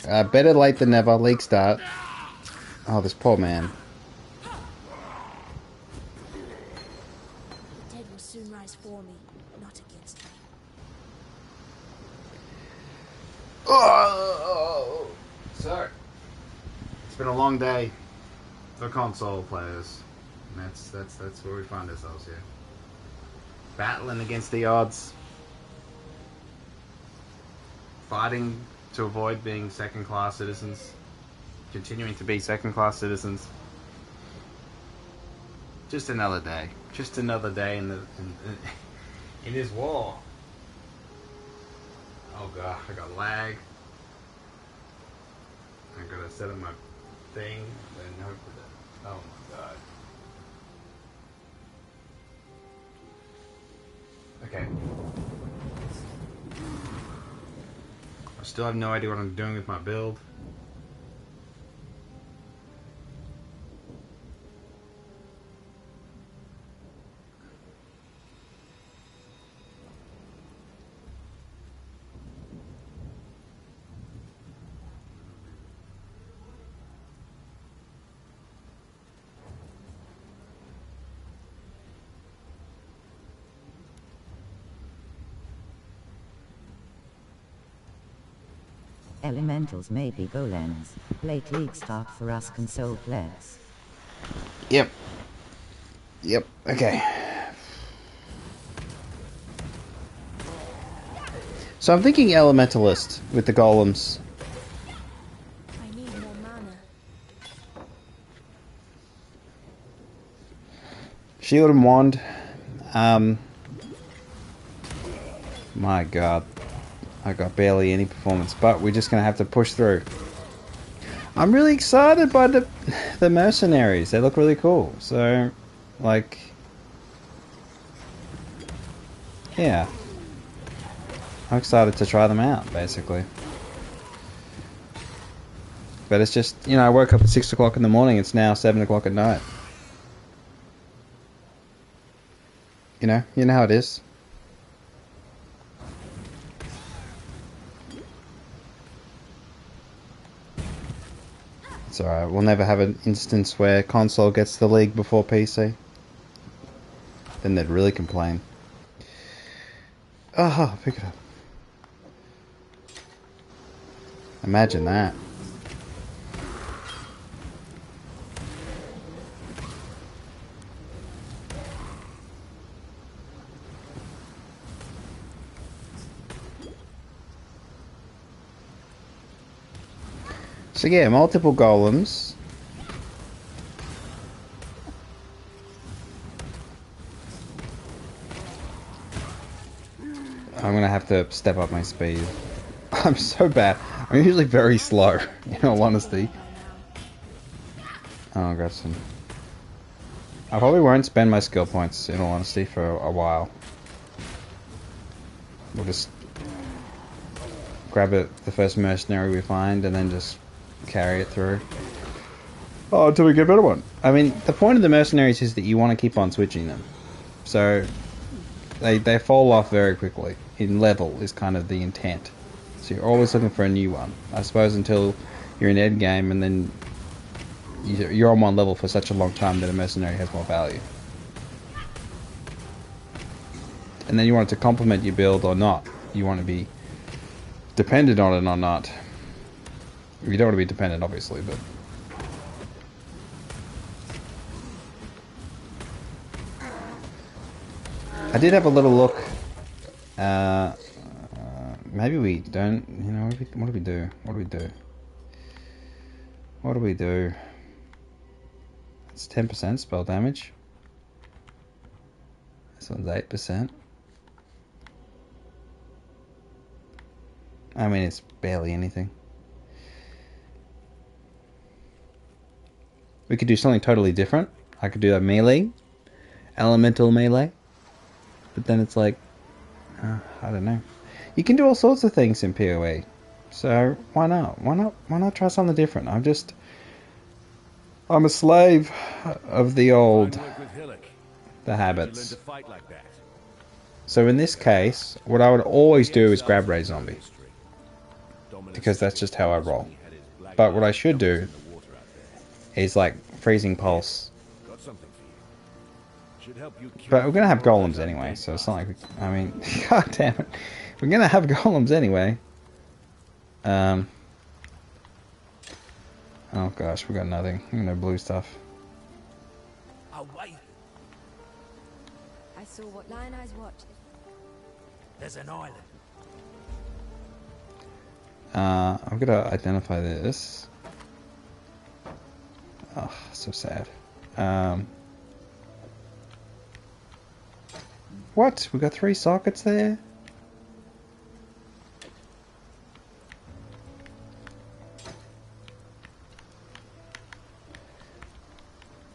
Better late than never. League start. Oh, this poor man. The dead will soon rise for me, not against me. Oh, so it's been a long day for console players. And that's where we find ourselves here. Battling against the odds. Fighting to avoid being second-class citizens. Continuing to be second-class citizens. Just another day. Just another day in this war. Oh god, I got lag. I gotta set up my thing, then hope that. Oh my god. Okay. I still have no idea what I'm doing with my build. Elementals may be golems. Late league start for us console players. Yep. Yep. Okay. So I'm thinking elementalist with the golems. I need more mana. Shield and wand. My god. I got barely any performance, but we're just gonna have to push through. I'm really excited by the mercenaries. They look really cool. So, like, yeah, I'm excited to try them out, basically. But it's just, you know, I woke up at 6 o'clock in the morning. It's now 7 o'clock at night. You know how it is. It's alright, we'll never have an instance where console gets the league before PC. Then they'd really complain. Oh, pick it up. Imagine that. So yeah, multiple golems. I'm gonna have to step up my speed. I'm so bad. I'm usually very slow, in all honesty. Oh, I got some. I probably won't spend my skill points, in all honesty, for a while. We'll just grab the first mercenary we find, and then just carry it through. Oh, until we get a better one. I mean, the point of the mercenaries is that you want to keep on switching them. So, they fall off very quickly. In level is kind of the intent. So you're always looking for a new one. I suppose until you're in endgame and then you're on one level for such a long time that a mercenary has more value. And then you want it to complement your build or not. You want to be dependent on it or not. You don't want to be dependent, obviously, but... I did have a little look. Maybe we don't... You know, what do we do? What do we do? What do we do? It's 10% spell damage. This one's 8%. I mean, it's barely anything. We could do something totally different. I could do a melee. Elemental melee. But then it's like... I don't know. You can do all sorts of things in PoE. So, why not? Why not try something different? I'm a slave of the old... the habits. So in this case, what I would always do is grab Ray Zombie. because that's just how I roll. But what I should do is like freezing pulse. But we're gonna have golems anyway, so it's not like I mean, god damn it, we're gonna have golems anyway. Oh gosh, we got nothing. No blue stuff. Away. I saw what Lion Eyes watched. There's an island. I'm gonna identify this. Oh, so sad. What? We got 3 sockets there?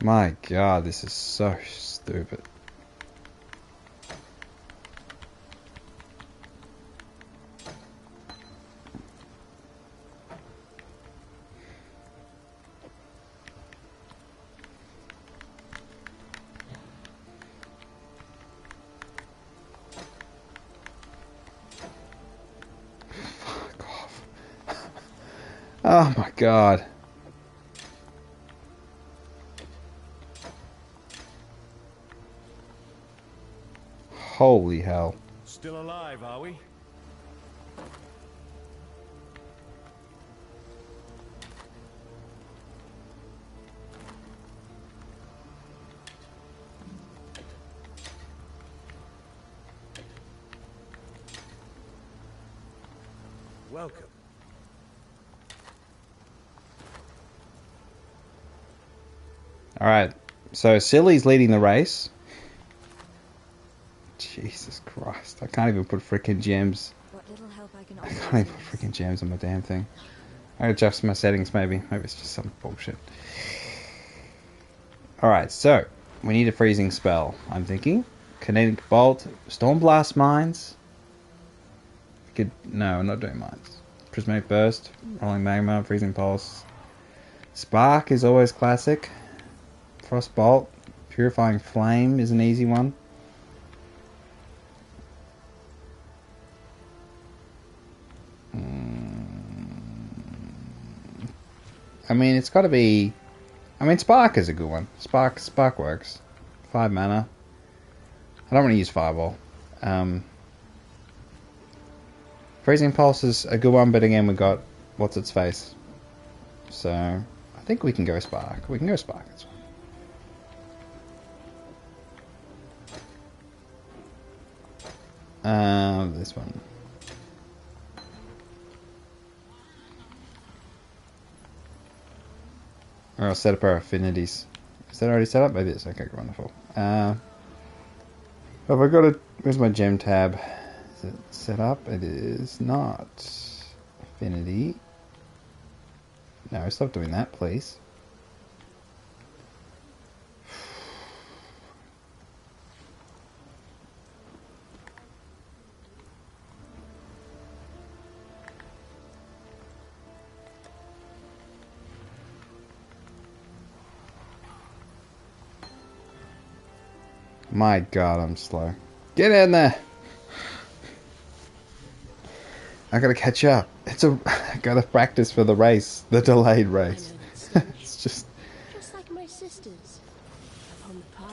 My god, this is so stupid. Fuck off. Oh my god. Holy hell. Still alive, are we? Welcome. Alright, so Silly's leading the race. Jesus Christ, I can't even put freaking gems. What little help I can I offer. can't even put freaking gems on my damn thing. I adjust my settings maybe. Maybe it's just some bullshit. Alright, so we need a freezing spell, I'm thinking. Kinetic Bolt, Stormblast Mines. No, I'm not doing mines. Prismatic Burst, Rolling Magma, Freezing Pulse. Spark is always classic. Frostbolt, Purifying Flame is an easy one. I mean, it's got to be. I mean, Spark is a good one. Spark works. 5 mana. I don't want to use Fireball. Freezing Pulse is a good one, but again, we got what's its face. So I think we can go Spark. We can go Spark. That's fine. This one. Or I'll set up our affinities. Is that already set up? Maybe it's okay, wonderful. Have I got it? Where's my gem tab? Is it set up? It is not. Affinity. No, stop doing that, please. My god, I'm slow. Get in there! I gotta catch up. I gotta practice for the race. The delayed race. It's just like my sisters. Upon the pyre.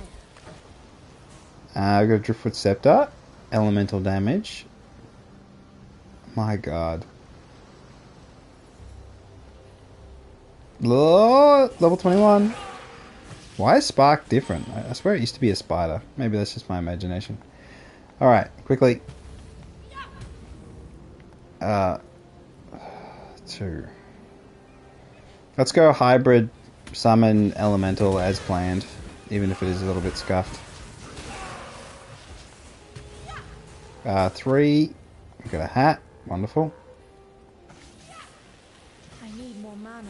I've got a Driftwood Scepter. Elemental damage. My god. Level 21. Why is Spark different? I swear it used to be a spider. Maybe that's just my imagination. Alright, quickly. 2. Let's go hybrid summon elemental as planned, even if it is a little bit scuffed. 3. We've got a hat. Wonderful. I need more mana.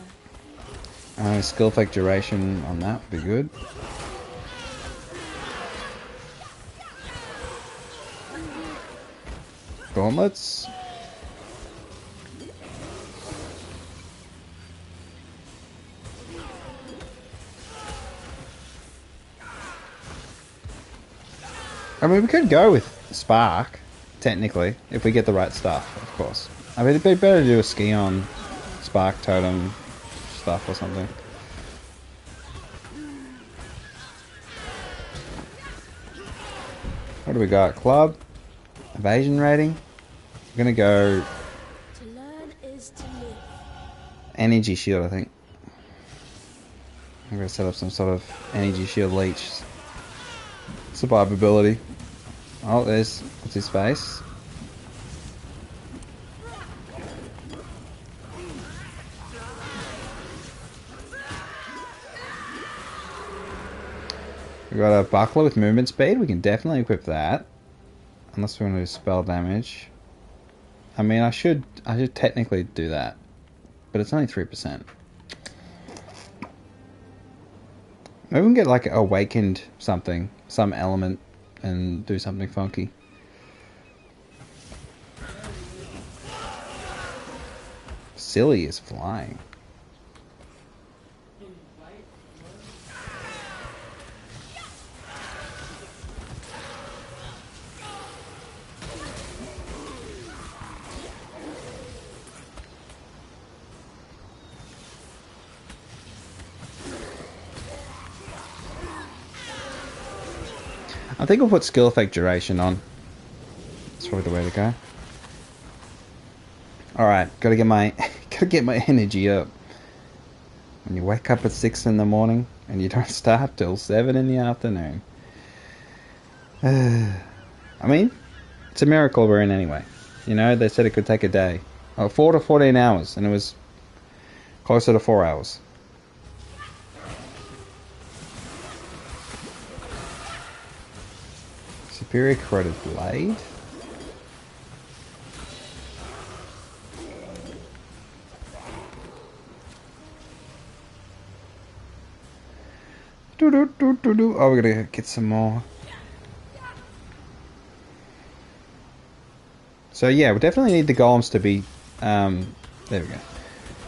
Skill effect duration on that would be good. Gauntlets. I mean, we could go with Spark, technically, if we get the right stuff, of course. I mean, it'd be better to do a ski on spark totem stuff or something. What do we got? Club? Evasion rating? I'm gonna go To learn is to live. energy shield, I think. I'm gonna set up some sort of energy shield leech. Survivability. Oh, there's... what's his face? We got a buckler with movement speed. We can definitely equip that. Unless we want to do spell damage. I mean, I should technically do that. But it's only 3%. Maybe we can get like awakened something. Some element. And do something funky. Silly is flying. I think we'll put skill effect duration on. That's probably the way to go. Alright, gotta get my energy up. When you wake up at 6 in the morning and you don't start till 7 in the afternoon. I mean, it's a miracle we're in anyway. You know, they said it could take a day. Oh, 4 to 14 hours, and it was closer to 4 hours. Superior corroded blade. Oh, we're gonna get some more. So yeah, we definitely need the golems to be. There we go.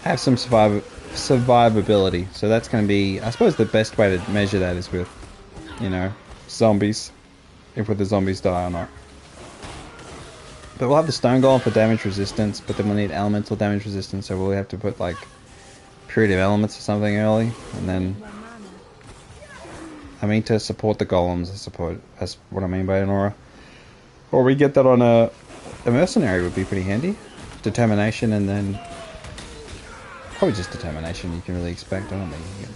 Have some survivability. So that's going to be, I suppose, the best way to measure that is with, you know, zombies. If the zombies die or not. But we'll have the stone golem for damage resistance, but then we'll need elemental damage resistance, so we'll have to put like period of elements or something early, and then I mean to support the golems, I suppose. That's what I mean by an aura. Or we get that on a mercenary would be pretty handy. Determination, and then probably just determination you can really expect. I don't think you can.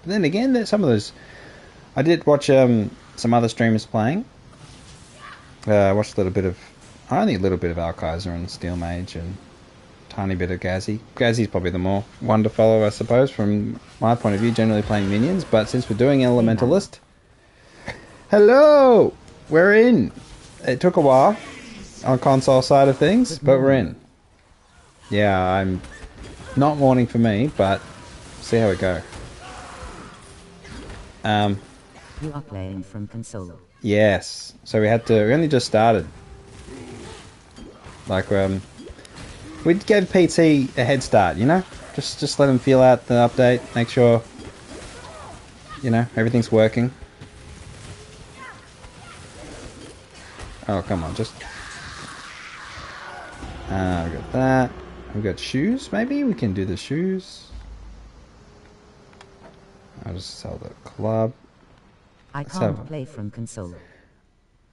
But then again, there's some of those. I did watch some other streamers playing. I watched only a little bit of Alkaiser and Steel Mage and tiny bit of Ghazi. Ghazi's probably the more one to follow, I suppose, from my point of view, generally playing minions, but since we're doing Elementalist... Hello! We're in! It took a while on console side of things, but we're in. Yeah, I'm not morning for me, but see how we go. You are playing from console. Yes. So we only just started. Like, we gave PT a head start, you know? Just let them feel out the update, make sure, you know, everything's working. Oh, come on, just... we got that. We got shoes, maybe? We can do the shoes. I'll just sell the club. I can't play from console.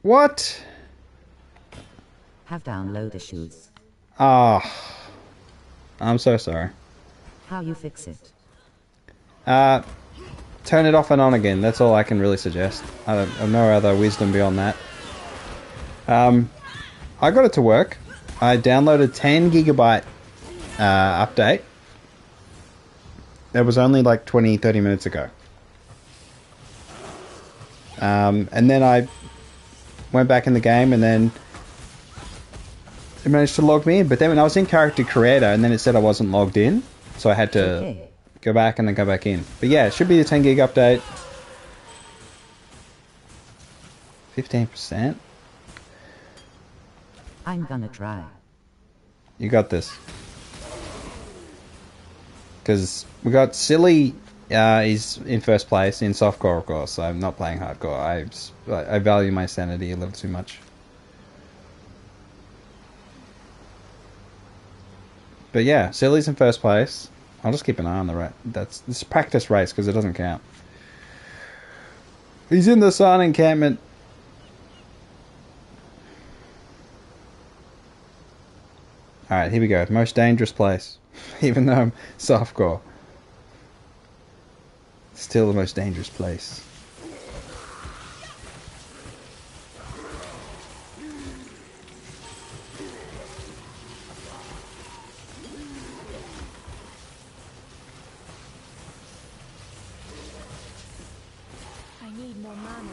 What? Have download issues. Ah, I'm so sorry. How you fix it? Turn it off and on again. That's all I can really suggest. I have no other wisdom beyond that. I got it to work. I downloaded 10 gigabyte update. That was only like 20-30 minutes ago. And then I went back in the game, and then it managed to log me in. But then when I was in character creator, and then it said I wasn't logged in, so I had to go back and then go back in. But yeah, it should be the 10 gig update. 15%. I'm gonna try. You got this. Because we got Silly. He's in first place in softcore, of course. So I'm not playing hardcore. I value my sanity a little too much. But yeah, Silly's in first place. I'll just keep an eye on the race. This practice race because it doesn't count. He's in the sun encampment. Alright, here we go. Most dangerous place. Even though I'm softcore. Still the most dangerous place. I need more mana.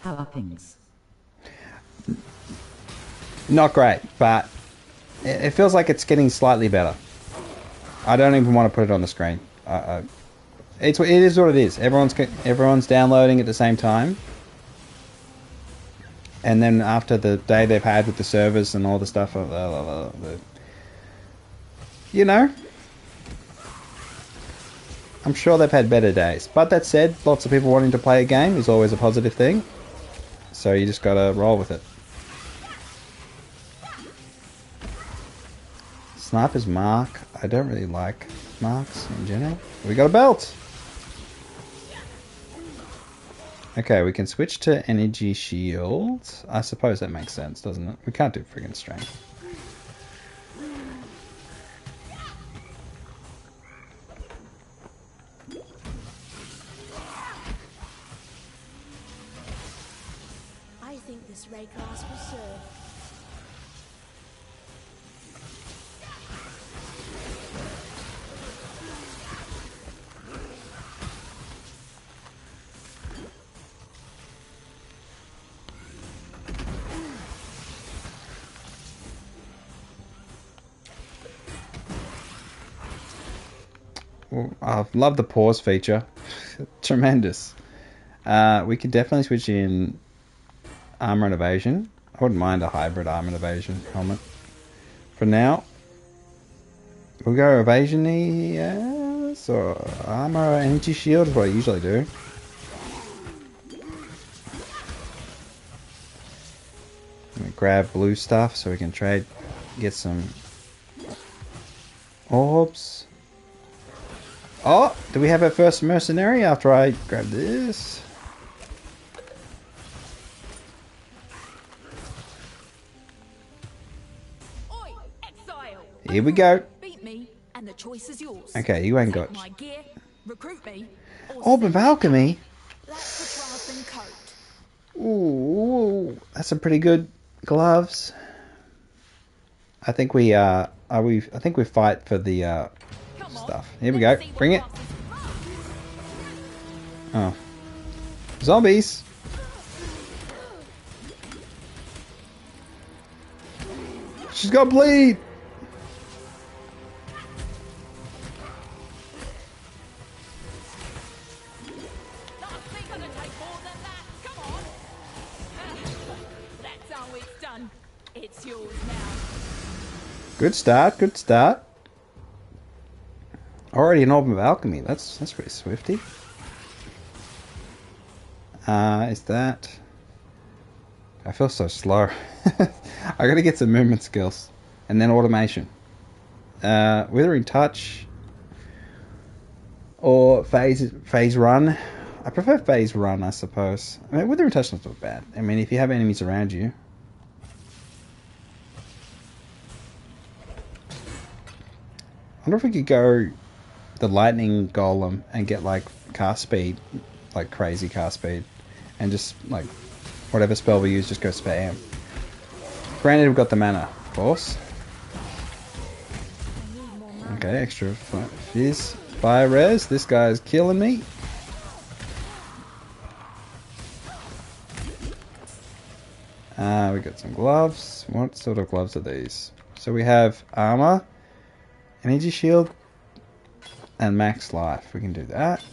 How are things? Not great, but it feels like it's getting slightly better. I don't even want to put it on the screen. It is what it is. Everyone's downloading at the same time, and then after the day they've had with the servers and all the stuff, you know, I'm sure they've had better days. But that said, lots of people wanting to play a game is always a positive thing. So you just gotta roll with it. Sniper's mark. I don't really like marks in general. We got a belt! Okay, we can switch to energy shield. I suppose that makes sense, doesn't it? We can't do friggin' strength. I think this ray class will serve. Well, I love the pause feature. Tremendous. We could definitely switch in armor and evasion. I wouldn't mind a hybrid armor and evasion helmet. For now, we'll go evasion, yes, or armor or energy shield is what I usually do. Let me grab blue stuff so we can trade, get some orbs. Oh, do we have our first mercenary after I grab this? Oi, exile. Here we go. Beat me, and the choice is yours. Okay, you ain't Take got... my gear, recruit me, or Orb of Alchemy? that's the brass and coat. Ooh, that's some pretty good gloves. I think we I think we fight for the Come on, stuff. Here we go. let's see what Bring it. passes. Oh. Zombies. She's got bleed. Nothing gonna take more than that. Come on. That's how it's done. It's yours now. Good start. Good start. Already an Orb of Alchemy. That's pretty swifty. Is that... I feel so slow. I gotta get some movement skills. And then automation. Withering Touch. Or phase Run. I prefer Phase Run, I suppose. I mean, Withering Touch is not so bad. I mean, if you have enemies around you. I wonder if we could go the Lightning Golem and get, like, cast speed. Like, crazy cast speed. And just, like, whatever spell we use, just go spam. Granted, we've got the mana, of course. Okay, extra fizz. Fire res. This guy's killing me. We got some gloves. What sort of gloves are these? So we have armor, energy shield, and max life. We can do that.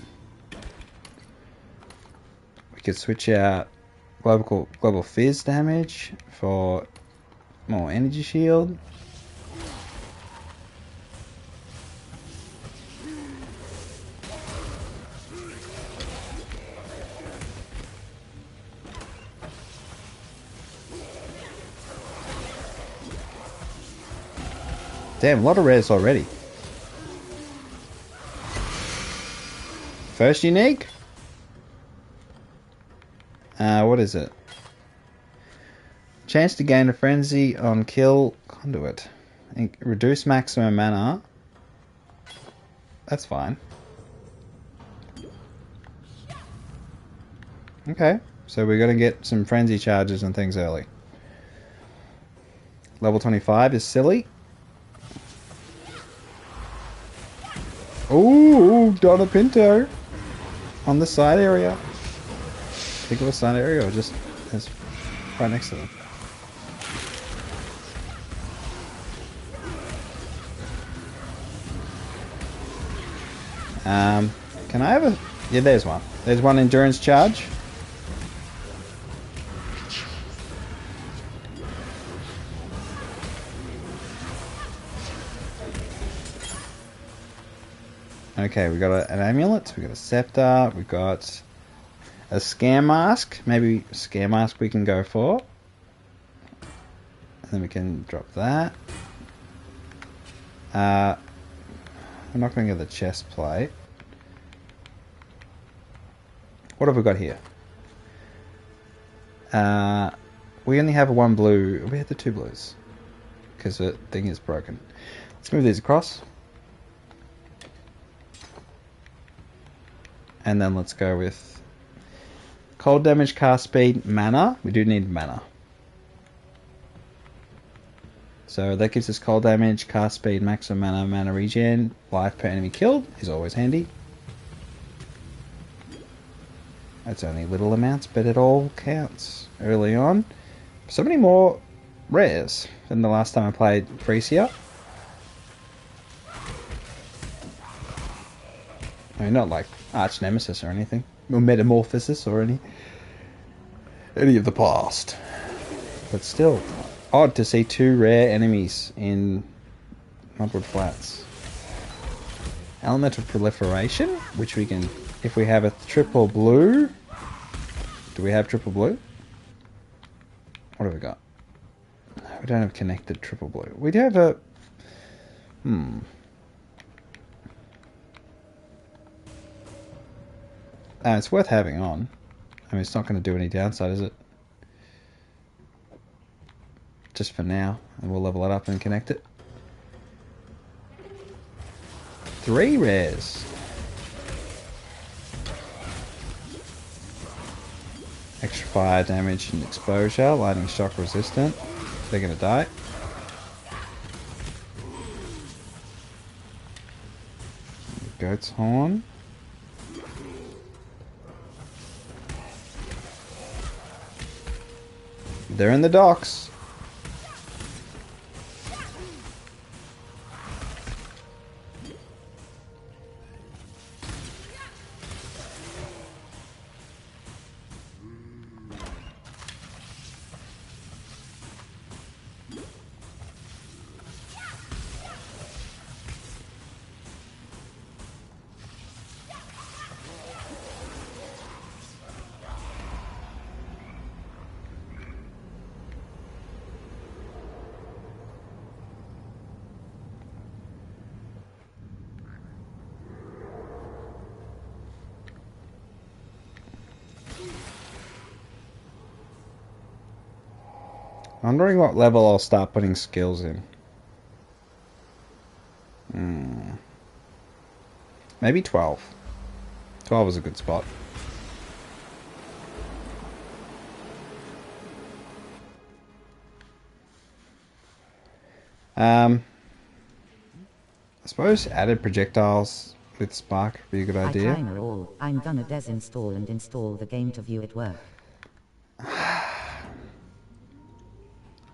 We could switch out global fizz damage for more energy shield. Damn, a lot of rares already. First unique? What is it? Chance to gain a frenzy on kill conduit. Reduce maximum mana. That's fine. Okay, so we're going to get some frenzy charges and things early. Level 25 is silly. Ooh, Donna Pinto on the side area. Think of a side area or just right next to them. Can I have a... Yeah, there's one. There's one endurance charge. Okay, we got an amulet, we got a scepter, we got a scare mask. Maybe scare mask we can go for. And then we can drop that. We're not going to get the chest plate. What have we got here? We only have one blue. We had the two blues. Because the thing is broken. Let's move these across. And then let's go with cold damage, cast speed, mana. We do need mana. So that gives us cold damage, cast speed, maximum mana, mana regen, life per enemy killed is always handy. That's only little amounts, but it all counts early on. So many more rares than the last time I played Freesia. I mean, not like Arch Nemesis or anything, or Metamorphosis or any of the past. But still, odd to see two rare enemies in Mudwood Flats. Element of Proliferation, which we can, if we have a triple blue. Do we have triple blue? What have we got? We don't have connected triple blue. We do have a... it's worth having on. I mean, it's not going to do any downside, is it? Just for now. And we'll level it up and connect it. 3 rares. Extra fire damage and exposure. Lightning shock resistant. They're going to die. Goat's horn. They're in the docks. Wondering what level I'll start putting skills in. Maybe 12. 12 is a good spot. I suppose added projectiles with Spark would be a good idea. I'm gonna desinstall and install the game to view it work.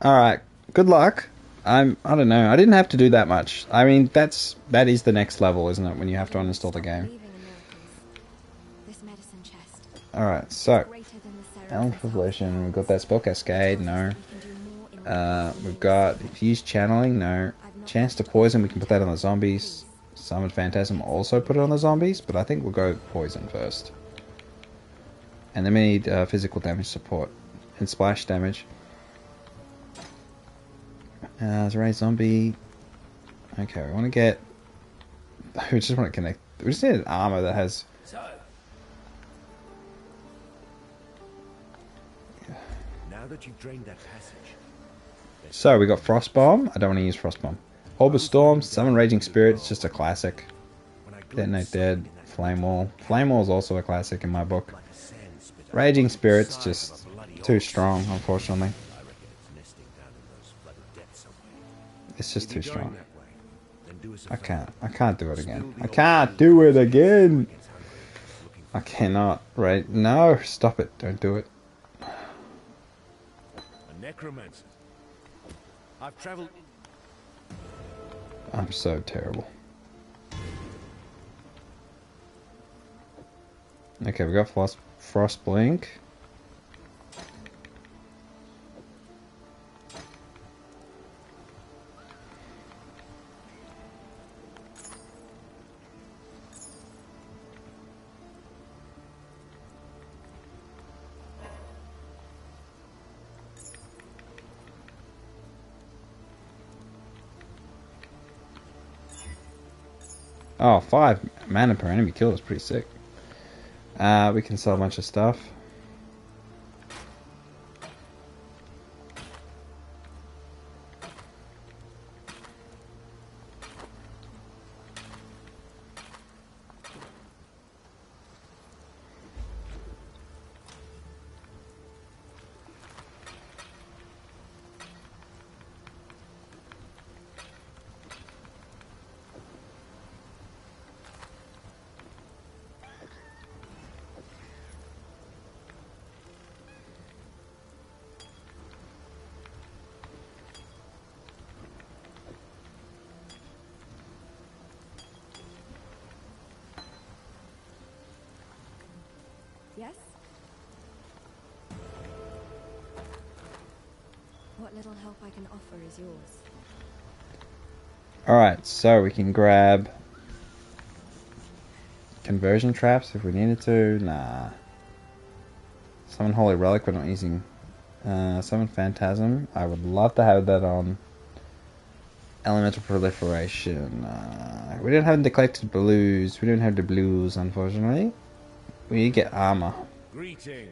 Alright, good luck. I don't know. I didn't have to do that much. I mean, that is the next level, isn't it? When you have to uninstall the game. Alright, so Element of Revelation, we've got that Spell Cascade, no. We've got Infused Channeling, no. Chance to Poison, we can put that on the zombies. Summoned Phantasm, also put it on the zombies, but I think we'll go Poison first. And then we need physical damage support and splash damage. Ray Zombie. Okay, we want to get... We just want to connect... We just need an armor that has... So, now that you've drained that passage, So, we got Frostbomb. I don't want to use Frostbomb. Orb of Storm, Summon Raging Spirit. It's just a classic. when I Detonate Dead, Flame Wall. Flame Wall is also a classic in my book. Raging Spirit's just too strong, unfortunately. I reckon it's nesting down in those flooded depths somewhere. It's just too If you're going strong. that way, then do us a I favor. can't do it again. I can't do it again! It's hungry, looking I cannot, right? No, stop it. Don't do it. for a necromancer. I've traveled. I'm so terrible. Okay, we got Frost Blink. Oh, 5 mana per enemy kill is pretty sick. We can sell a bunch of stuff. Yes? What little help I can offer is yours. Alright, so we can grab conversion traps if we needed to. Nah. Summon Holy Relic, we're not using. Summon Phantasm. I would love to have that on Elemental Proliferation. We don't have the collected blues. We don't have the blues, unfortunately. We need to get armor. Greetings.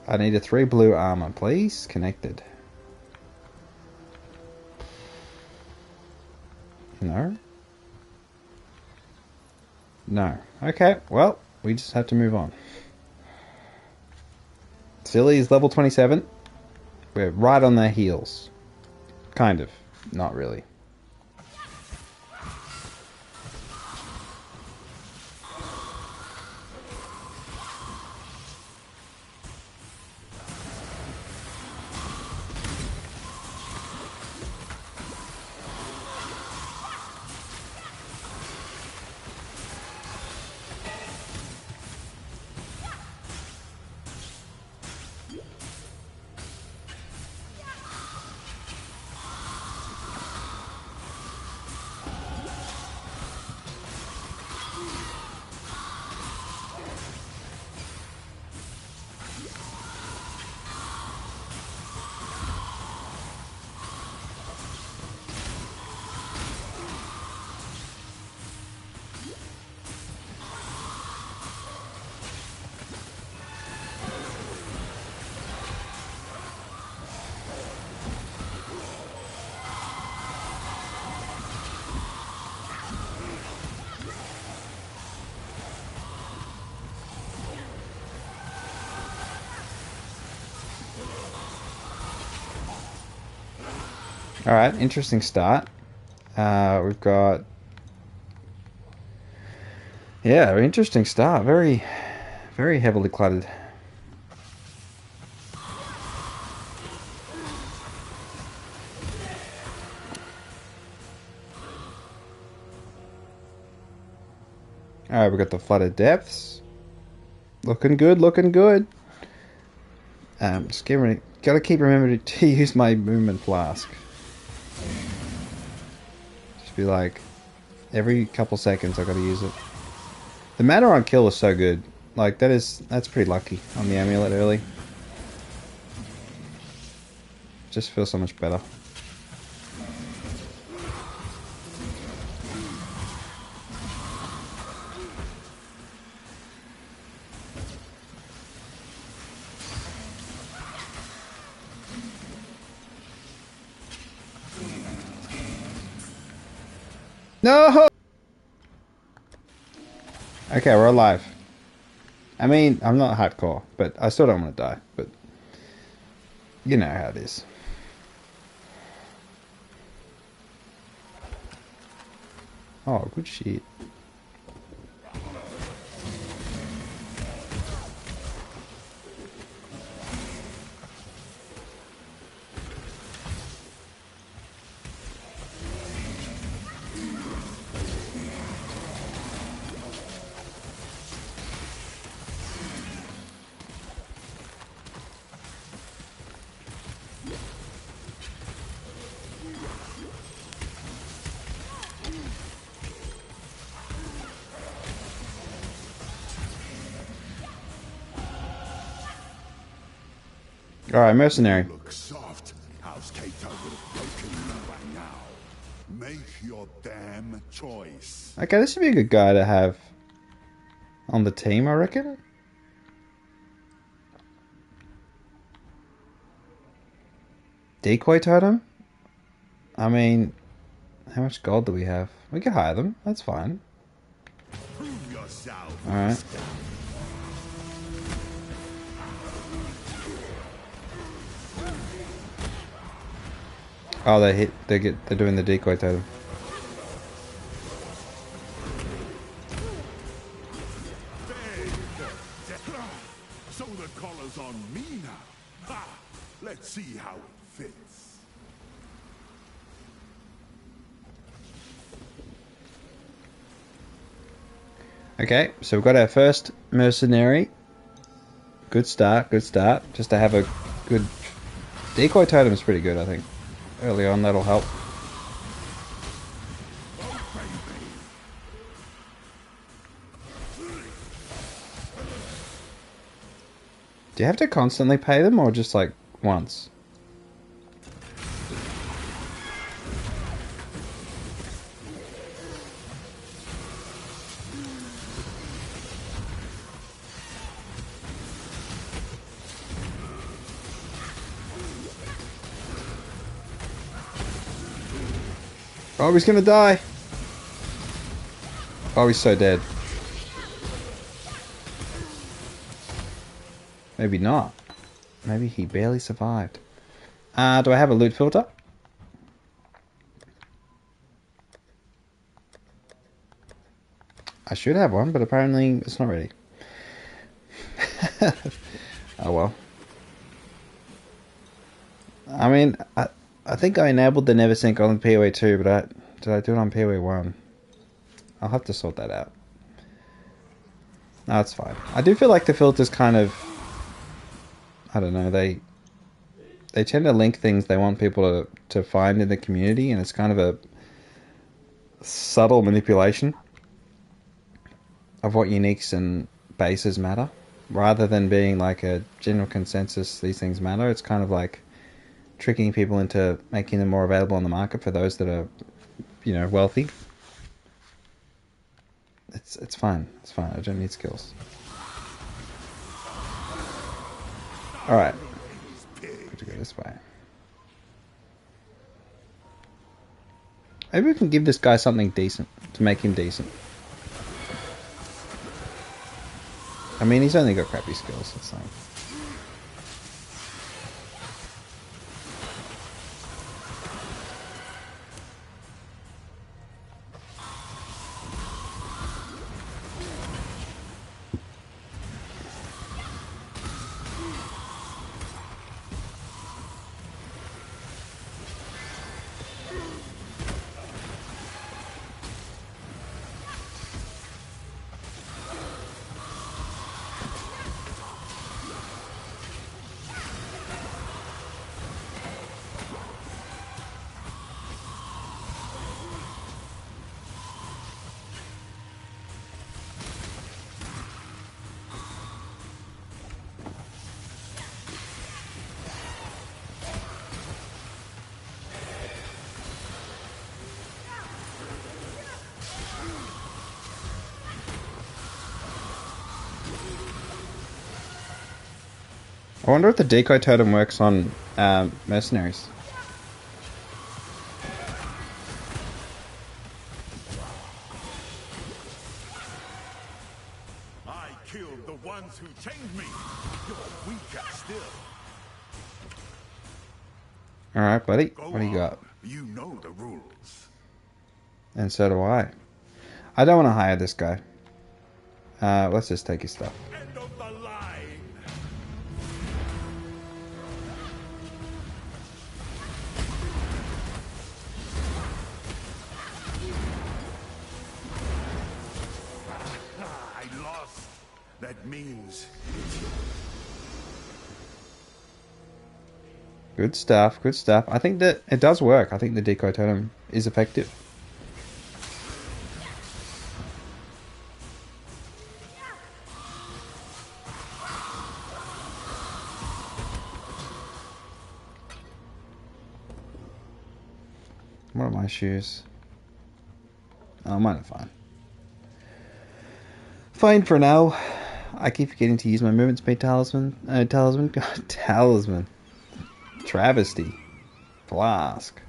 I need a 3 blue armor, please. Connected. No? No. Okay, well, we just have to move on. Silly is level 27. We're right on their heels. Kind of. Not really. Alright, interesting start. We've got... Yeah, interesting start. Very, very heavily cluttered. Alright, we've got the Flooded Depths. Looking good, looking good. Just gotta keep remembering to use my movement flask. Just be like, every couple seconds I gotta use it. The mana on kill is so good. Like, that's pretty lucky on the amulet early. Just feels so much better. No! Okay, we're alive. I mean, I'm not hardcore, but I still don't want to die. But you know how it is. Oh, good shit. Alright, mercenary. Look soft. House Kato would have broken you by now. Make your damn choice. Okay, this would be a good guy to have on the team, I reckon. Decoy totem? I mean, how much gold do we have? We can hire them. That's fine. Prove yourself. Alright. Oh, they hit. They're doing the decoy totem. So the collar's on me now. Ha! Let's see how it fits. Okay, so we've got our first mercenary. Good start, good start. Just to have a good... Decoy totem is pretty good, I think. Early on, that'll help. Do you have to constantly pay them, or just like once? Oh, he's gonna die. Oh, he's so dead. Maybe not. Maybe he barely survived. Do I have a loot filter? I should have one, but apparently it's not ready. Oh well. I mean, I think I enabled the never sync on PoE 2, but did I do it on PoE 1? I'll have to sort that out. No, it's fine. I do feel like the filters kind of... I don't know, they tend to link things they want people to find in the community, and it's kind of a subtle manipulation of what uniques and bases matter. Rather than being like a general consensus, these things matter, it's kind of like tricking people into making them more available on the market for those that are, you know, wealthy. It's fine. It's fine. I don't need skills. Alright. Good to go this way. Maybe we can give this guy something decent to make him decent. I mean, he's only got crappy skills. It's like... I wonder if the decoy totem works on mercenaries. me. You're weaker still. Alright, buddy. Go What do you on. got? You know the rules. And so do I. I don't want to hire this guy. Let's just take his stuff. End of the line. I lost. That means it's yours. Good stuff, good stuff. I think that it does work. I think the decoy totem is effective. What are my shoes? Oh, mine are fine. Fine for now. I keep forgetting to use my movement speed talisman. God, talisman. Travesty. Flask.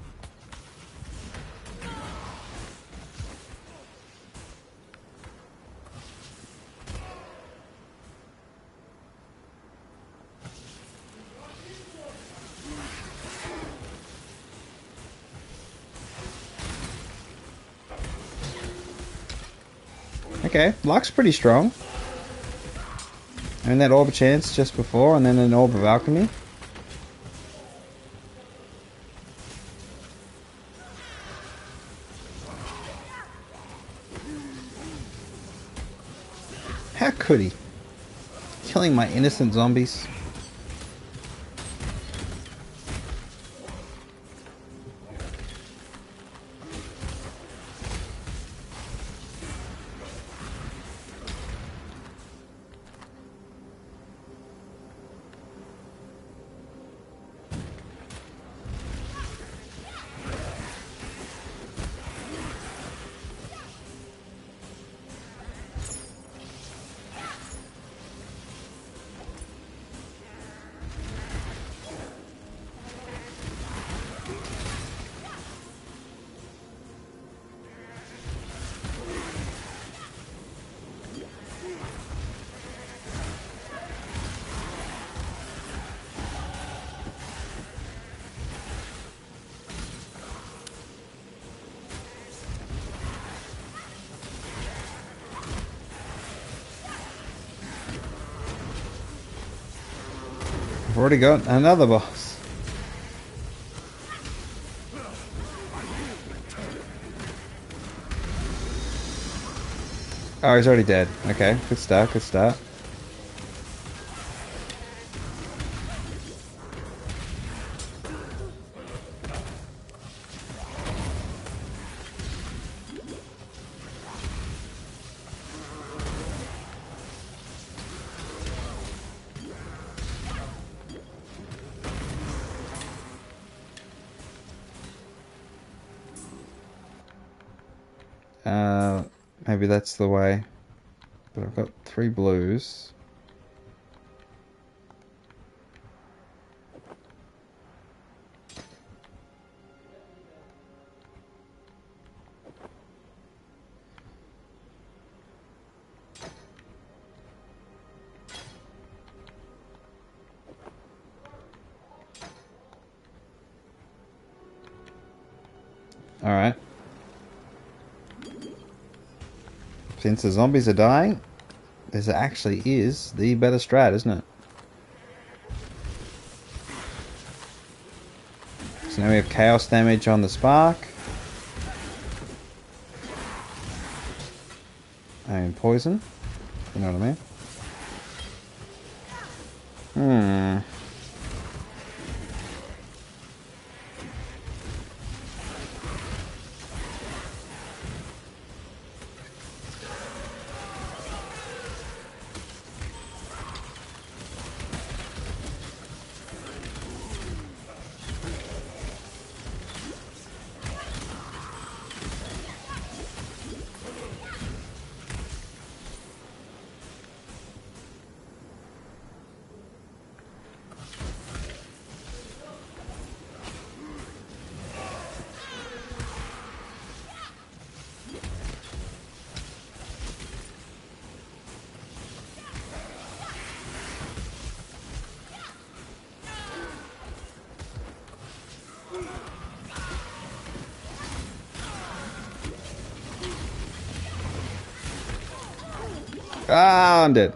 Okay, luck's pretty strong. And that orb of chance just before, and then an orb of alchemy. How could he? Killing my innocent zombies. I've already got another boss. Oh, he's already dead. Okay, good start, good start. Maybe that's the way. But I've got 3 blues. Alright. Since the zombies are dying, this actually is the better strat, isn't it? So now we have chaos damage on the spark. And poison. You know what I mean? Ah, I'm dead.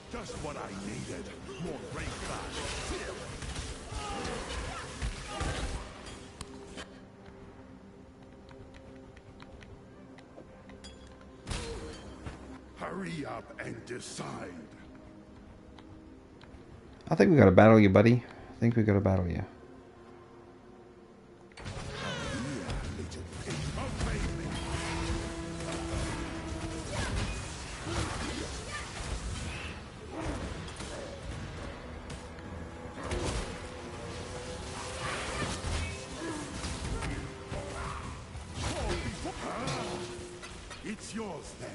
Just what I needed. More ray flash. Hurry up and decide. I think we gotta battle you, buddy. I think we gotta battle you. It's yours then.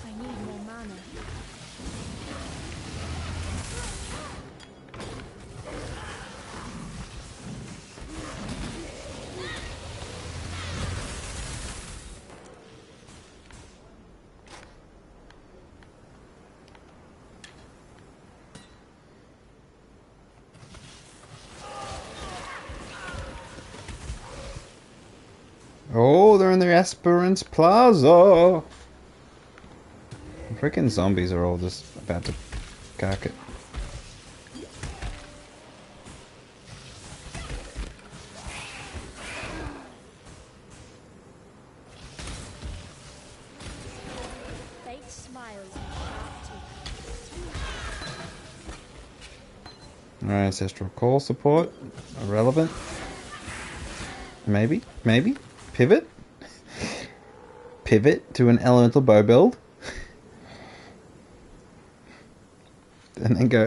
I need more mana. Oh, they're in the Aspirants Plaza. Freaking zombies are all just about to cack it. Fate smiles and sharp teeth. Alright, Ancestral Call support. Irrelevant. Maybe? Maybe? Pivot? Pivot to an elemental bow build. And then go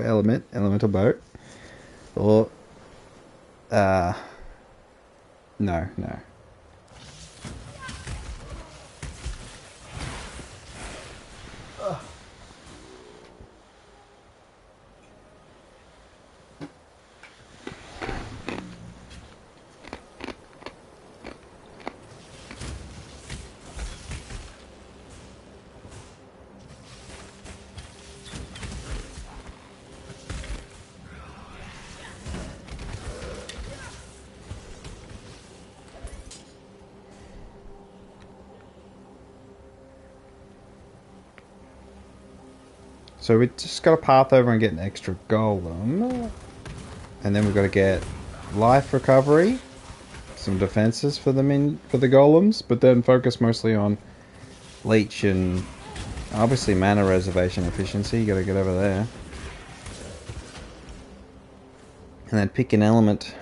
elemental bow. Or no. So we just got to path over and get an extra golem. And then we've got to get life recovery, some defenses for the golems, but then focus mostly on leech and obviously mana reservation efficiency. You got to get over there. And then pick an element.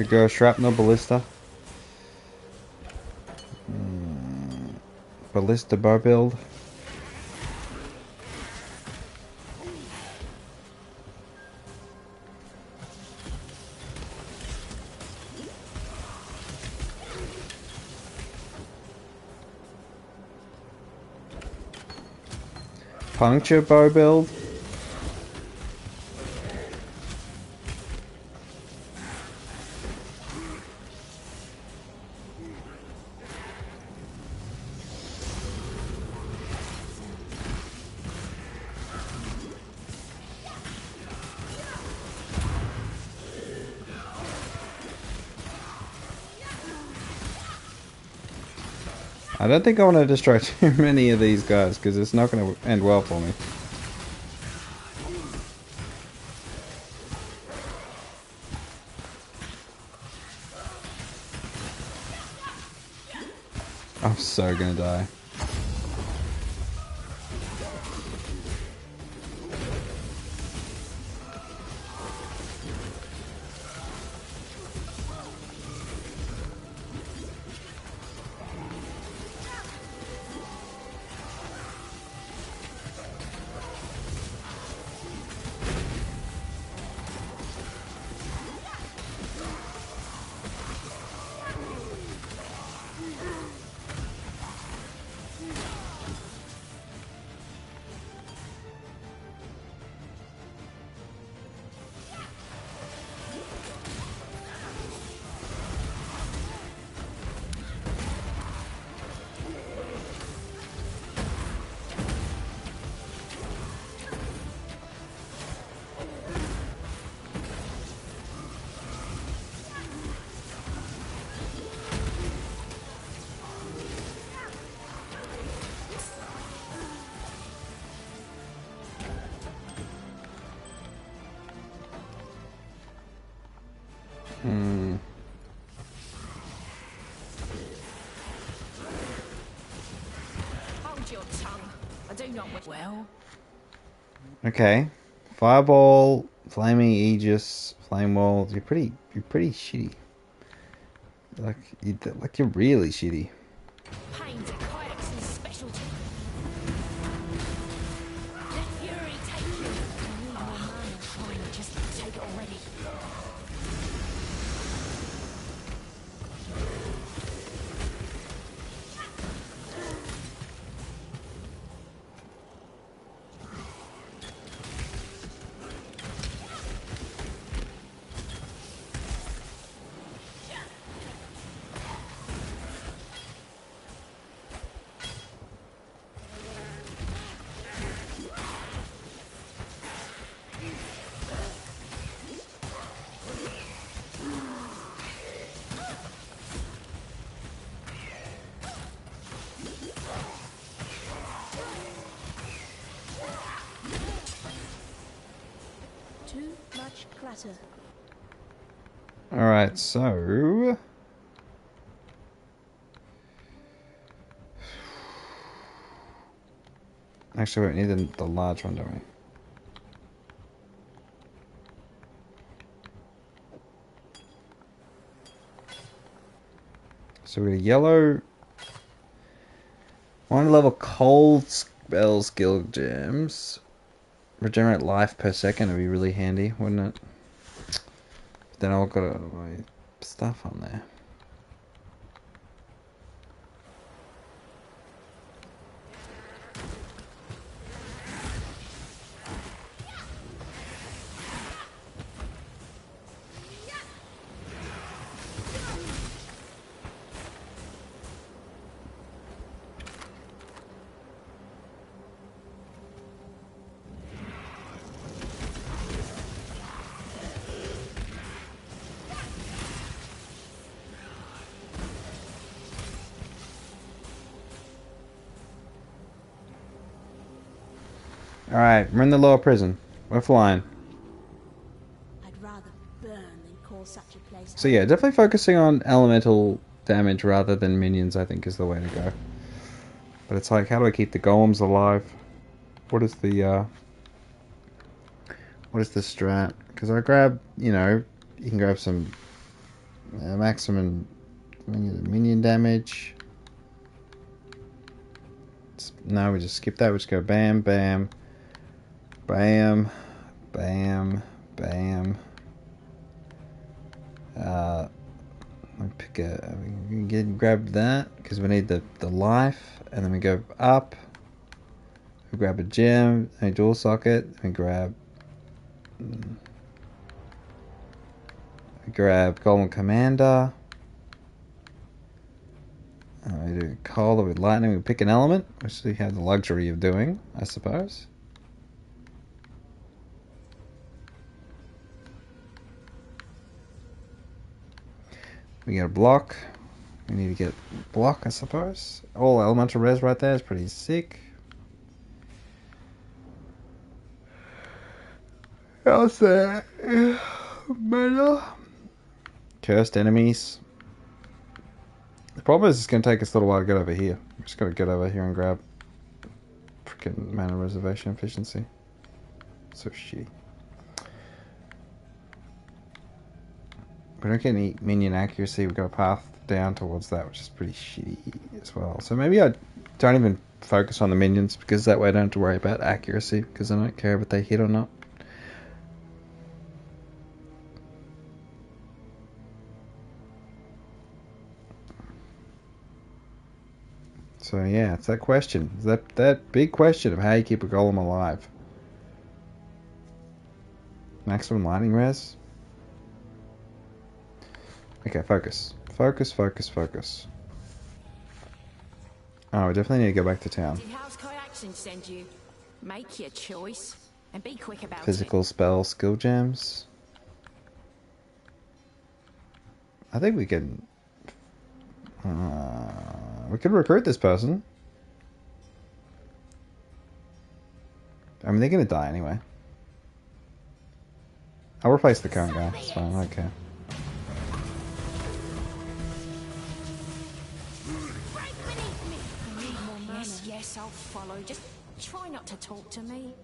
Could go shrapnel, ballista. Ballista bow build. Puncture bow build. I don't think I want to destroy too many of these guys because it's not going to end well for me. I'm so going to die. Hold your tongue. I do not wish well. Okay. Fireball, Flaming Aegis, Flame Wall. You're pretty shitty. Like you're really shitty. Pain's a Kayak's specialty. Let fury take you. I need more mana. Fine, just take it already. Too much clutter. Alright, so... Actually, we need the large one, don't we? So we got a yellow... 1 level cold spell skill gems. Regenerate life per second would be really handy, wouldn't it? But then I've got my stuff on there. Alright, we're in the lower prison. We're flying. I'd rather burn than call such a place So yeah, definitely focusing on elemental damage rather than minions, I think, is the way to go. But it's like, how do I keep the golems alive? What is the strat? Because I grab, you know, you can grab some maximum minion damage. No, we just skip that. We just go bam, bam, bam, bam, bam. We pick we can grab that because we need the life, and then we go up. We grab a gem, a dual socket. We grab Golem Commander. We do coal with lightning. We pick an element, which we have the luxury of doing, I suppose. We get a block. We need to get block, I suppose. All elemental res right there is pretty sick. How's that? Mana. Cursed enemies. The problem is it's going to take us a little while to get over here. I'm just going to get over here and grab freaking mana reservation efficiency. So shitty. We don't get any minion accuracy. We've got a path down towards that, which is pretty shitty as well. So maybe I don't even focus on the minions, because that way I don't have to worry about accuracy, because I don't care if they hit or not. So yeah, it's that question. That big question of how you keep a golem alive. Maximum lightning res. Okay, focus. Focus, focus, focus. Oh, we definitely need to go back to town. Did House Kai Action send you? Make your choice and be quick about Physical spell skill gems. I think we can... we could recruit this person. I mean, they're going to die anyway. I'll replace the current guy. It's fine, okay. Yes, yes, I'll follow. Just try not to talk to me.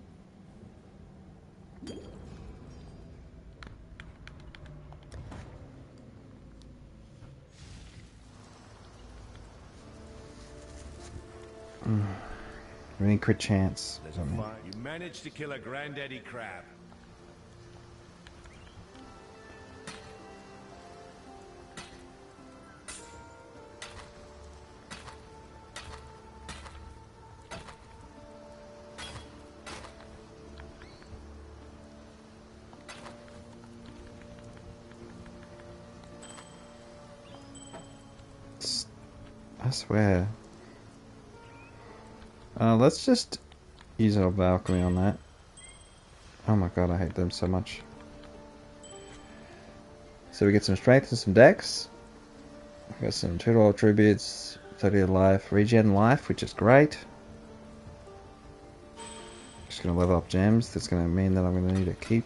We need crit chance. You managed to kill a granddaddy crab. I swear. Let's just use our alchemy on that. Oh my god, I hate them so much. So we get some strength and some dex. We got some 2 attributes, 30 life, regen life, which is great. Just gonna level up gems. That's gonna mean that I'm gonna need to keep.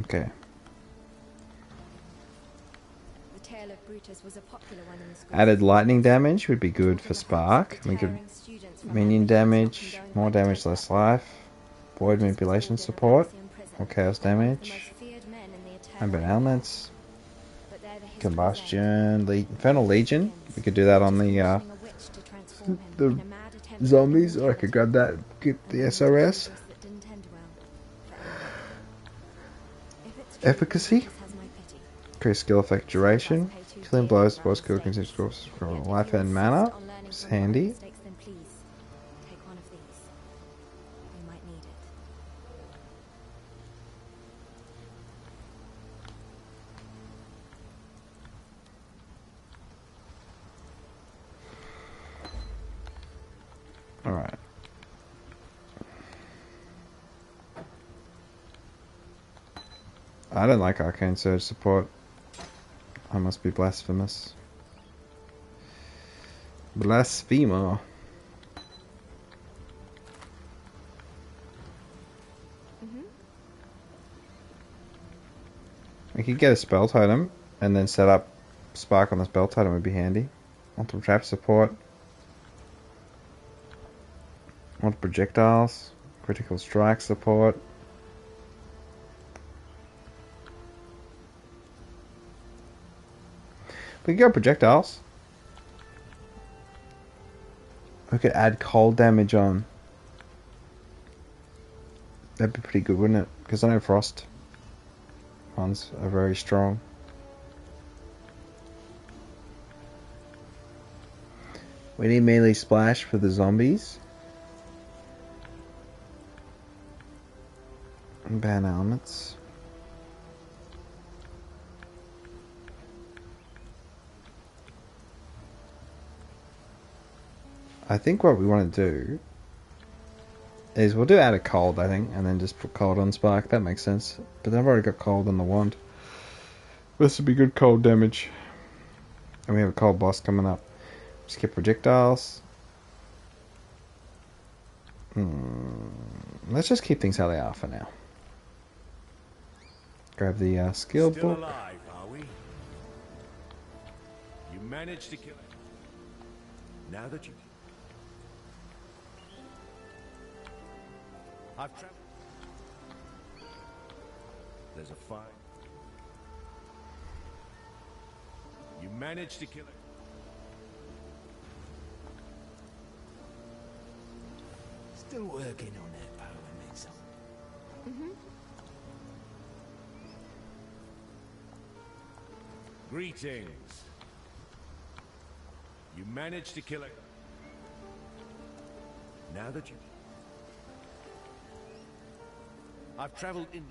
Okay. The tale of Brutus was a popular one in the school. Added lightning damage would be good for Spark. We could minion damage, more damage, less life. Void manipulation support, more chaos damage. Ambient elements. Combustion, Infernal Legion. We could do that on the zombies, or I could grab that, get the SRS. Efficacy. Increase skill effect duration. Killing blows, boss skill continues to life and mana. It's handy. Alright. I don't like Arcane Surge support. I must be blasphemous. Blasphemer. could get a spell totem and then set up Spark on the spell totem would be handy. Multiple trap support. Multiple projectiles. Critical strike support. We could go projectiles. We could add cold damage on. That'd be pretty good, wouldn't it? Because I know frost ones are very strong. We need melee splash for the zombies. And ban elements. I think what we want to do is we'll do add a cold, I think, and then just put cold on Spark. That makes sense. But I've already got cold on the wand. This would be good cold damage. And we have a cold boss coming up. Skip projectiles. Let's just keep things how they are for now. Grab the skill Still book. alive, are we? You managed to kill it. Now that you... I've traveled. There's a fire. You managed to kill it. Still working on that Path of Exile. Greetings. You managed to kill it. Now that you... I've traveled in...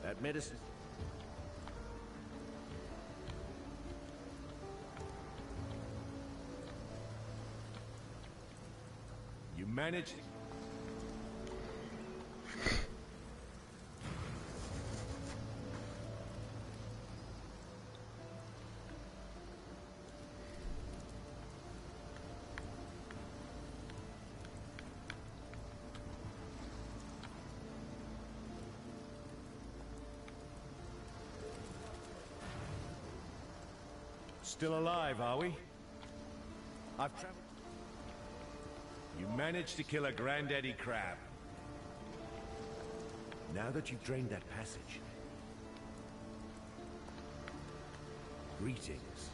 That medicine... You managed... Still alive, are we? I've traveled... You managed to kill a granddaddy crab. Now that you've drained that passage... Greetings.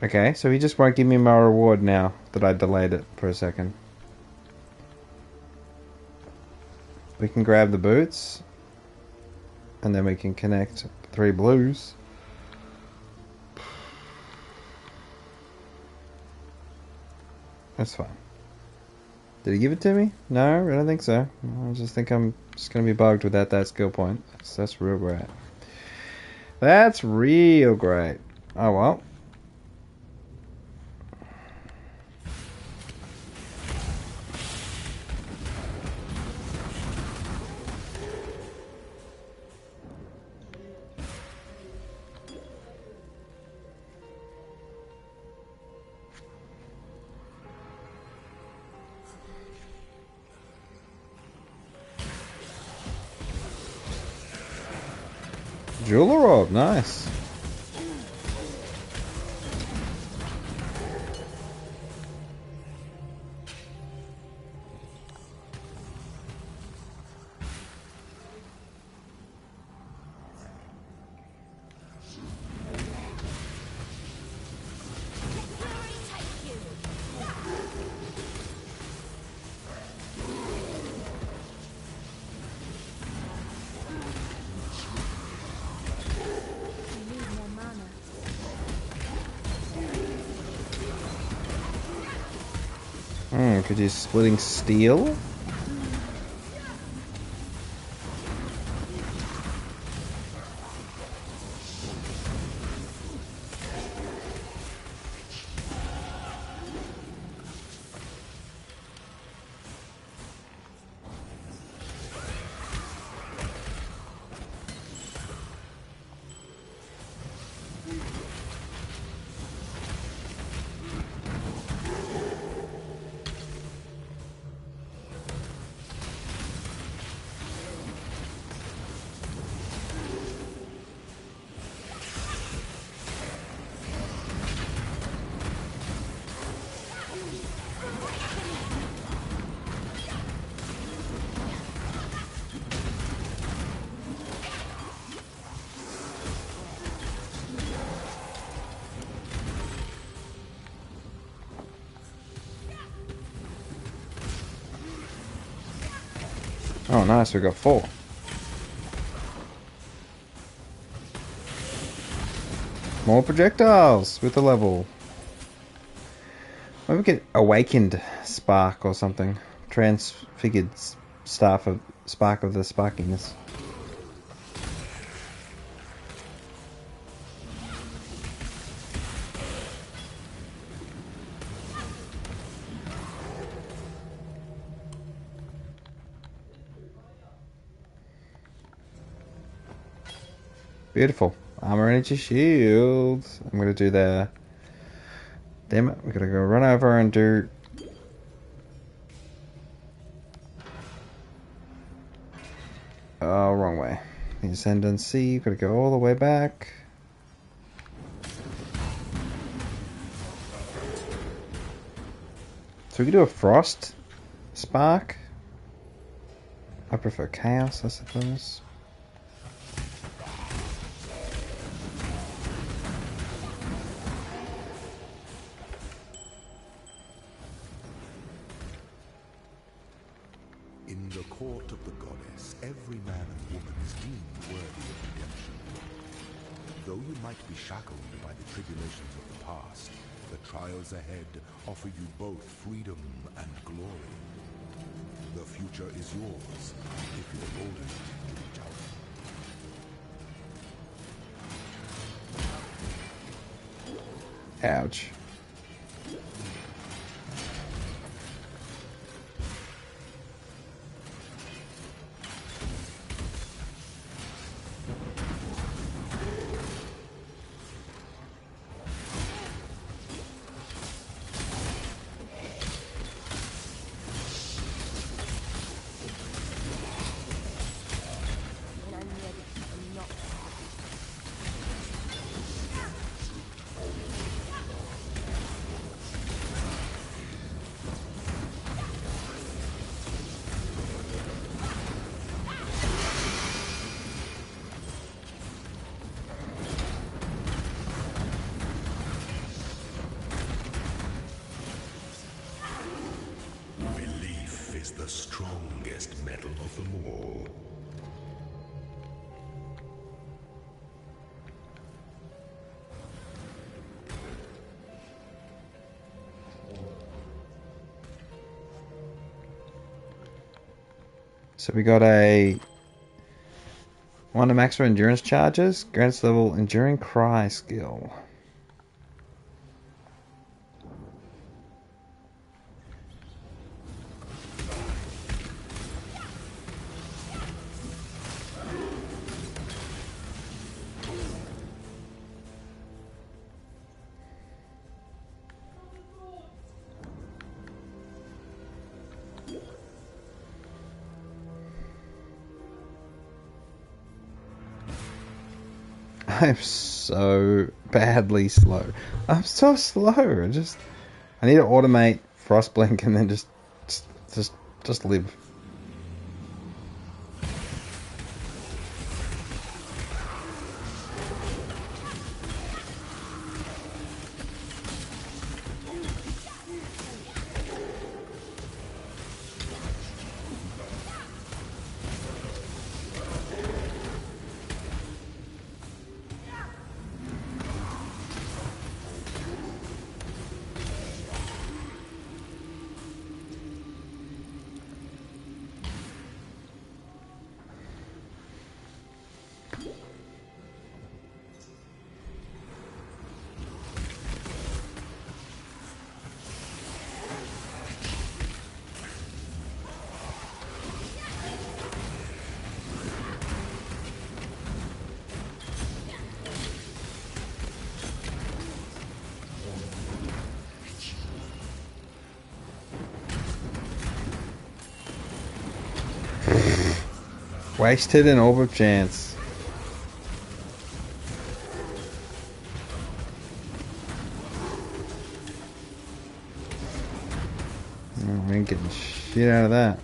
Okay, so he just won't give me my reward now that I delayed it for a second. We can grab the boots. And then we can connect 3 blues. That's fine. Did he give it to me? No, I don't think so. I just think I'm just going to be bugged without that skill point. That's real great. That's real great. Oh well. Jeweler robe, nice. Could you splitting steel? Oh, nice. We got 4. More projectiles with the level. Maybe we get awakened spark or something. Transfigured spark of the sparkiness. Beautiful. Armor, energy, shields. I'm gonna do the. Damn it! We gotta go run over and do. Oh, wrong way. The Ascendancy. Gotta go all the way back. So we can do a frost spark. I prefer chaos, I suppose. In the court of the goddess, every man and woman is deemed worthy of redemption. Though you might be shackled by the tribulations of the past, the trials ahead offer you both freedom and glory. The future is yours, if you're bold enough to reach out. Ouch. When I'm ready, I'm not happy. Belief is the strongest metal of them all. So we got a one to max for endurance charges, grants level enduring cry skill. I'm so badly slow. I'm so slow. I need to automate Frostblink and then just live. Wasted an orb of chance. Oh, we ain't getting shit out of that.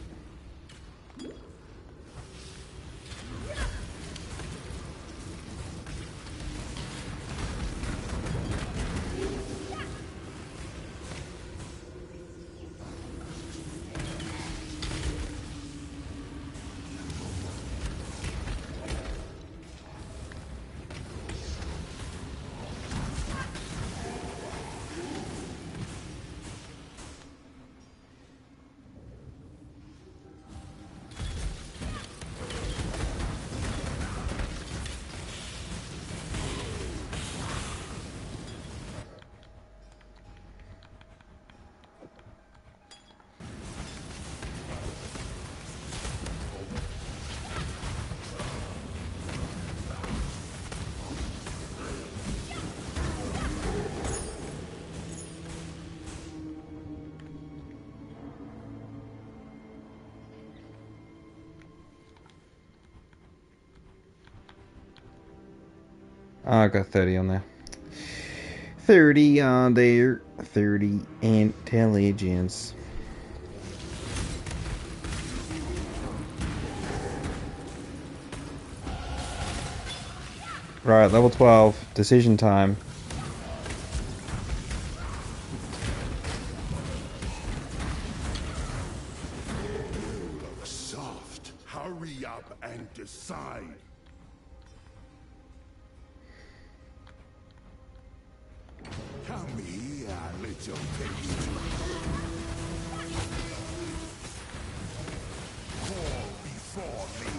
Oh, I got 30 on there. 30 on there. 30 intelligence. Right, level 12. Decision time. Look soft. Hurry up and decide. Come here, little piggy. Fall before me.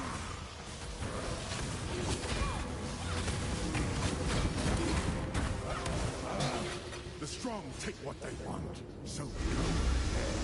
The strong take what they want, so go ahead.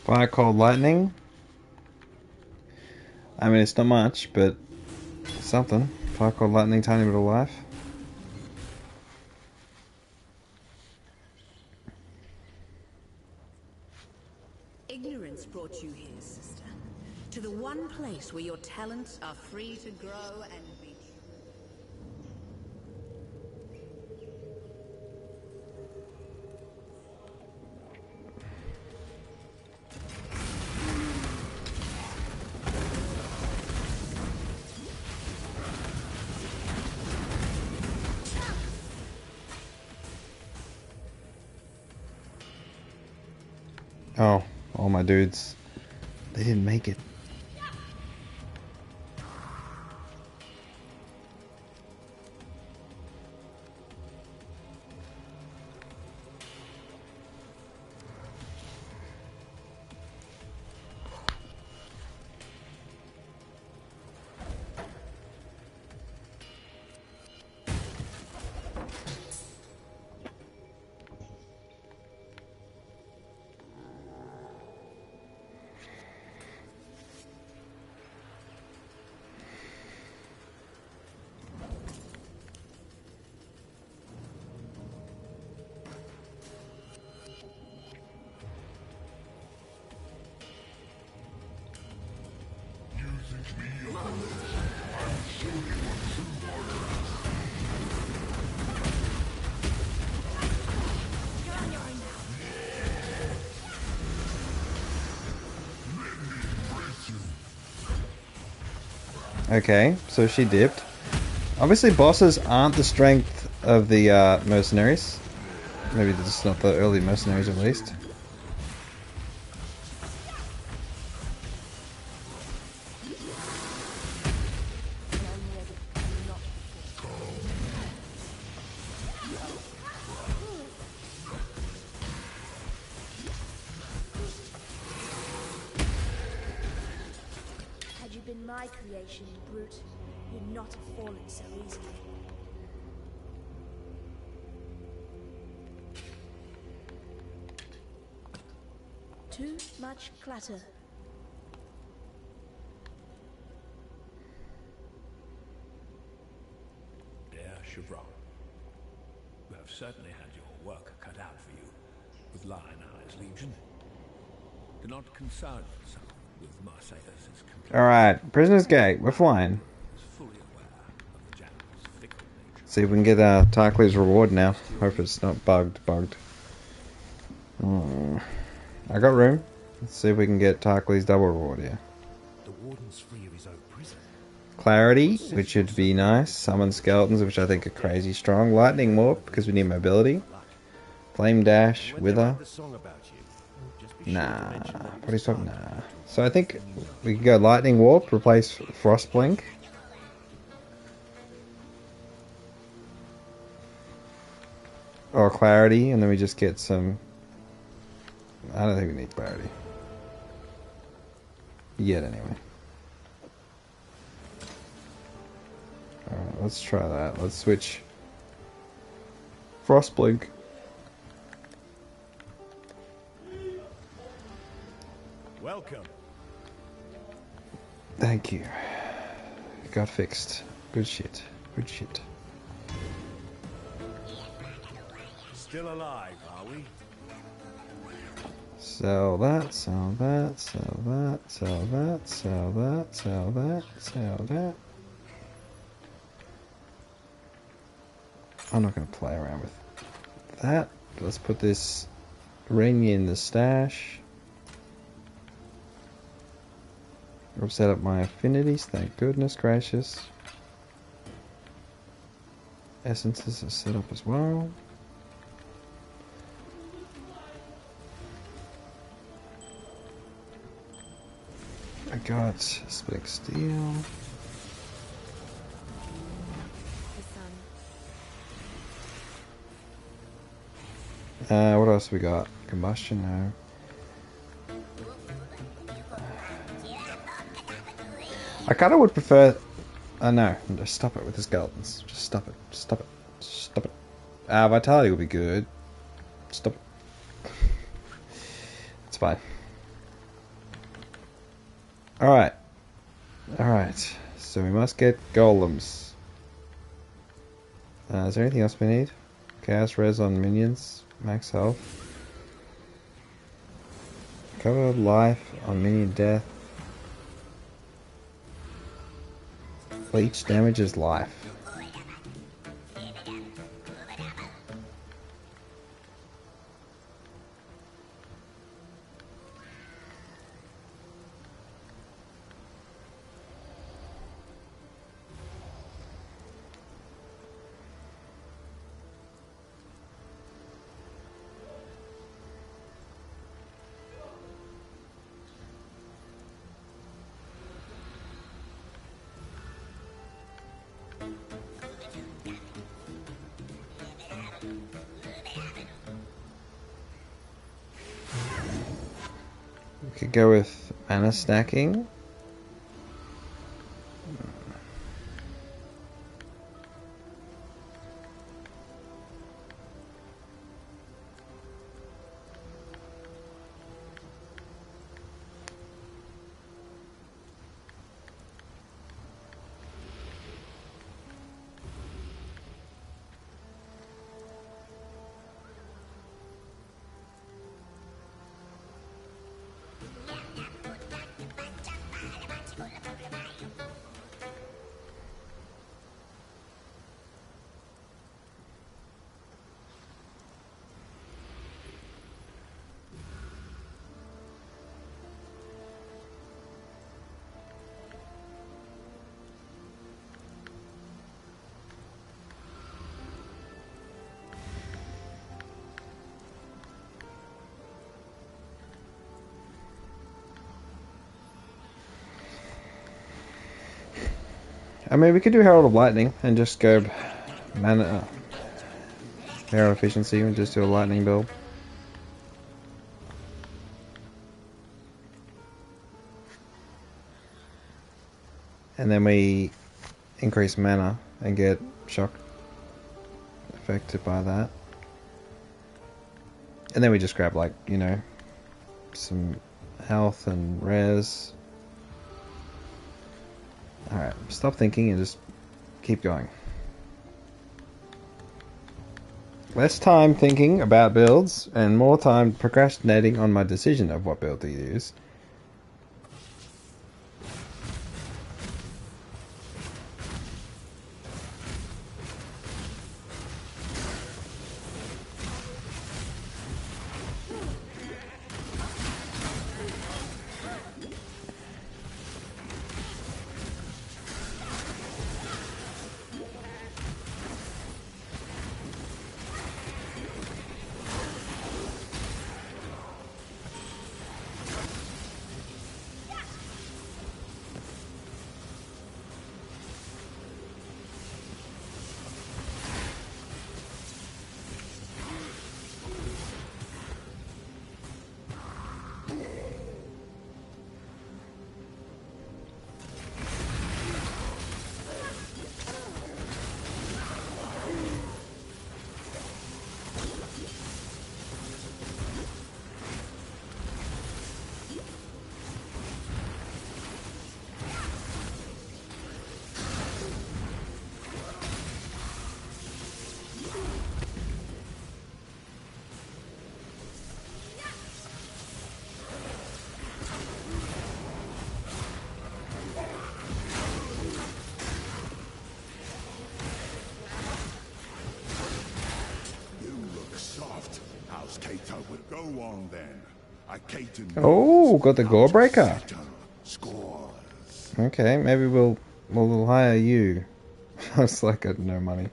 Fire cold lightning. I mean, it's not much, but something. Fire cold lightning, tiny bit of life. Ignorance brought you here, sister. To the one place where your talents are free to grow and be. Oh, all my dudes. They didn't make it. Okay, so she dipped. Obviously, bosses aren't the strength of the mercenaries. Maybe they're just not the early mercenaries, at least. Had you been my creation, brute, you'd not have fallen so easily. Too much clutter. Dear Chevron, you have certainly had your work cut out for you with Lionheart's Legion. Do not concern yourself with Marseilles' complete. Alright, Prisoner's Gate. We're flying. Is fully aware of the General's fickle nature. See if we can get Tarkley's reward now. Hope it's not bugged. I got room. Let's see if we can get Tarkley's double reward here. The warden's free of his own prison. Clarity, which should be nice. Summon skeletons, which I think are crazy strong. Lightning Warp, because we need mobility. Flame Dash, Wither. Nah. What are you talking? Nah. So I think we can go Lightning Warp, replace Frostblink. Or Clarity, and then we just get some... I don't think we need Clarity. Yet, anyway. Alright, let's try that. Let's switch Frostblink. Welcome. Thank you. Got fixed. Good shit. Good shit. Still alive, are we? Sell that, sell that, sell that, sell that, sell that, sell that, sell that. I'm not going to play around with that. Let's put this ring in the stash. I've set up my affinities, thank goodness gracious. Essences are set up as well. I got Spec Steel. What else we got? Combustion, no. I kind of would prefer... no, just stop it with the skeletons. Just stop it. Stop it. Stop it. Vitality will be good. Stop it. It's fine. Alright. Alright. So we must get golems. Is there anything else we need? Chaos res on minions. Max health. Cover life on minion death. Each damages life. We could go with mana stacking. I mean, we could do Herald of Lightning and just go mana, Herald efficiency and just do a lightning build. And then we increase mana and get shock affected by that. And then we just grab, like, you know, some health and res. Alright, stop thinking and just keep going. Less time thinking about builds and more time procrastinating on my decision of what build to use. Oh, got the Gore Breaker. Okay, maybe we'll hire you. Looks like I had no money.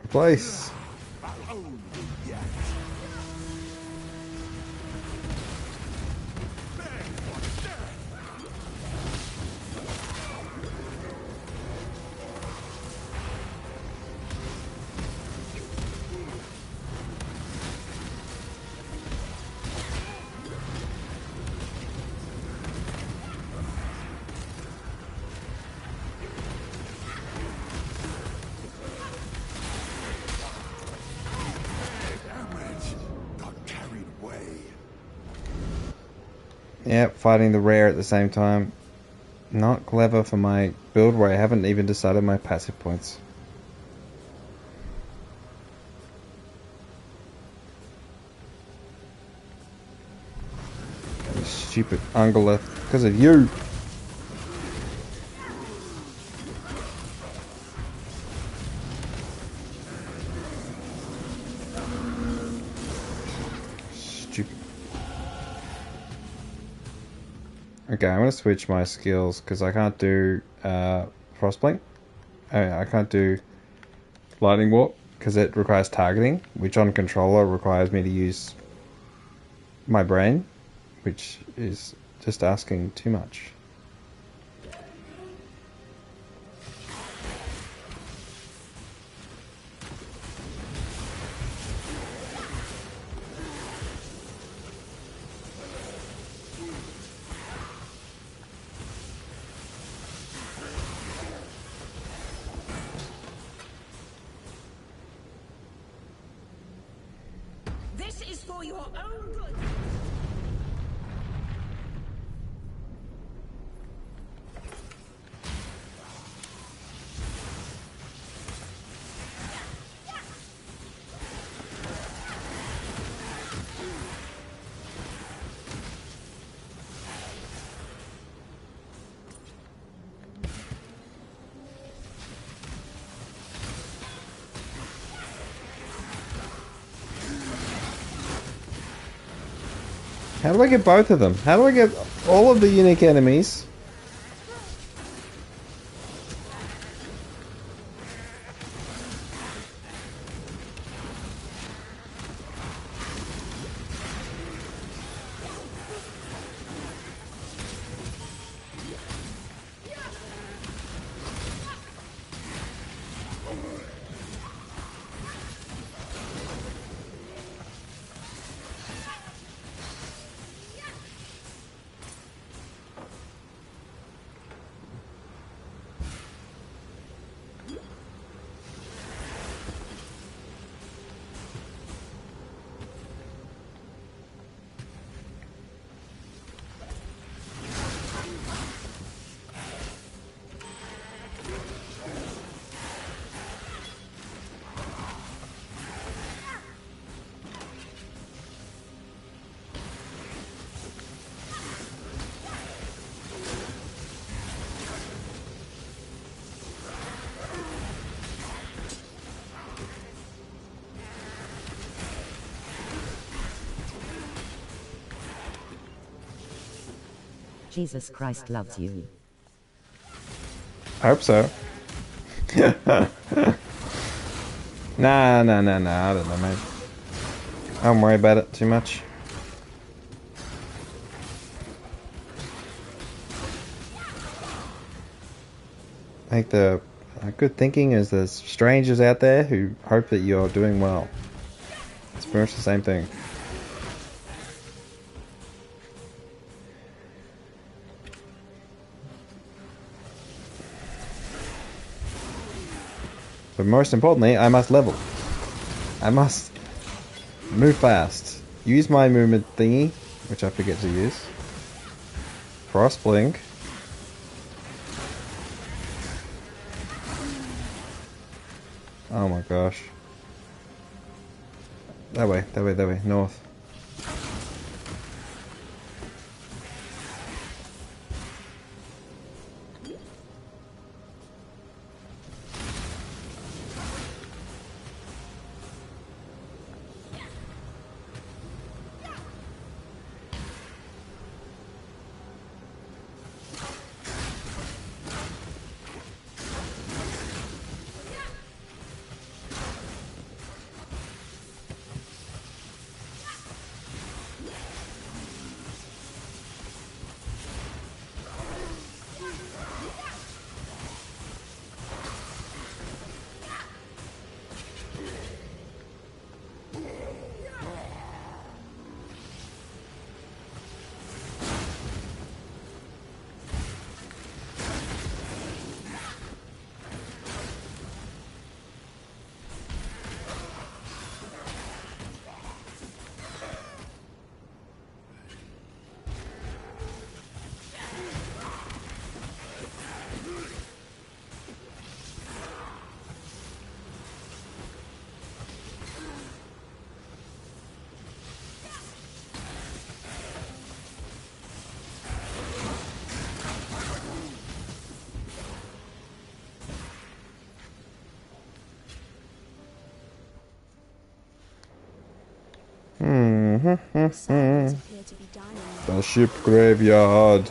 Replace. Yep, fighting the rare at the same time. Not clever for my build where I haven't even decided my passive points. Stupid Ungolith, because of you! Stupid. Okay, I'm gonna switch my skills because I can't do Frostblink. I can't do Lightning Warp because it requires targeting, which on controller requires me to use my brain, which is just asking too much. This is for your own good. How do I get both of them? How do I get all of the unique enemies? Jesus Christ loves you. I hope so. Nah, I don't know, mate. I don't worry about it too much. I think the good thinking is there's strangers out there who hope that you're doing well. It's pretty much the same thing. But most importantly, I must level. I must move fast. Use my movement thingy, which I forget to use. Cross blink. Oh my gosh. That way, north. Silence appear to be dying. The ship graveyard.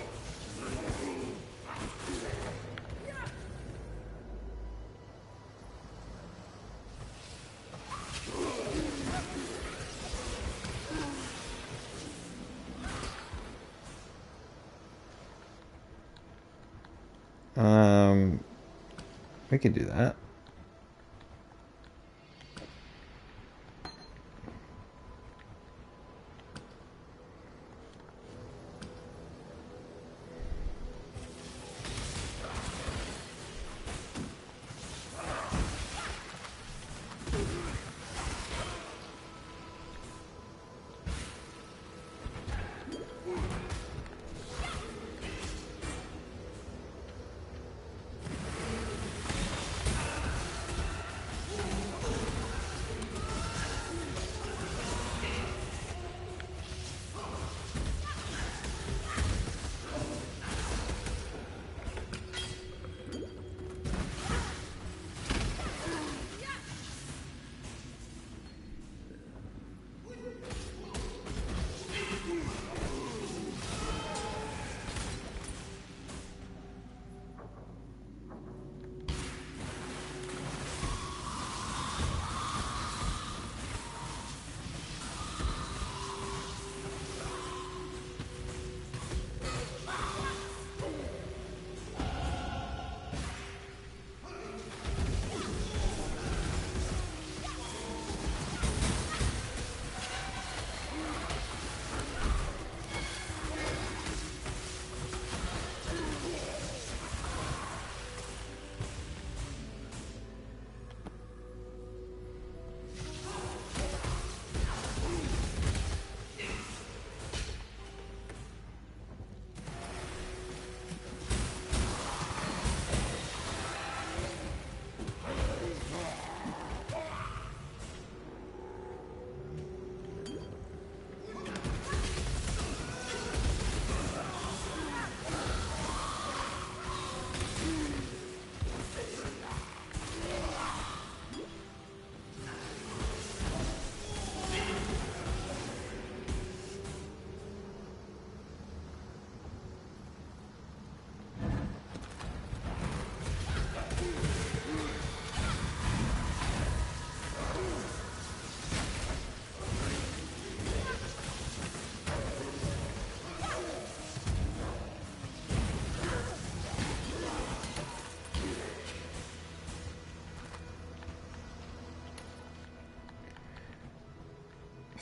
We can do that.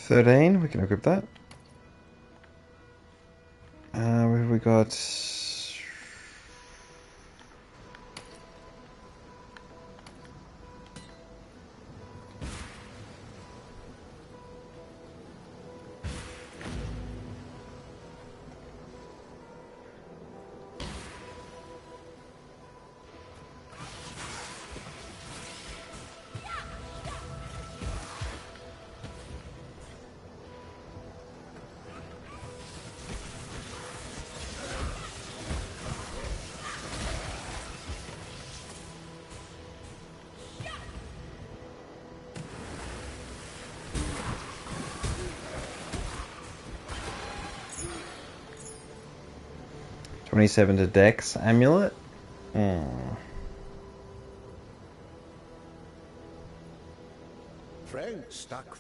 13, we can equip that. Where have we got? 27 to Dex Amulet. Friend stuck.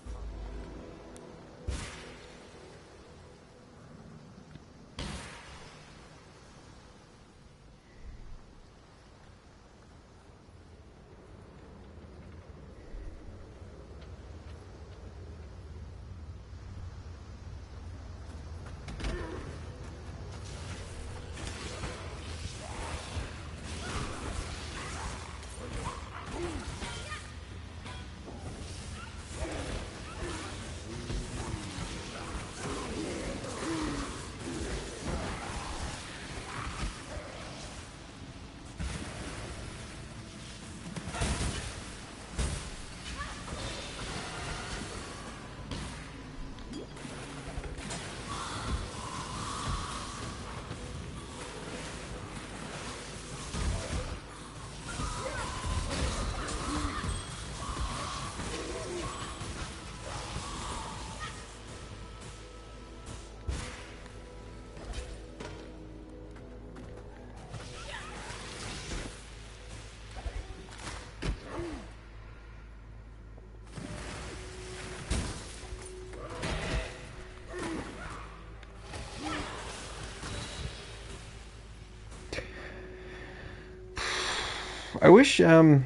I wish, I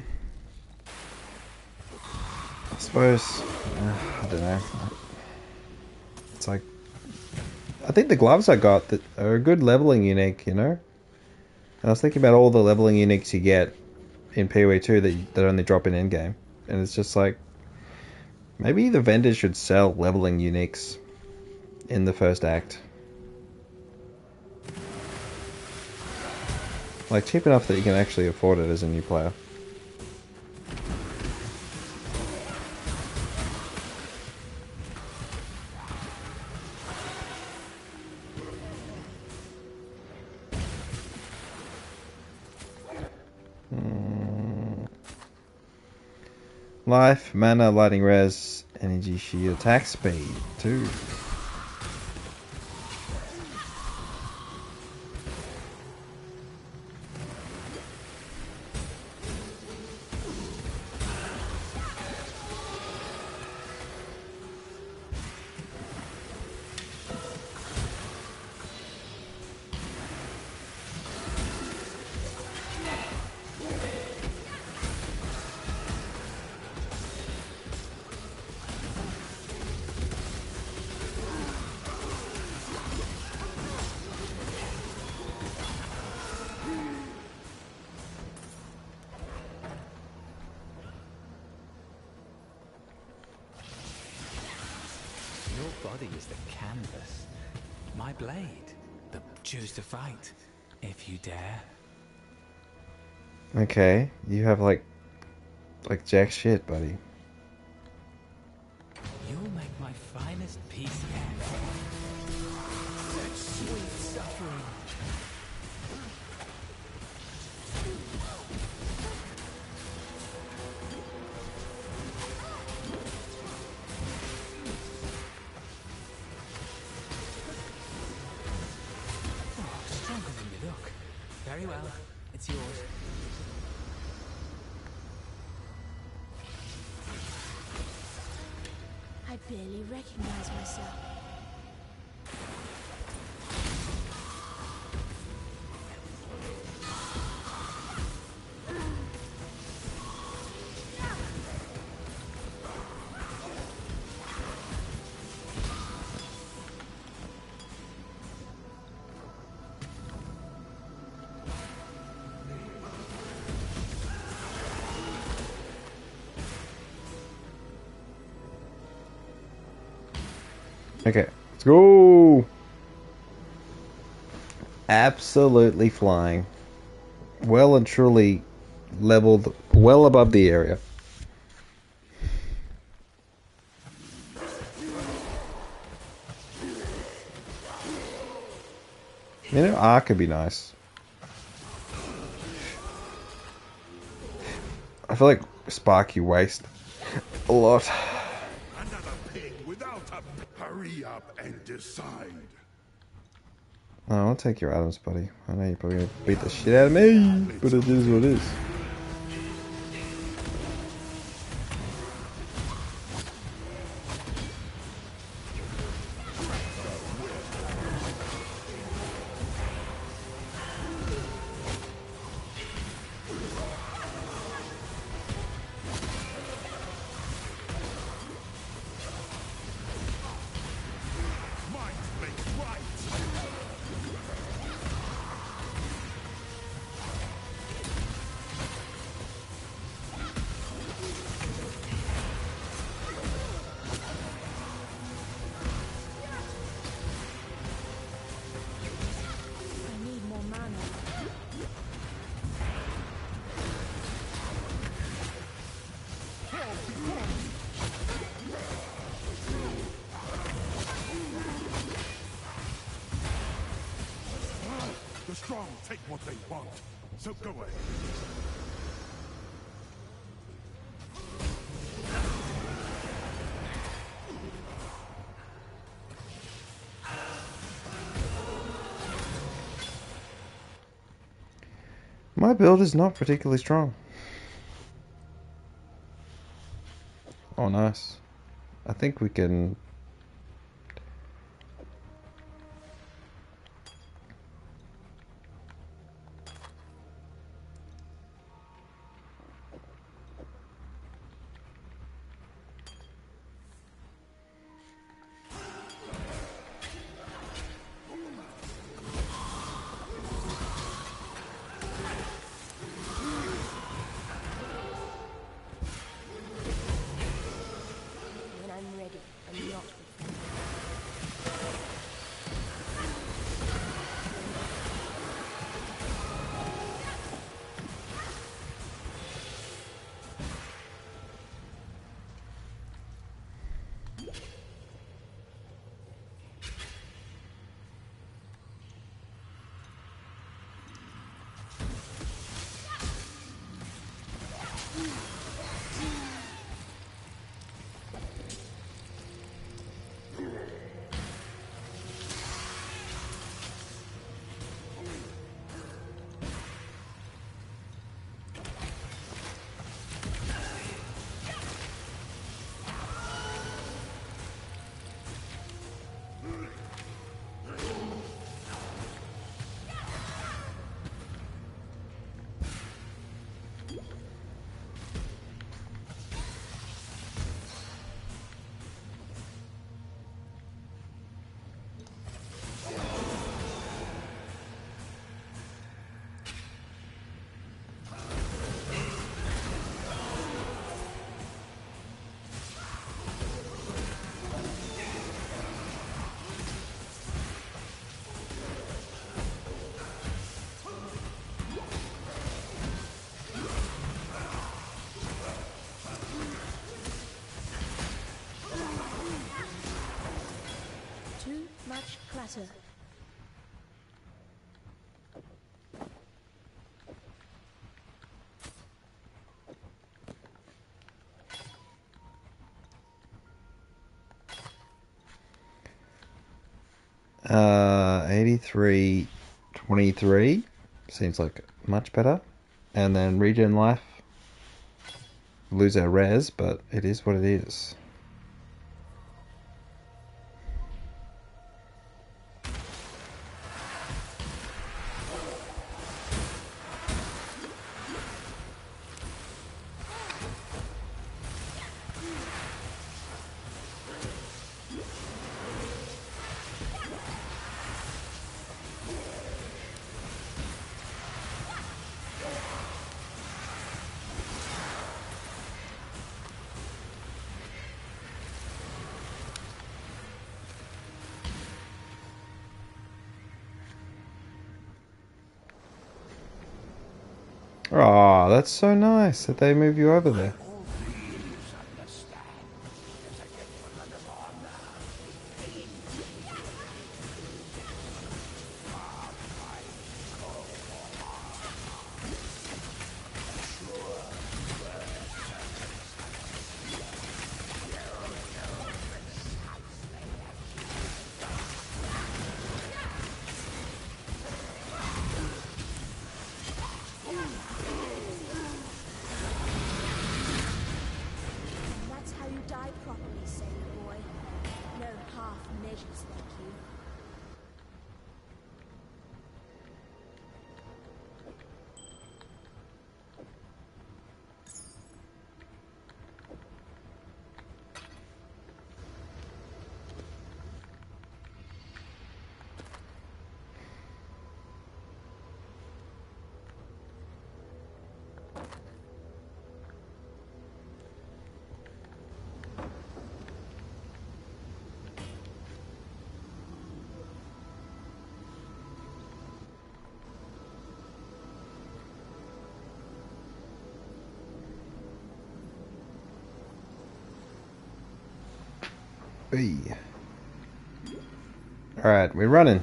suppose, I don't know. It's like, I think the gloves I got that are a good leveling unique, you know? And I was thinking about all the leveling uniques you get in PoE 2 that only drop in endgame. And it's just like, maybe the vendors should sell leveling uniques in the first act. Like, cheap enough that you can actually afford it as a new player. Life, mana, lightning res, energy shield, attack speed, too. Body is the canvas. My blade. Choose to fight, if you dare. Okay, you have like jack shit, buddy. You'll make my finest piece yet. Such sweet suffering. Very well, it's yours. I barely recognize myself. Okay, let's go. Absolutely flying. Well and truly leveled well above the area. You know, R could be nice. I feel like Spark you waste a lot. Another pig without a... Hurry up and decide. Oh, I'll take your items, buddy. I know you're probably gonna beat the shit out of me, but it is what it is. I need more mana. The strong take what they want, so go ahead. My build is not particularly strong. Oh, nice. I think we can... When I'm ready, I'm not with them. Too much clutter. 83-23 seems like much better. And then regen life. Lose our res, but it is what it is. Oh, that's so nice that they move you over there. That's how you die properly, sailor boy. No half measures like you. Hey. Alright, we're running.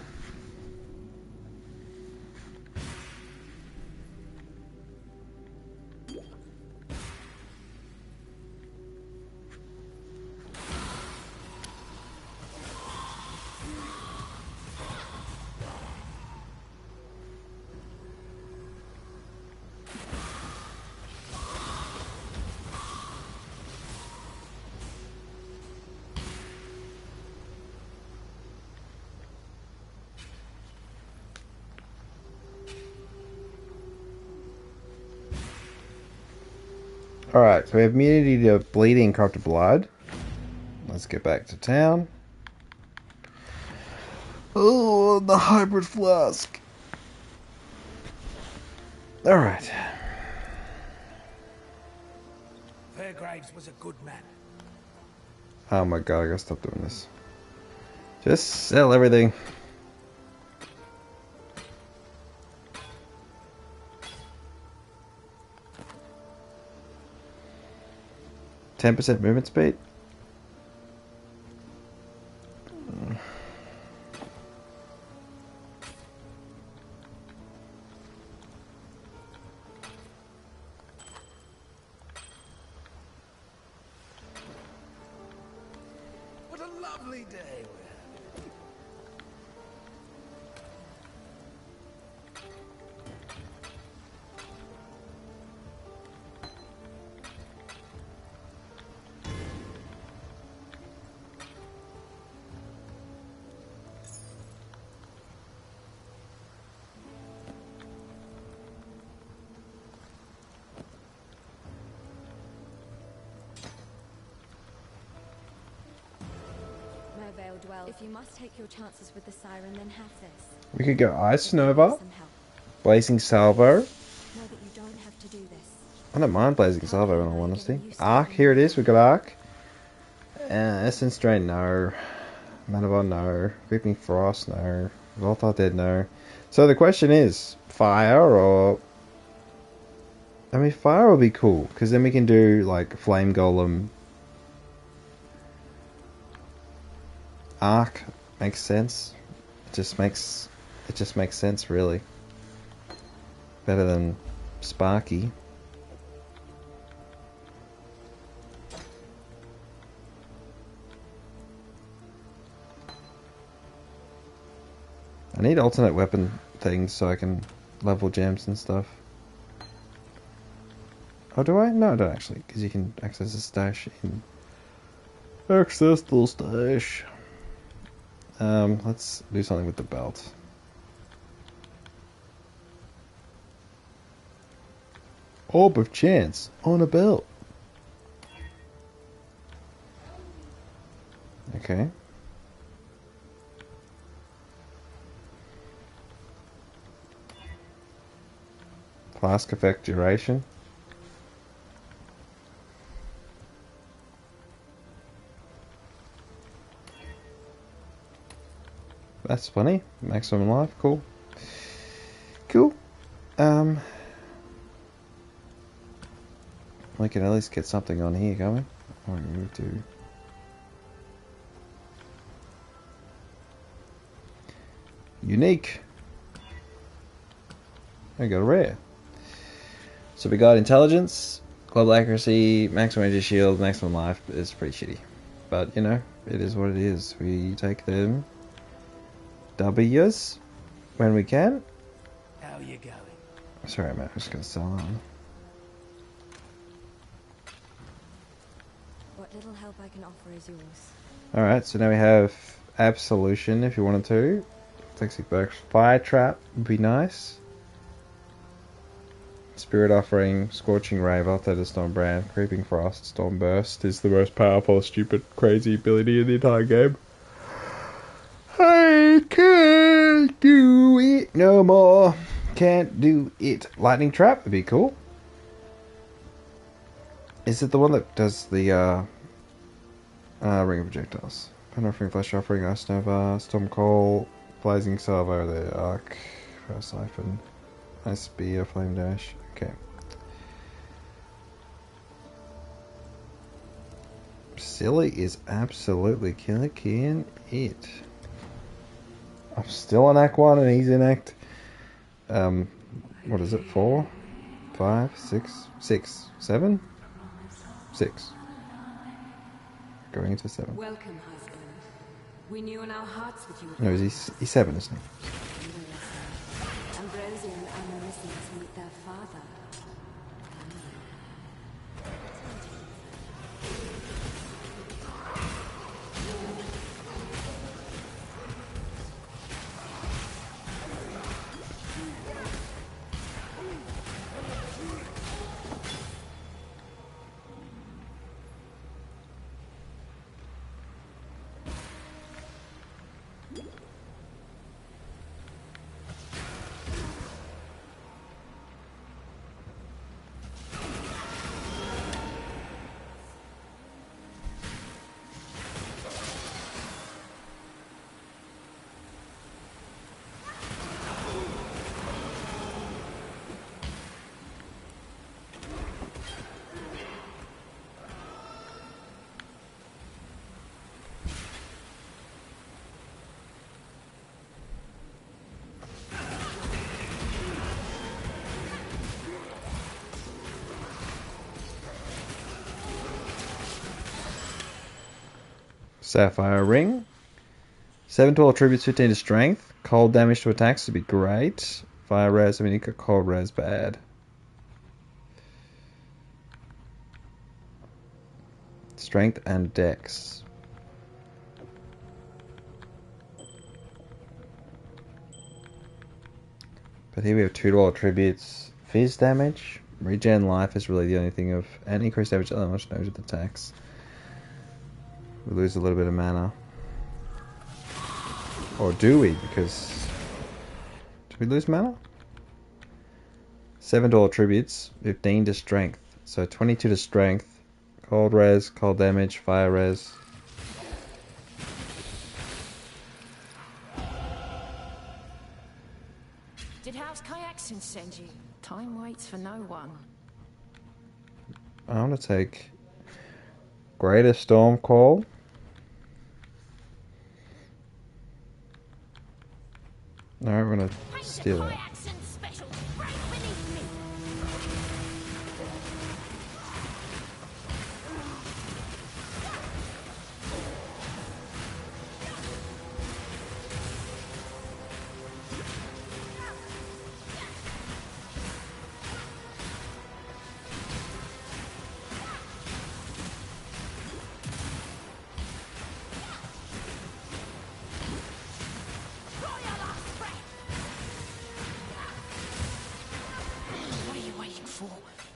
Alright, so we have immunity to bleeding corrupted blood. Let's get back to town. Oh, the hybrid flask. Alright. Fairgraves was a good man. Oh my god, I gotta stop doing this. Just sell everything. %, movement speed. What a lovely day. Mervale dwell. If you must take your chances with the siren, then have this. We could go Ice Nova, Blazing Salvo. Know that you don't have to do this. I don't mind Blazing Salvo in all honesty. Arc, here it is, we got Arc. Essence Drain, no. Manavon, no. Reaping Frost, no. Voltar Dead, no. So the question is, Fire or... I mean, Fire would be cool, because then we can do, like, Flame Golem. Arc makes sense. It just makes sense, really. Better than Sparky. I need alternate weapon things so I can level gems and stuff. Oh, do I? No, I don't actually, because you can access the stash in... Access the stash. Let's do something with the belt. Orb of Chance on a belt. Okay. Flask effect duration. That's funny. Maximum life, cool. Cool. We can at least get something on here, can't we? Oh, we do. Unique. I got a rare. So we got intelligence, global accuracy, maximum energy shield, maximum life. It's pretty shitty. But, you know, it is what it is. We take them W's when we can. How you going? Sorry, mate. I'm just going to sell that one. What little help I can offer is yours. Alright, so now we have Absolution if you wanted to. Toxic Burst. Fire Trap would be nice. Spirit Offering, Scorching Ray, Volta Storm Brand, Creeping Frost, Storm Burst is the most powerful, stupid, crazy ability in the entire game. I can't do it no more. Can't do it. Lightning Trap would be cool. Is it the one that does the Ring of Projectiles? Pen Offering, Flesh Offering, Ice Nova, Storm Call, Blazing Salvo, the Arc, Frost Siphon, Ice Spear, Flame Dash. Okay. Silly is absolutely kicking it. I'm still in Act 1 and he's in Act... what is it? 4? 5? 6? 7? 6. Going into 7. Welcome, husband. We knew in our hearts that you would. No, he's 7, isn't he? Ambrosia and Anna missing to meet their father. Sapphire Ring. 7 to all attributes, 15 to strength. Cold damage to attacks would be great. Fire res, I mean, cold res bad. Strength and dex. But here we have 2 to all attributes. Fizz damage. Regen life is really the only thing of... And increased damage, oh, much damage with attacks. We lose a little bit of mana. Or do we? Because... Do we lose mana? 7 to all attributes. 15 to strength. So 22 to strength. Cold res, cold damage, fire res. Did House Kayakson send you? Time waits for no one. I want to take Greater Storm Call. No, we're going to steal it.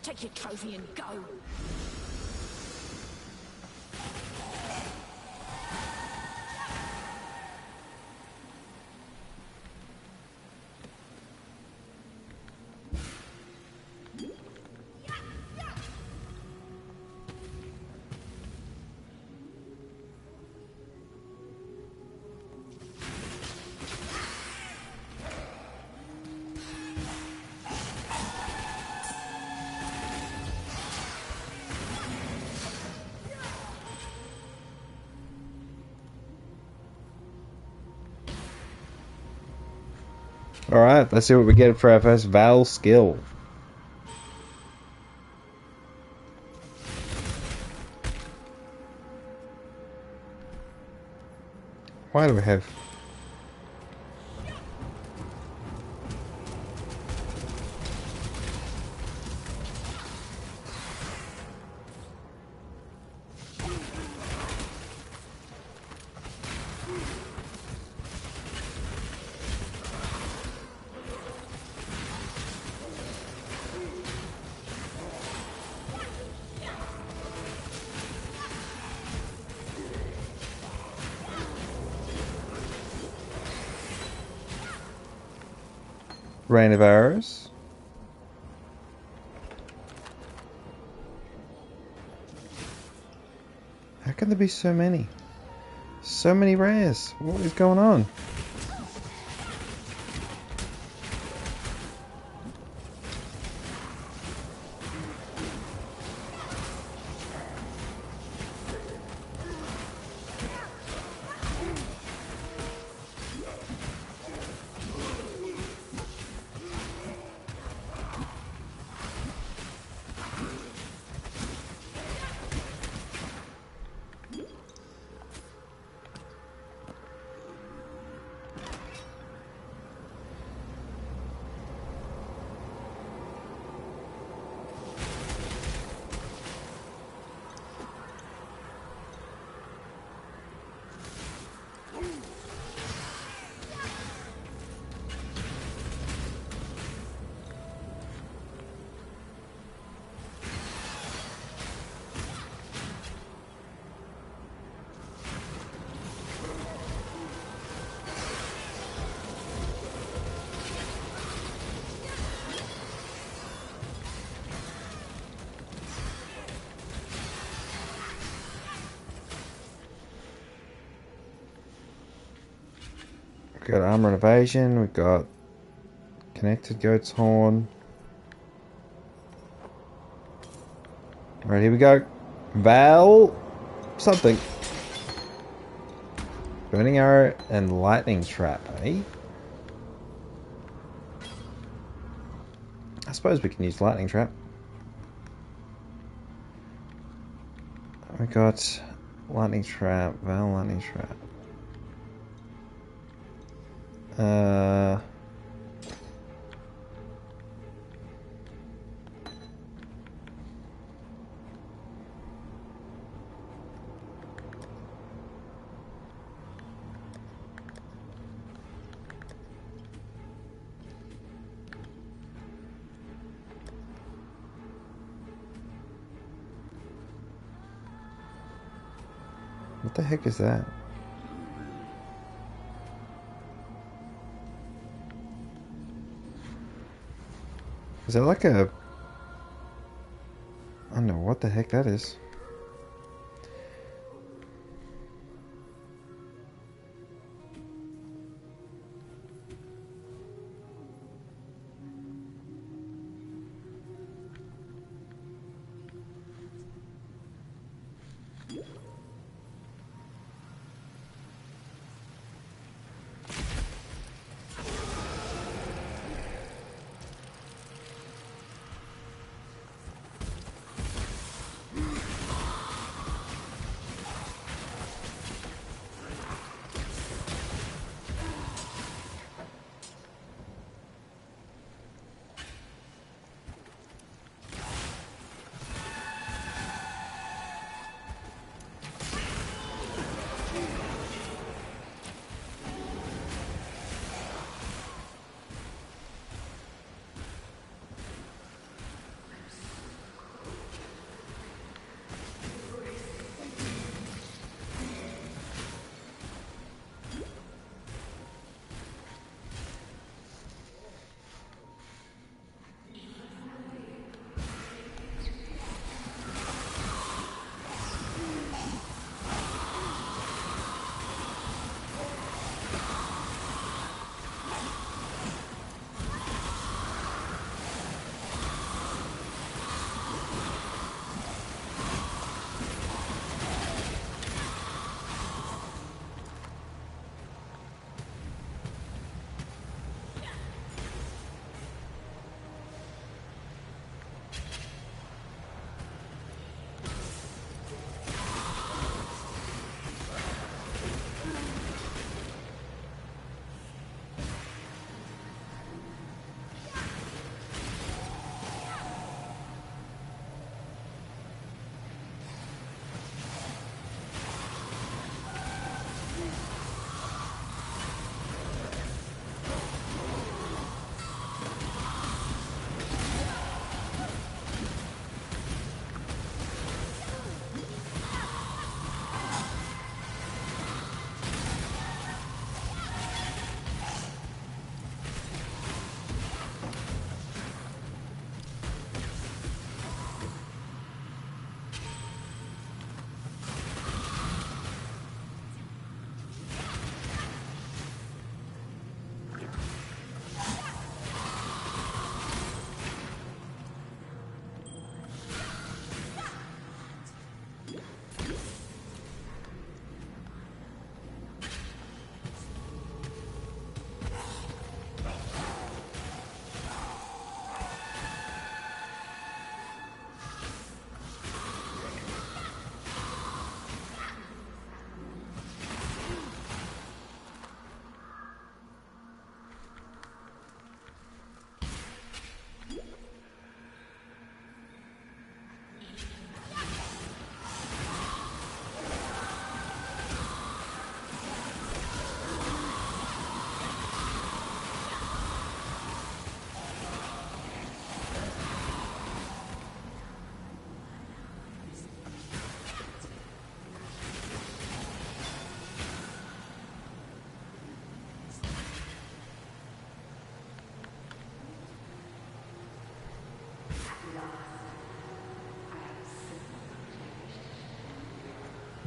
Take your trophy and go. Alright, let's see what we get for our first Val skill. Why do we have... Rain of arrows? How can there be so many? So many rares. What is going on? We've got armor and evasion, we've got connected goat's horn. Alright, here we go. Val something. Burning arrow and lightning trap, eh? I suppose we can use lightning trap. We got lightning trap, Val lightning trap. What the heck is that? Is that like a... I don't know what the heck that is.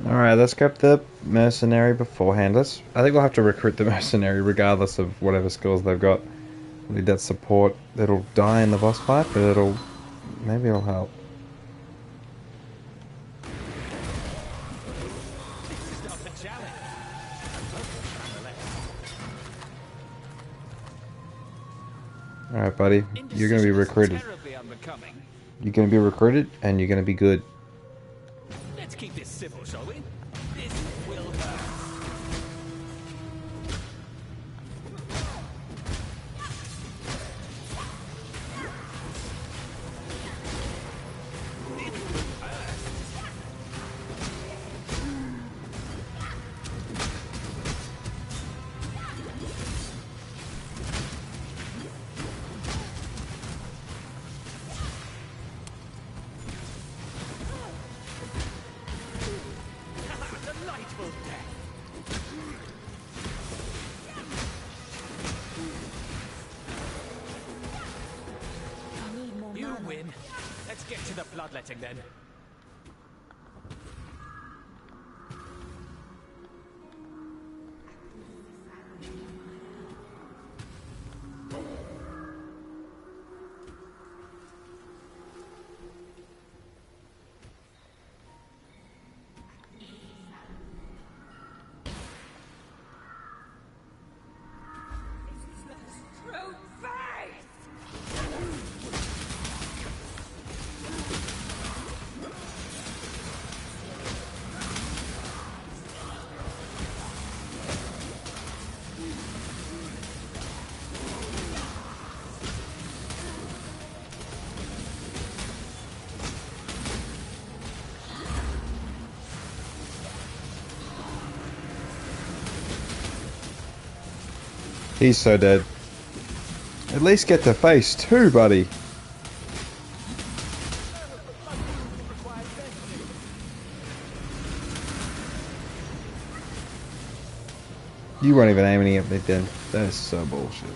Alright, let's grab the mercenary beforehand. I think we'll have to recruit the mercenary regardless of whatever skills they've got. We need that support. It'll die in the boss fight, but maybe it'll help. Alright, buddy. You're going to be recruited. You're going to be recruited, and you're going to be good. Let's keep this civil, shall we? This will hurt. Let's get to the bloodletting then. He's so dead. At least get to phase 2, buddy. You weren't even aiming at me then. That is so bullshit.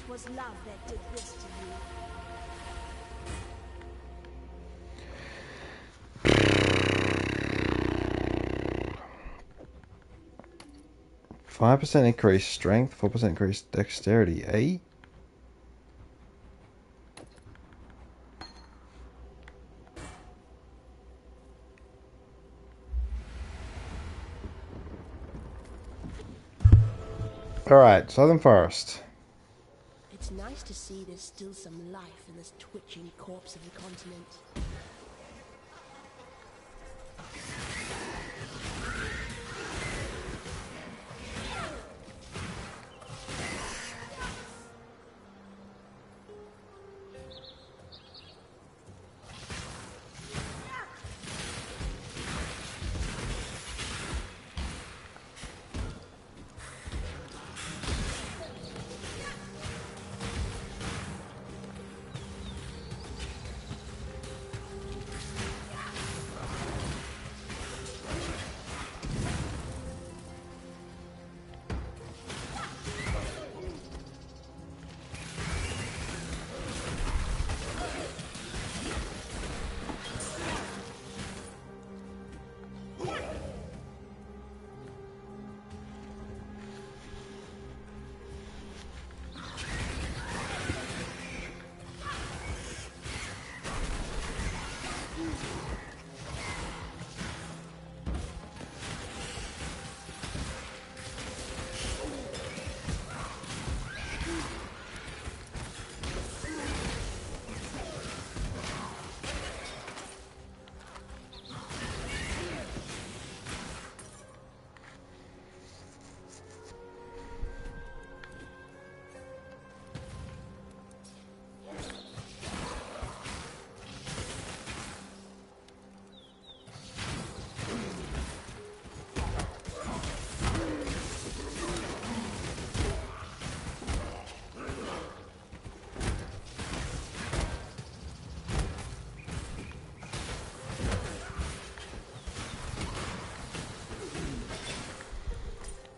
'Twas love that did this to you. 5% increased strength, 4% increased dexterity, eh? Alright, Southern Forest. It's nice to see there's still some life in this twitching corpse of the continent.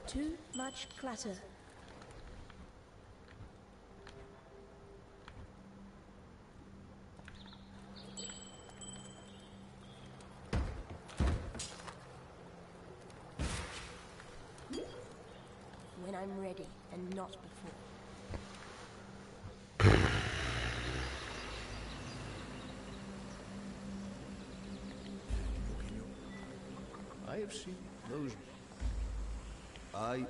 Too much clutter. When I'm ready, and not before. I have seen those. I am...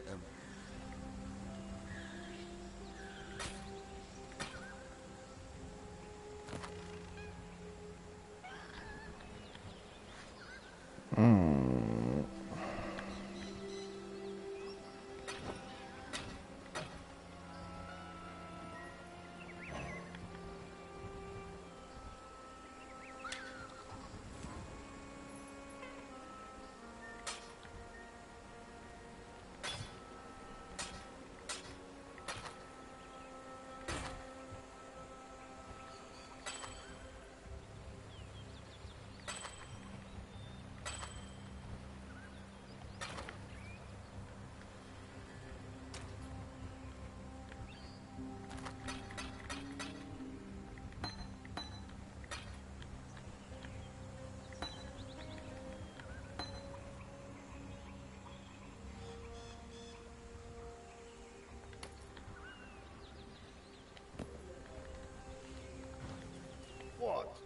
What?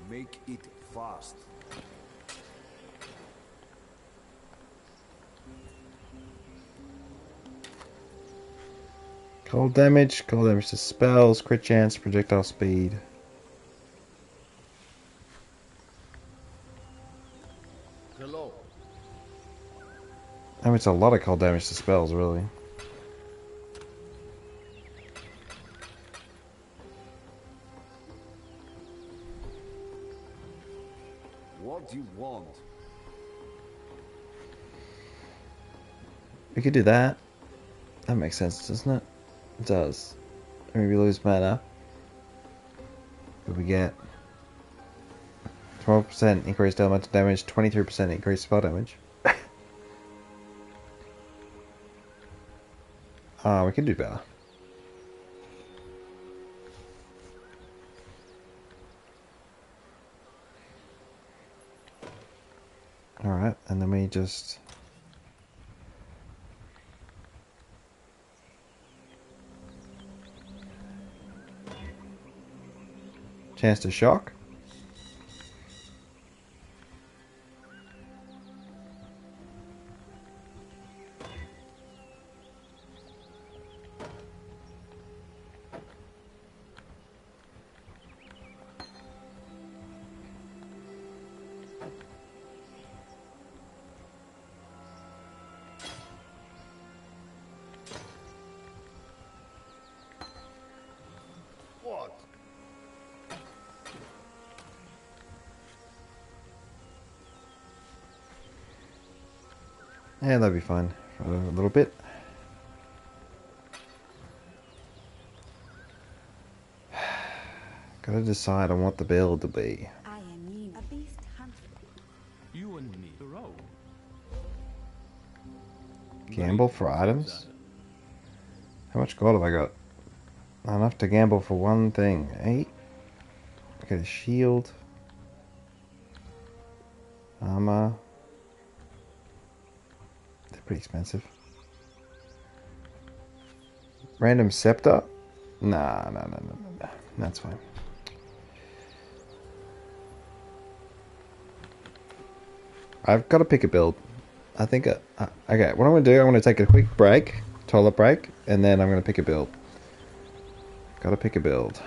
Make it fast. Cold damage to spells, crit chance, projectile speed. Hello. I mean, it's a lot of cold damage to spells, really. What do you want? We could do that. That makes sense, doesn't it? It does. I mean, we lose mana, but we get 12% increased elemental damage, 23% increased spell damage. We can do better. Alright, and then we just... Chance to shock. Yeah, that'd be fine for a little bit. Gotta decide on what the build to be. I am you, a beast hunter. You and me. Oh. Gamble for items? How much gold have I got? Not enough to gamble for one thing. 8. Okay, a shield. Armor. They're pretty expensive. Random scepter? Nah. That's fine. I've got to pick a build. I think... okay, what I'm going to do, I'm going to take a quick break. Toilet break. And then I'm going to pick a build. Got to pick a build.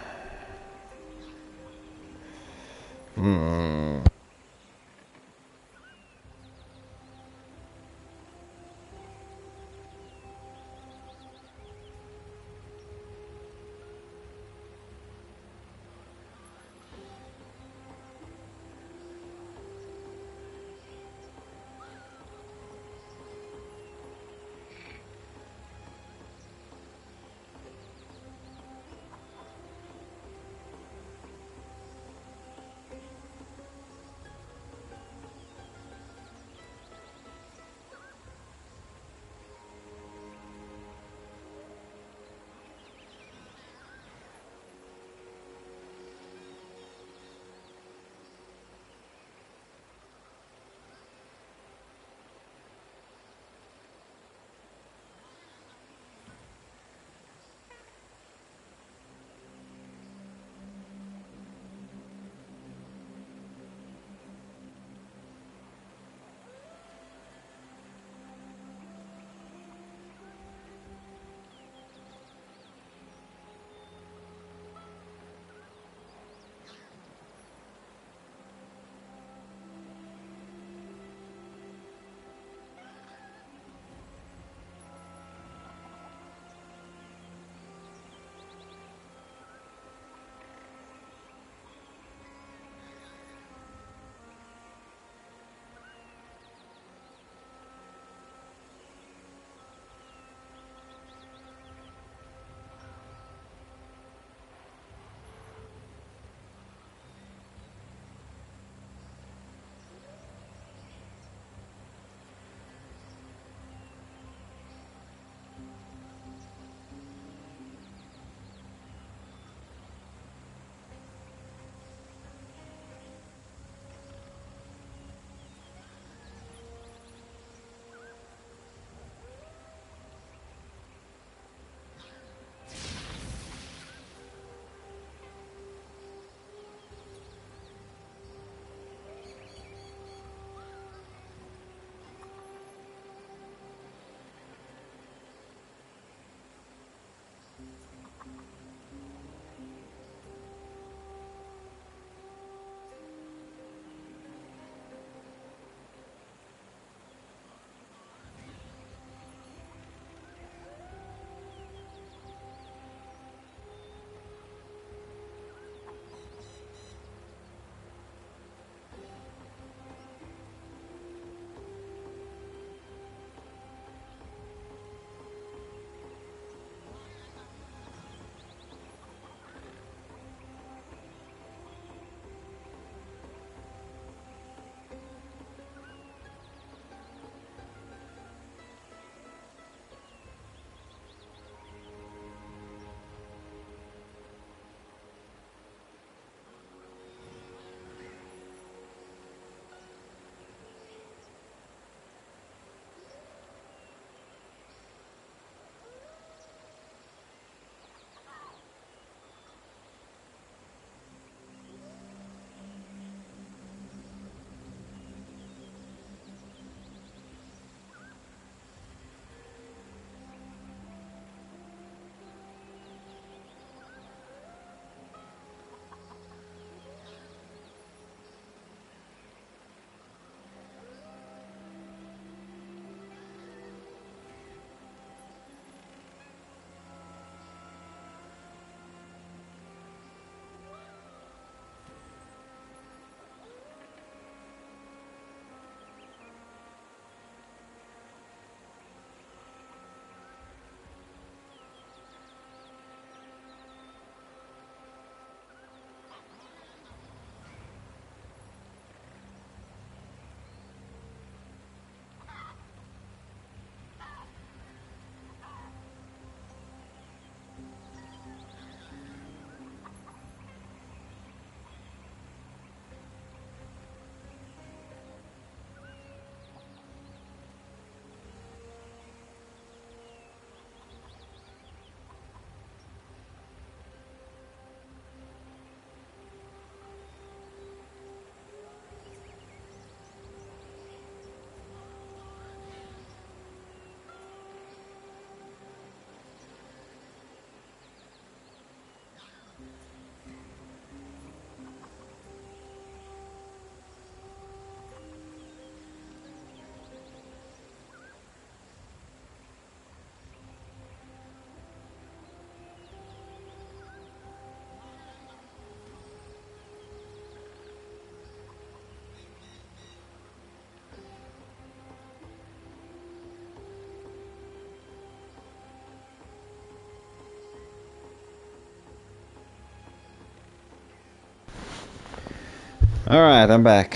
Alright, I'm back.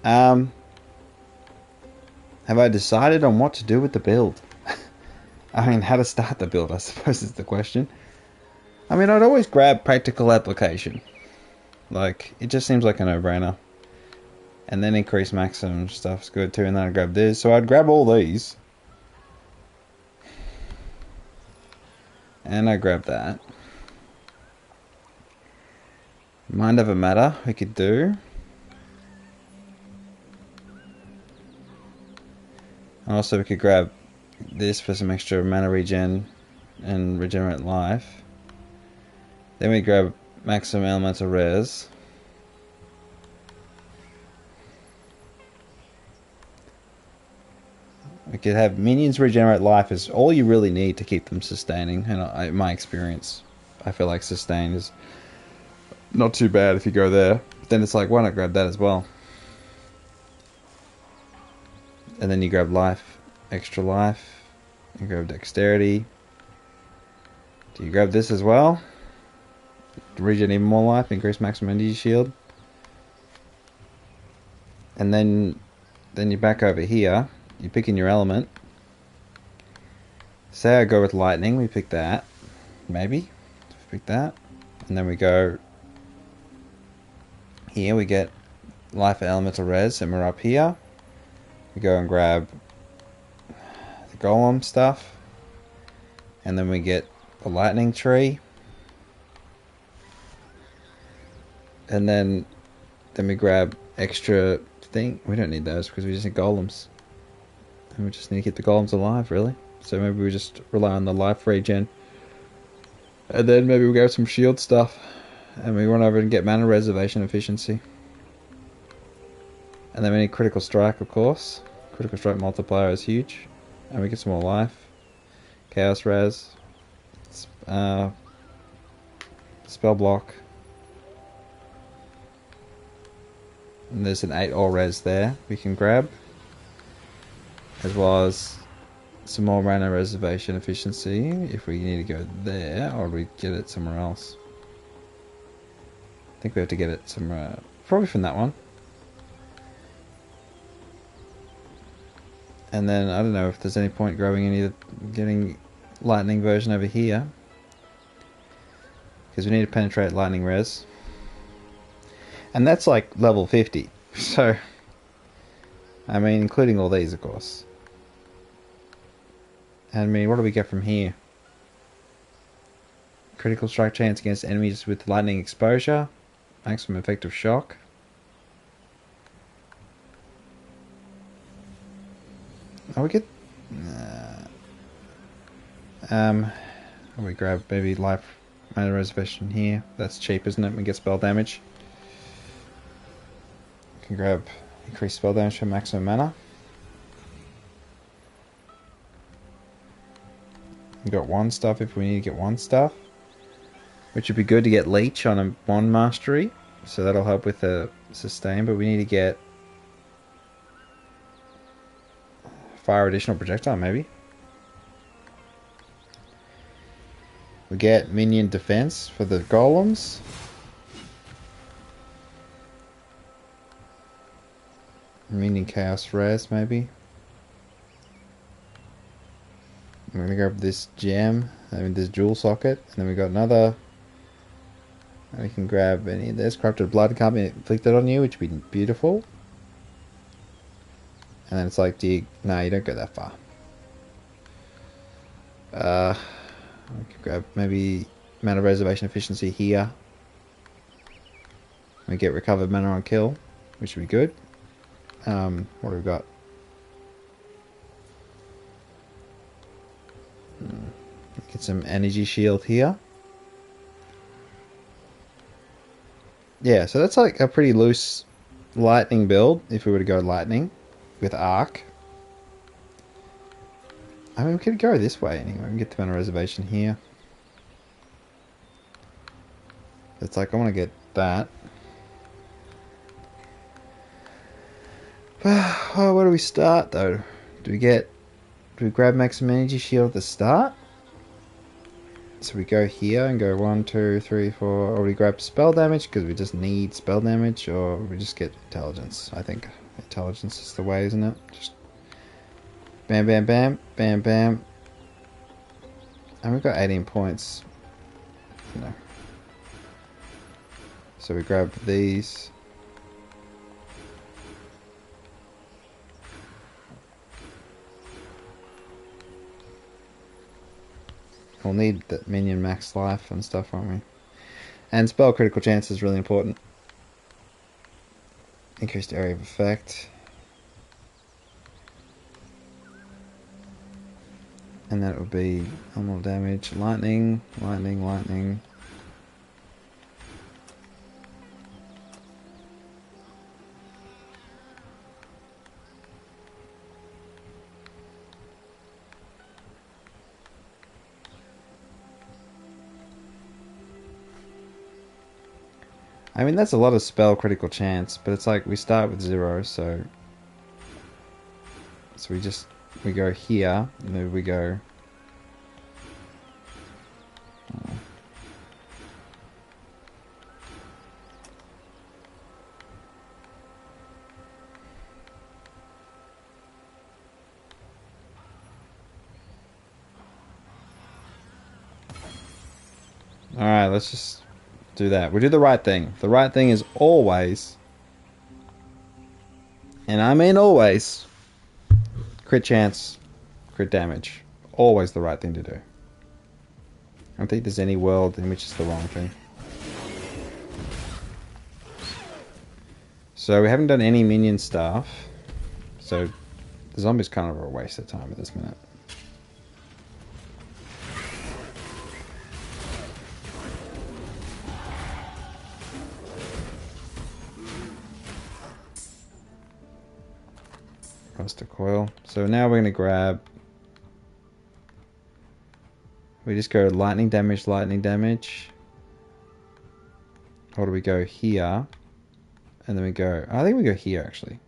Have I decided on what to do with the build? I mean, how to start the build, I suppose is the question. I mean, I'd always grab practical application. Like, it just seems like a no-brainer. And then increase maximum stuff's good too, and then I'd grab this. So I'd grab all these. And I grab that. Mind over matter, we could do. And also we could grab this for some extra mana regen and regenerate life. Then we grab maximum elemental res. We could have minions regenerate life is all you really need to keep them sustaining. And in my experience, I feel like sustain is not too bad if you go there. But then it's like, why not grab that as well? And then you grab life, extra life. You grab dexterity. Do you grab this as well? Regen even more life, increase maximum energy shield. And then you're back over here. You pick in your element. Say I go with lightning, we pick that. Maybe. Pick that. And then we go here, we get life elemental res, and we're up here. We go and grab the golem stuff. And then we get the lightning tree. And then we grab extra thing. We don't need those because we just need golems. And we just need to keep the golems alive, really. So maybe we just rely on the life regen. And then maybe we grab some shield stuff. And we run over and get mana reservation efficiency. And then we need critical strike, of course. Critical strike multiplier is huge. And we get some more life. Chaos res. Spell block. And there's an 8 all res there we can grab. As well as some more mana reservation efficiency if we need to go there, or we get it somewhere else. I think we have to get it somewhere, probably from that one. And then I don't know if there's any point grabbing getting lightning version over here, because we need to penetrate lightning res, and that's like level 50. So I mean, including all these, of course. I mean, what do we get from here? Critical strike chance against enemies with lightning exposure. Maximum effective shock. Oh, we get... we grab maybe life mana reservation here. That's cheap, isn't it? We get spell damage. We can grab increased spell damage for maximum mana. We got one stuff if we need to get one stuff, which would be good to get leech on a bond mastery, so that'll help with the sustain. But we need to get fire additional projectile, maybe. We get minion defense for the golems. Minion chaos res, maybe. I'm going to grab this gem, this jewel socket, and then we got another. And we can grab any of this. Corrupted blood can't be inflicted on you, which would be beautiful. And then it's like, no, you don't go that far. We can grab maybe mana reservation efficiency here. We get recovered mana on kill, which would be good. What do we got? Get some energy shield here. Yeah, so that's like a pretty loose lightning build if we were to go lightning with arc. I mean, we could go this way anyway. We can get the mana reservation here. It's like, I want to get that. Oh, where do we start though? Do we grab maximum energy shield at the start? So we go here and go 1, 2, 3, 4. Or we grab spell damage because we just need spell damage, or we just get intelligence. I think intelligence is the way, isn't it? Just bam, bam, bam, bam, bam. And we've got 18 points. No. So we grab these. We'll need the minion max life and stuff, won't we? And spell critical chance is really important. Increased area of effect. And that would be normal damage. Lightning, lightning, lightning. I mean, that's a lot of spell critical chance, but it's like we start with 0, so we go here, and then we go. Alright, let's just do that. We do the right thing. The right thing is always, and I mean always, crit chance, crit damage. Always the right thing to do. I don't think there's any world in which it's the wrong thing. So we haven't done any minion stuff. So the zombie's kind of a waste of time at this minute. Cluster coil. So now we're going to grab. We just go lightning damage, lightning damage. Or do we go here? And then we go. I think we go here actually.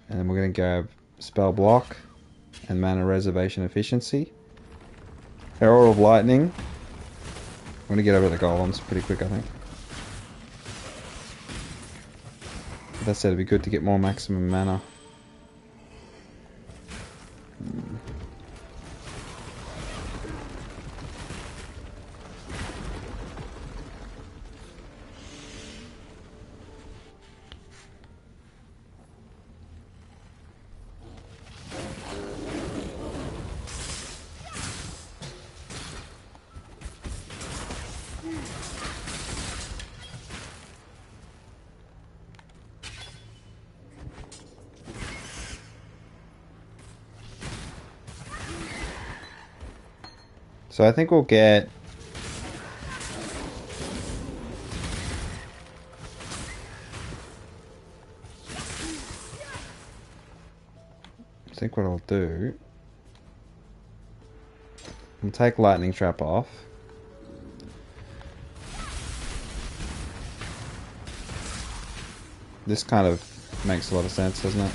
And then we're going to grab spell block and mana reservation efficiency. Herald of Lightning. I'm going to get over the golems pretty quick, I think. That said, it'd be good to get more maximum mana. So I think we'll get. I think what I'll do. I'll take lightning trap off. This kind of makes a lot of sense, doesn't it?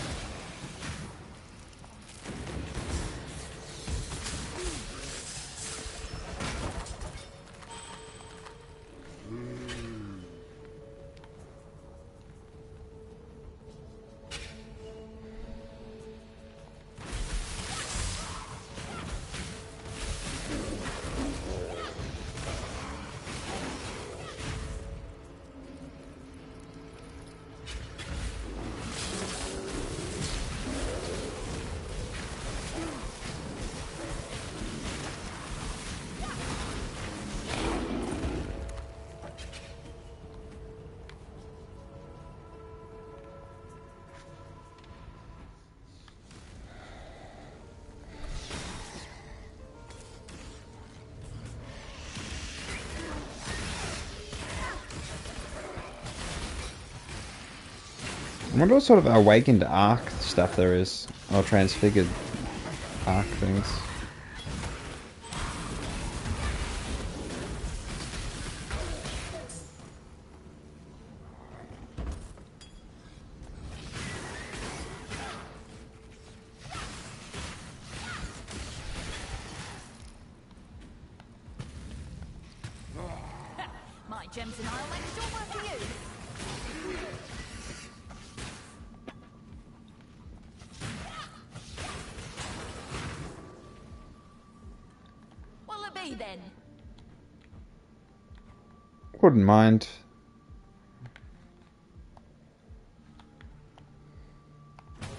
I wonder what sort of awakened arc stuff there is, or transfigured arc things. gems and I'll make sure work for you. What'll it be then? Wouldn't mind.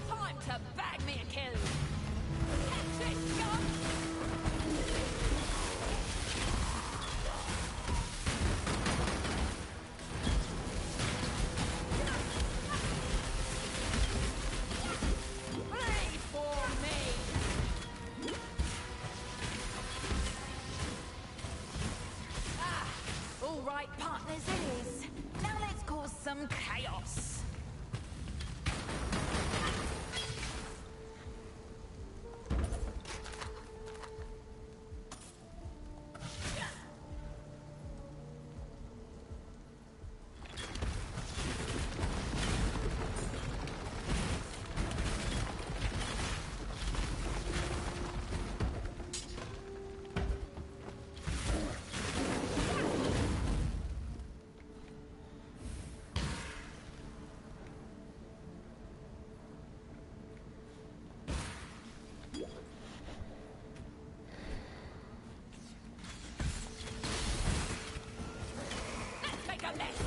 Time to bag me a kill. Catch it, scum! Ready for me! All right, partners, it is. Now let's cause some chaos. Let's make a mess.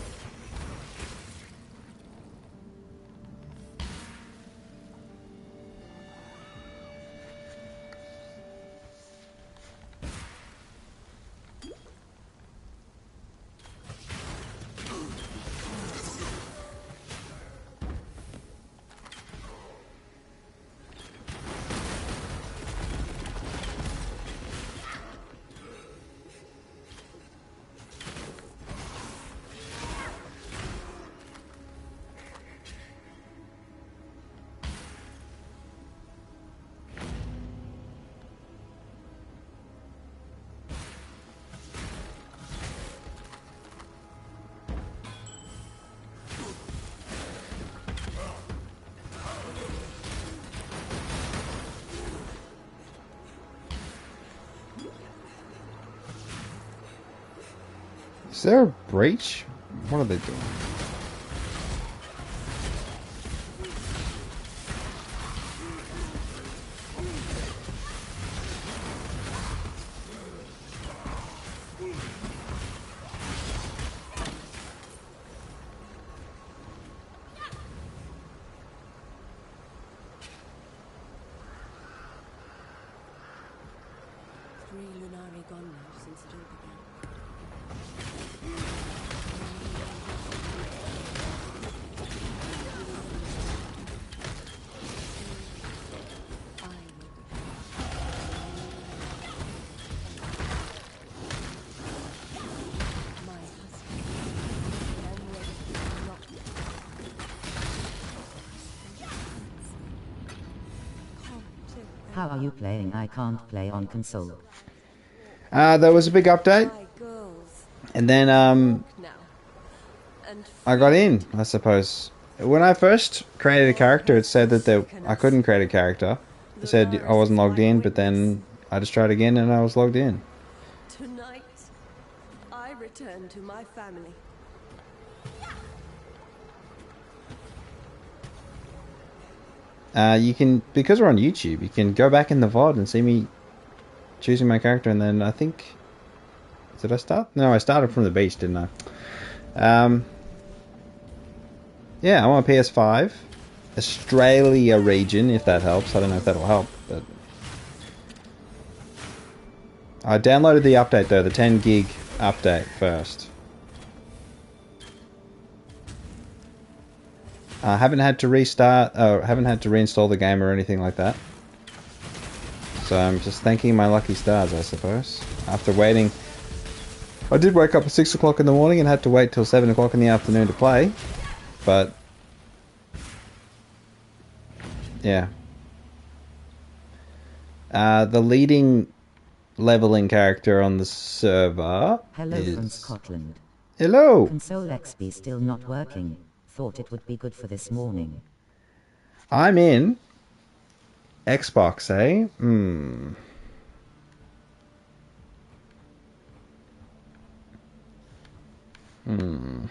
Is there a breach? What are they doing? Three Lunari gone now since it all began. How are you playing? I can't play on console. There was a big update, and then I got in, I suppose. When I first created a character, it said that I couldn't create a character. It said I wasn't logged in, but then I just tried again and I was logged in. Tonight, I return to my family. You can, because we're on YouTube, you can go back in the VOD and see me choosing my character, and then I think... Did I start? No, I started from the beach, didn't I? Yeah, I'm on PS5. Australia region, if that helps. I don't know if that'll help, but... I downloaded the update, though, the 10 gig update first. I haven't had to restart, haven't had to reinstall the game or anything like that. So I'm just thanking my lucky stars, I suppose. After waiting... I did wake up at 6 o'clock in the morning and had to wait till 7 o'clock in the afternoon to play. But... yeah. The leading leveling character on the server Hello is... from Scotland. Hello! Console XP still not working. Thought it would be good for this morning. I'm in Xbox, eh? Hmm.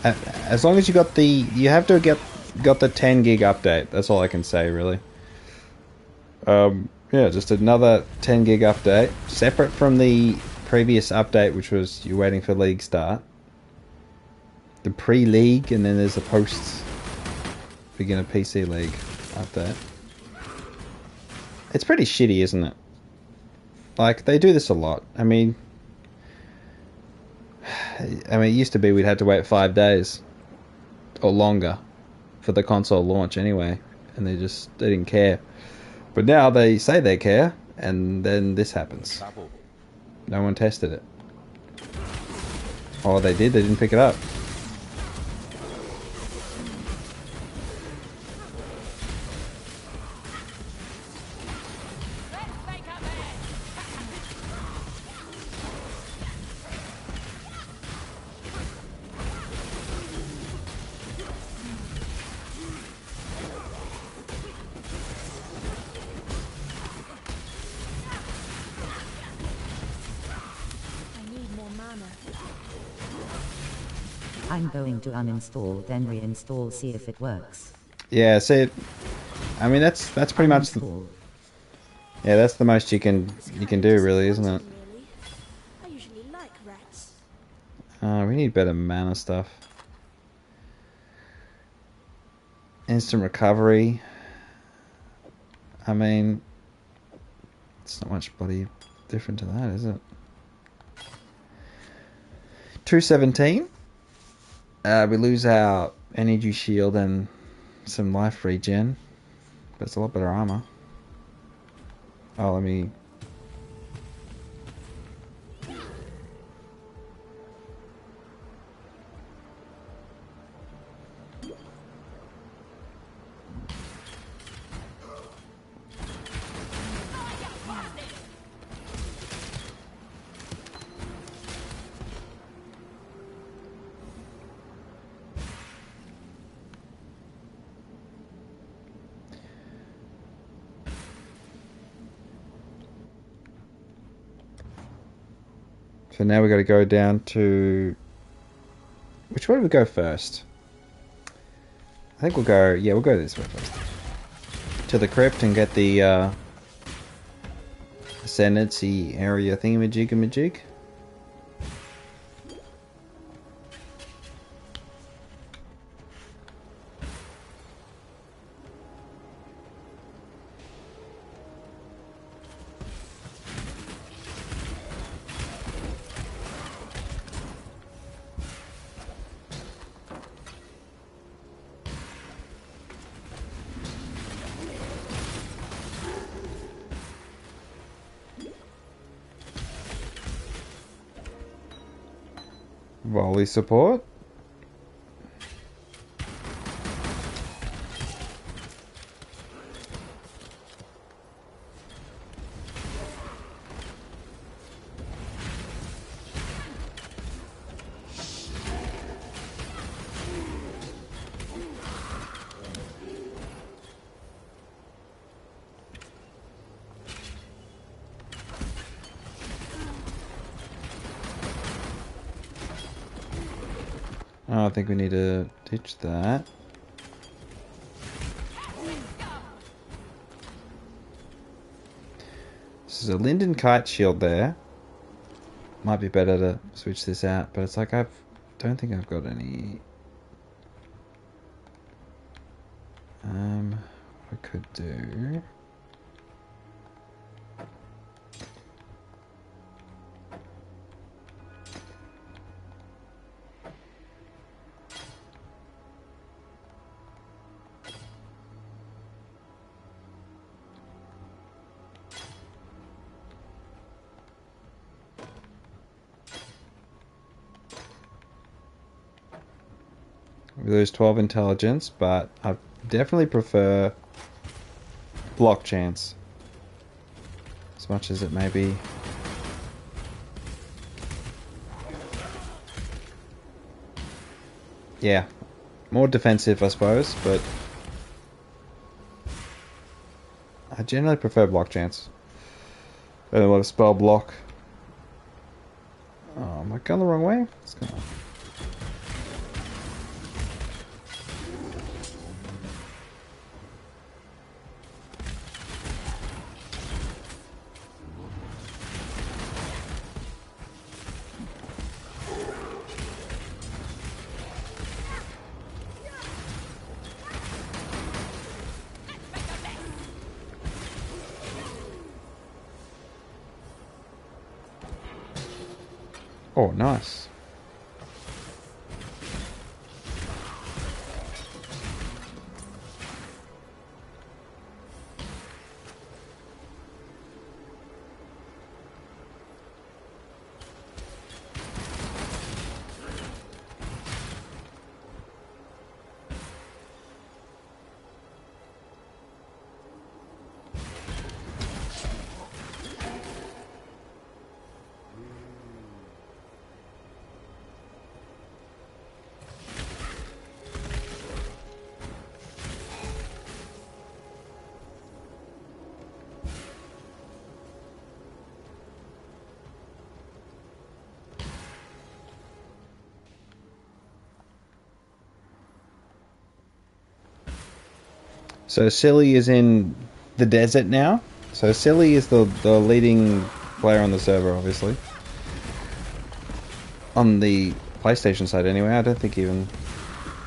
As long as you got the, you have to got the 10 gig update. That's all I can say, really. Yeah, just another 10 gig update, separate from the previous update, which was you're waiting for league start. The pre-league, and then there's a post-beginner PC league update. It's pretty shitty, isn't it? Like, they do this a lot. I mean, it used to be we'd had to wait 5 days or longer for the console launch anyway, and they didn't care. But now they say they care, and then this happens. No one tested it. Or they did, they didn't pick it up. I'm going to uninstall, then reinstall, see if it works. Yeah, see, I mean that's pretty much yeah, that's the most you can do, really, isn't it? I usually like rats. We need better mana stuff. Instant recovery. I mean, it's not much bloody different to that, is it? 217. We lose our energy shield and some life regen, but it's a lot better armor. Oh, let me... So now we got to go down to... Which way do we go first? I think we'll go... Yeah, we'll go this way first. To the crypt and get the ascendancy area thingamajig-a-majig. Volley support. Oh, I think we need to ditch that. This is a Linden Kite shield there. Might be better to switch this out, but it's like don't think I've got any. I could do. We lose 12 intelligence, but I definitely prefer block chance. As much as it may be. Yeah, more defensive, I suppose, but I generally prefer block chance. I don't love spell block. Oh, am I going the wrong way? What's going on? Oh, nice. So Silly is in the desert now. So Silly is the leading player on the server, obviously. On the PlayStation side, anyway. I don't think even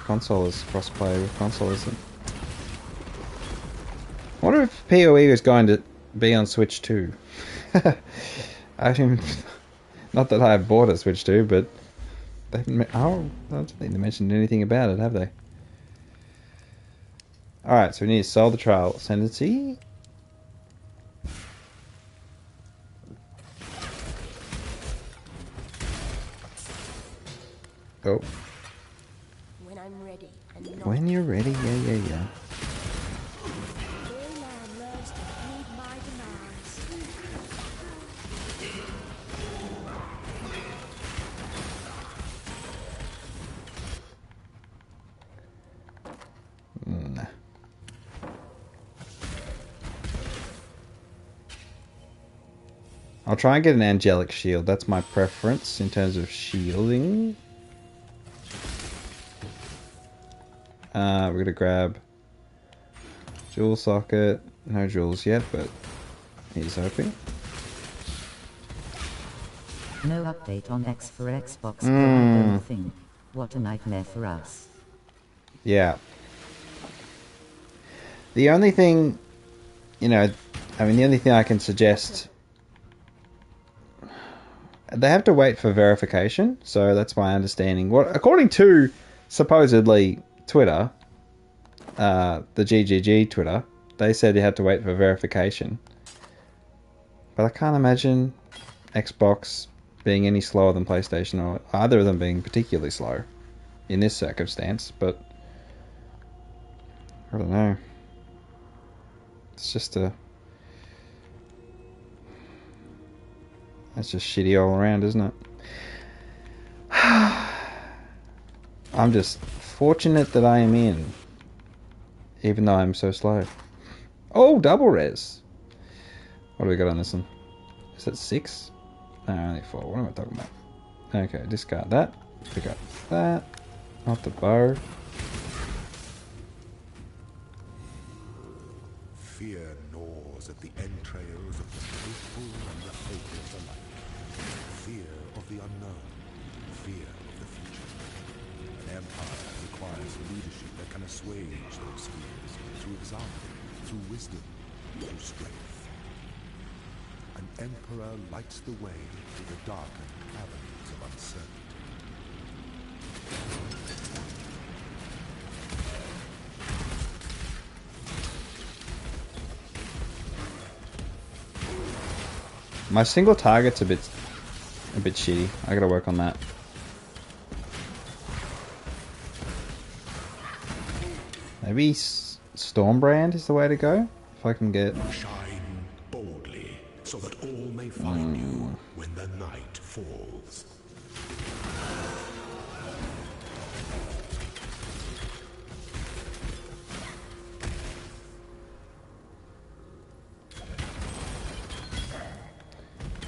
console is cross-play with console, is it? I wonder if PoE is going to be on Switch too. I mean, not that I've bought a Switch 2, but I don't think they mentioned anything about it, have they? Alright, so we need to solve the trial ascendancy. Oh. When I'm ready and not When you're ready, yeah. Every man learns to heed my demands. Nah. I'll try and get an angelic shield. That's my preference in terms of shielding. We're gonna grab jewel socket. No jewels yet, but he's hoping. No update on X for Xbox, I don't think. What a nightmare for us. Yeah. The only thing, the only thing I can suggest, they have to wait for verification, so that's my understanding. According to supposedly Twitter, the GGG Twitter, they said you had to wait for verification. But I can't imagine Xbox being any slower than PlayStation, or either of them being particularly slow in this circumstance, but I don't know. It's just that's just shitty all around, isn't it? I'm just fortunate that I am in, even though I'm so slow. Oh, double res. What do we got on this one? Is it 6? No, only 4. What am I talking about? Okay, discard that. Pick up that. Not the bow. Fear gnaws at the entrails of the faithful and the hopeless alike. Fear of the unknown. Fear of the future. An empire requires leadership that can assuage those fears through example, through wisdom, through strength. An emperor lights the way through the darkened caverns of uncertainty. My single target's a bit shitty. I gotta work on that. Maybe Stormbrand is the way to go? If I can get... Shine boldly, so that all may find you when the night falls.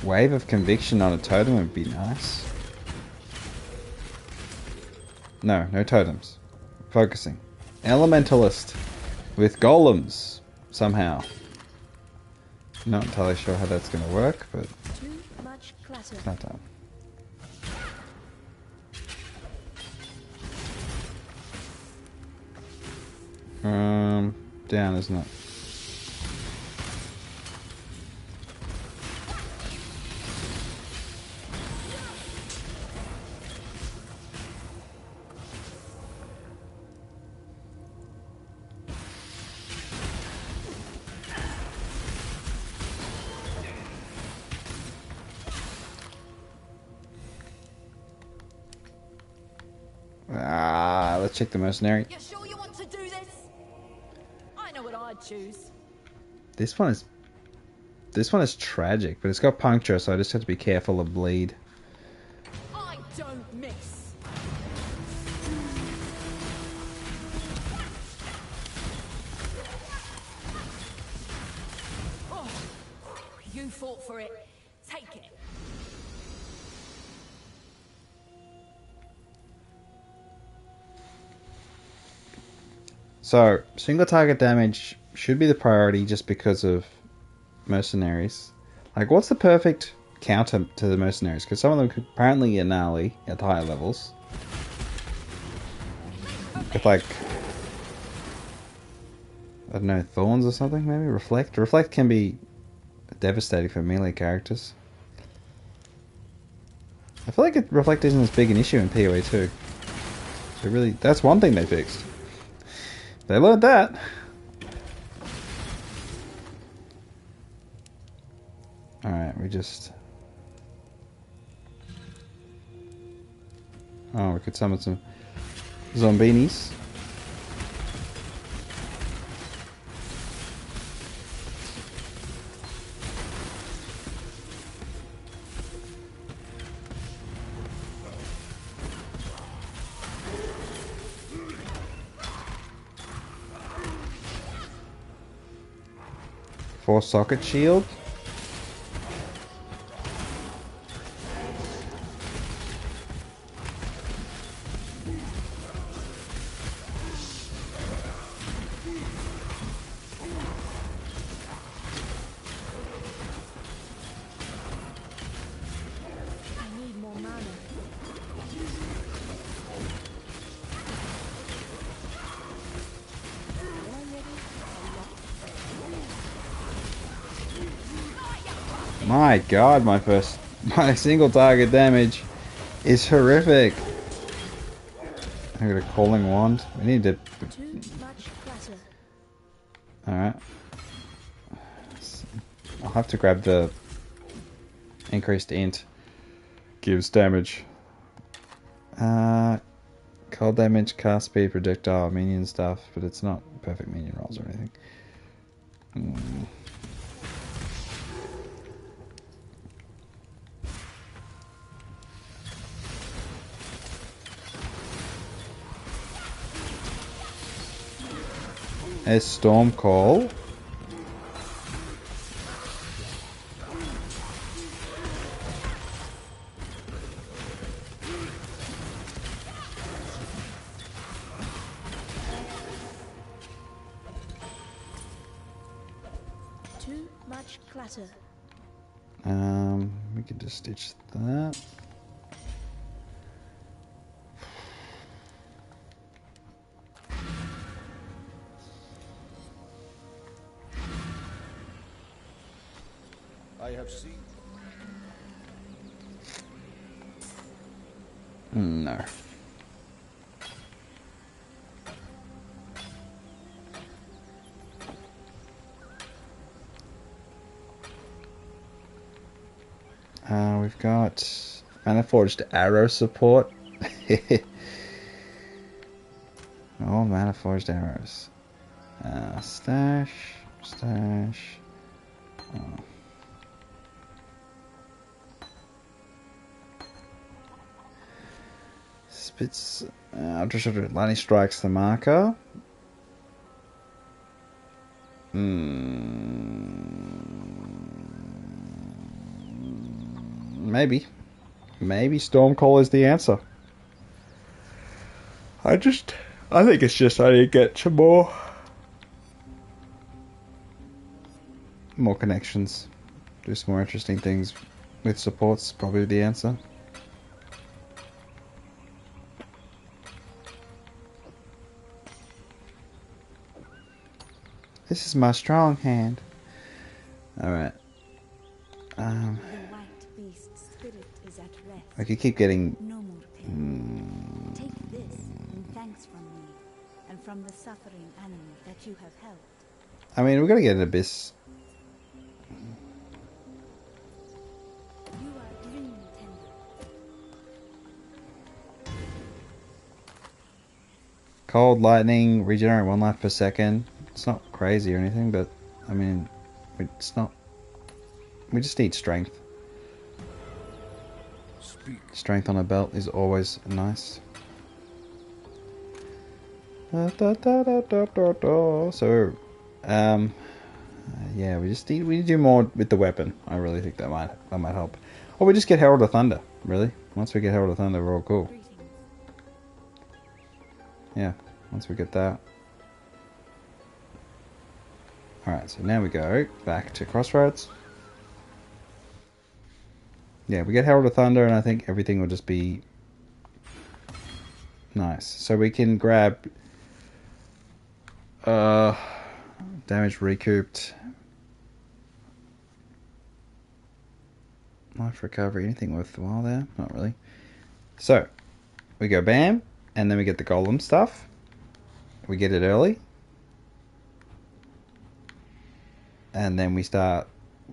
Wave of Conviction on a totem would be nice. No, no totems. Focusing. Elementalist with golems somehow. Not entirely sure how that's going to work, but Too much clutter. it's not done. Down, isn't it? Let's check the mercenary. You sure you want to do this? I know what I'd choose. This one is tragic, but it's got puncture, so I just have to be careful of bleed. I don't miss. Oh, you fought for it. Take it. So, single target damage should be the priority just because of mercenaries. Like, what's the perfect counter to the mercenaries? Because some of them could apparently get gnarly at higher levels. With, like, I don't know, thorns or something, maybe? Reflect? Reflect can be devastating for melee characters. I feel like Reflect isn't as big an issue in PoE too. So really, that's one thing they fixed. They learned that. Alright, we just... Oh, we could summon some zombinis. Force socket shield. I need more mana. My god, my single target damage is horrific. I got a calling wand. We need to... Too much clutter. Alright. I'll have to grab the increased int. Gives damage. Cold damage, cast speed, projectile, minion stuff, but it's not perfect minion rolls or anything. A storm call. Too much clutter. We could just stitch that. I have seen. No. We've got Maniforged Arrow support. Oh, Maniforged Arrows. Stash. Oh. Spits. Ultra Lightning Strikes the marker. Maybe. Maybe Stormcall is the answer. I think it's just I need to get some more connections. Do some more interesting things with supports, probably the answer. This is my strong hand. Alright. The white beast's spirit is at rest. I could keep getting... No more pain. Take this in thanks from me, and from the suffering animal that you have helped. I mean, we're gonna get an Abyss. You are dream tender. Cold lightning, regenerate 1 life per second. It's not crazy or anything, but I mean, it's not. We just need strength. Strength on a belt is always nice. So, yeah, we need to do more with the weapon. I really think that might help. Or we just get Herald of Thunder. Really, once we get Herald of Thunder, we're all cool. Yeah, once we get that. Alright, so now we go back to Crossroads. Yeah, we get Herald of Thunder, and I think everything will just be nice. So we can grab damage recouped, life recovery, anything worthwhile there? Not really. So we go bam, and then we get the golem stuff. We get it early. And then we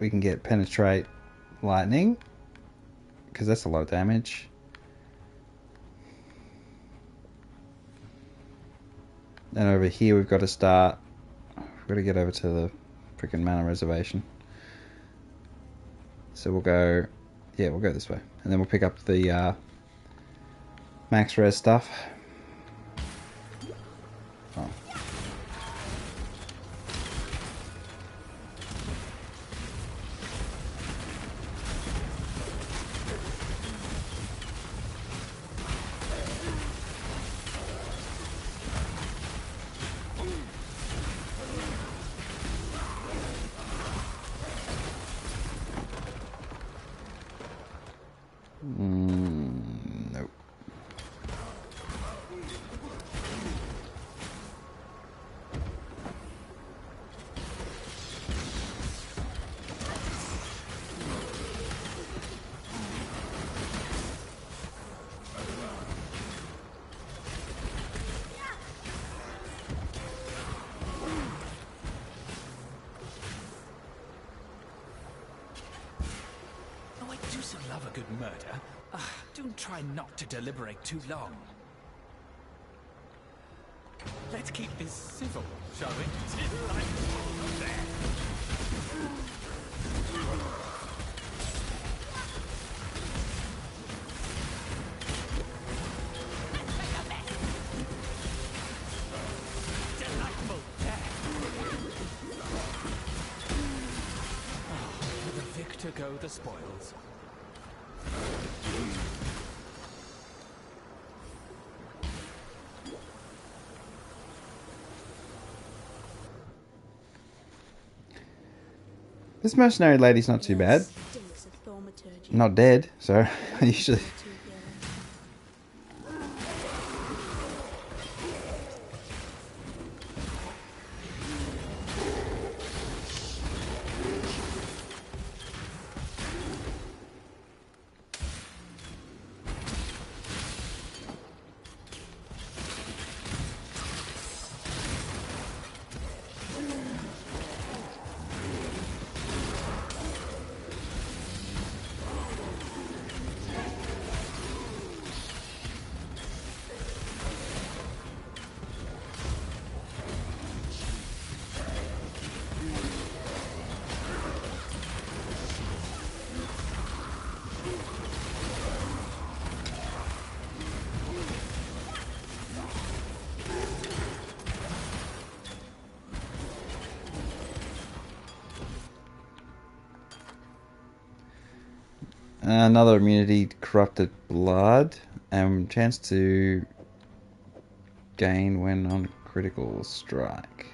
can get penetrate lightning, because that's a lot of damage. And over here we've got to start, we've got to get over to the freaking mana reservation. So we'll go this way. And then we'll pick up the max res stuff. Oh. Nope. Oh, I do so love a good murder. Don't try not to deliberate too long. Let's keep this civil, shall we? Delightful death. To the victor go the spoils. This mercenary lady's not too bad. Not dead, so I usually... Another immunity, corrupted blood, and chance to gain when on critical strike.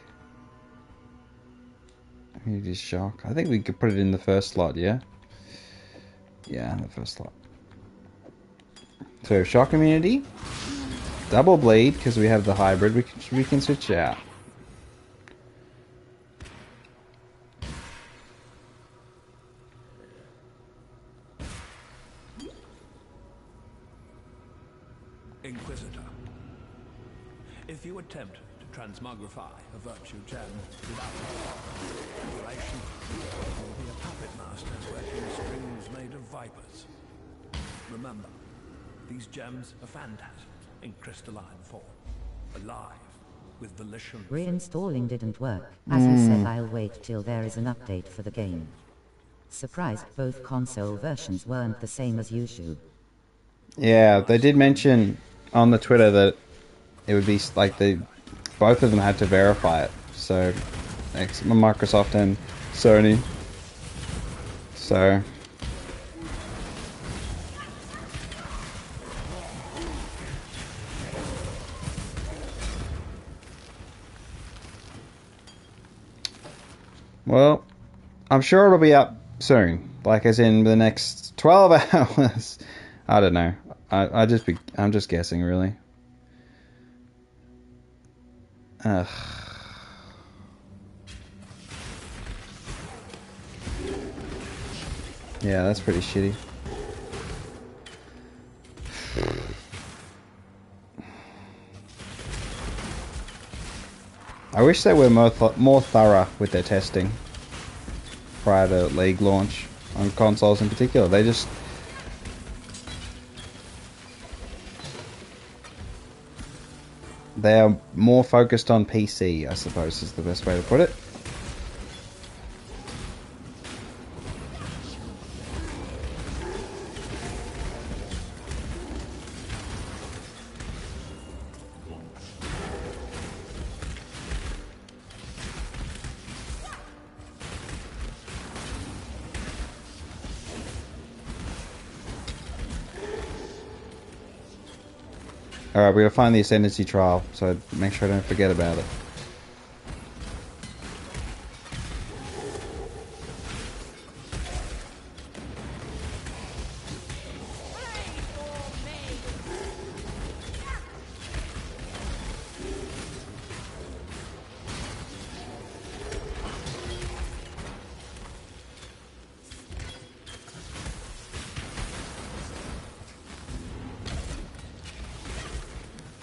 Immunity shock. I think we could put it in the first slot, yeah? Yeah, the first slot. So shock immunity, double bleed because we have the hybrid. We can switch out. Inquisitor, if you attempt to transmogrify a virtue gem without regulation, you will be a puppet master working strings made of vipers. Remember, these gems are phantasms in crystalline form, alive with volition. Reinstalling didn't work. As he said, I'll wait till there is an update for the game. Surprised both console versions weren't the same as usual. Yeah, they did mention on the Twitter that it would be like both of them had to verify it. So, Microsoft and Sony. So. Well, I'm sure it'll be up soon. Like as in the next 12 hours. I don't know. I'm just guessing, really. Ugh. Yeah, that's pretty shitty. I wish they were more thorough with their testing prior to League launch on consoles in particular. They are more focused on PC, I suppose is the best way to put it. Alright, we're going to find the Ascendancy trial, so make sure I don't forget about it.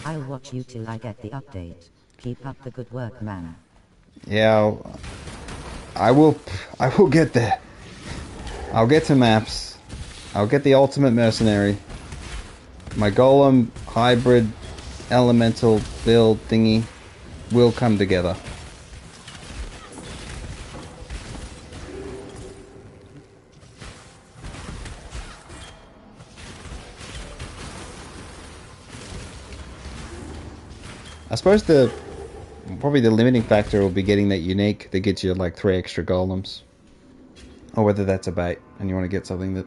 I'll watch you till I get the update. Keep up the good work, man. Yeah, I will get there. I'll get to maps. I'll get the ultimate mercenary. My golem hybrid elemental build thingy will come together. I suppose probably the limiting factor will be getting that unique that gets you like 3 extra golems. Or whether that's a bait and you want to get something that...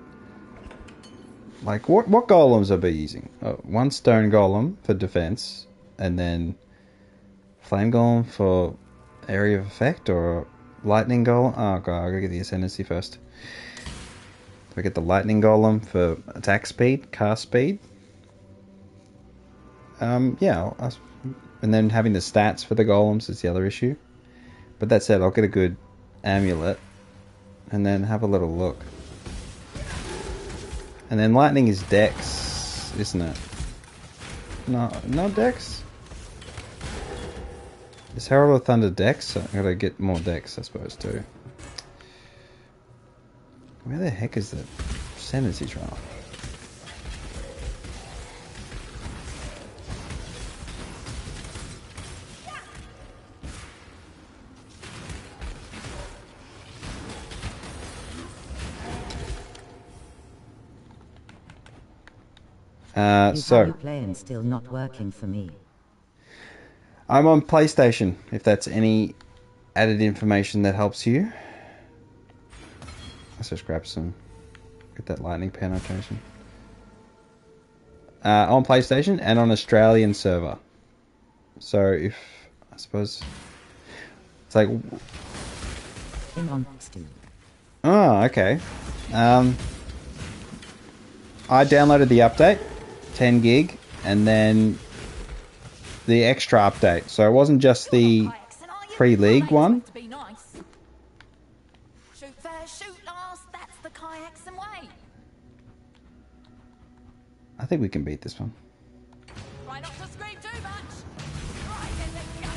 Like, what golems are we using? One stone golem for defense, and then flame golem for area of effect, or lightning golem? Oh god, I gotta get the ascendancy first. Do I get the lightning golem for attack speed, cast speed? Yeah, and then having the stats for the golems is the other issue. But that said, I'll get a good amulet and then have a little look. And then lightning is dex, isn't it? No, not dex? Is Herald of Thunder dex? I gotta get more dex, I suppose, too. Where the heck is the Ascendancy trial? So playing still not working for me. I'm on PlayStation, if that's any added information that helps you. Let's just grab some Get that lightning penetration. On PlayStation and on Australian server. So if I suppose it's like. Oh, okay. I downloaded the update, 10 gig, and then the extra update. So it wasn't just the pre-league one. Shoot first, shoot last, that's the kayaks and way. I think we can beat this one. Try not to scream too much. Right, then let's go.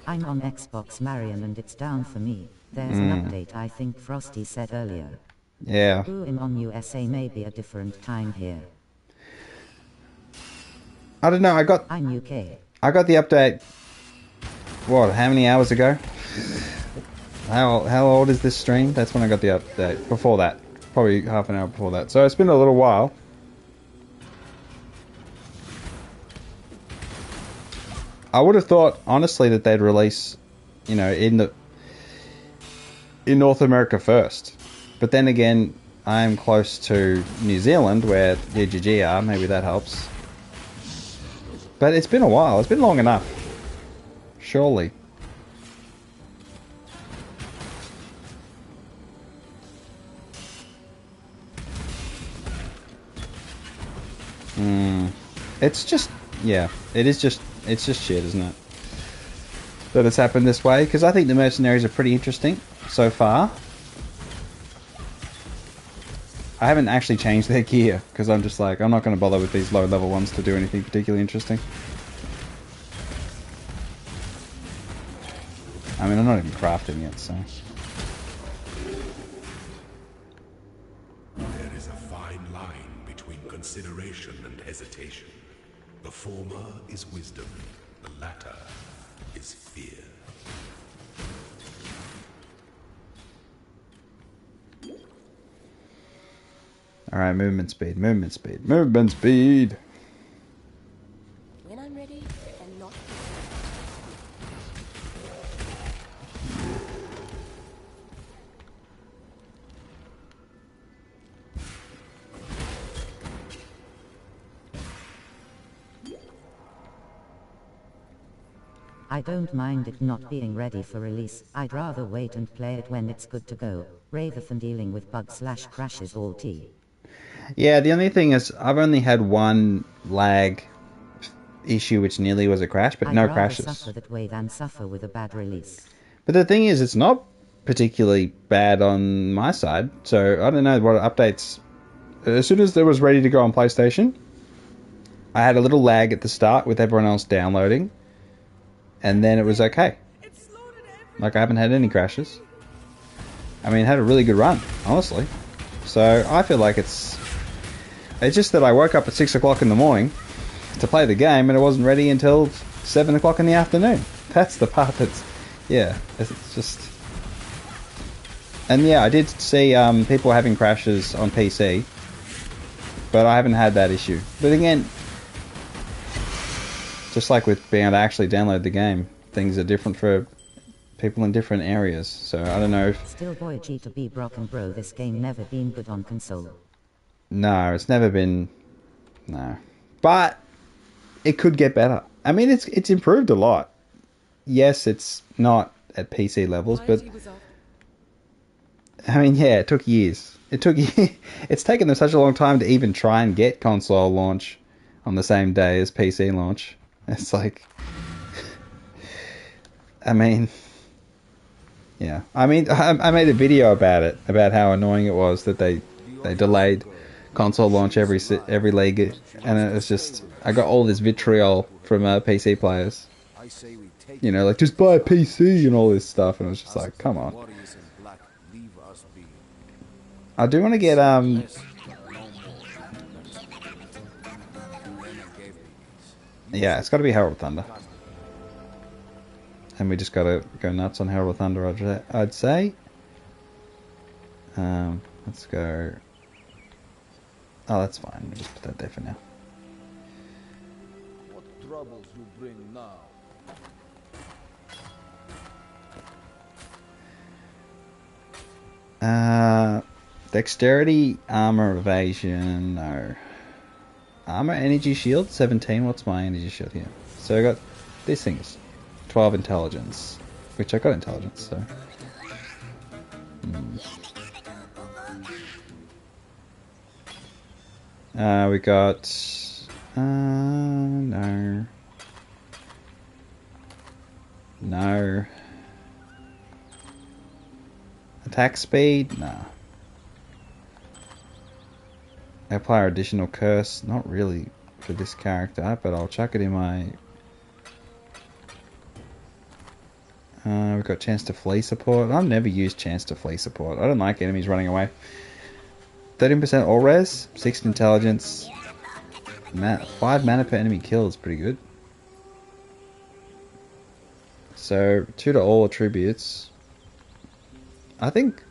I'm on Xbox Marion and it's down for me. There's an update I think Frosty said earlier. Yeah. Ooh, I'm on USA, maybe a different time here. I don't know, I'm UK. I got the update, what, how many hours ago? How old is this stream? That's when I got the update. Before that. Probably half an hour before that. So it's been a little while. I would have thought, honestly, that they'd release, you know, in North America first. But then again, I'm close to New Zealand, where the GG are. Maybe that helps. But it's been a while. It's been long enough. Surely. It's just, yeah, it's just shit, isn't it? That it's happened this way, because I think the mercenaries are pretty interesting so far. I haven't actually changed their gear, because I'm just like, I'm not going to bother with these low level ones to do anything particularly interesting. I mean, I'm not even crafting yet, so... There is a fine line between consideration and hesitation. The former is wisdom, the latter is fear. Alright, movement speed, movement speed, movement speed! When I'm ready and not. I don't mind it not being ready for release. I'd rather wait and play it when it's good to go, rather than dealing with bugs/crashes all tea. Yeah, the only thing is, I've only had one lag issue which nearly was a crash, but no crashes. I'd rather suffer that way than suffer with a bad release. But the thing is, it's not particularly bad on my side, so I don't know what updates... As soon as it was ready to go on PlayStation, I had a little lag at the start with everyone else downloading, and then it was okay. Like, I haven't had any crashes. I mean, it had a really good run, honestly. So, I feel like it's just that I woke up at 6 o'clock in the morning to play the game, and it wasn't ready until 7 o'clock in the afternoon. That's the part that's... Yeah, it's just... And yeah, I did see people having crashes on PC, but I haven't had that issue. But again, just like with being able to actually download the game, things are different for people in different areas. So I don't know if... Still boy G to be broken bro, this game never been good on console. No, it's never been... No. But it could get better. I mean, it's improved a lot. Yes, it's not at PC levels, but... I mean, yeah, it took years. It's taken them such a long time to even try and get console launch on the same day as PC launch. It's like... I mean... Yeah. I mean, I made a video about it, about how annoying it was that they delayed console launch every league, and it was just... I got all this vitriol from PC players. You know, like, just buy a PC and all this stuff, and it was just like, come on. I do want to get, yeah, it's got to be Herald Thunder. And we just got to go nuts on Herald Thunder, I'd say. Let's go... Oh, that's fine. We'll just put that there for now. troubles you bring now. Dexterity, armor, evasion, no. Armor, energy, shield, 17. What's my energy shield here? So I got these things. 12 intelligence. Which I got intelligence, so. We got... no. No. Attack speed? Nah. Apply additional curse? Not really for this character, but I'll chuck it in my... we've got chance to flee support. I've never used chance to flee support. I don't like enemies running away. 13% all res, 6 intelligence, 5 mana per enemy kill is pretty good. So 2 to all attributes. I think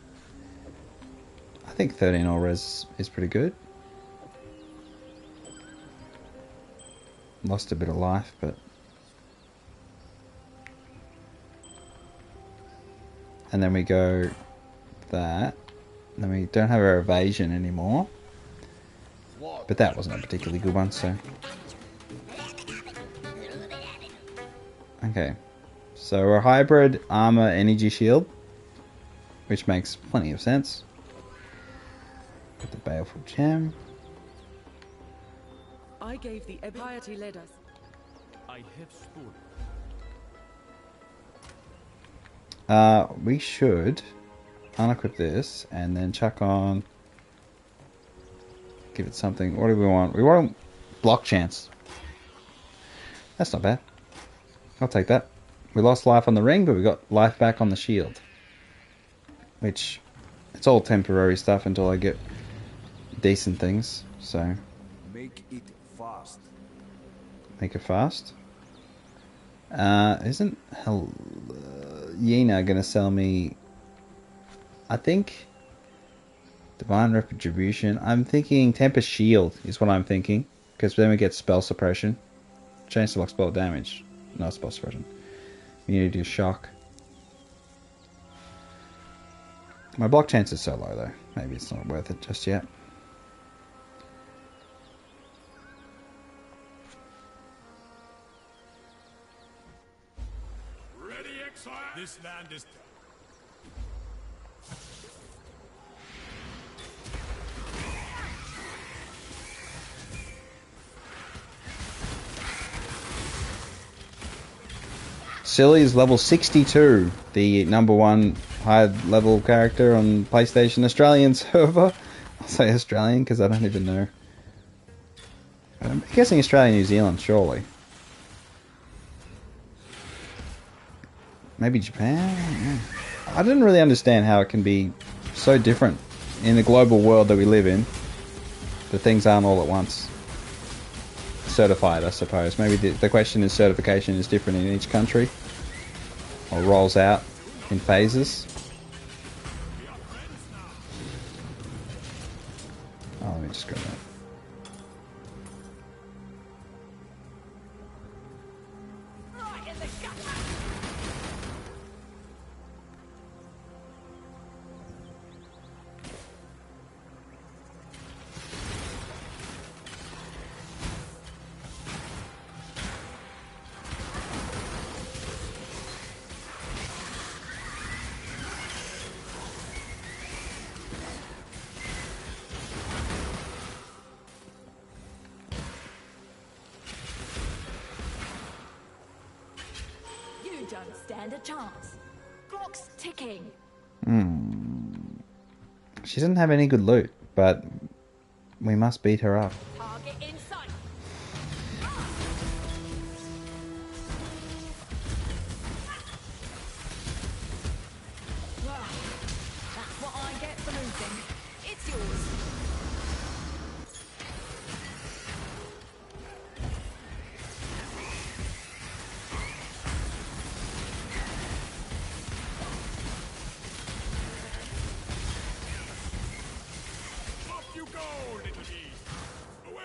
13 all res is pretty good. Lost a bit of life, but and then we go that. Then we don't have our evasion anymore. But that wasn't a particularly good one, so. Okay. So we're hybrid, armor, energy shield. Which makes plenty of sense. Got the baleful gem. I gave the piety led us. I have stood. We should unequip this and then chuck on. Give it something. What do we want? We want block chance. That's not bad. I'll take that. We lost life on the ring, but we got life back on the shield. Which, it's all temporary stuff until I get decent things. So, Make it fast. make it fast. Isn't Yena gonna sell me? I think Divine Retribution. I'm thinking Tempest Shield is what I'm thinking, because then we get spell suppression, change to block spell damage, not spell suppression. Immunity to shock. My block chance is so low though. Maybe it's not worth it just yet. Ready, exile? This land is... Silly is level 62, the #1 high level character on PlayStation Australian server. I'll say Australian because I don't even know. I'm guessing Australia, New Zealand, surely. Maybe Japan? Yeah. I didn't really understand how it can be so different in the global world that we live in. The things aren't all at once. Certified, I suppose. Maybe the question is certification is different in each country, or rolls out in phases. Oh, let me just grab that. You don't stand a chance. Clock's ticking. She doesn't have any good loot, but we must beat her up. Target in sight. Well, that's what I get for losing. It's yours. Off you go, little beast! Away!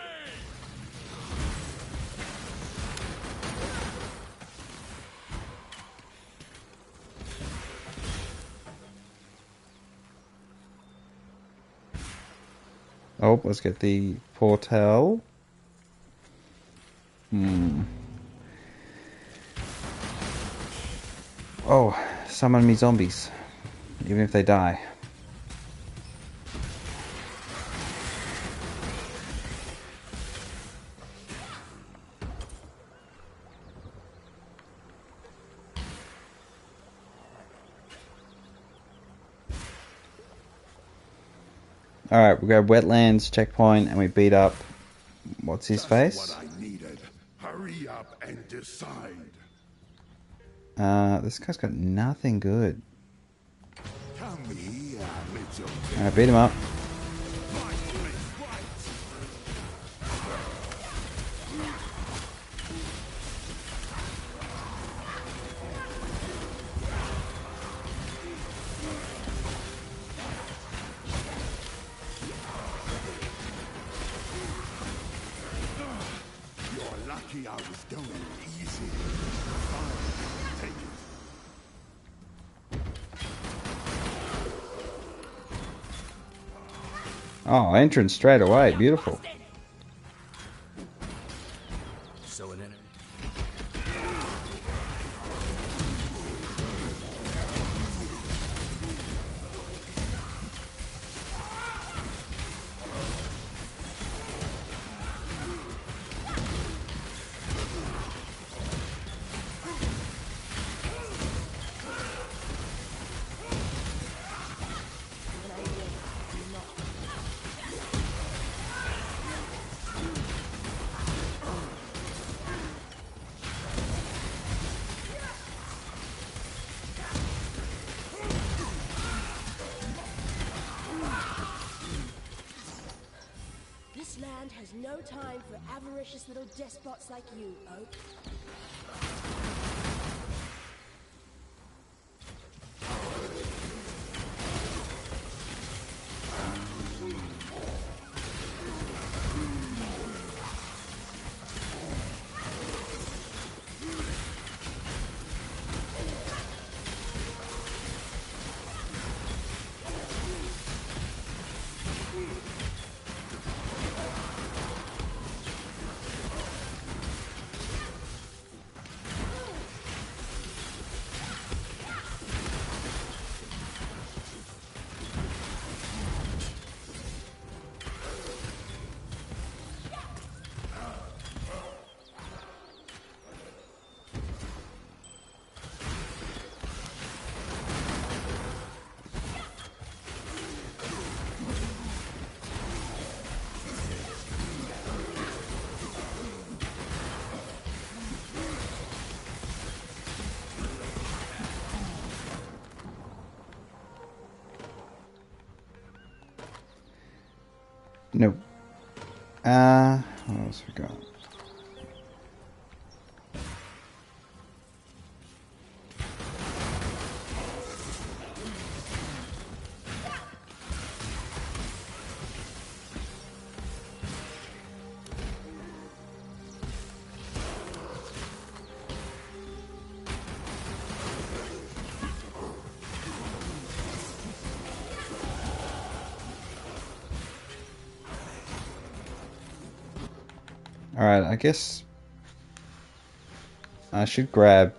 Oh, let's get the portal. Oh, summon me zombies. Even if they die. Alright, we grab wetlands, checkpoint, and we beat up... What's his face? What I needed. Hurry up and decide. This guy's got nothing good. Come here, little. Alright, beat him up. You're lucky I was going easy. Take it. Oh, entrance straight away. Beautiful. So an enemy. This land has no time for avaricious little despots like you, Oak. Nope. What else we got? Alright, I guess I should grab...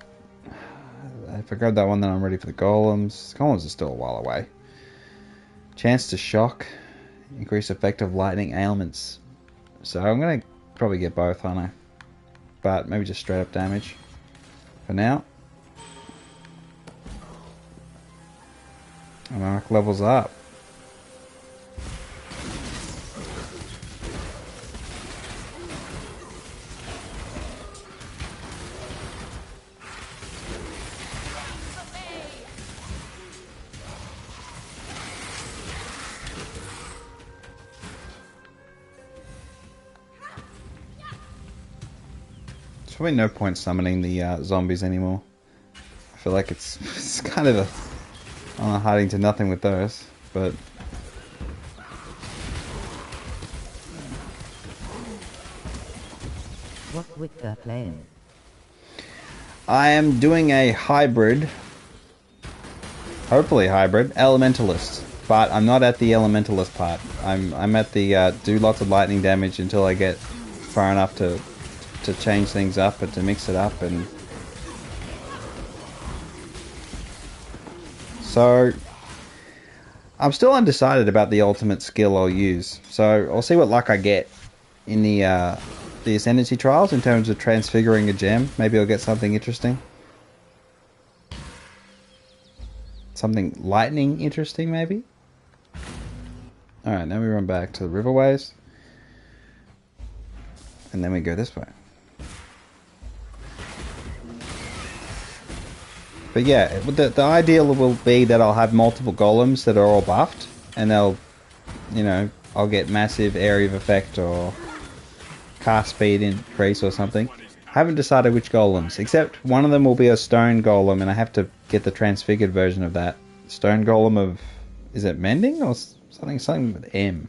If I grab that one, then I'm ready for the golems. Golems are still a while away. Chance to shock. Increase effect of lightning ailments. So I'm going to probably get both, aren't I? But maybe just straight up damage. For now. And Mark levels up. There's probably no point summoning the zombies anymore. I feel like it's kind of hiding to nothing with those, but What with the playing? I am doing a hybrid, hopefully hybrid, elementalist. but I'm not at the elementalist part. I'm at the do lots of lightning damage until I get far enough to change things up and to mix it up. And so I'm still undecided about the ultimate skill I'll use. So I'll see what luck I get in the Ascendancy trials in terms of transfiguring a gem. Maybe I'll get something interesting. Something lightning interesting, maybe? Alright, now we run back to the riverways. And then we go this way. But yeah, the ideal will be that I'll have multiple golems that are all buffed. And they'll, you know, I'll get massive area of effect or cast speed increase or something. I haven't decided which golems, except one of them will be a stone golem, and I have to get the transfigured version of that. Stone golem of, is it mending or something with M?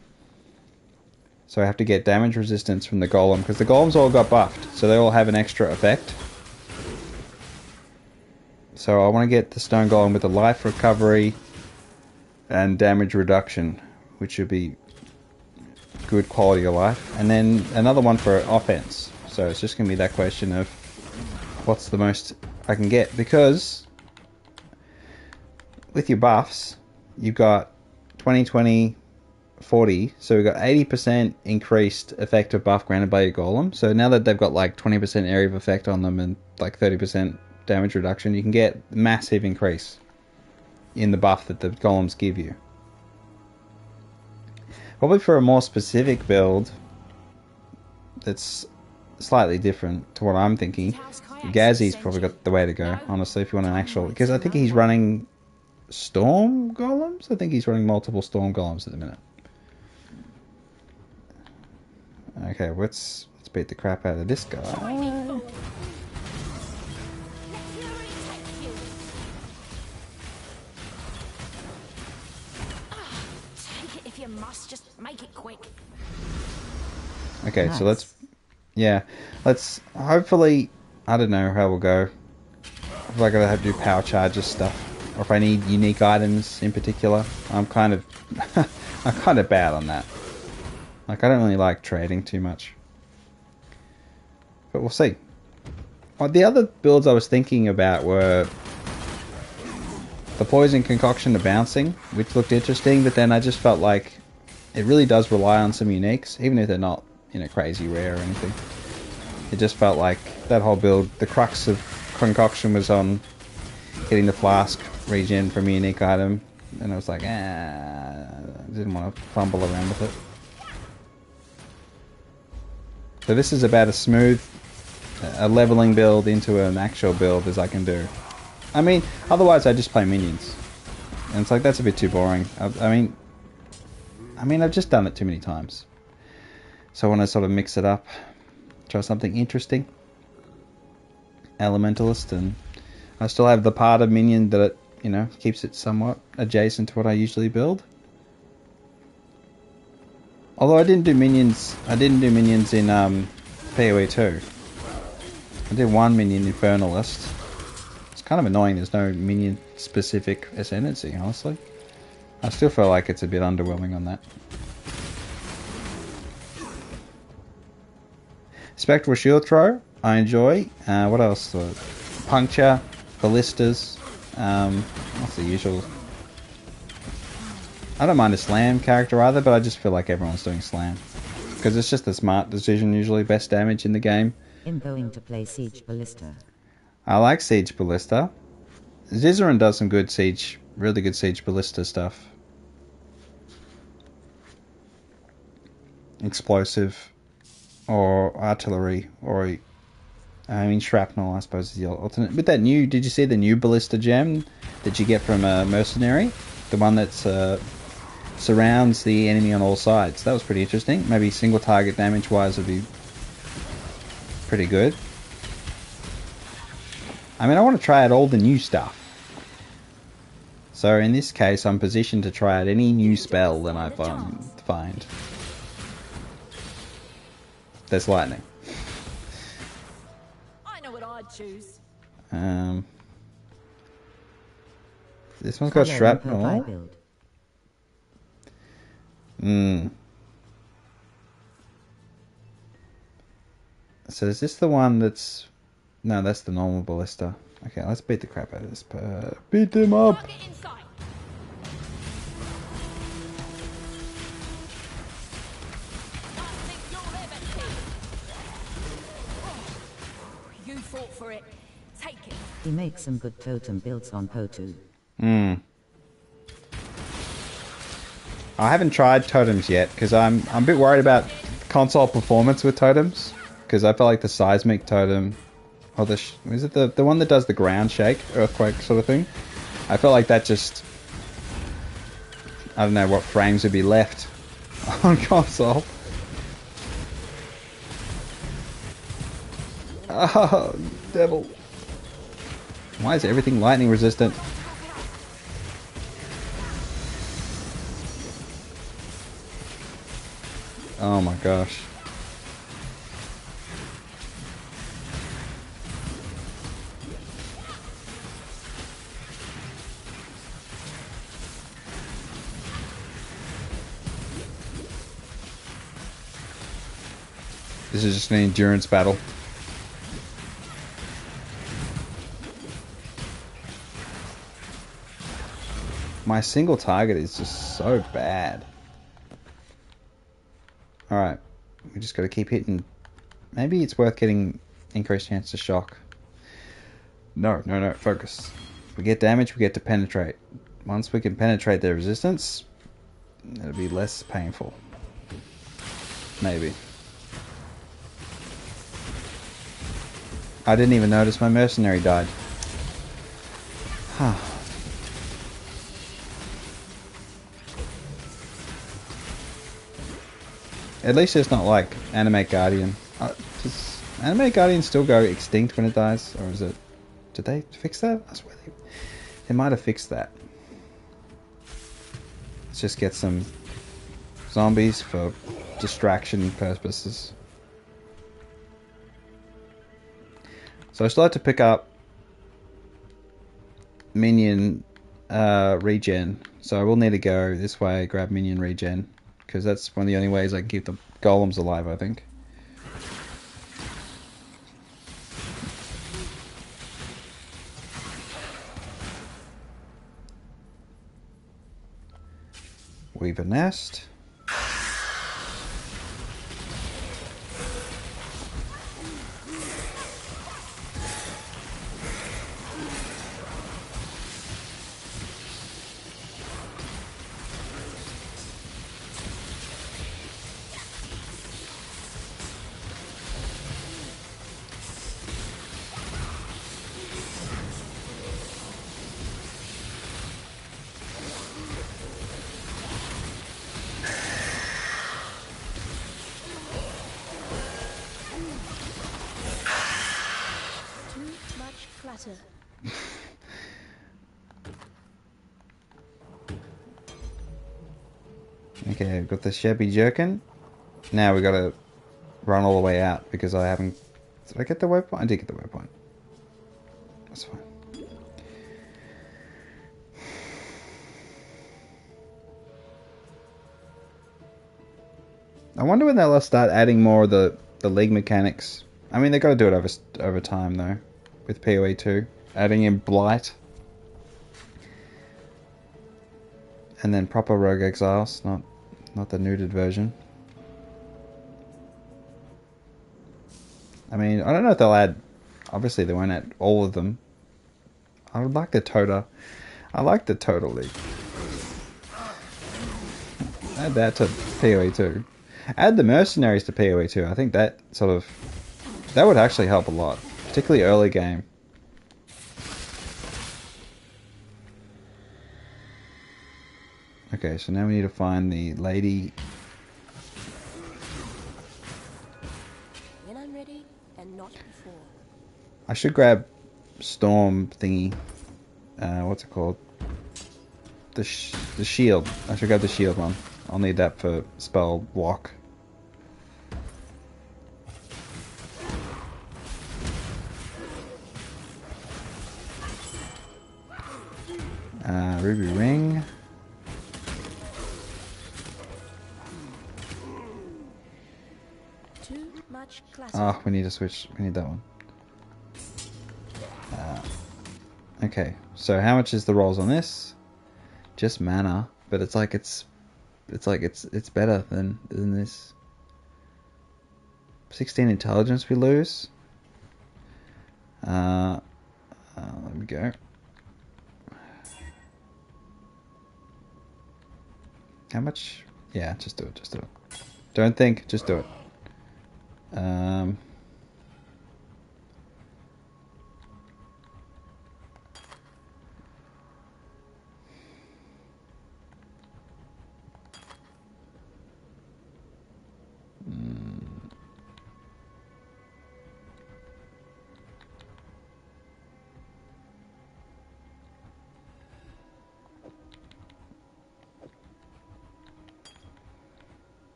So I have to get damage resistance from the golem, because the golems all got buffed, so they all have an extra effect. So I want to get the stone golem with the life recovery and damage reduction, which should be good quality of life. And then another one for offense. So it's just going to be that question of what's the most I can get. Because with your buffs, you've got 20, 20, 40. So we've got 80% increased effective buff granted by your golem. So now that they've got like 20% area of effect on them and like 30% damage reduction, you can get massive increase in the buff that the golems give you. Probably for a more specific build that's slightly different to what I'm thinking, Gazzy's probably got the way to go, honestly, if you want an actual... Because I think he's running storm golems? I think he's running multiple storm golems at the minute. Okay, let's beat the crap out of this guy. You must just make it quick. Okay, nice. So let's hopefully, I don't know how we'll go. If I gotta have to do power charges stuff, or if I need unique items in particular. I'm kind of bad on that. Like, I don't really like trading too much, but we'll see. The other builds I was thinking about were the poison concoction of bouncing, which looked interesting, but then I just felt like it really does rely on some uniques, even if they're not, you know, crazy rare or anything. It just felt like that whole build, the crux of concoction was on getting the flask regen from a unique item, and I was like, I didn't want to fumble around with it. So this is about as smooth a leveling build into an actual build as I can do. I mean, otherwise I just play minions. And it's like, that's a bit too boring. I mean, I've just done it too many times. So I want to sort of mix it up. Try something interesting. Elementalist, and I still have the part of minion that, it, you know, keeps it somewhat adjacent to what I usually build. Although I didn't do minions in PoE 2. I did one minion Infernalist. Kind of annoying there's no minion specific ascendancy, honestly. I still feel like it's a bit underwhelming on that. Spectral shield throw, I enjoy. What else? Puncture, ballistas, what's the usual? I don't mind a slam character either, but I just feel like everyone's doing slam. Because it's just a smart decision, usually best damage in the game. I'm going to play Siege Ballista. I like Siege Ballista. Zizaran does some good Siege, really good Siege Ballista stuff. Explosive, or artillery, or I mean shrapnel, I suppose is the alternate. With that new, did you see the new Ballista gem that you get from a mercenary? The one that's surrounds the enemy on all sides. That was pretty interesting. Maybe single target damage wise would be pretty good. I mean, I want to try out all the new stuff. So in this case, I'm positioned to try out any new spell that I find. There's lightning. I know what I'd choose. This one's got shrapnel. So is this the one that's... No, that's the normal ballista. Okay, let's beat the crap out of this. Beat them up! Target in sight. I think you'll ever see. You fought for it. Take it. He makes some good totem builds on PoE. I haven't tried totems yet because I'm a bit worried about console performance with totems, because I feel like the seismic totem, or is it the one that does the ground shake, earthquake sort of thing? I feel like that just, I don't know what frames would be left on console. Oh, devil. Why is everything lightning resistant? Oh my gosh. This is just an endurance battle. My single target is just so bad. Alright, we just got to keep hitting. Maybe it's worth getting increased chance to shock. No, focus. We get damage, we get to penetrate. Once we can penetrate their resistance, it'll be less painful. Maybe. I didn't even notice my mercenary died. Huh. At least it's not like Animate Guardian. Does Animate Guardian still go extinct when it dies? Or is it... Did they fix that? I swear they might have fixed that. Let's just get some zombies for distraction purposes. So I still have to pick up minion regen. So I will need to go this way, grab minion regen. Because that's one of the only ways I can keep the golems alive, I think. Weaver nest. Okay, I've got the Chevy jerkin. Now we gotta run all the way out because I haven't... Did I get the waypoint? I did get the waypoint. That's fine. I wonder when they'll start adding more of the league mechanics. I mean, they've got to do it over time though, with PoE 2. Adding in Blight. And then proper Rogue Exiles, not the nuded version. I mean, I don't know if they'll add... Obviously they won't add all of them. I would like the Tota. I like the Tota League. Add that to PoE 2. Add the mercenaries to PoE 2. I think that sort of... That would actually help a lot. Particularly early game. Okay, so now we need to find the lady. When I'm ready, and not before. I should grab Storm thingy. What's it called? The shield. I should grab the shield one. I'll need that for spell block. Ruby ring. Too much clutter. Oh, we need to switch. We need that one. Okay, so how much is the rolls on this? Just mana, but it's better than this. 16 intelligence we lose. Let me go. How much? Yeah, just do it. Just do it. Don't think. Just do it.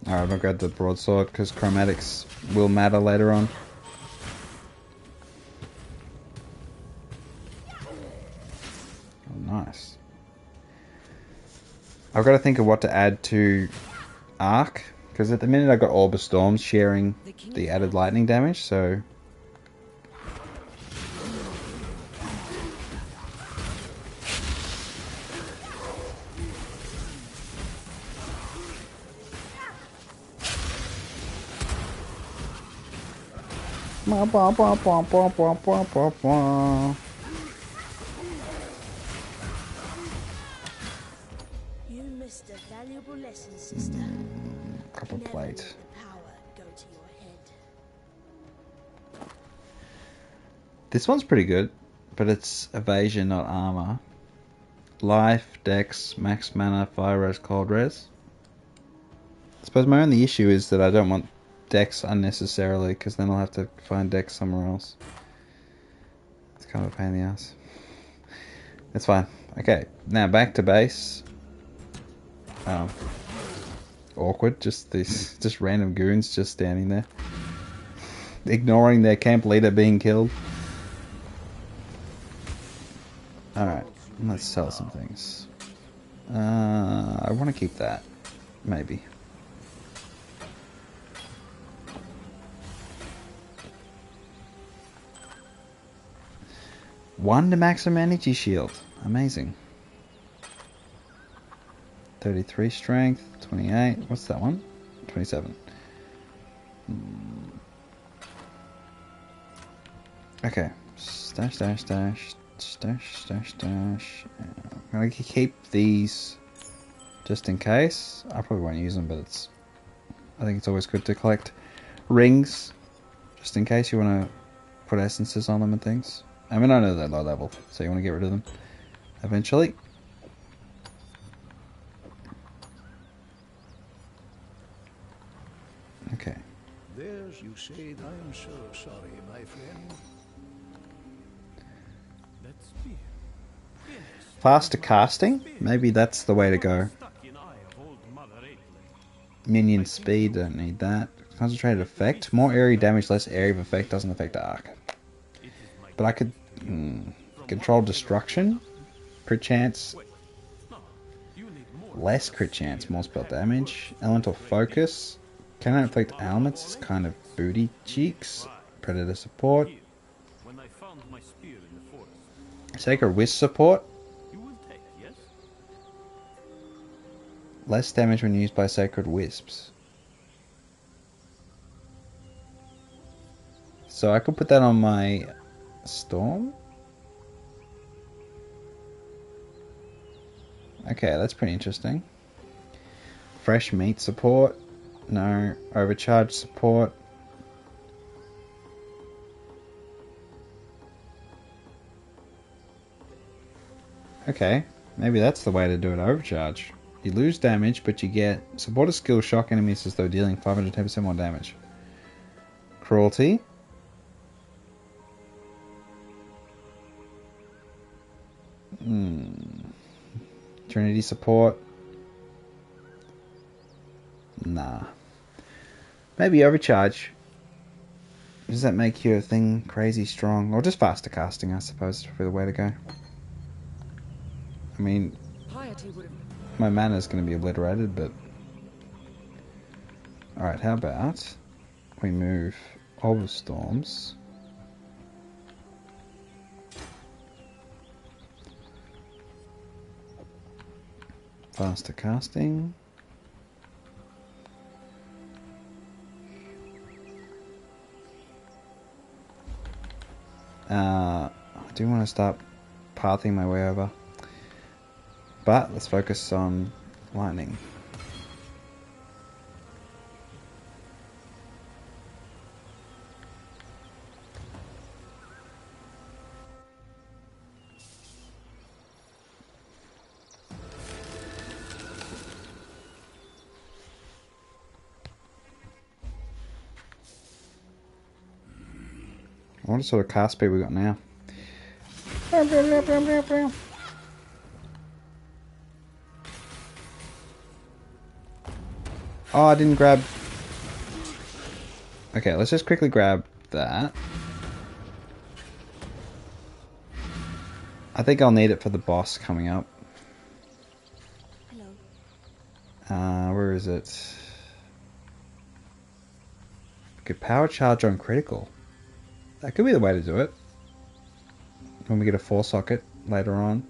Alright, I'm gonna grab the broadsword because chromatics will matter later on. Oh, nice. I've got to think of what to add to Arc, because at the minute I've got Orb of Storms sharing the added lightning damage, so... You missed a valuable lesson, sister. Copper Never plate. let the power go to your head. This one's pretty good, but it's evasion, not armor. Life, dex, max mana, fire res, cold res. I suppose my only issue is that I don't want dex unnecessarily, because then I'll have to find dex somewhere else. It's kind of a pain in the ass. That's fine. Okay, now back to base. Awkward, just random goons just standing there, ignoring their camp leader being killed. Alright, let's sell some things. I want to keep that. Maybe. One to maximum energy shield. Amazing. 33 strength, 28. What's that one? 27. Okay. Stash, stash, stash. Stash, stash, stash. I'm going to keep these just in case. I probably won't use them, but I think it's always good to collect rings just in case you want to put essences on them and things. I mean, I know they're low level, so you want to get rid of them eventually. Okay. There's you say, I'm so sorry, my friend. Let's be Faster casting? Maybe that's the way to go. Minion speed, don't need that. Concentrated effect. More area damage, less area of effect, doesn't affect arc. But I could control destruction. Crit chance. Less crit chance, more spell damage. Elemental focus. Cannot inflict ailments, is kind of booty cheeks. Predator support. Sacred Wisp support. Less damage when used by Sacred Wisps. So I could put that on my Storm. Okay, that's pretty interesting. Fresh meat support. No. Overcharge support. Okay, maybe that's the way to do it. Overcharge. You lose damage, but you get support a skill, shock enemies as though dealing 510% more damage. Cruelty. Trinity support. Nah. Maybe overcharge. Does that make your thing crazy strong? Or just faster casting, I suppose, is probably the way to go. I mean, society would have... My mana's going to be obliterated, but... Alright, how about we move Orb Storms. Faster casting. I do want to start pathing my way over. But let's focus on lightning. What sort of cast speed we got now? Oh, I didn't grab... Okay, let's just quickly grab that. I think I'll need it for the boss coming up. Hello. Where is it? Good power charge on critical. That could be the way to do it. When we get a 4 socket later on.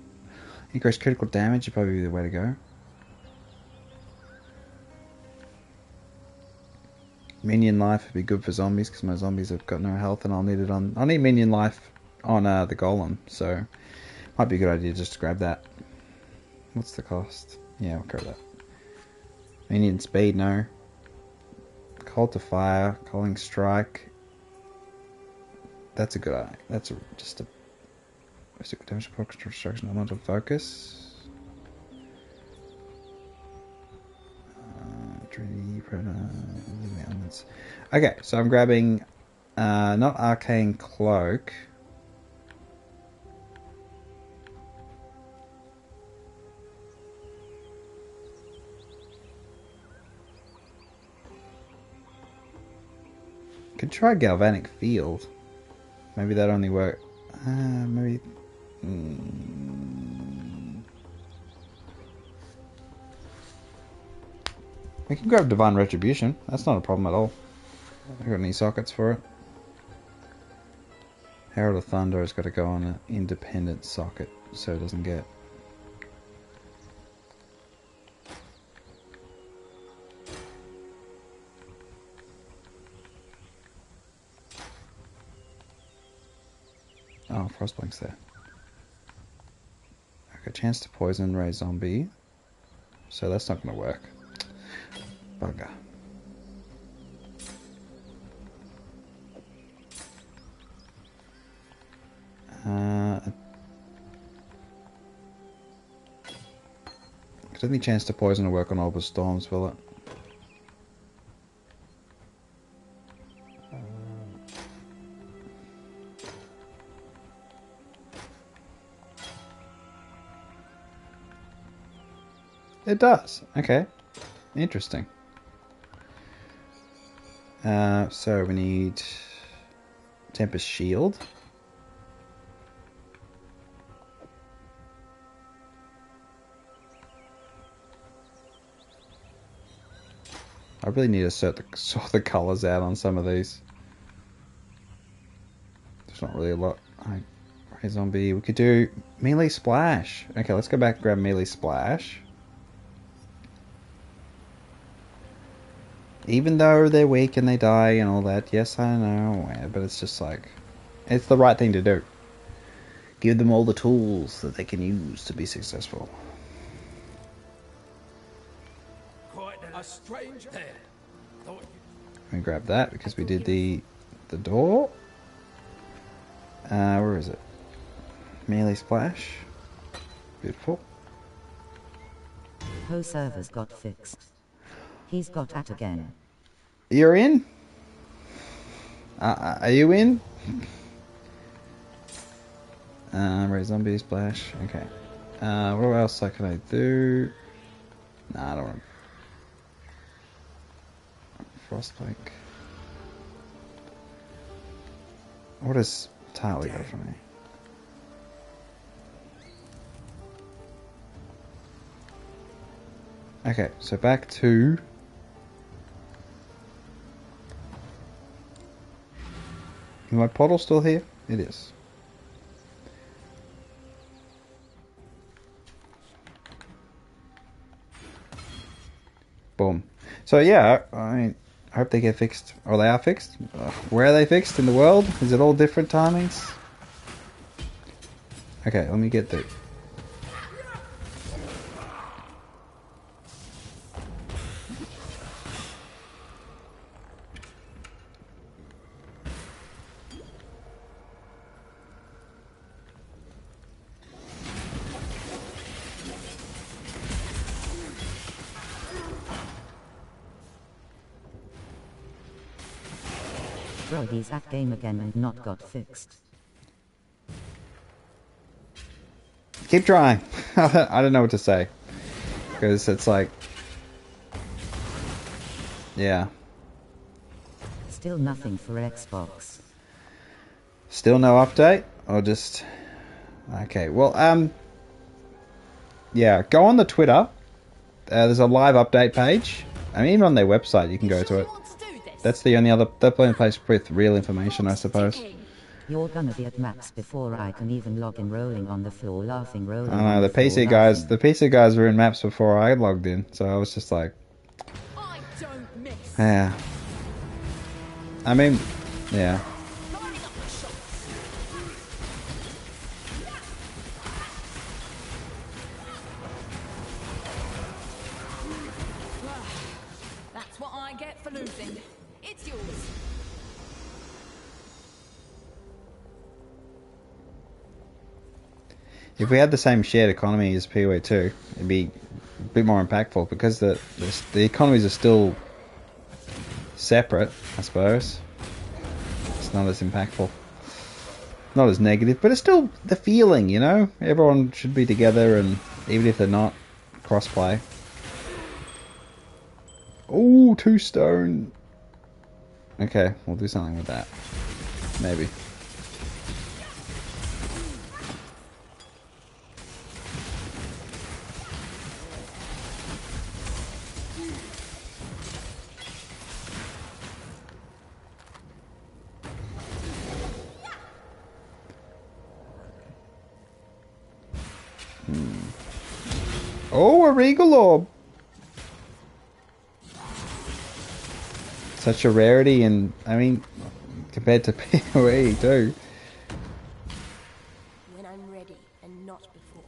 Increase critical damage would probably be the way to go. Minion life would be good for zombies because my zombies have got no health and I'll need it on... I'll need minion life on the golem, so... Might be a good idea just to grab that. What's the cost? Yeah, we'll grab that. Minion speed, no. Call to fire, calling strike. That's a good idea. That's just a... Physical damage, construction, amount of focus. 3D elements. Okay, so I'm grabbing not Arcane Cloak. Could try Galvanic Field. Maybe that only work. Maybe. We can grab Divine Retribution. That's not a problem at all. I've got any sockets for it. Herald of Thunder has got to go on an independent socket so it doesn't get... Oh, Frostblink's there. Okay, chance to poison Ray Zombie. So that's not going to work. Bugger. I don't think chance to poison will work on Orb of Storms, will it? It does. Okay. Interesting. So we need Tempest Shield. I really need to sort the colours out on some of these. There's not really a lot. Ray Zombie. We could do Melee Splash. Okay, let's go back and grab Melee Splash. Even though they're weak and they die and all that, yes, I know, but it's just like, it's the right thing to do. Give them all the tools that they can use to be successful. Quite a stranger there. Let me grab that because we did the door. Where is it? Melee Splash. Beautiful. PoE servers got fixed. He's got at again. You're in? Are you in? Ray Zombie Splash. Okay. What else can I do? Nah, I don't want Frostbite. What does Tarly go for me? Okay, so back to... Is my portal still here? It is. Boom. So yeah, I mean, I hope they get fixed. Or they are fixed. Where are they fixed in the world? Is it all different timings? Okay, let me get the... Bro, he's at game again and not got fixed. Keep trying. I don't know what to say. Because it's like... Yeah. Still nothing for Xbox. Still no update? Or just... Okay, well, yeah, go on the Twitter. There's a live update page. I mean, even on their website you can go to it. That's the only place with real information, I suppose. You're gonna be at maps before I can even log in, rolling on the floor, laughing, rolling I know, the PC guys were in maps before I logged in, so I was just like... I don't miss. Yeah. I mean, yeah. Lining up the shots. That's what I get for losing. It's yours. If we had the same shared economy as PoE 2, it'd be a bit more impactful, because the economies are still separate, I suppose. It's not as impactful. Not as negative, but it's still the feeling, you know? Everyone should be together, and even if they're not, crossplay. Ooh, 2 stone. Okay, we'll do something with that. Maybe. Oh, a regal orb! Such a rarity, and I mean, compared to PoE too. When I'm ready and not before.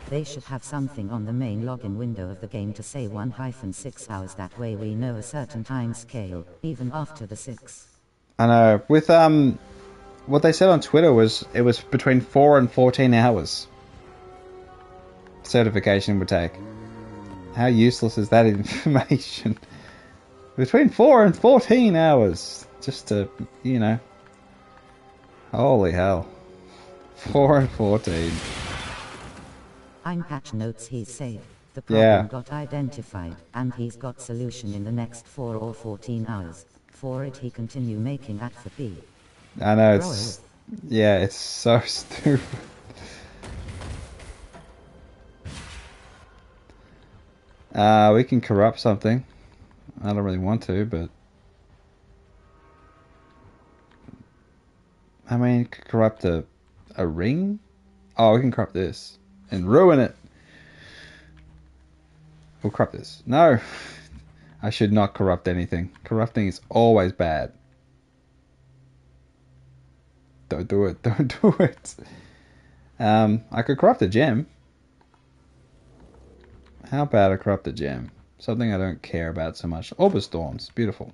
They should have something on the main login window of the game to say 1-6 hours, that way we know a certain time scale, even after the 6. I know. With what they said on Twitter was it was between 4 and 14 hours. Certification would take. How useless is that information? Between 4 and 14 hours. Just to, you know. Holy hell. 4 and 14. I'm patch notes, he's safe. The problem got identified, and he's got solution in the next 4 or 14 hours. For it he continue making at for P. I know, it's... Yeah, it's so stupid. We can corrupt something. I don't really want to, but... I mean, corrupt a ring? Oh, we can corrupt this. And ruin it. We'll corrupt this. No! I should not corrupt anything. Corrupting is always bad. Don't do it. Don't do it. I could corrupt a gem. How about I corrupt a gem? Something I don't care about so much. Orb of Storms. Beautiful.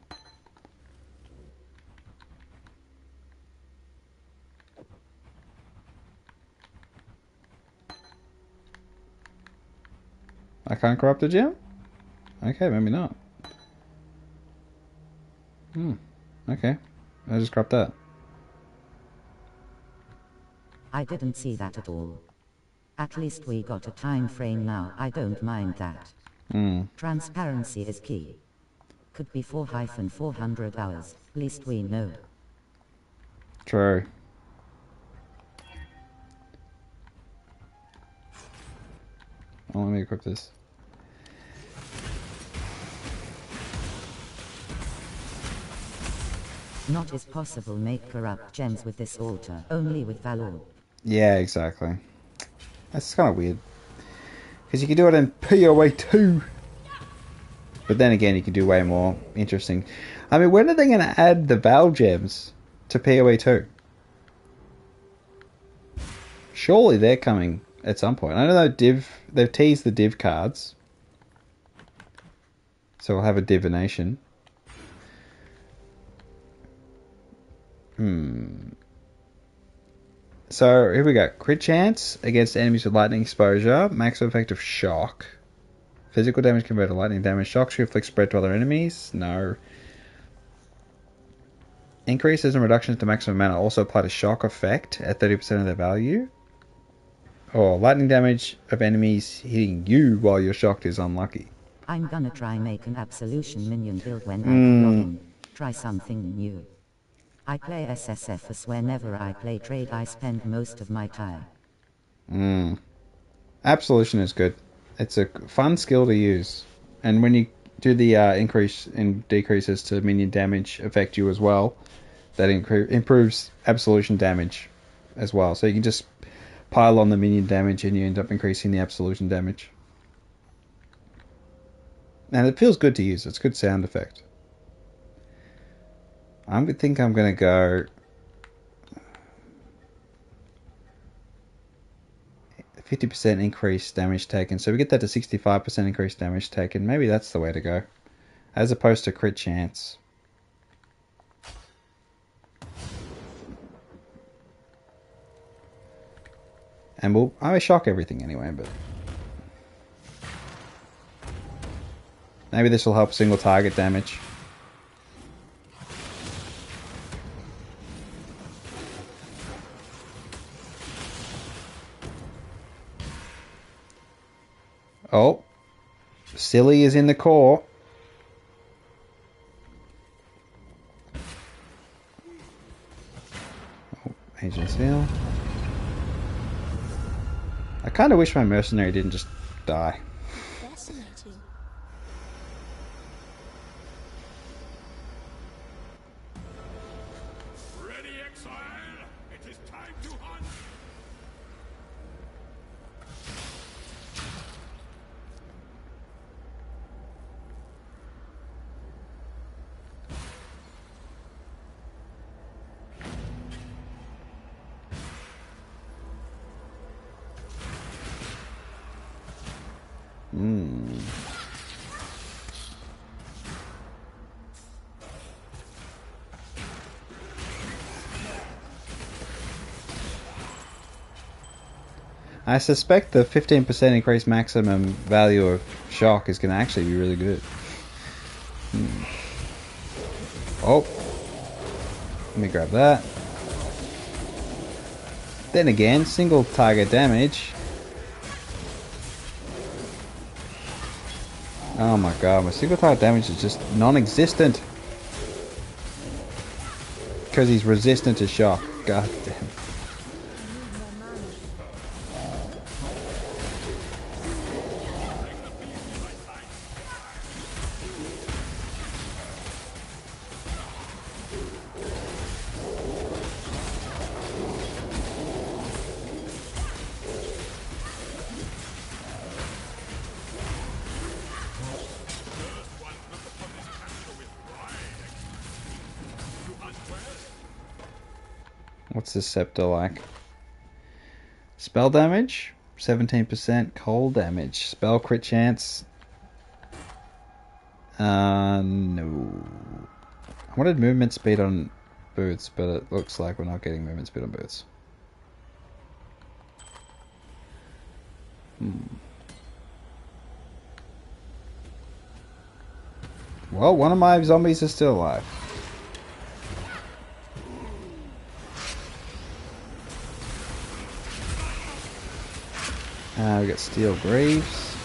I can't corrupt a gem? Okay, maybe not. Okay. I just grabbed that. I didn't see that at all. At least we got a time frame now, I don't mind that. Transparency is key. Could be 4-400 hours, least we know. True. Oh, let me equip this. Not is possible make corrupt gems with this altar, only with Valor. Yeah, exactly. That's kind of weird. Because you can do it in PoE 2. But then again, you can do way more interesting. I mean, when are they going to add the Val gems to PoE 2? Surely they're coming at some point. I don't know, they've teased the div cards. So we'll have a divination. So here we go. Crit chance against enemies with lightning exposure. Maximum effect of shock. Physical damage converted to lightning damage. Shocks reflect spread to other enemies. No. Increases and reductions to maximum mana also apply to shock effect at 30% of their value. Or lightning damage of enemies hitting you while you're shocked is unlucky. I'm gonna try make an absolution minion build when I log in. Try something new. I play SSFS whenever I play trade. I spend most of my time. Absolution is good. It's a fun skill to use. And when you do the increase and decreases to minion damage affect you as well, that improves absolution damage as well. So you can just pile on the minion damage and you end up increasing the absolution damage. And it feels good to use. It's a good sound effect. I think I'm going to go 50% increased damage taken. So we get that to 65% increased damage taken. Maybe that's the way to go. As opposed to crit chance. And I may shock everything anyway, but maybe this will help single target damage. Oh, Silly is in the core. Oh, Agent Seal. I kind of wish my mercenary didn't just die. Fascinating. Ready, exile? It is time to hunt! I suspect the 15% increased maximum value of shock is going to actually be really good. Oh. Let me grab that. Then again, single target damage. Oh my god, my single target damage is just non-existent. Because he's resistant to shock. God damn. What's this scepter like? Spell damage, 17%. Cold damage, spell crit chance. No. I wanted movement speed on boots, but it looks like we're not getting movement speed on boots. Well, one of my zombies is still alive. We got Steel Greaves.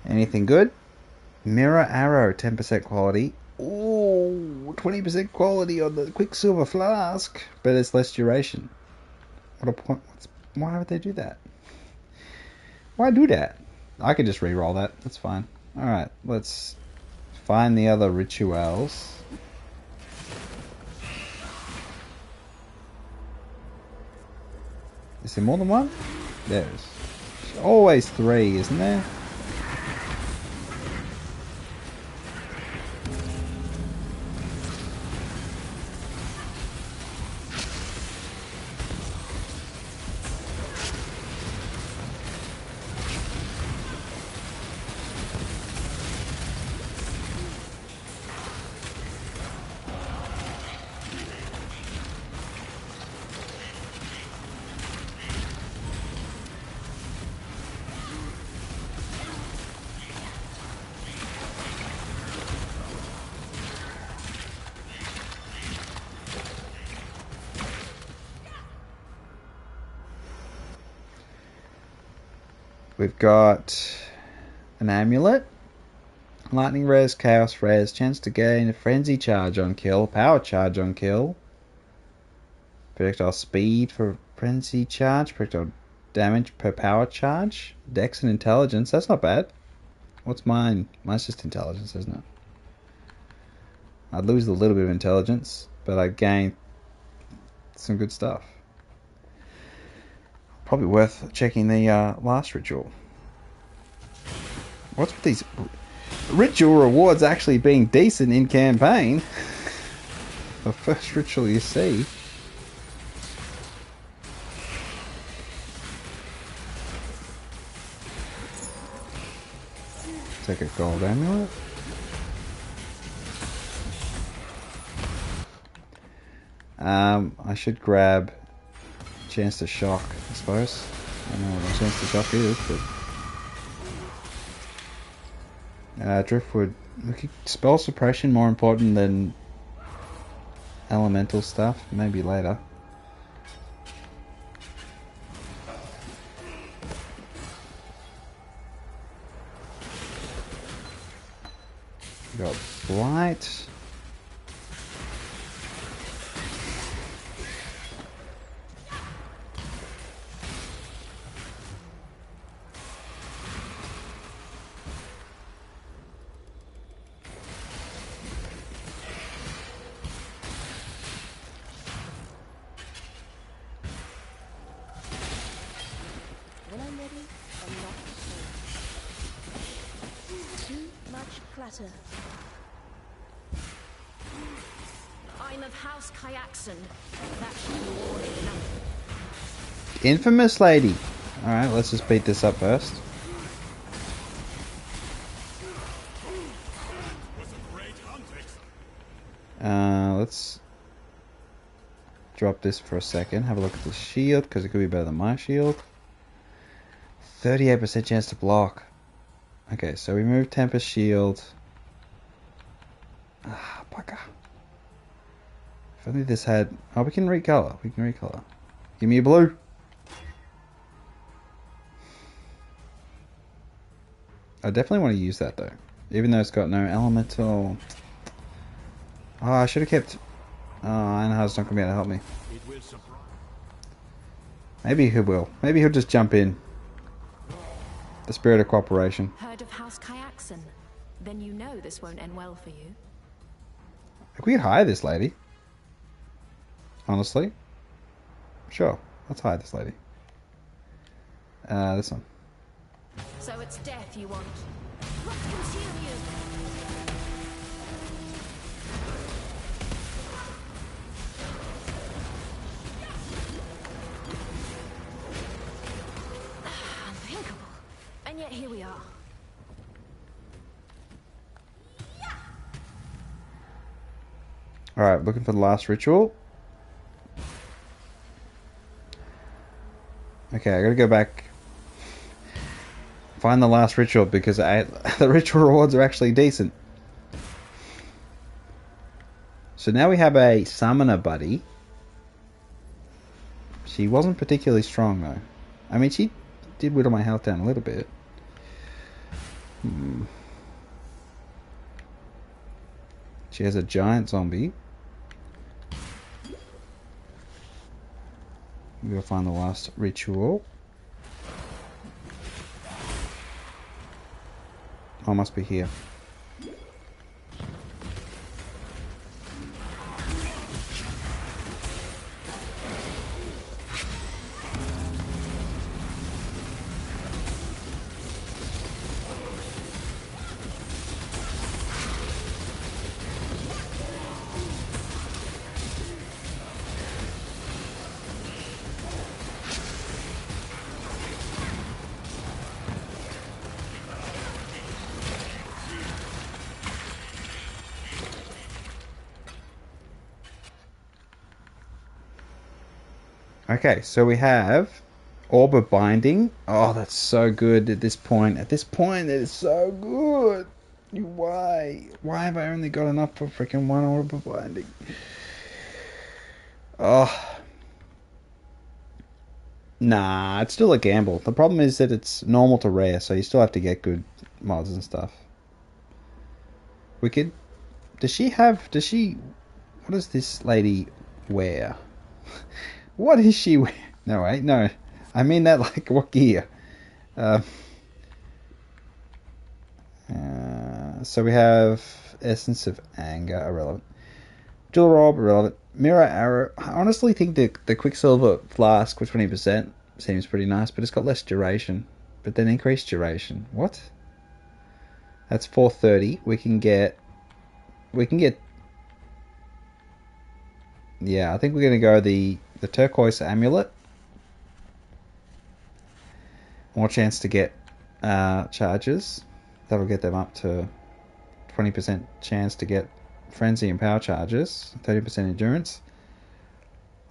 Anything good? Mirror Arrow, 10% quality. Ooh, 20% quality on the Quicksilver Flask, but it's less duration. What a point. Why would they do that? Why do that? I could just re-roll that. That's fine. Alright, let's find the other rituals. Is there more than one? There's always 3, isn't there? We've got an amulet, lightning res, chaos res, chance to gain a frenzy charge on kill, power charge on kill, projectile speed for frenzy charge, projectile damage per power charge, dex and intelligence. That's not bad. What's mine? Mine's just intelligence, isn't it? I'd lose a little bit of intelligence, but I'd gain some good stuff. Probably worth checking the last ritual. What's with these ritual rewards actually being decent in campaign? The first ritual you see. Take a gold amulet. I should grab chance to shock, I suppose. I don't know what a chance to shock is, but driftwood. Spell suppression more important than elemental stuff. Maybe later. We got blight. I'm of House Kyaxon. That should be warning enough. Infamous lady. Alright, let's just beat this up first. Let's drop this for a second. Have a look at the shield, because it could be better than my shield. 38% chance to block. Okay, so we move Tempest Shield. Ah, bugger. If only this had... Oh, we can recolor. We can recolor. Give me a blue. I definitely want to use that, though. Even though it's got no elemental... Oh, I should have kept... Oh, I know how it's not going to be able to help me. Maybe he will. Maybe he'll just jump in. The spirit of cooperation. Heard of House Kyaxon? Then you know this won't end well for you. We could hire this lady. Honestly. Sure. Let's hire this lady. This one. So it's death you want. What consume you? Unthinkable. And yet here we are. Alright, looking for the last ritual. Okay, I gotta go back. Find the last ritual because the ritual rewards are actually decent. So now we have a summoner buddy. She wasn't particularly strong though. I mean, she did whittle my health down a little bit. She has a giant zombie. We'll find the last ritual. Oh, must be here. Okay, so we have Orb of Binding. Oh, that's so good at this point. At this point, it is so good. Why? Why have I only got enough for freaking one Orb of Binding? Oh. Nah, it's still a gamble. The problem is that it's normal to rare, so you still have to get good mods and stuff. Wicked. What does this lady wear? What is she wearing? No, wait, no. I mean that like, what gear? So we have Essence of Anger, irrelevant. Jewel Rob, irrelevant. Mirror Arrow. I honestly think the Quicksilver Flask with 20% seems pretty nice, but it's got less duration. But then increased duration. What? That's 430. We can get... Yeah, I think we're going to go the Turquoise Amulet. More chance to get charges. That'll get them up to 20% chance to get Frenzy and Power charges. 30% endurance.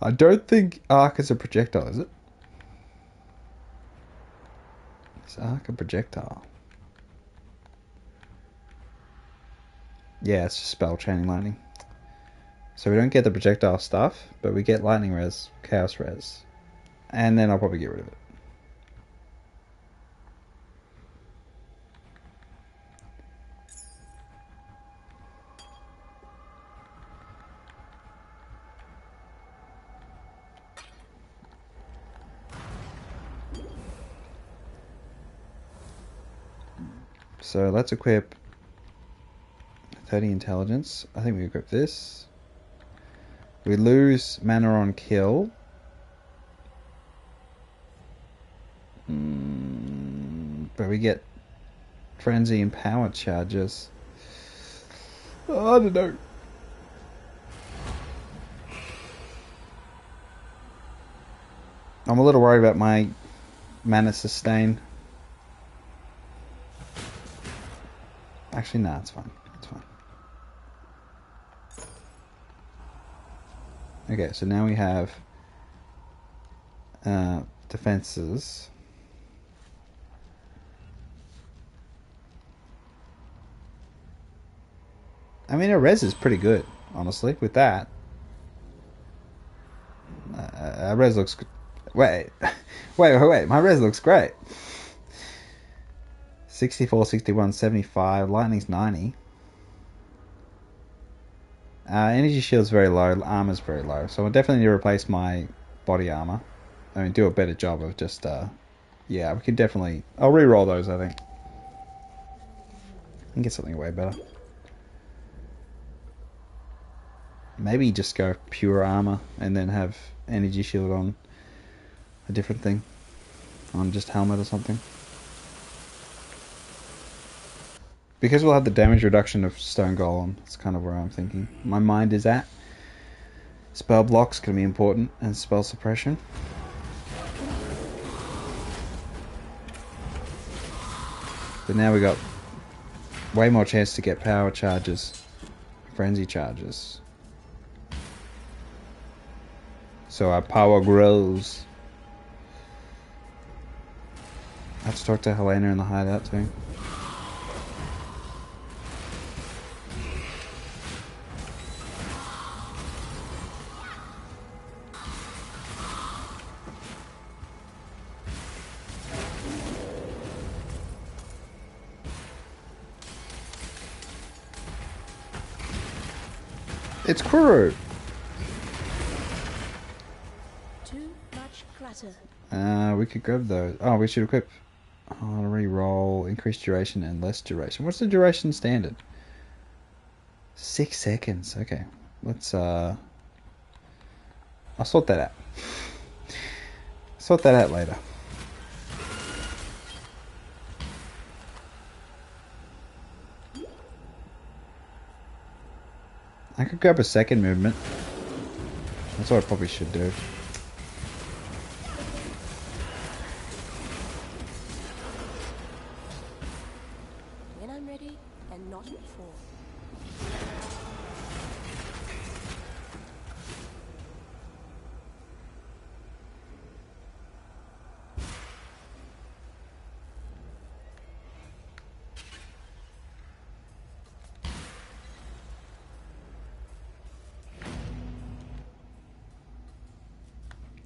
I don't think Arc is a projectile, is it? Is Arc a projectile? Yeah, it's just spell chaining lightning. So we don't get the projectile stuff, but we get lightning res, chaos res. And then I'll probably get rid of it. So let's equip 30 intelligence. I think we equip this. We lose mana on kill. But we get frenzy and power charges. Oh, I don't know. I'm a little worried about my mana sustain. Actually, nah, it's fine. It's fine. Okay, so now we have defenses. I mean, our res is pretty good, honestly, with that. Our res looks good. Wait, my res looks great. 64, 61, 75, lightning's 90. Energy shield's very low, armor's very low, so I definitely need to replace my body armor. I mean, do a better job of just, yeah, we could definitely... I'll re-roll those, I think. And get something way better. Maybe just go pure armor and then have energy shield on a different thing. On just helmet or something. Because we'll have the damage reduction of Stone Golem, that's kind of where I'm thinking. My mind is at. Spell block's going to be important, and spell suppression. But now we got way more chance to get power charges, frenzy charges. so our power grows. Let's talk to Helena in the hideout too. It's Kuro. Too much clutter. We could grab those. Oh, we should equip. Oh, re-roll, increased duration and less duration. What's the duration standard? 6 seconds. Okay, let's. I'll sort that out. Sort that out later. I could grab a second movement. That's what I probably should do. When I'm ready, and not before.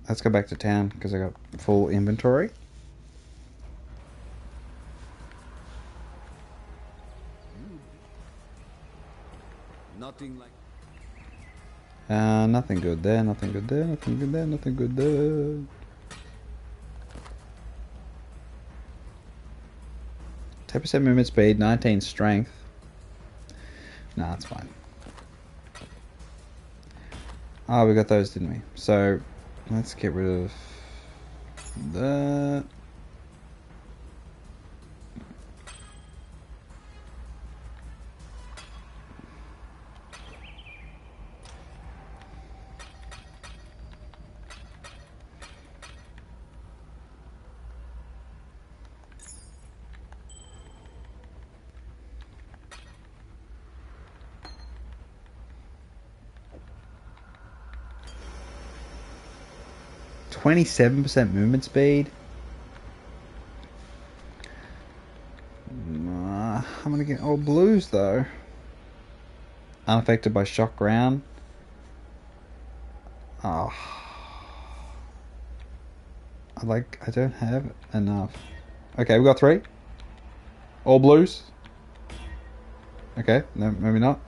Let's go back to town because I got full inventory. Nothing like. Nothing good there, nothing good there, nothing good there, nothing good there. 10% movement speed, 19 strength. Nah, that's fine. Oh, we got those, didn't we? So, let's get rid of that. %27 movement speed. I'm gonna get all blues though. Unaffected by shock ground. Oh, I don't have enough. Okay, we got 3. All blues. Okay, no, maybe not.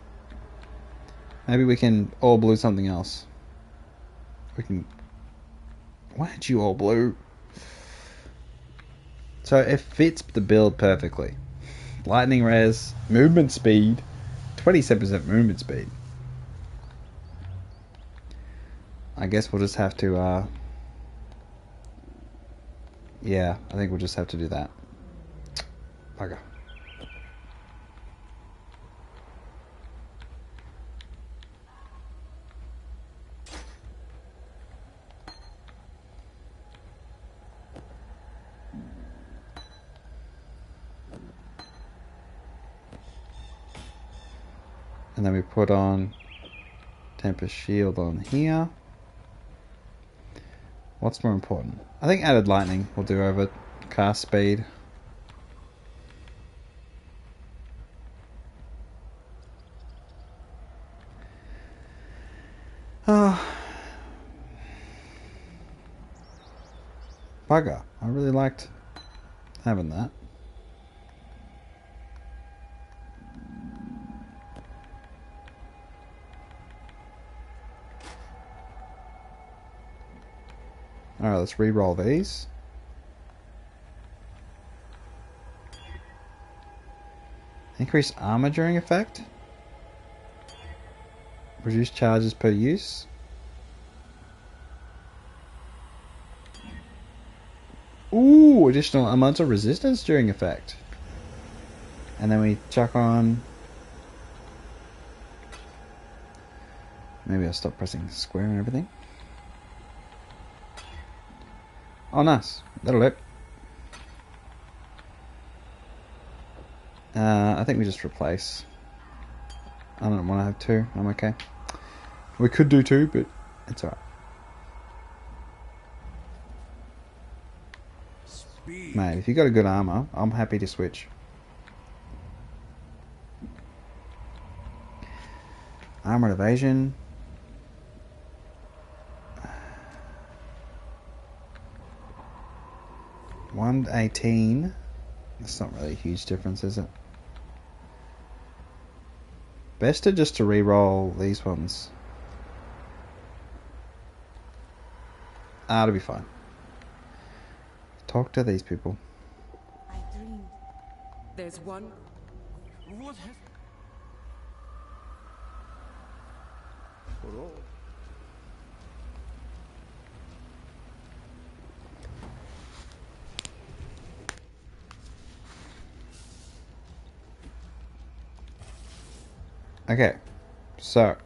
Maybe we can all blue something else. We can. Why aren't you all blue? So it fits the build perfectly. Lightning res, movement speed, 27% movement speed. I guess we'll just have to, yeah, I think we'll just have to do that. Bugger. And then we put on Tempest Shield on here. What's more important? I think added lightning will do over cast speed. Oh. Bugger. I really liked having that. Alright, let's re-roll these. Increase armor during effect. Reduce charges per use. Ooh, additional amounts of resistance during effect. And then we chuck on... Maybe I'll stop pressing square and everything. Oh, nice. That'll do. I think we just replace. I don't want to have 2. I'm okay. We could do 2, but it's alright. speed. Mate, if you got a good armor, I'm happy to switch. Armored evasion. 118. That's not really a huge difference, is it? Best just to re-roll these ones. It'll be fine. Talk to these people. I dreamed. There's one. What has... Okay, so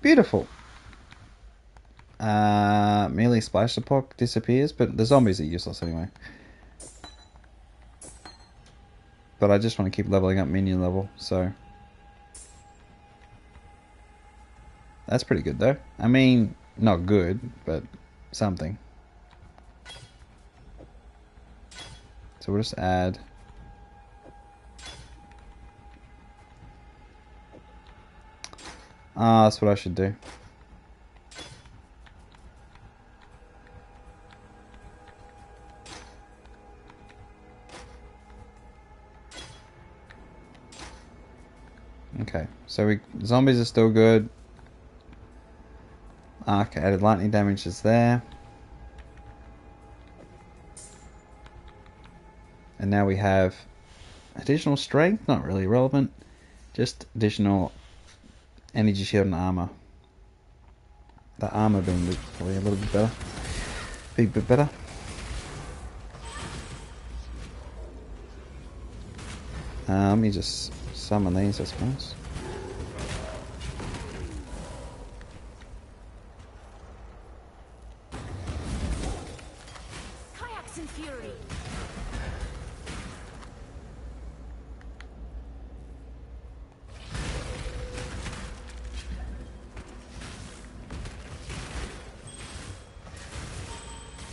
beautiful. Melee splash support disappears, but the zombies are useless anyway. But I just want to keep leveling up minion level, so that's pretty good though. I mean, not good, but something. So we'll just add that's what I should do. Okay, so zombies are still good. Okay, added lightning damage is there. And now we have additional strength, not really relevant. Just additional energy shield and armor. The armor being probably a little bit better. Big bit better. Let me just summon these, I suppose. Kayaks and fury.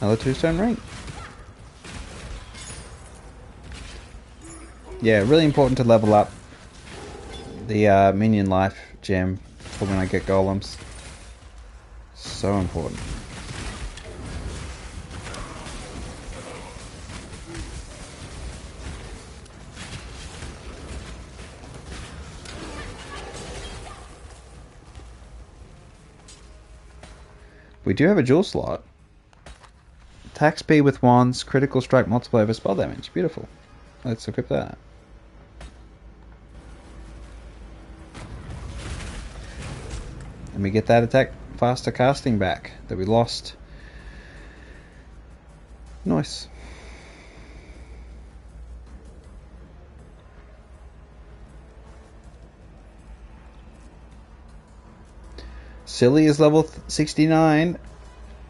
Another 2-stone ring. Yeah, really important to level up the minion life gem for when I get golems. So important. We do have a jewel slot. Attack speed with wands, critical strike multiplier over spell damage. Beautiful. Let's equip that. And we get that attack faster casting back that we lost. Nice. Silly is level 69.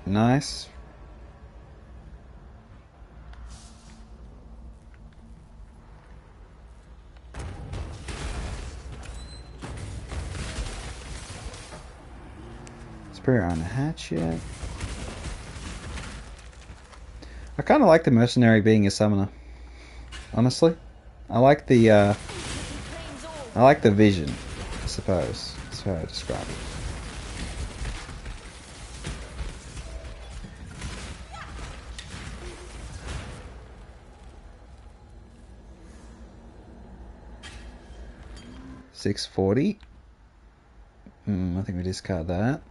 Nice. Superior on a hatch yet. I kind of like the mercenary being a summoner. Honestly, I like the vision. I suppose that's how I describe it. $640. I think we discard that.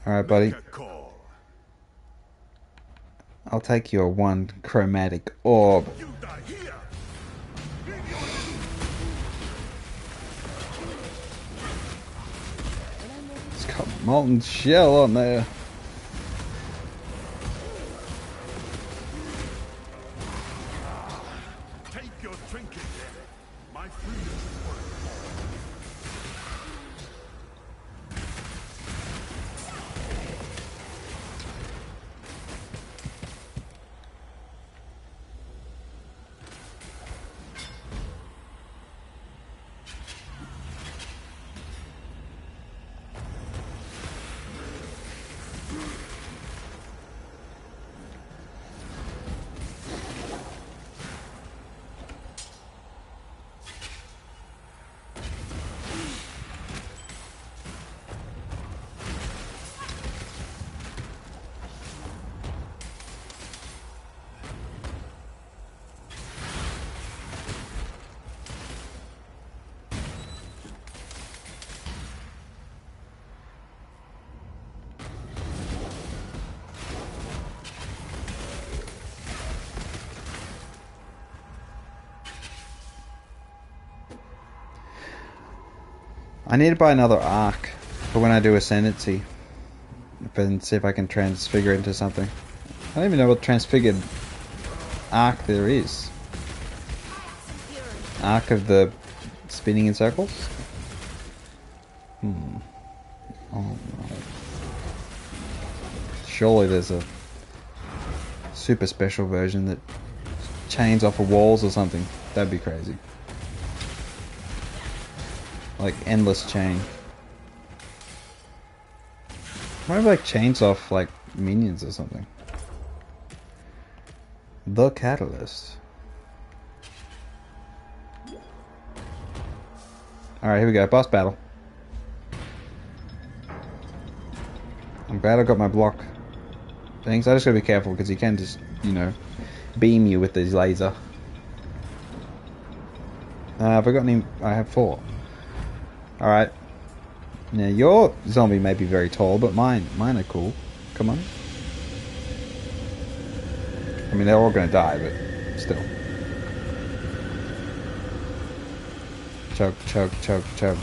Alright, buddy. I'll take your one chromatic orb. It's got molten shell on there. Take your trinket. My freedom is worth. I need to buy another arc for when I do Ascendancy. And see if I can transfigure it into something. I don't even know what transfigured arc there is. Arc of the spinning in circles? Oh no. Surely there's a super special version that chains off of walls or something. That'd be crazy. Like endless chain. Why like chains off like minions or something? The Catalyst. Alright, here we go. Boss battle. I'm glad I got my block things. I just gotta be careful because he can just, you know, beam you with his laser. Have I got any? I have 4. Alright. Now your zombie may be very tall, but mine are cool. Come on. I mean, they're all gonna die, but still. Chug, chug, chug, chug.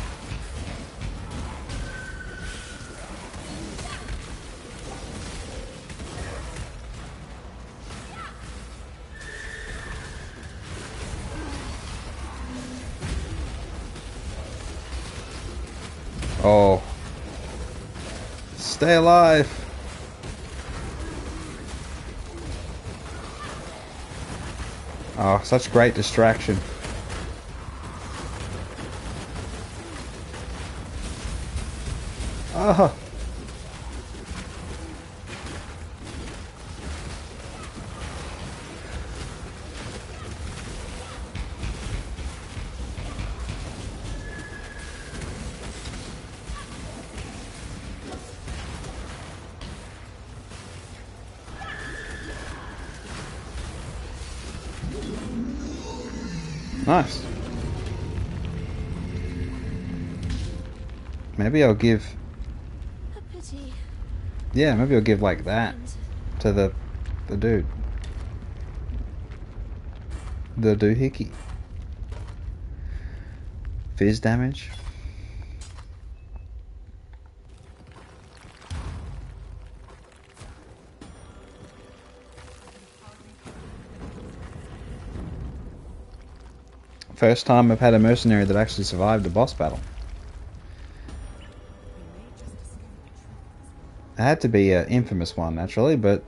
Oh. Stay alive. Oh, such great distraction. Ah. Nice. Maybe I'll give... A pity. Yeah, maybe I'll give like that to the dude. The doohickey. Fizz damage. First time I've had a mercenary that actually survived a boss battle. It had to be an infamous one, naturally, but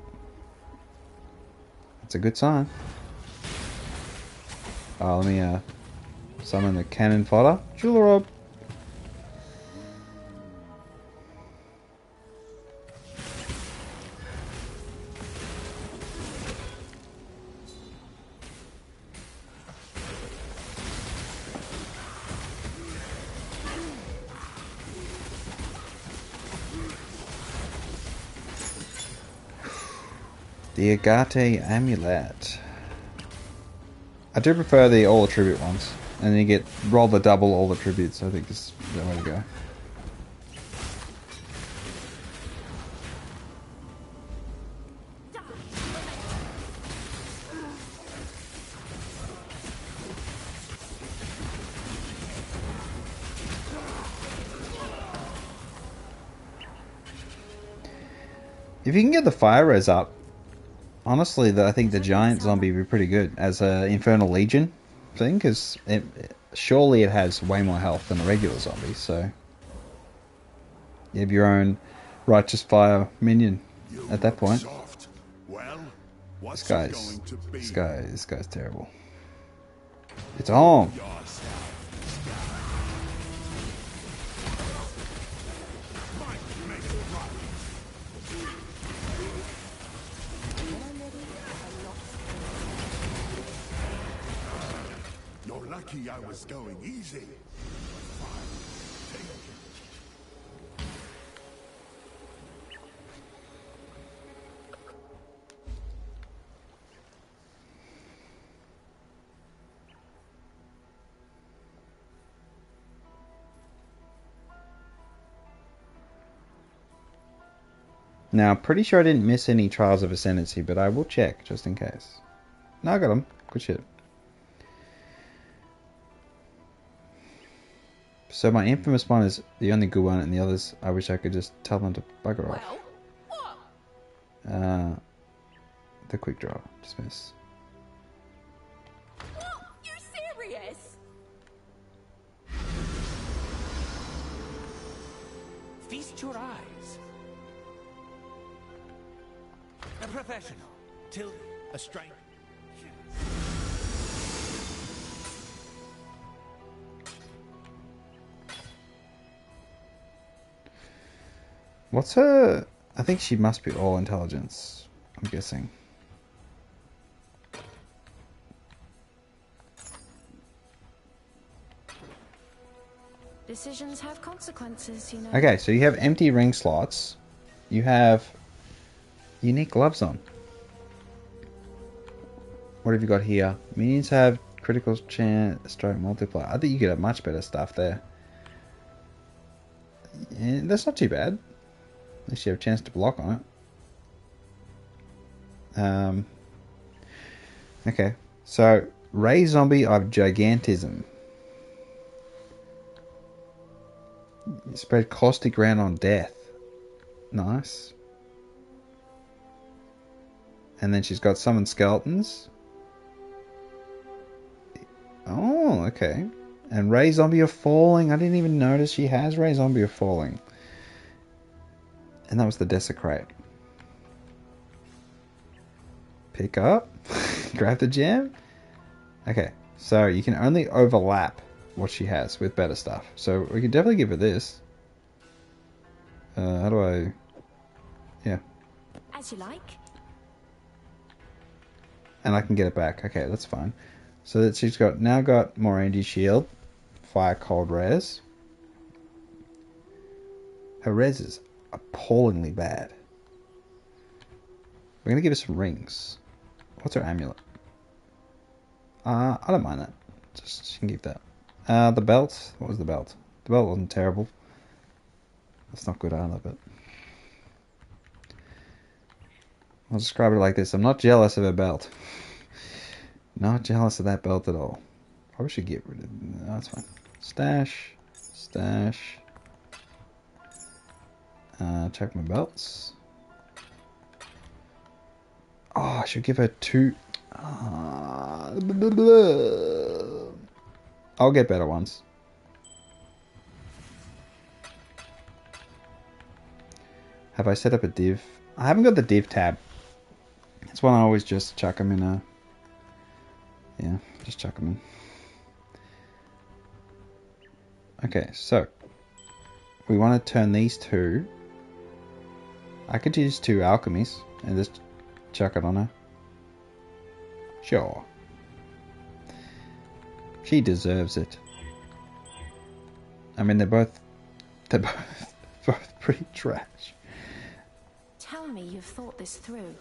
it's a good sign. Oh, let me summon the cannon fodder. Jewel orb. The Agate Amulet. I do prefer the all attribute ones. And then you get roll the double all attributes. I think this is the way to go. If you can get the fire res up, honestly, I think the giant zombie would be pretty good as a Infernal Legion thing, because surely it has way more health than a regular zombie, so you have your own righteous fire minion at that point. Well, This guy's terrible. It's on. You're lucky I was going easy. Now, I'm pretty sure I didn't miss any Trials of Ascendancy, but I will check, just in case. No, I got them. Good shit. So my infamous one is the only good one, and the others, I wish I could just tell them to bugger off. The quick draw. Dismiss. You serious? Feast your eyes. A professional. Tilly, a stranger. What's her... I think she must be all intelligence, I'm guessing. Decisions have consequences, you know. Okay, so you have empty ring slots. You have unique gloves on. What have you got here? Minions have critical chance, stroke multiplier. I think you could have much better stuff there. Yeah, that's not too bad. At least you have a chance to block on it. Okay, so Ray Zombie of Gigantism. Spread caustic round on death. Nice. And then she's got summon skeletons. Oh, okay. And Ray Zombie of Falling. I didn't even notice she has Ray Zombie of Falling. And that was the Desecrate. Pick up. Grab the gem. Okay, so you can only overlap what she has with better stuff. So we could definitely give her this. How do I... Yeah. As you like. And I can get it back. Okay, that's fine. So that she's now got more anti-shield. Fire cold res. Her res is appallingly bad. We're going to give her some rings. What's her amulet? I don't mind that. Just she can keep that. The belt. What was the belt? The belt wasn't terrible. That's not good either, but I'll describe it like this. I'm not jealous of her belt. Not jealous of that belt at all. Probably should get rid of it. No, that's fine. Stash. Stash. Check my belts. Oh, I should give her two. I'll get better ones. Have I set up a div? I haven't got the div tab. That's one I always just chuck them in a... Yeah, just chuck them in. Okay, so we want to turn these two. I could use two alchemies and just chuck it on her. Sure. She deserves it. I mean, they're both pretty trash. Tell me you've thought this through.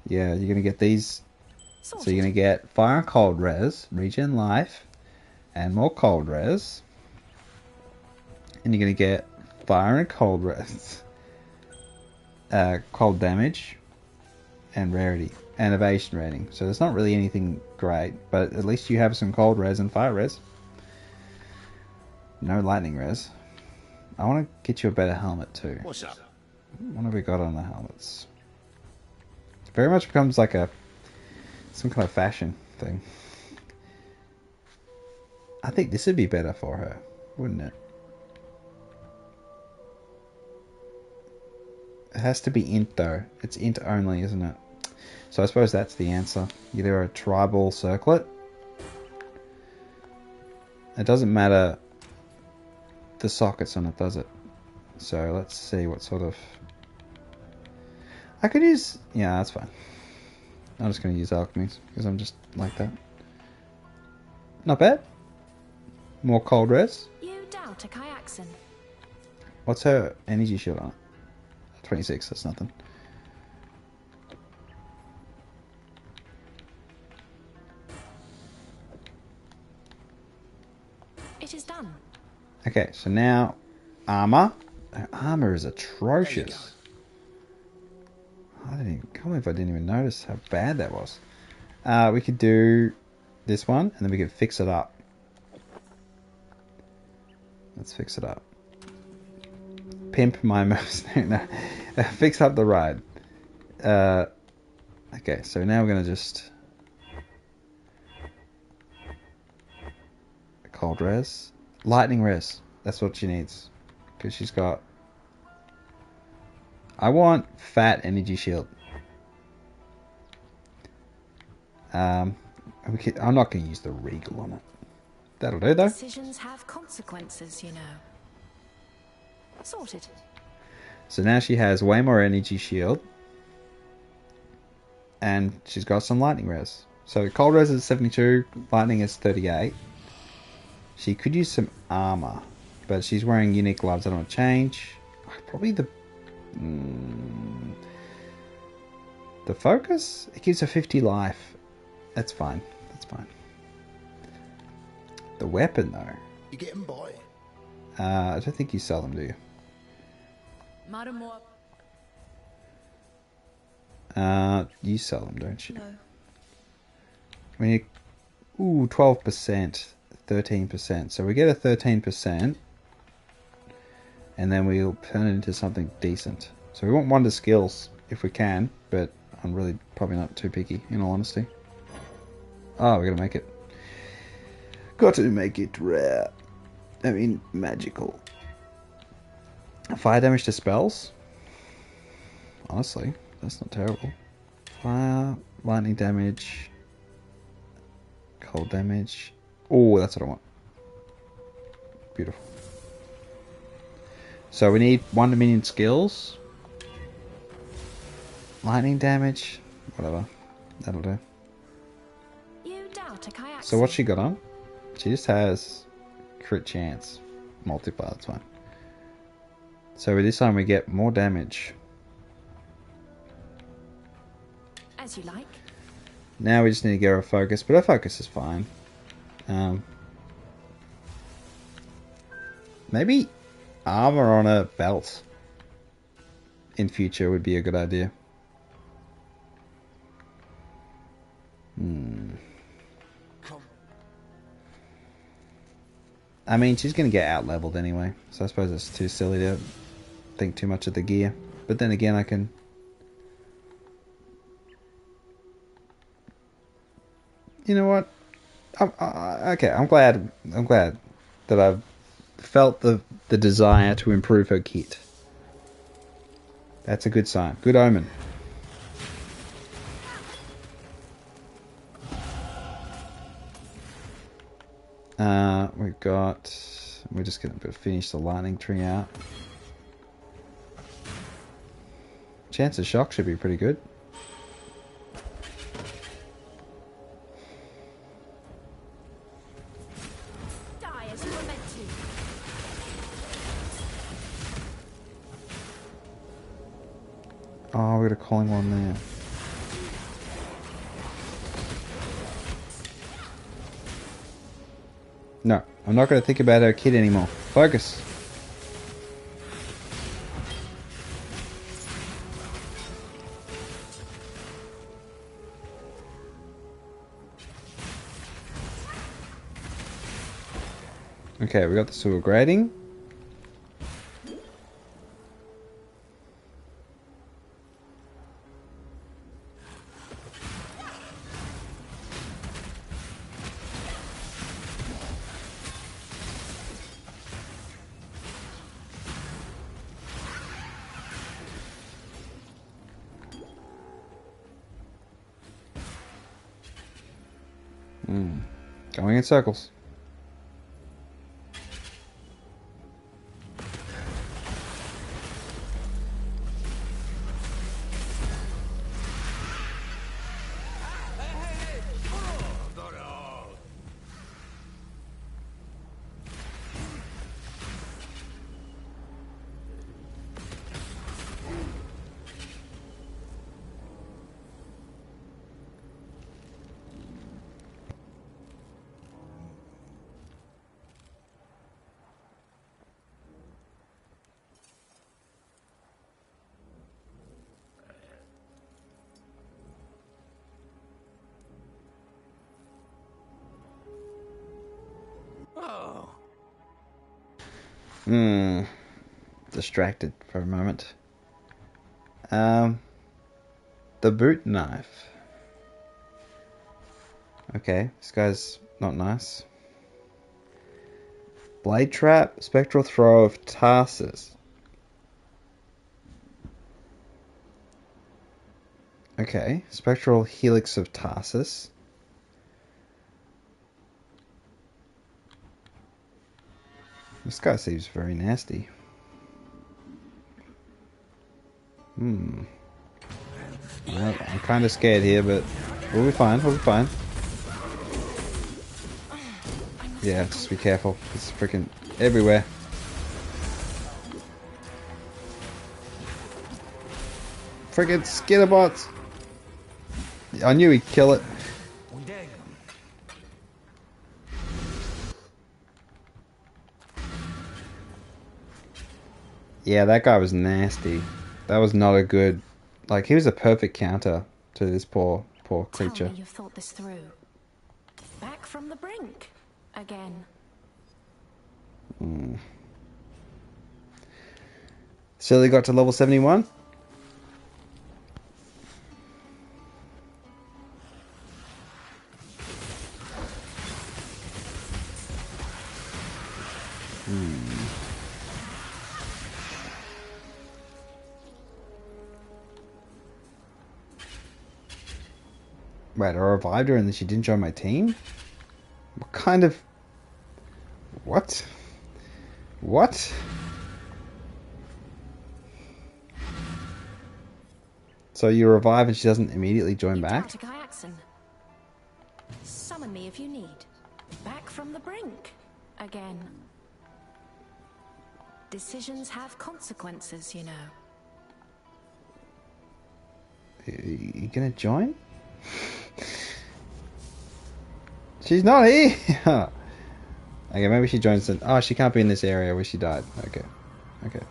Yeah, you're gonna get these. Sorted. So you're gonna get fire and cold res, regen life, and more cold res. And you're gonna get fire and cold res, cold damage, and rarity, and evasion rating. So there's not really anything great, but at least you have some cold res and fire res. No lightning res. I want to get you a better helmet too. What's up? What have we got on the helmets? It very much becomes like some kind of fashion thing. I think this would be better for her, wouldn't it? It has to be int though. It's int only, isn't it? So I suppose that's the answer. Either a tribal circlet. It doesn't matter the sockets on it, does it? So let's see what sort of... I could use... Yeah, that's fine. I'm just going to use alchemies because I'm just like that. Not bad. More cold res. You doubt a Kayakson. What's her energy shield on it? 26, that's nothing. It is done. Okay, so now armor. Her armor is atrocious. Can't believe I didn't even notice how bad that was. We could do this one, and then we could fix it up. Let's fix it up. Pimp my mercenary. No, fix up the ride. Okay, so now we're gonna just cold res, lightning res. That's what she needs because she's got. I want fat energy shield. I'm not going to use the regal on it. That'll do though. Decisions have consequences, you know. Sorted. So now she has way more energy shield. And she's got some lightning res. So cold res is 72, lightning is 38. She could use some armor. But she's wearing unique gloves. I don't want to change. Probably the focus? It gives her 50 life. That's fine. That's fine. The weapon though. You getting by? I don't think you sell them, do you? You sell them, don't you? No. When you, 12%, 13%. So we get a 13%, and then we'll turn it into something decent. So we want wonder skills if we can, but I'm really probably not too picky, in all honesty. Oh, we're gonna make it. Got to make it rare. I mean, magical. Fire damage to spells. Honestly, that's not terrible. Fire, lightning damage, cold damage. Oh, that's what I want. Beautiful. So we need 1 million skills. Lightning damage, whatever. That'll do. You doubt a Kayakson. So what's she got on? She just has crit chance. Multiply, that's fine. So with this time we get more damage. As you like. Now we just need to get her focus, but her focus is fine. Maybe armor on a belt in future would be a good idea. I mean, she's going to get out-leveled anyway, so I suppose it's too silly to think too much of the gear. But then again, I can... You know what? Okay, I'm glad that I've felt the desire to improve her kit. That's a good sign. Good omen. We're just going to finish the lightning tree out. Chance of shock should be pretty good. Die as you were meant to. Oh, we got a calling one there. No, I'm not going to think about her kid anymore. Focus. Okay, we got the sewer grading. Going in circles. Distracted for a moment. The boot knife. Okay, this guy's not nice. Blade trap, spectral throw of Tarsus. Okay, spectral helix of Tarsus. This guy seems very nasty. Well, I'm kind of scared here, but we'll be fine. We'll be fine. Yeah, just be careful. It's freaking everywhere. Freaking skitterbots! I knew he'd kill it. Yeah, that guy was nasty. That was not a good... Like, he was a perfect counter to this poor creature. Tell me you've thought this through. Back from the brink. Again. Silly got to level 71. Wait, I revived her and then she didn't join my team? What kind of... What? What? So you revive and she doesn't immediately join back? Summon me if you need. Back from the brink. Again. Decisions have consequences, you know. You gonna join? She's not here! Okay, maybe she joins the... Oh, she can't be in this area where she died. Okay. Okay.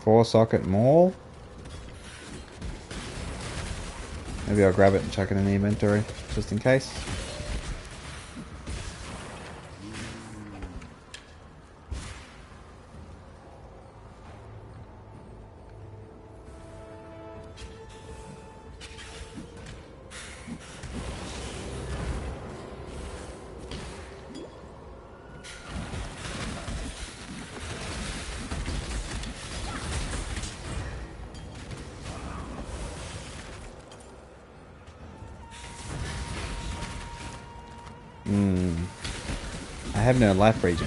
Four socket mall. Maybe I'll grab it and chuck it in the inventory, just in case. I have no life regen.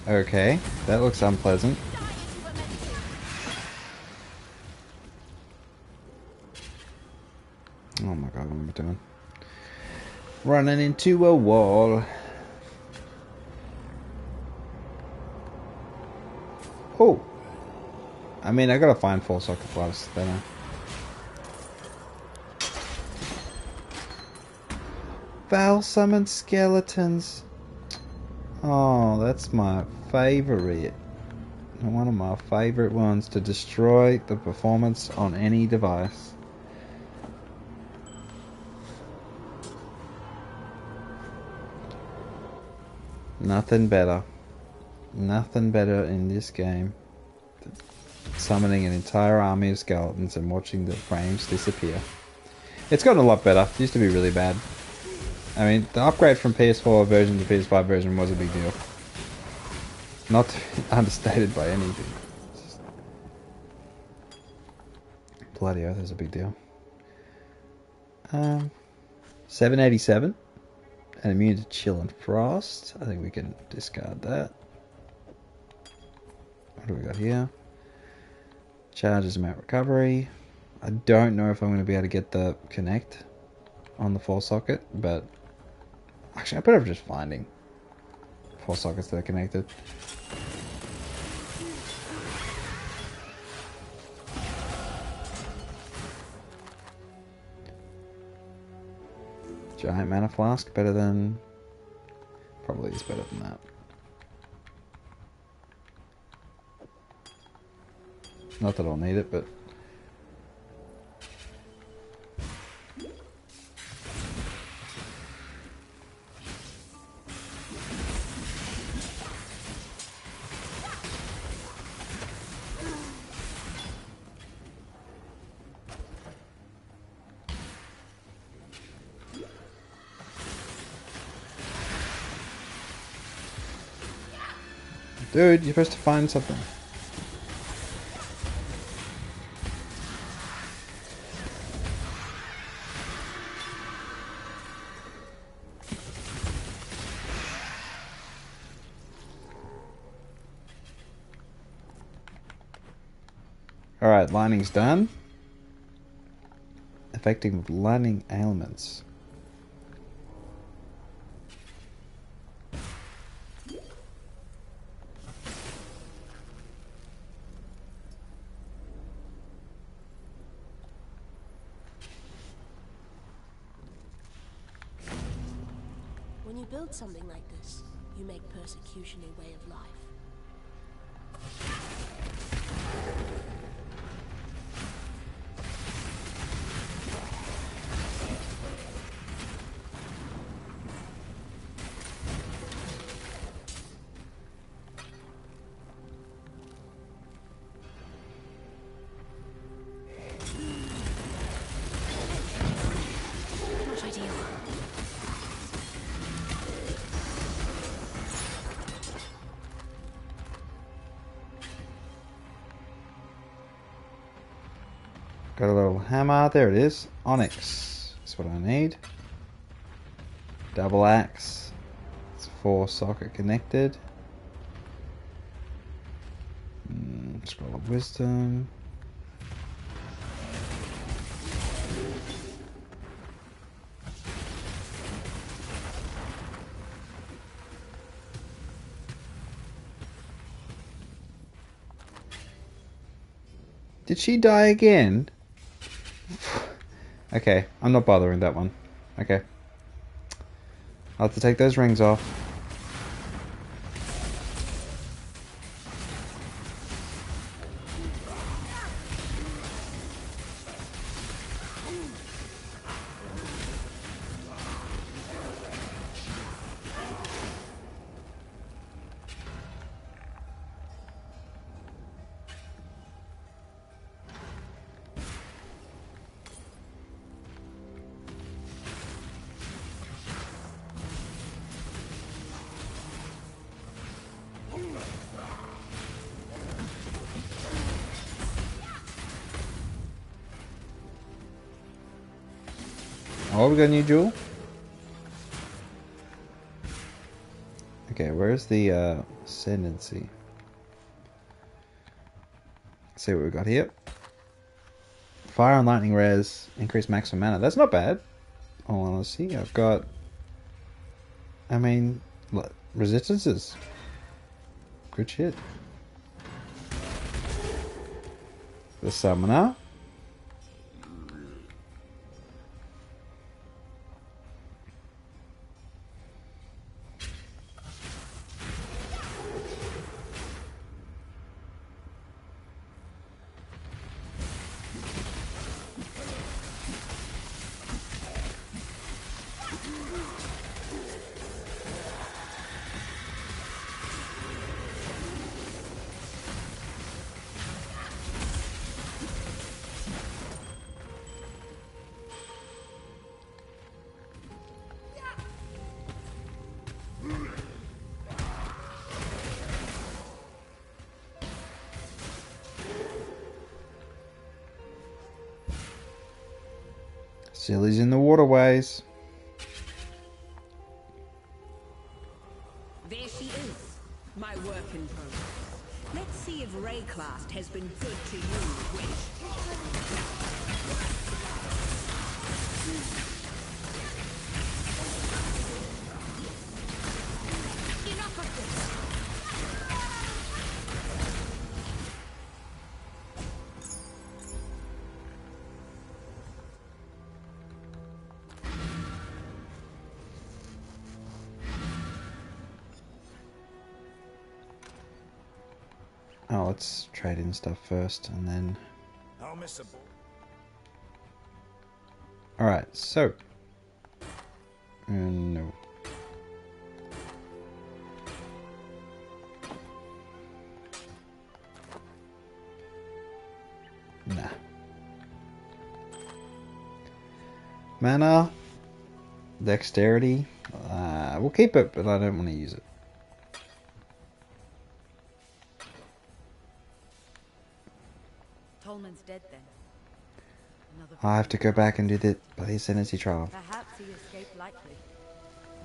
Okay, that looks unpleasant. Oh my god, what am I doing? Running into a wall. Oh! I mean, I gotta find 4 socket first, don't I? Val summoned skeletons. Oh, that's my favorite. One of my favorite ones to destroy the performance on any device. Nothing better. Nothing better in this game than summoning an entire army of skeletons and watching the frames disappear. It's gotten a lot better. It used to be really bad. I mean, the upgrade from PS4 version to PS5 version was a big deal. Not to be understated by anything. Bloody oath is a big deal. 787. And immune to chill and frost. I think we can discard that. What do we got here? Charges amount recovery. I don't know if I'm going to be able to get the connect on the 4 socket, but actually I better just finding 4 sockets that are connected. Giant mana flask, better than... Probably is better than that. Not that I'll need it, but... Dude, you're supposed to find something. Alright, lining's done. Affecting with lining ailments. When you build something like this, you make persecution a way of life. Not ideal. Got a little hammer. There it is. Onyx. That's what I need. Double axe. It's 4 socket connected. Scroll of wisdom. Did she die again? Okay, I'm not bothering that one. Okay. I'll have to take those rings off. Oh, we got a new jewel. Okay, where's the ascendancy? Let's see what we got here. Fire and lightning res, increase maximum mana. That's not bad. All honesty, I've got. I mean, resistances. Good shit. The summoner. Silly's in the waterways. There she is, my work in progress. Let's see if Rayclast has been good to you, witch. Enough of this! Oh, let's trade in stuff first, and then... I'll miss a ball. Alright, so... no. Nah. Mana. Dexterity. We'll keep it, but I don't want to use it. Tolman's dead then. I have to go back and do the sanity trial. Perhaps he escaped lightly.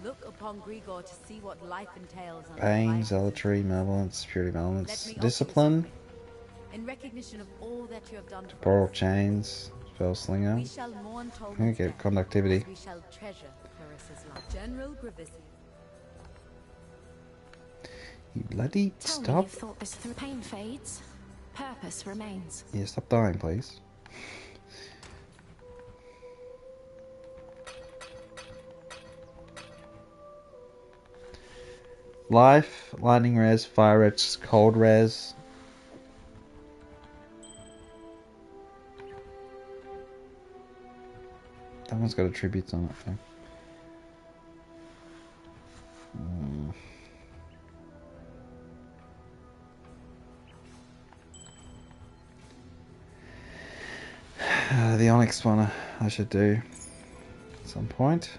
Look upon Grigor to see what life entails. Pain, zealotry, malevolence, purity, malevolence, discipline, in recognition of all that you have done for temporal us, chains, spell slinger. we shall mourn Tolman's Okay, death, conductivity. we shall treasure Clarissa's life. General Grievous. You bloody Tell me stop. you've thought this through. Pain fades, purpose remains. Yeah, stop dying, please. Life, lightning res, fire res, cold res. That one's got attributes on it, though. The Onyx one I should do at some point.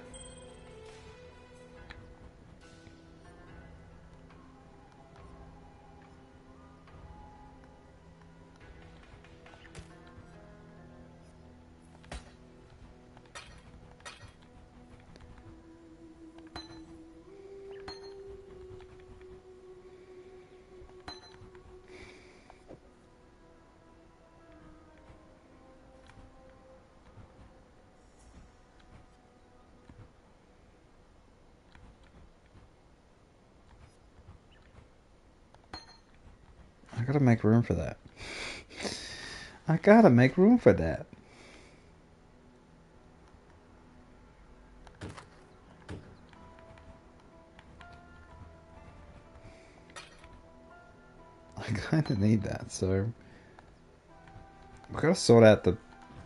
I gotta make room for that. I gotta make room for that. I kinda need that, so... We've gotta sort out the...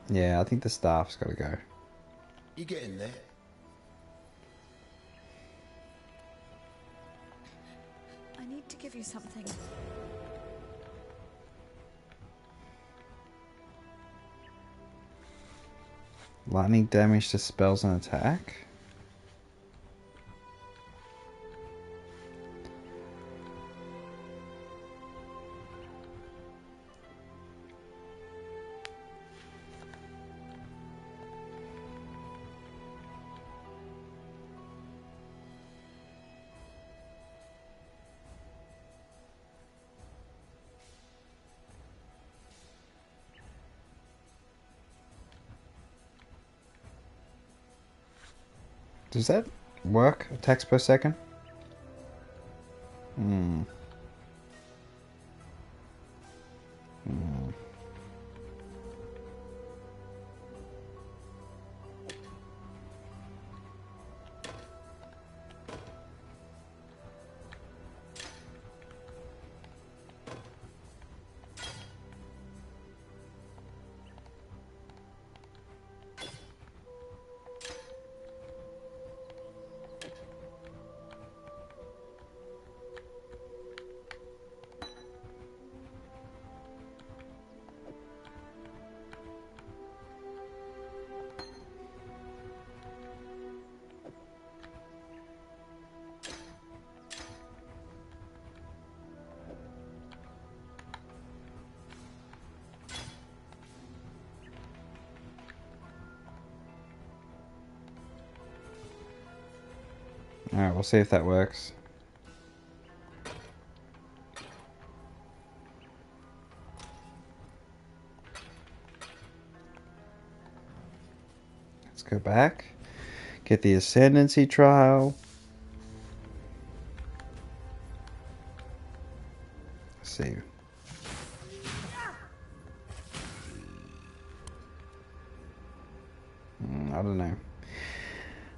Yeah, I think the staff's gotta go. You get in there. I need to give you something. Lightning damage to spells and attack. Does that work? Attacks per second? Hmm. Alright, we'll see if that works. Let's go back. Get the Ascendancy trial. Let's see. I don't know.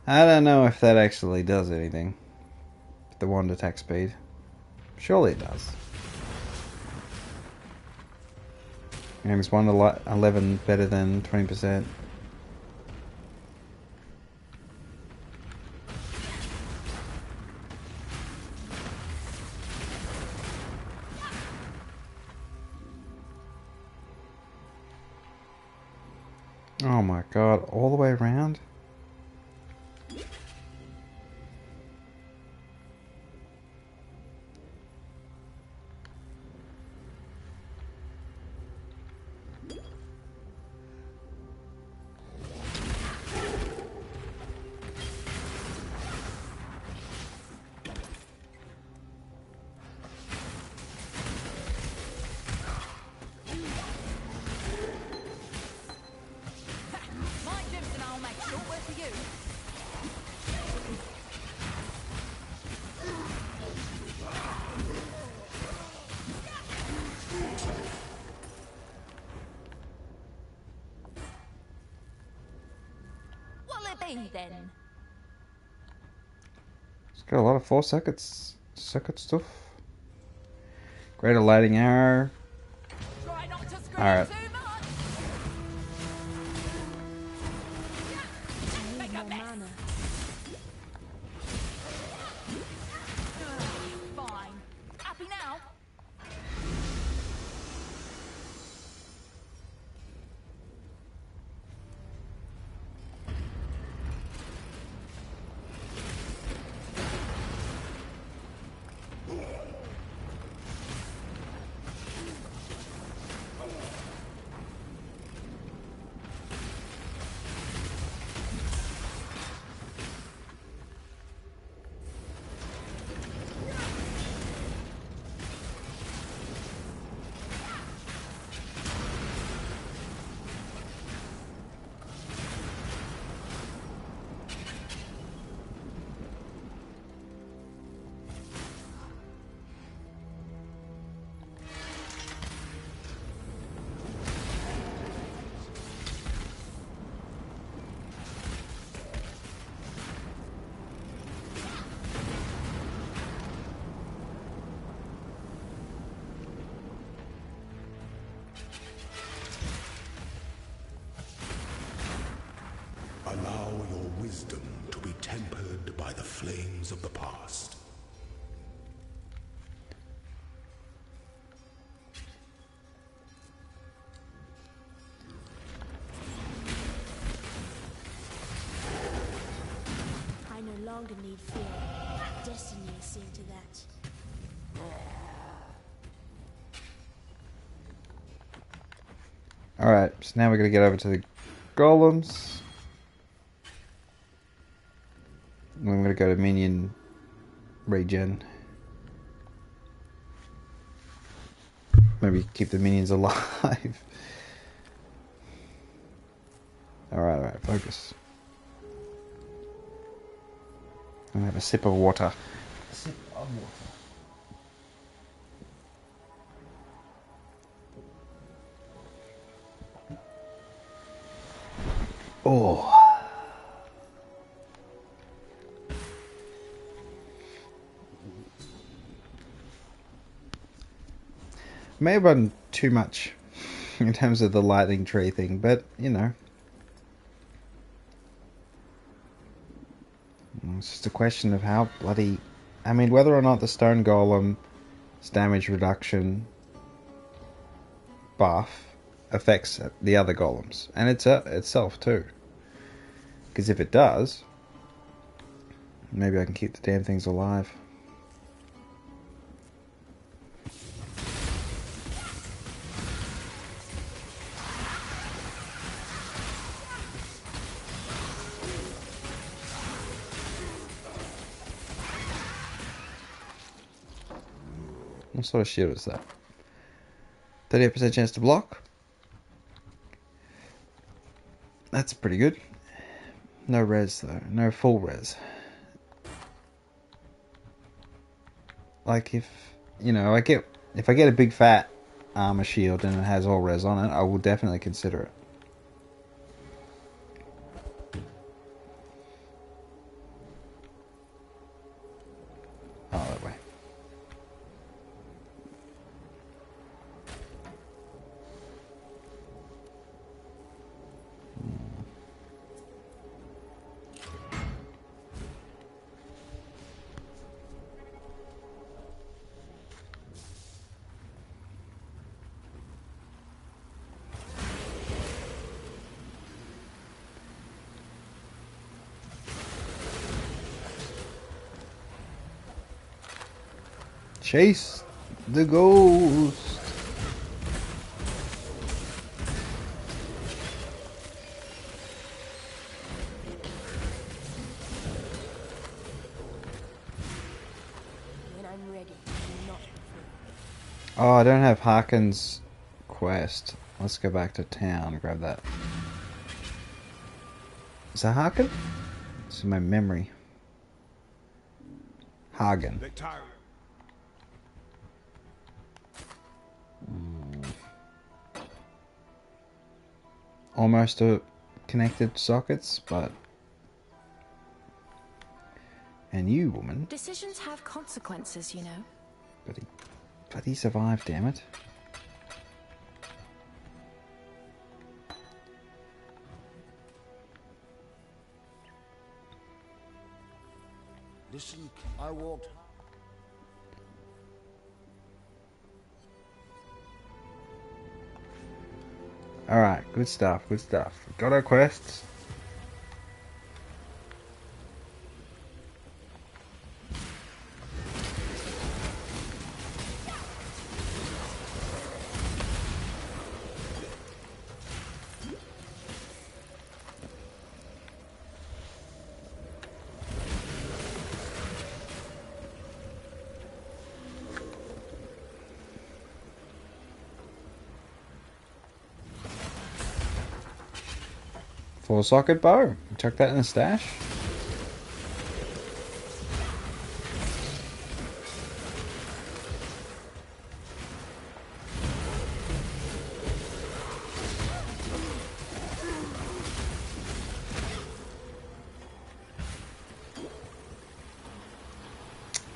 I don't know if that actually does anything. The wand attack speed. Surely it does. Is 1 to 11 better than 20%? Oh my god, all the way around? Then. It's got a lot of 4 circuit stuff. Greater lighting arrow. Alright. Fine. Happy now? Allow your wisdom to be tempered by the flames of the past. I no longer need fear. Destiny has seen to that. Alright, so now we're going to get over to the golems. I'm going to go to minion regen. Maybe keep the minions alive. Alright, focus. I'm going to have a sip of water. A sip of water. Oh. May have done too much in terms of the lightning tree thing, but you know, it's just a question of how bloody. I mean, whether or not the stone golem's damage reduction buff affects the other golems and itself too. Because if it does, maybe I can keep the damn things alive. What sort of shield is that? 38% chance to block. That's pretty good. No res though. No full res. Like if if I get a big fat armor shield and it has all res on it, I will definitely consider it. Oh, that way. Chase the ghost. When I'm ready, not before. Oh, I don't have Harkin's quest. Let's go back to town and grab that. Is that Harkin? This is my memory. Hagen. Almost a connected sockets, but... And you, woman. Decisions have consequences, you know. But he survived, damn it. Listen, I walked. Alright, good stuff, good stuff. Got our quests. Full socket bow. Chuck that in the stash.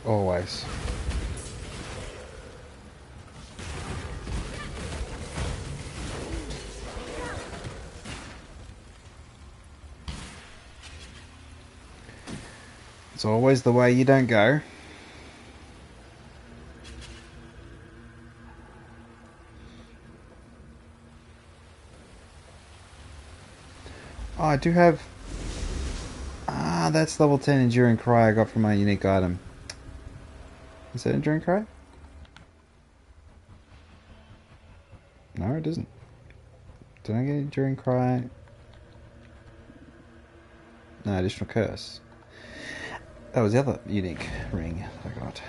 Always. It's always the way you don't go. Oh, I do have... Ah, that's level 10 Enduring Cry I got from my unique item. Is that Enduring Cry? No, it isn't. Did I get Enduring Cry? No, Additional Curse. That was the other unique ring I got.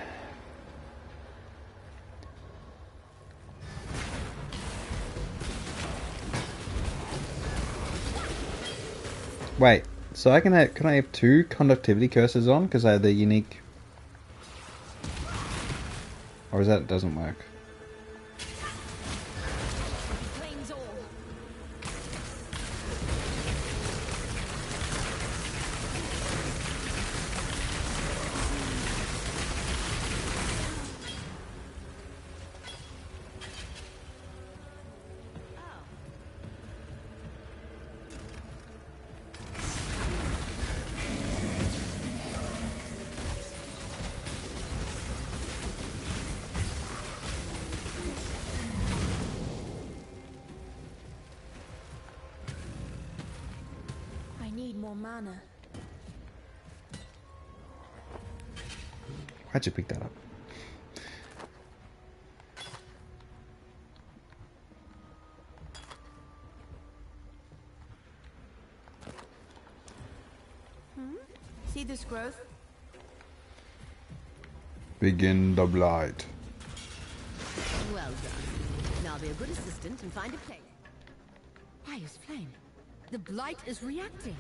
Wait, so I can I have 2 conductivity curses on because I have the unique, or is that it doesn't work? Mana. Why'd you pick that up? See this growth? Begin the blight. Well done. Now be a good assistant and find a place. Why is flame? The blight is reacting.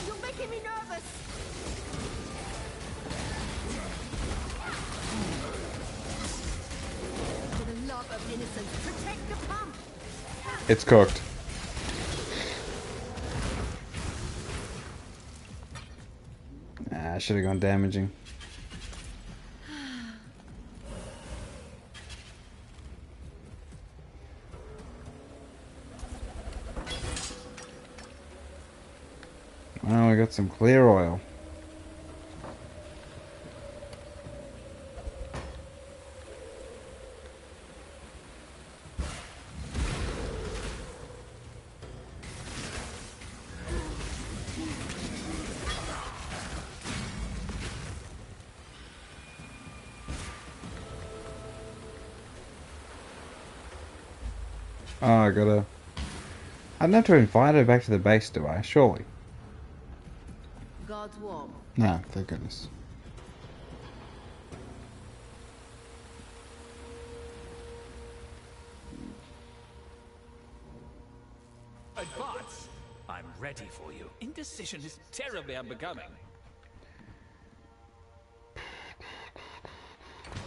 You're making me nervous. For the love of innocence, protect the pump. It's cooked. I should have gone damaging. Well, we got some clear oil. Oh, I gotta... I don't have to invite her back to the base, do I? Surely. God's warm. No, thank goodness. Advance! I'm ready for you. Indecision is terribly unbecoming.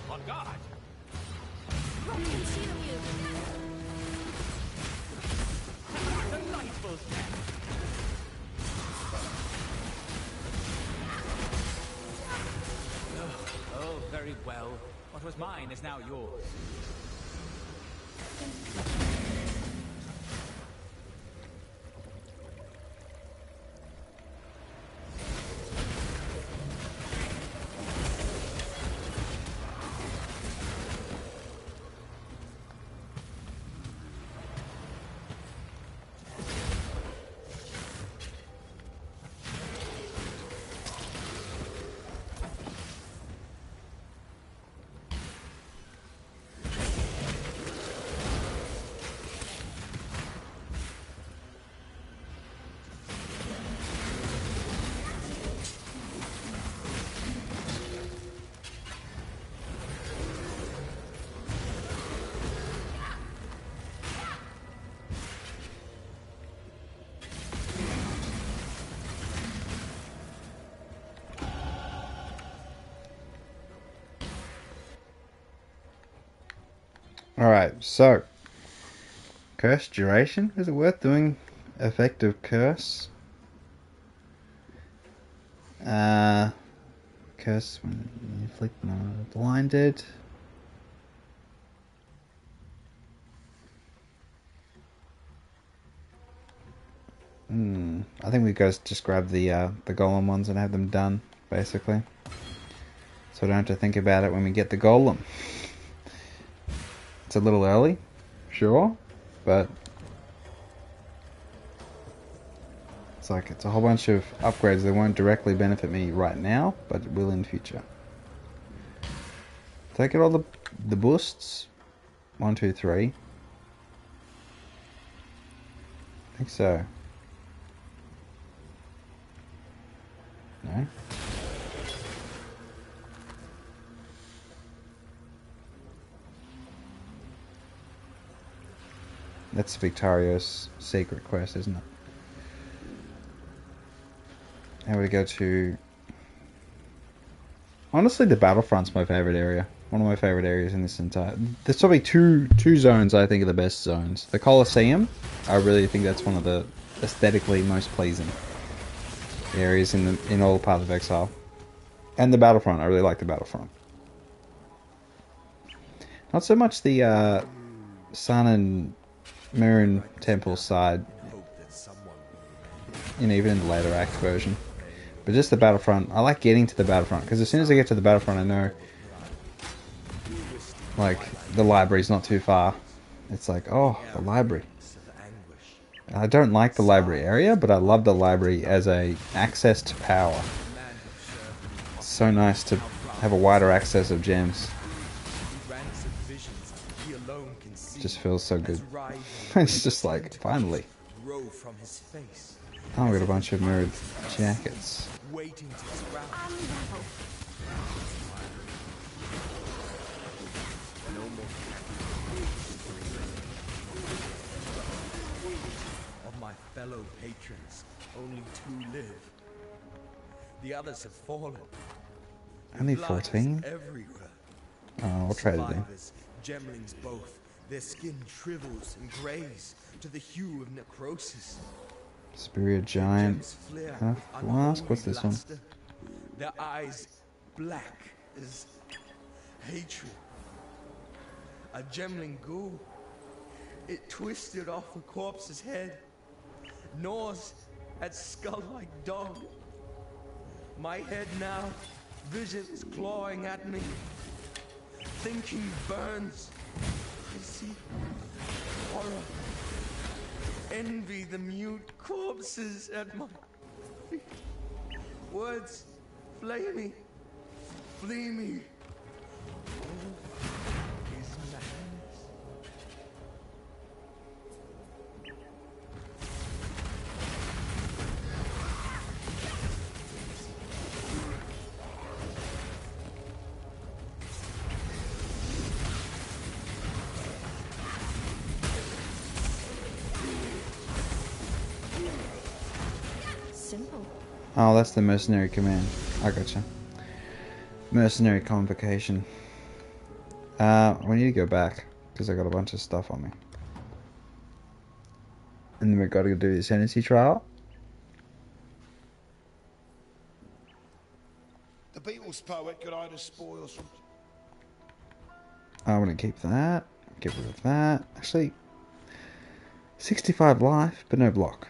On guard! Delightful. Oh, very well. What was mine is now yours. Alright, so curse duration. Is it worth doing effective curse? Curse when you inflict blinded. I think we guys just grab the golem ones and have them done, basically. So I don't have to think about it when we get the golem. It's a little early, sure, but it's a whole bunch of upgrades that won't directly benefit me right now, but it will in future. Did I get all the boosts? 1, 2, 3. I think so. No? That's Victorio's secret quest, isn't it? Now we go to... Honestly, the Battlefront's my favourite area. One of my favourite areas in this entire... There's probably two zones I think are the best zones. The Colosseum, I really think that's one of the aesthetically most pleasing areas in all Path of Exile. And the Battlefront, I really like the Battlefront. Not so much the Sun and Moon Temple side, even in the later Act version. But just the Battlefront, I like getting to the Battlefront, because as soon as I get to the Battlefront I know, like, the library's not too far. It's like, oh, the library. I don't like the library area, but I love the library as a access to power. It's so nice to have a wider access of gems. alone can see. Just feels so good. Rise It's just like, finally. grow from his face. Oh, we got a bunch of mirrored jackets. Waiting to sprout. No more of my fellow patrons, only 2 live. The others have fallen. Only Blood 14? is everywhere. Oh, I'll trade it then. Survivors, gemlings both, their skin shrivels and grays to the hue of necrosis. Spirit Giant. Flask? What's this one? Their eyes black as hatred. A gemling ghoul. It twisted off a corpse's head, gnaws at skull-like dog. My head now, visions clawing at me. Thinking burns. I see horror. Envy the mute corpses at my feet. Words flay me. Flee me. Oh, is madness. Simple. Oh, that's the mercenary command. I gotcha. Mercenary convocation. We need to go back because I got a bunch of stuff on me. And then we've got to do this Hennessy trial. The Beatles poet could hide the spoils from... I want to keep that. Get rid of that. Actually, 65 life, but no block.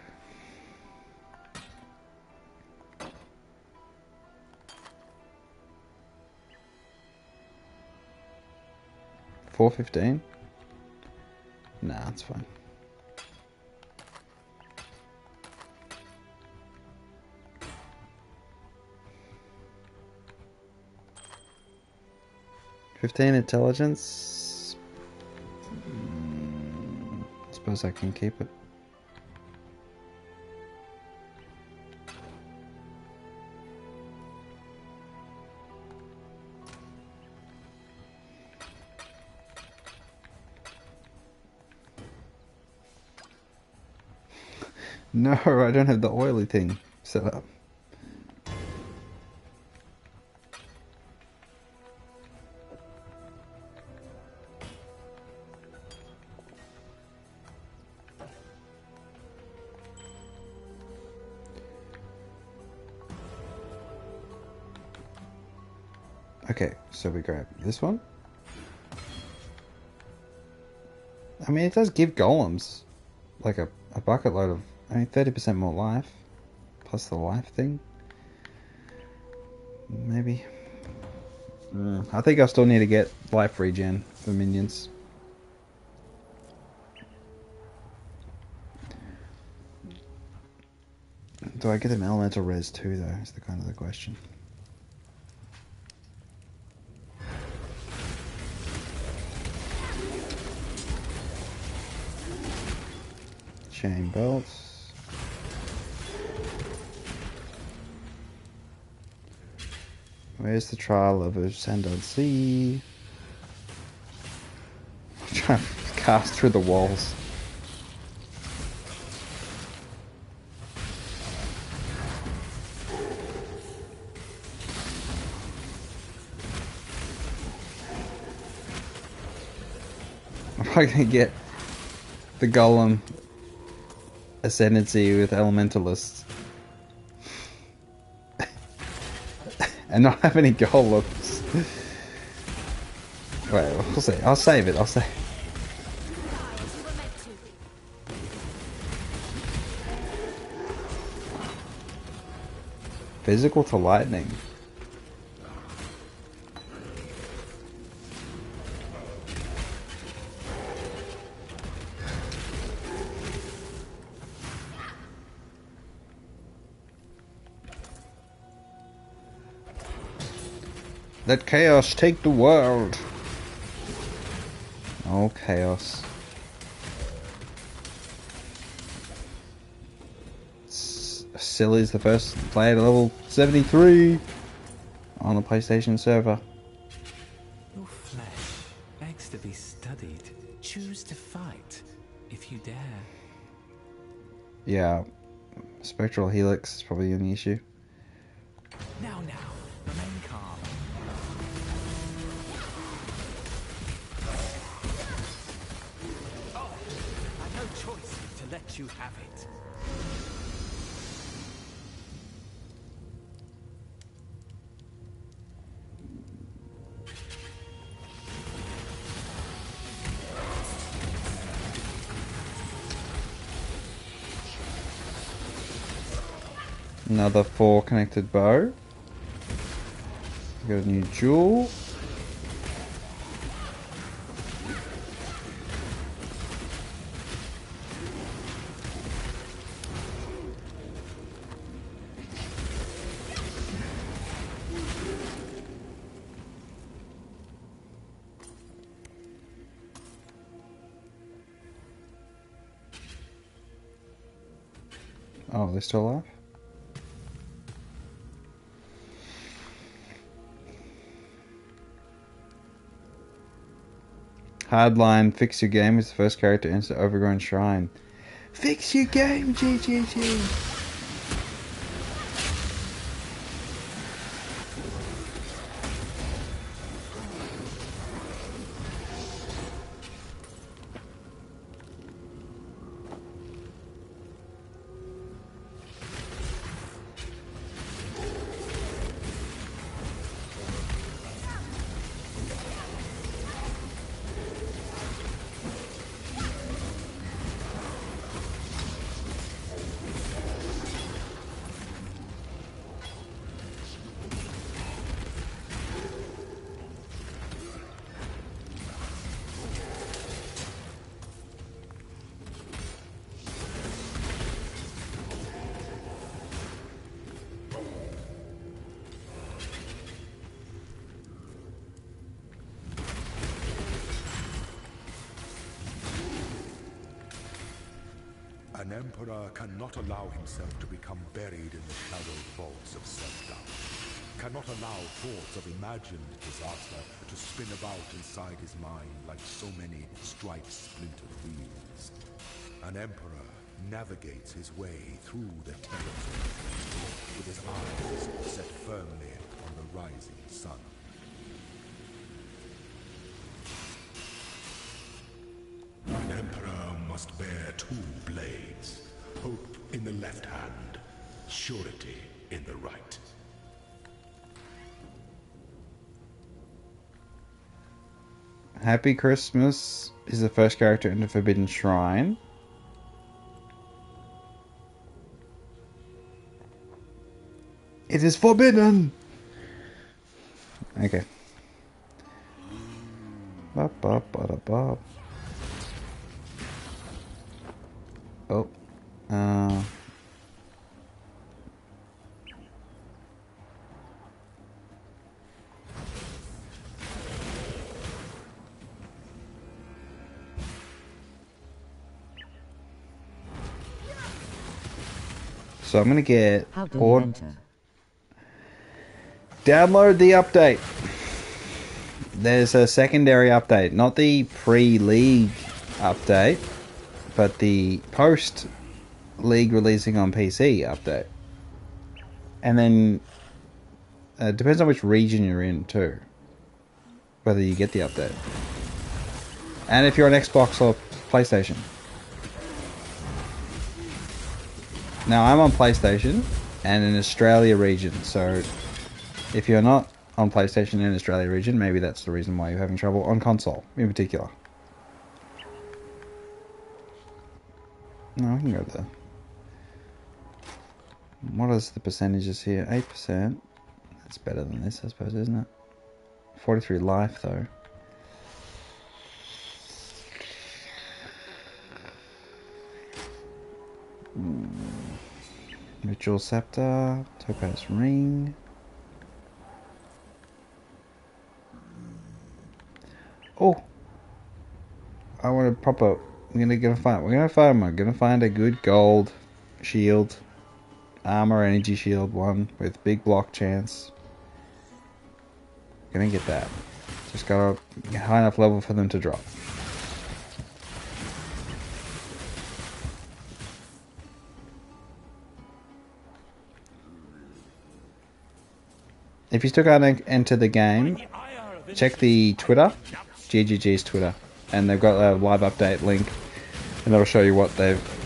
$4.15? Nah, it's fine. $15 intelligence. Suppose I can keep it. No, I don't have the oily thing set up. Okay, so we grab this one. I mean, it does give golems like a bucket load of, I mean, 30% more life, plus the life thing. Maybe. I think I still need to get life regen for minions. Do I get an elemental res too, though? Is the kind of the question. Chain belts. Where's the trial of Ascendant Sea? I'm trying to cast through the walls. I'm probably gonna get the golem ascendancy with elementalists and not have any golems. Wait, we'll see. I'll save it. I'll save. Physical to lightning. Let chaos take the world. Oh, chaos. Silly's the first player to level 73 on the PlayStation server. Your flesh begs to be studied. Choose to fight, if you dare. Yeah, Spectral Helix is probably the only issue. Now, remain calm. Oh, I've no choice to let you have it. Another 4 connected bow. Got a new jewel. Oh, they're still alive? Hardline, fix your game is the first character to enter Overgrown Shrine. Fix your game, GGG! An emperor cannot allow himself to become buried in the shadowed vaults of self-doubt. Cannot allow thoughts of imagined disaster to spin about inside his mind like so many stripe-splintered wheels. An emperor navigates his way through the terrors with his eyes set firmly on the rising sun. An emperor must bear 2 blades, hope in the left hand, surety in the right. Happy Christmas is the first character in the Forbidden Shrine. It is forbidden! Okay. Bop, bop, bop, bop. Oh. So I'm gonna get download the update. There's a secondary update, not the pre-league update, but the post-league releasing on PC update. And then it depends on which region you're in too, whether you get the update. And if you're on Xbox or PlayStation. Now I'm on PlayStation and in Australia region, so if you're not on PlayStation in Australia region, maybe that's the reason why you're having trouble on console in particular. No, I can go there. What is the percentages here? 8%. That's better than this, I suppose, isn't it? 43 life, though. Ritual Scepter, Topaz Ring. Oh! I want to proper. We're gonna find a good gold shield, armor, energy shield one with big block chance. Gonna get that. Just got a high enough level for them to drop. If you still can't enter the game, check the Twitter, GGG's Twitter, and they've got a live update link, and that'll show you what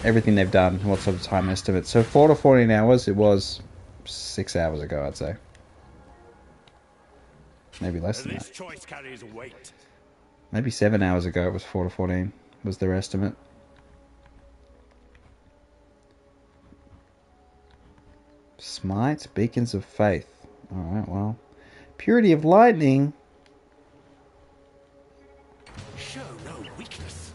everything they've done, and what sort of time estimate. So 4 to 14 hours, it was 6 hours ago, I'd say. Maybe less than that. Choice carries weight. Maybe 7 hours ago, it was 4 to 14, was their estimate. Smite, Beacons of Faith. Alright, well. Purity of Lightning. Show no weakness.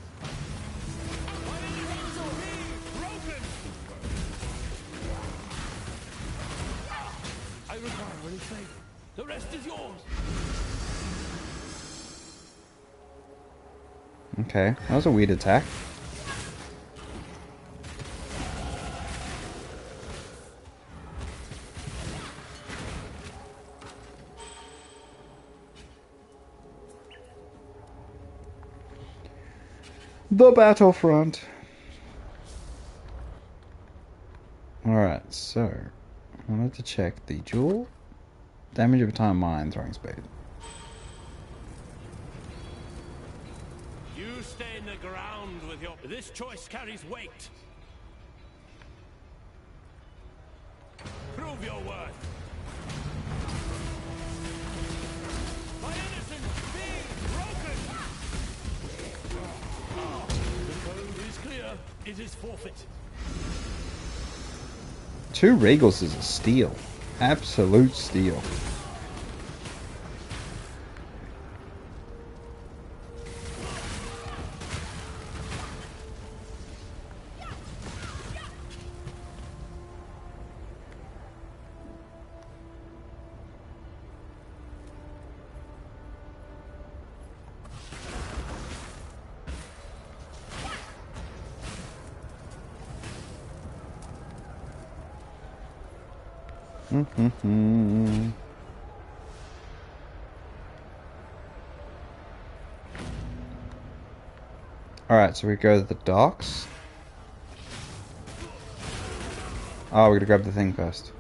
I require any favor. The rest is yours. Okay, that was a weird attack. The battlefront. Alright, so I wanted to check the dual damage over time, mine, throwing speed. You stay in the ground with your... This choice carries weight. Prove your worth. My innocence being broken. The code is clear. It is forfeit. 2 Regals is a steal. Absolute steal. Alright, so we go to the docks. Oh, we're gonna grab the thing first.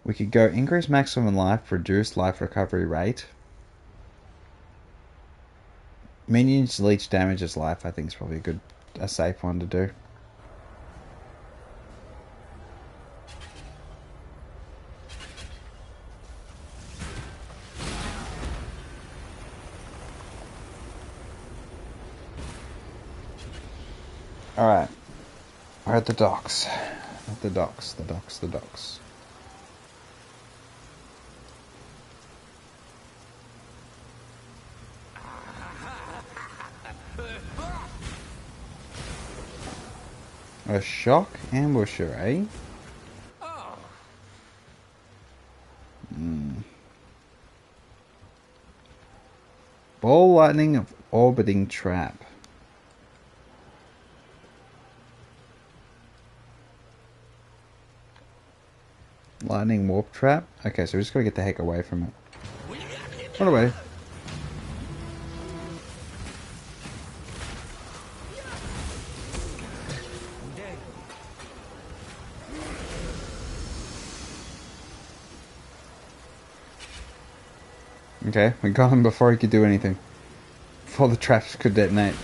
We could go increase maximum life, reduce life recovery rate. Minions leech damages life, I think is probably a safe one to do. Alright. We're at the docks. At the docks, the docks, the docks. A shock ambusher, eh? Ball lightning of orbiting trap. Lightning warp trap? Okay, so we just gotta get the heck away from it. Run away. Okay, we got him before he could do anything. Before the traps could detonate.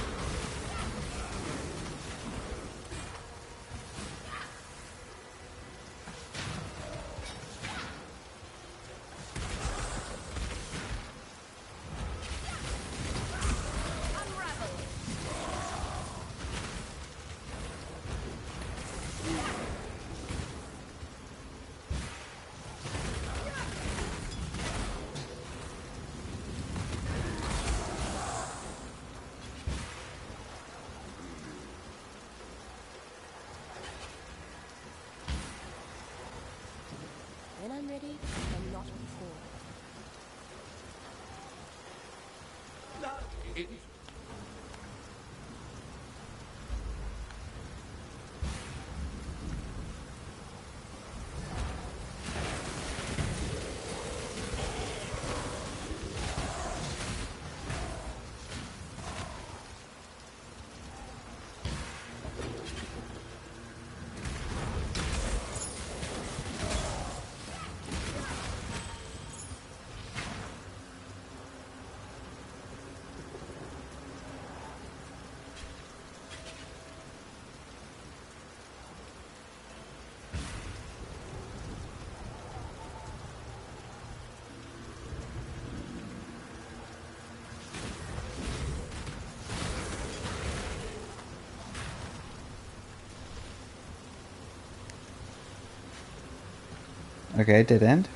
Okay, dead end.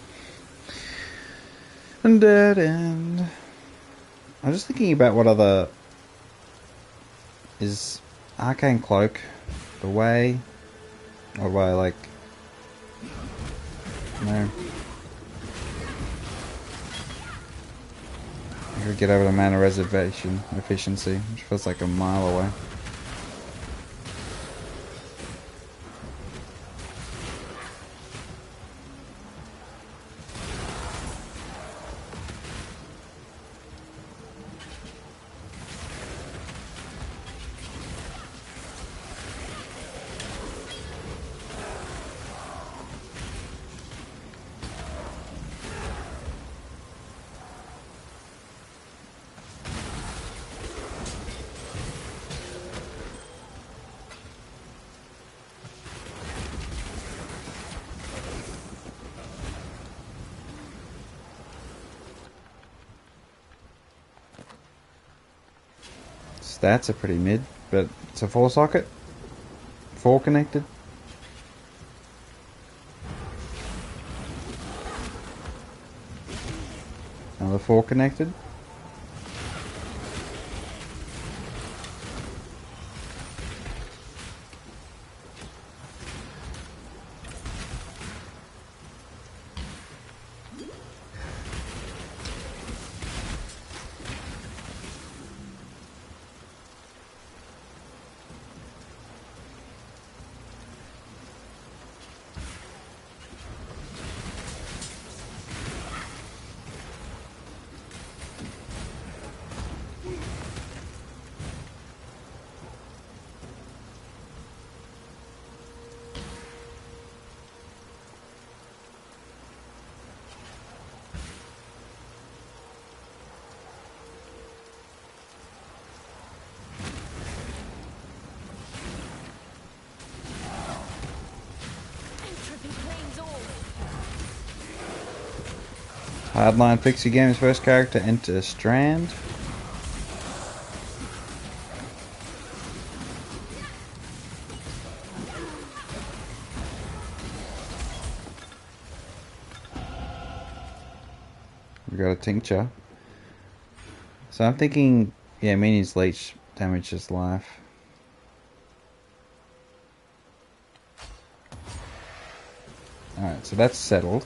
And dead end. I'm just thinking about what other... Is Arcane Cloak the way? Or do I, like... No. I could get over to mana reservation efficiency, which feels like a mile away. Stats are pretty mid, but it's a 4-socket. 4 connected. Another 4 connected. Hardline Pixie Games first character enter Strand. We got a tincture. So I'm thinking, yeah, Mini's leech damages life. Alright, so that's settled.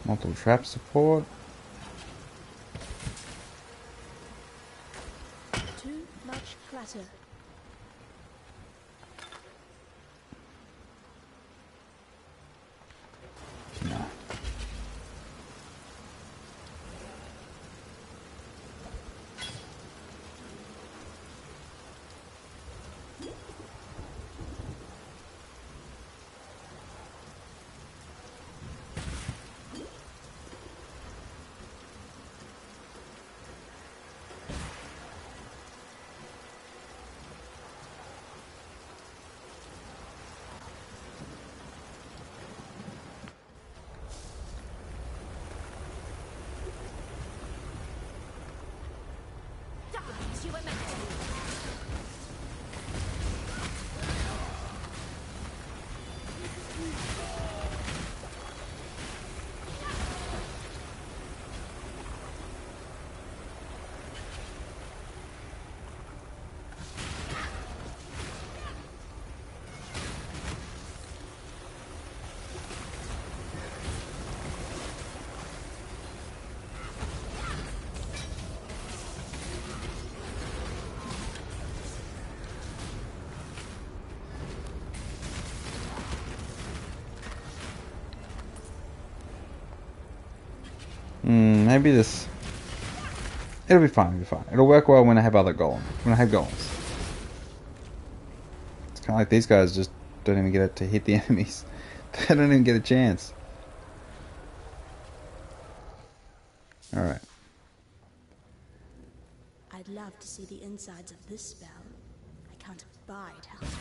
Multiple trap support. Too much clutter. No. Maybe this... It'll be fine, it'll be fine. It'll work well when I have other golems. When I have golems. It's kind of like these guys just don't even get it to hit the enemies. They don't even get a chance. Alright. I'd love to see the insides of this spell. I can't abide housework.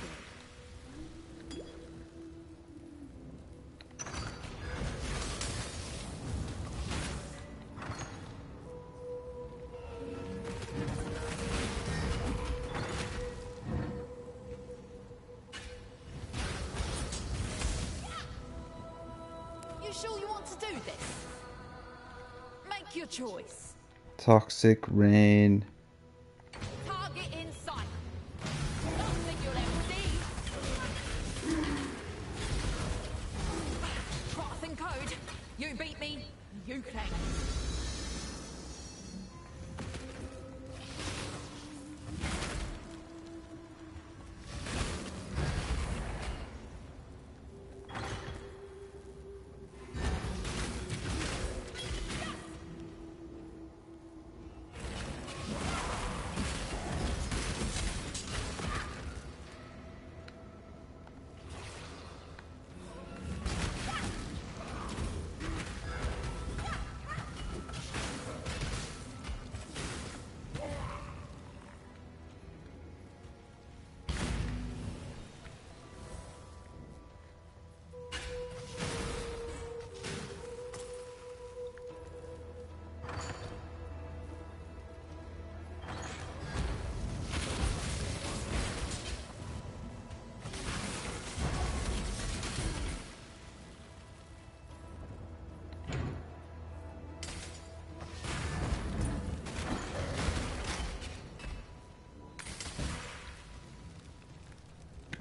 You sure you want to do this? Make your choice. Toxic rain. Target in sight. Nothing you'll ever see. Path and code. You beat me, you claim.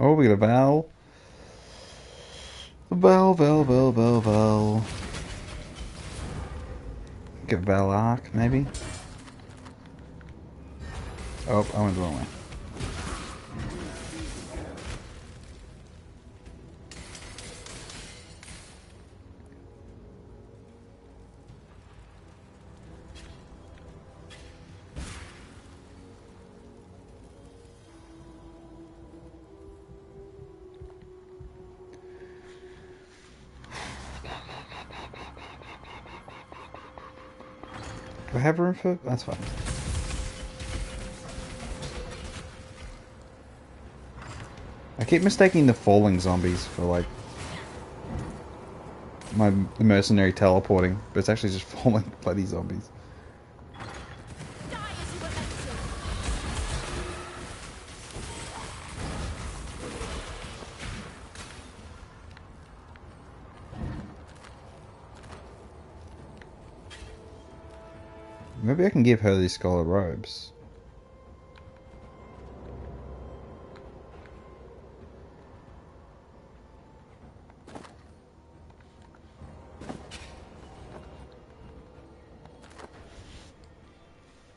Oh, we got a Val. Val. Get Val Arc, maybe? Oh, I went the wrong way. Do I have room for... That's fine. I keep mistaking the falling zombies for, like, the mercenary teleporting, but it's actually just falling bloody zombies. Maybe I can give her these scarlet robes.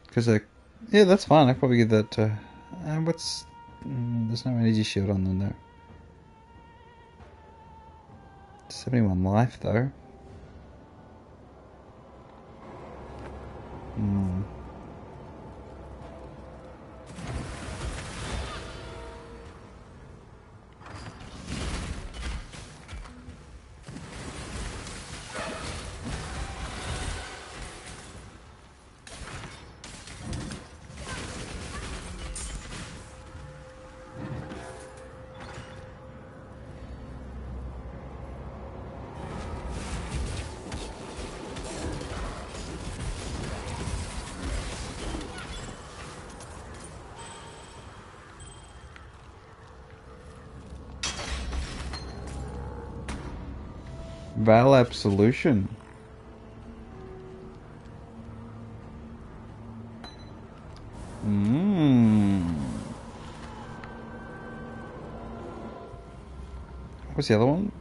Because yeah, that's fine. I probably give that to... what's... there's no energy shield on them though. 71 life though. Val Absolution. What's the other one?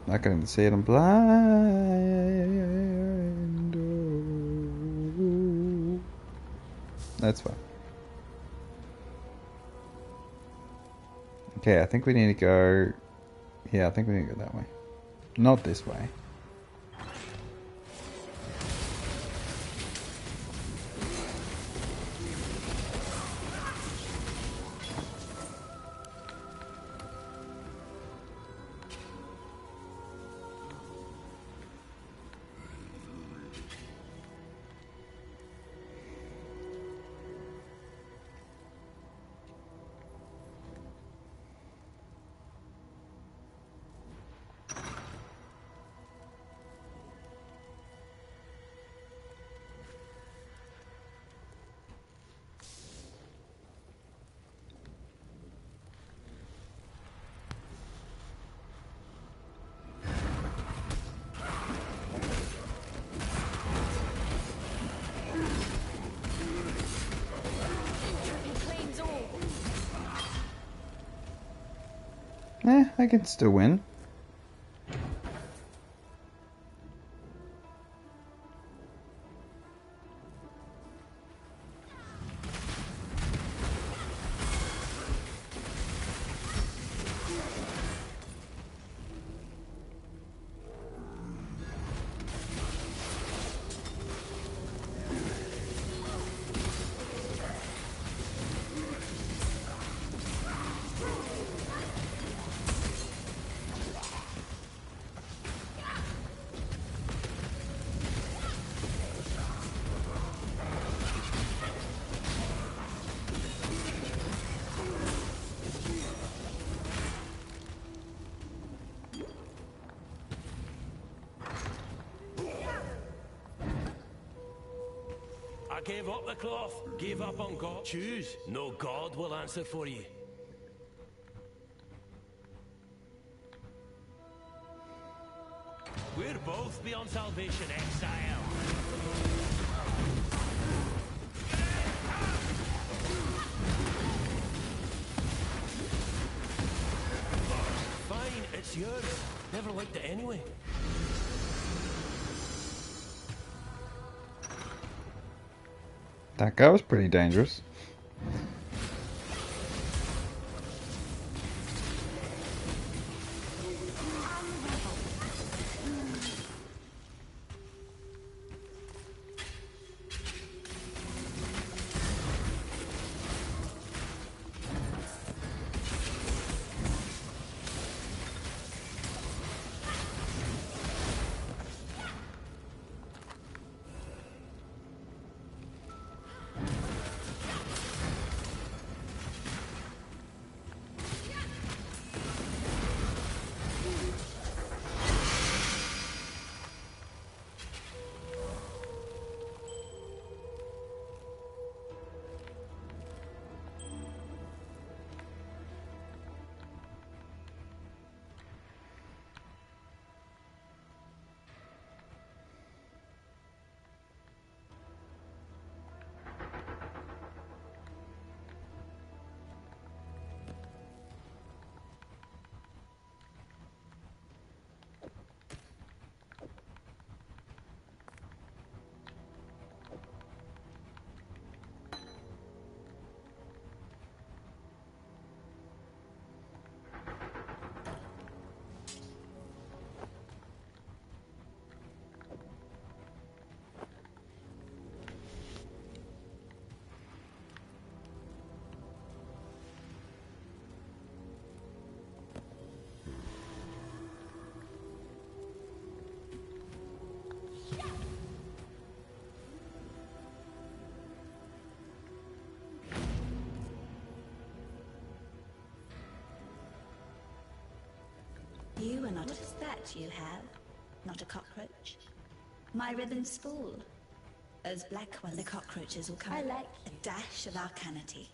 I can't even see it, I'm blind. That's fine. Okay, I think we need to go... Yeah, I think we need to go that way. Not this way. I can still win. I gave up the cloth, gave up on God. Choose. No God will answer for you. We're both beyond salvation, exile. Fine, it's yours. Never liked it anyway. That guy was pretty dangerous. You are not a that you have, not a cockroach. My ribbon spool. Those black ones, the cockroaches will come. I like a dash of arcanity.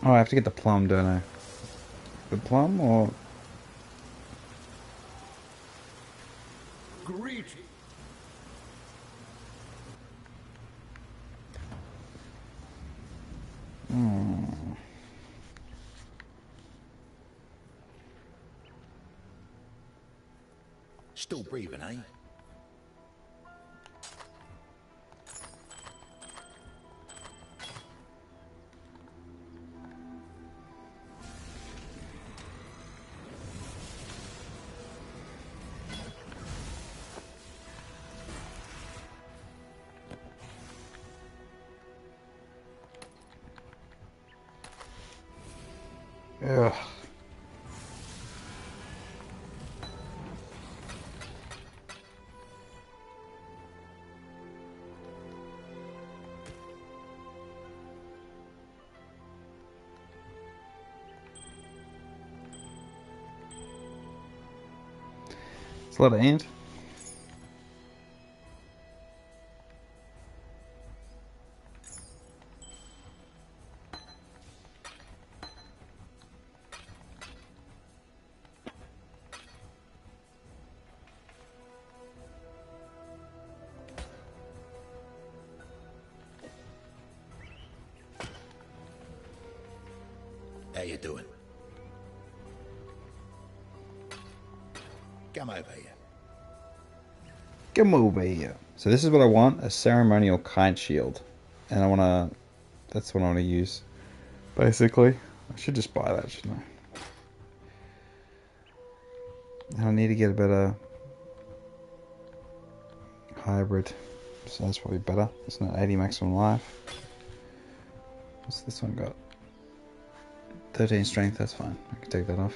Oh, I have to get the plum, don't I? The plum or Greet. Still breathing, eh? Ugh. It's a lot of ant. How you doing? Come over here. Come over here. So this is what I want, a ceremonial kite shield. And I want to... That's what I want to use. Basically. I should just buy that, shouldn't I? I need to get a better... hybrid. So that's probably better. It's not 80 maximum life. What's this one got? 13 strength, that's fine. I can take that off.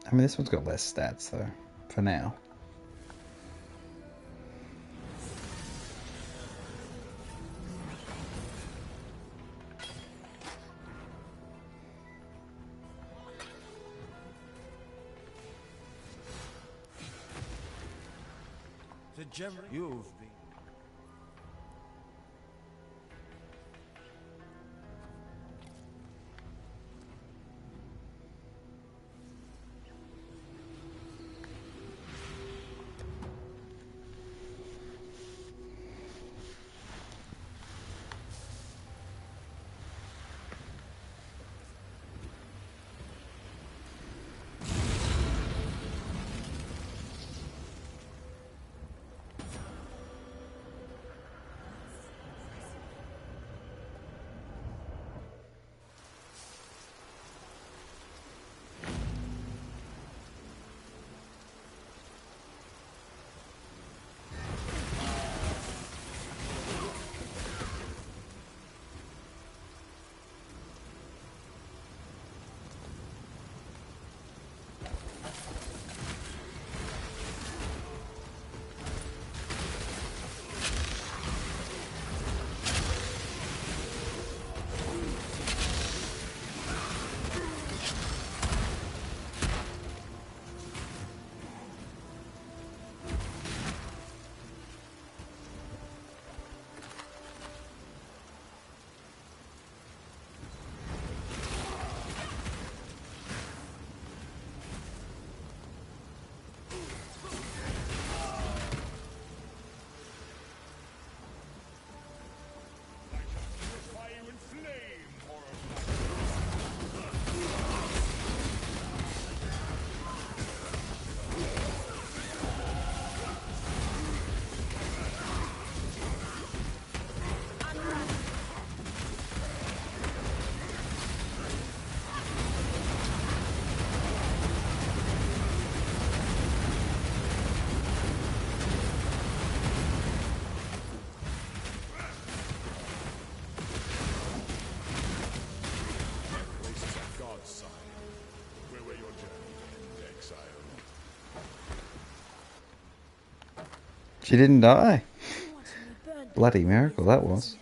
I mean, this one's got less stats, though, for now. The general you've been. She didn't die. Bloody miracle that was.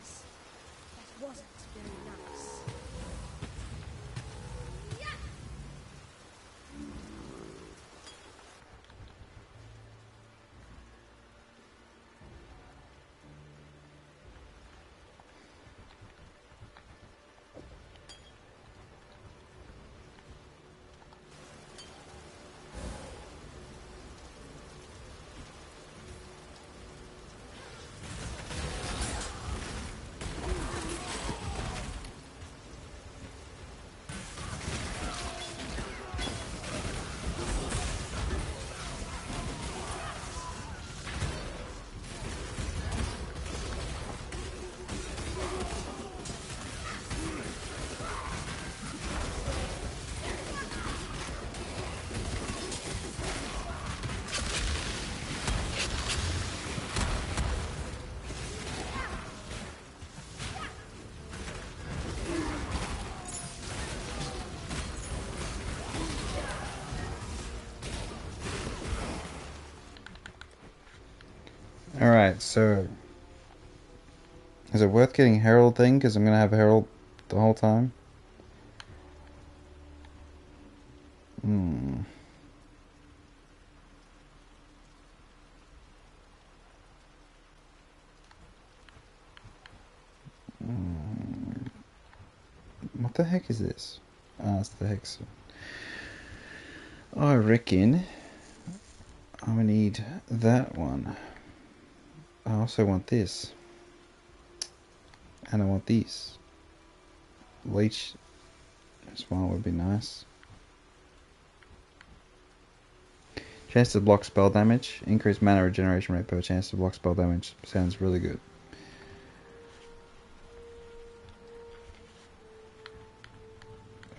Alright, so... Is it worth getting Herald thing? Because I'm going to have Herald the whole time. What the heck is this? Ah, it's the hex. I reckon I need that one. I also want this. And I want these. Leech as well would be nice. Chance to block spell damage. Increased mana regeneration rate per chance to block spell damage. Sounds really good.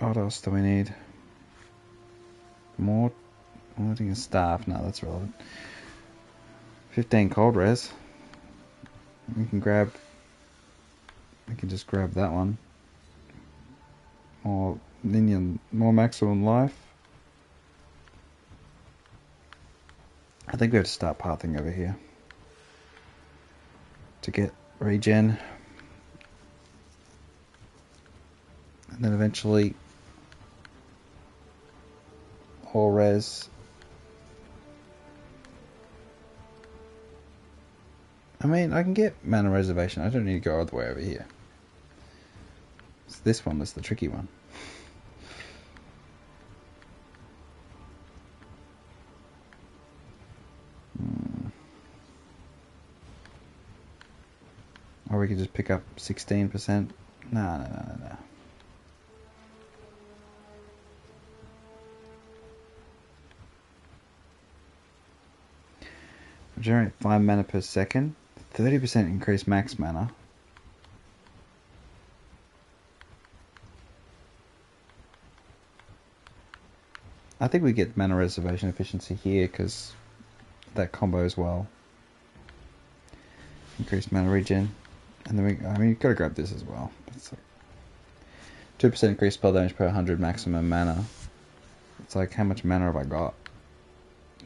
What else do we need? More warding and staff. No, that's relevant. 15 cold res. We can just grab that one. More minion, more maximum life. I think we have to start pathing over here to get regen, and then eventually all res. I mean, I can get mana reservation. I don't need to go all the way over here. It's this one that's the tricky one. Or we could just pick up 16%. No. Generate 5 mana per second. 30% increase max mana. I think we get mana reservation efficiency here because that combo as well. Increased mana regen. And then you've got to grab this as well. It's like 2% increased spell damage per 100 maximum mana. It's like, how much mana have I got?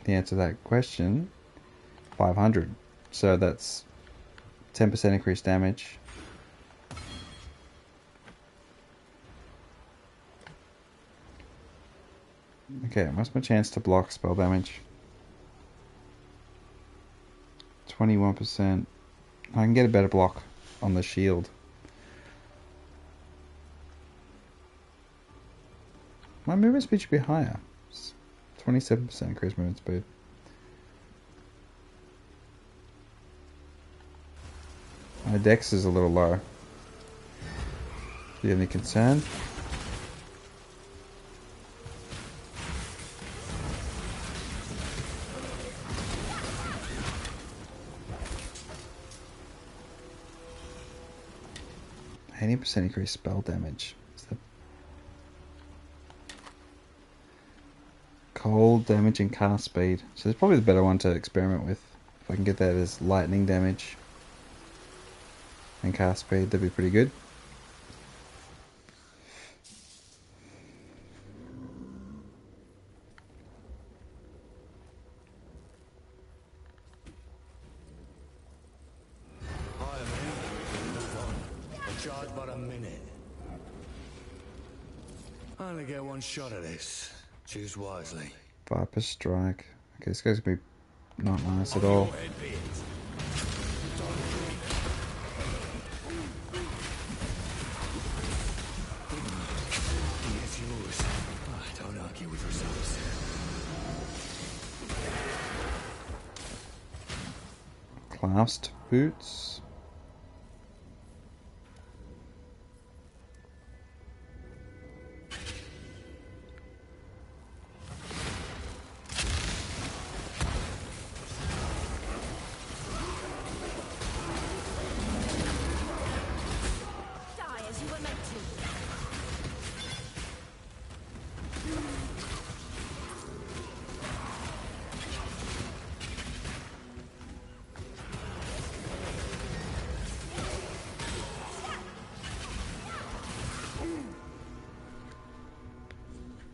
The answer to that question, 500. So that's 10% increased damage. Okay, what's my chance to block spell damage? 21%. I can get a better block on the shield. My movement speed should be higher. 27% increased movement speed. My dex is a little low. Do you have any concern? %, increased spell damage. Is that cold damage and cast speed? So it's probably the better one to experiment with. If I can get that as lightning damage and cast speed, that'd be pretty good. I only get one shot at this. Choose wisely. Viper strike. Okay, this guy's gonna be not nice at all. Don't argue with results. Clasped boots.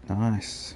Nice.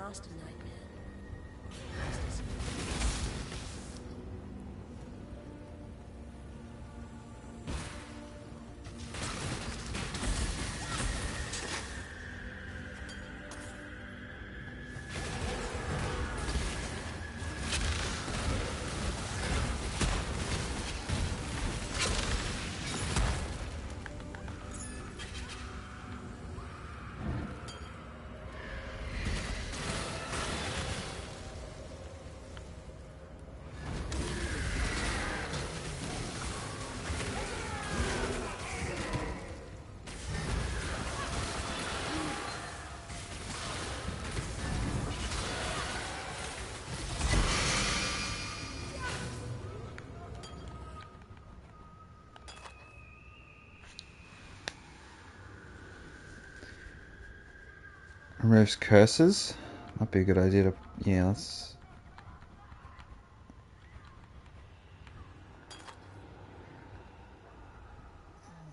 master nightmare. Removes curses. Might be a good idea to. Yeah, let's.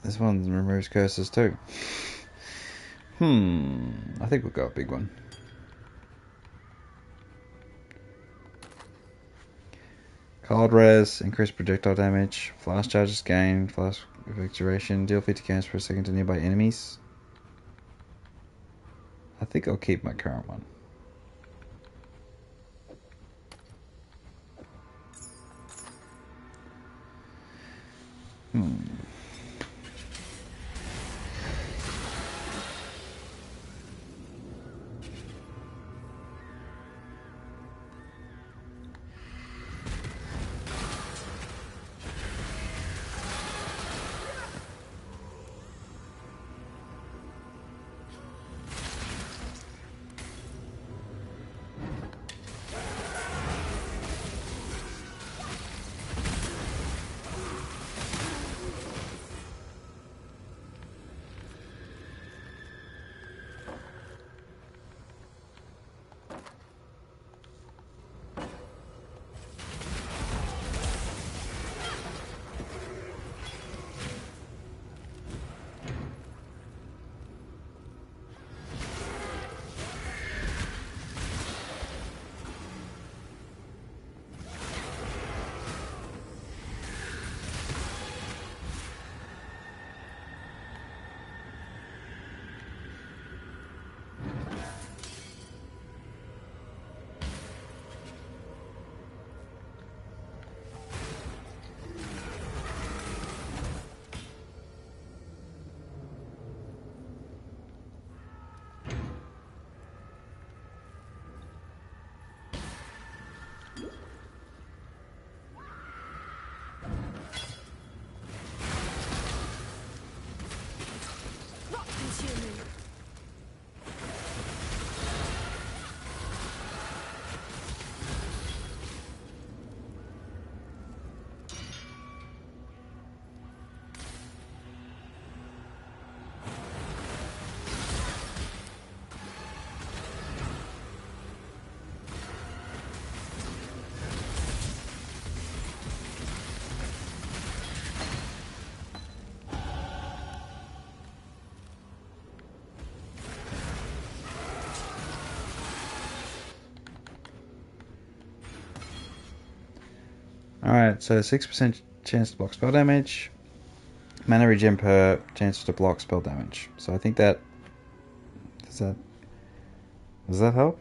This one removes curses too. I think we'll go a big one. Cold res, increased projectile damage, flash charges gained, flash evacuation, deal 50 cans per second to nearby enemies. I think I'll keep my current one. Alright, so 6% chance to block spell damage. Mana regen per chance to block spell damage. So I think that... Does that help?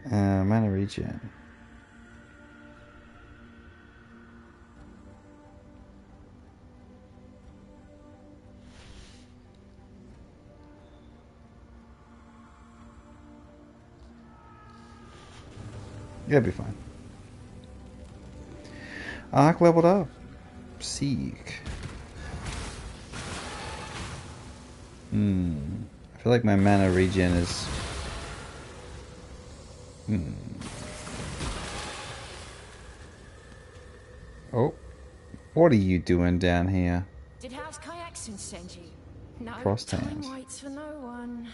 Mana regen. Yeah, it'll be fine. Arc leveled up. Seek. I feel like my mana regen is... Oh. What are you doing down here? Did House Kayakson send you? No, Frost time hands. waits for no one.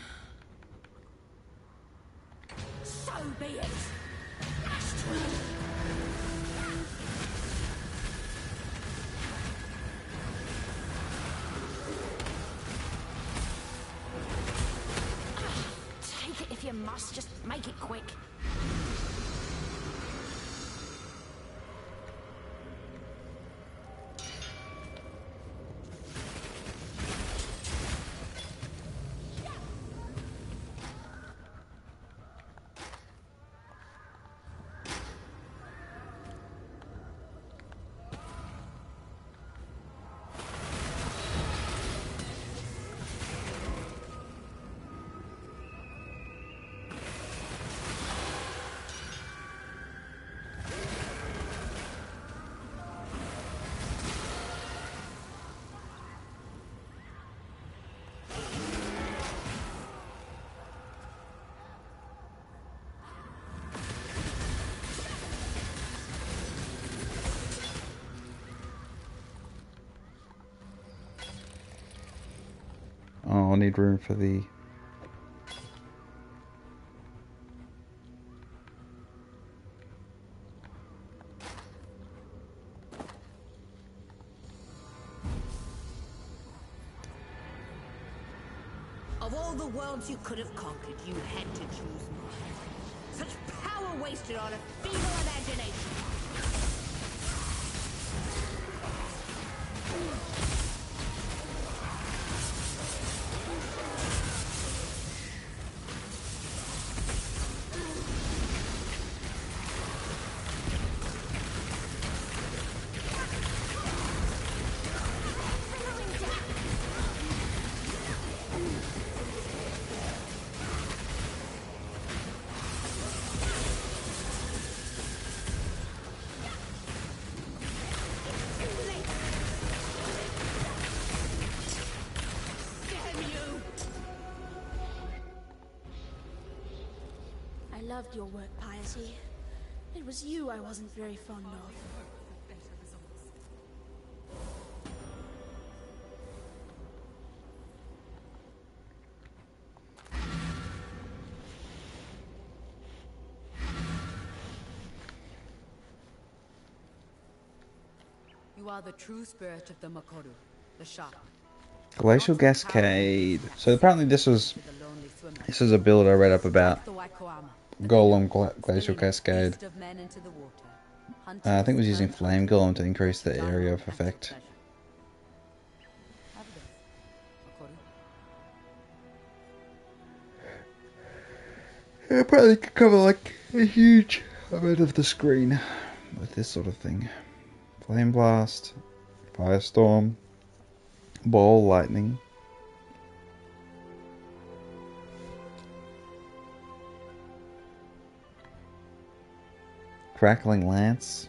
So be it. boss. Just make it quick. Oh, I need room for the... Of all the worlds you could have conquered, you had to choose mine. Such power wasted on a feeble imagination. I loved your work, Piety. It was you I wasn't very fond of. You are the true spirit of the Makoru, the sharp. Glacial Cascade. So apparently this was a build I read up about. Golem Glacial Cascade. I think it was using Flame Golem to increase the area of effect. It probably could cover like a huge amount of the screen with this sort of thing. Flame Blast, Firestorm, Ball Lightning. Crackling Lance.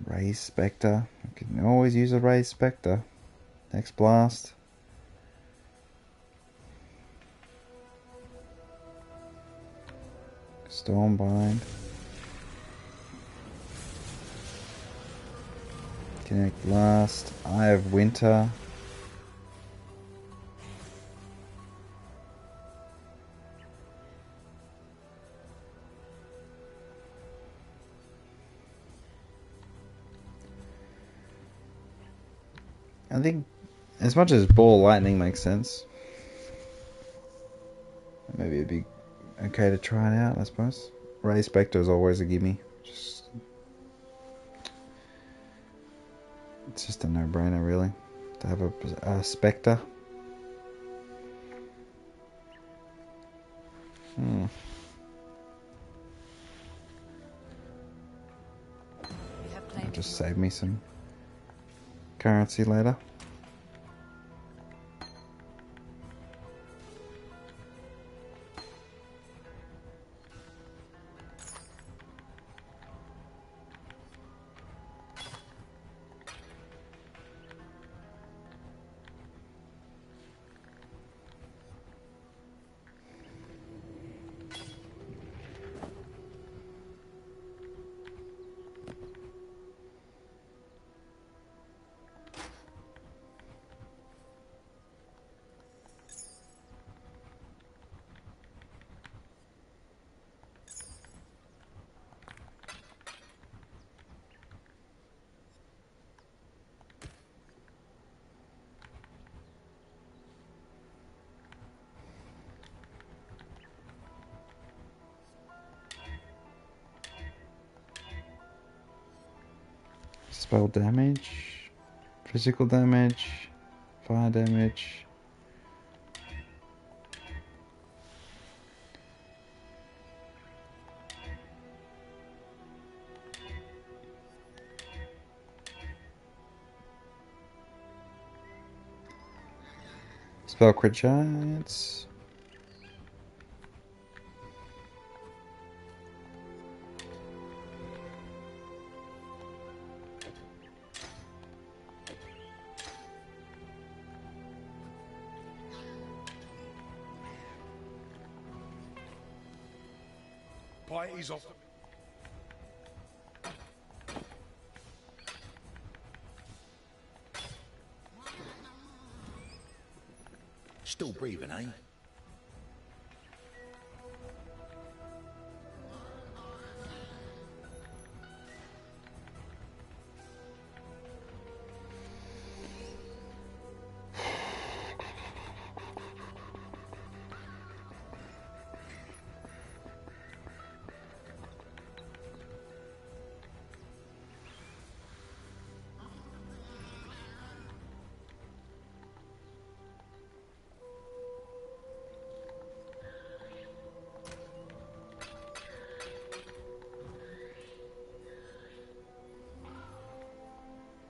Raise Spectre. I can always use a Raise Spectre. Next Blast. Stormbind. Connect Blast. Eye of Winter. I think as much as Ball Lightning makes sense, maybe it'd be okay to try it out, I suppose. Ray Spectre is always a gimme. It's just a no-brainer, really, to have a Spectre. That'll just save me some currency later. Spell damage, physical damage, fire damage. Spell crit chance. Piety's off. Still breathing, eh?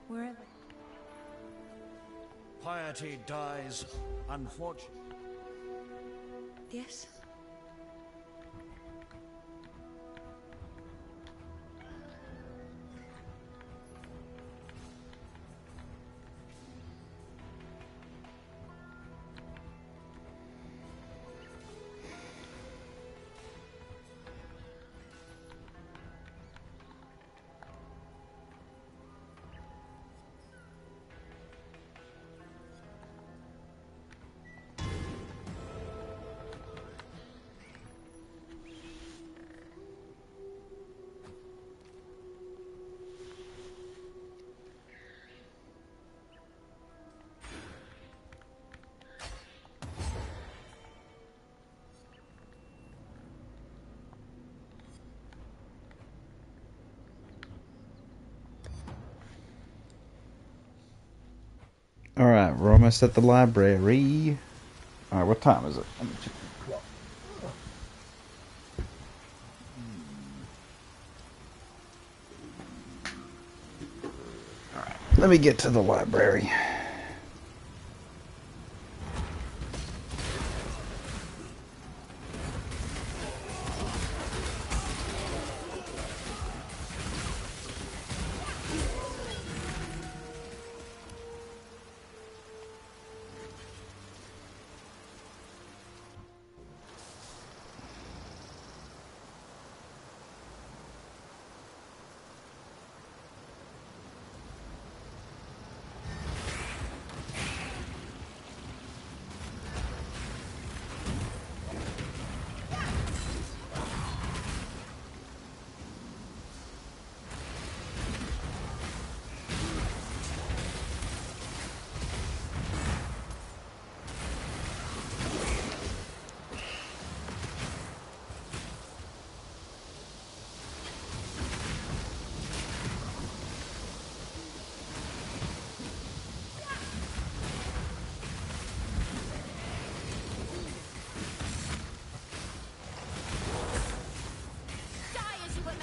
Where are they? Piety dies, unfortunately. Yes? Alright, we're almost at the library. Alright, what time is it? Let me check the clock. Alright, let me get to the library.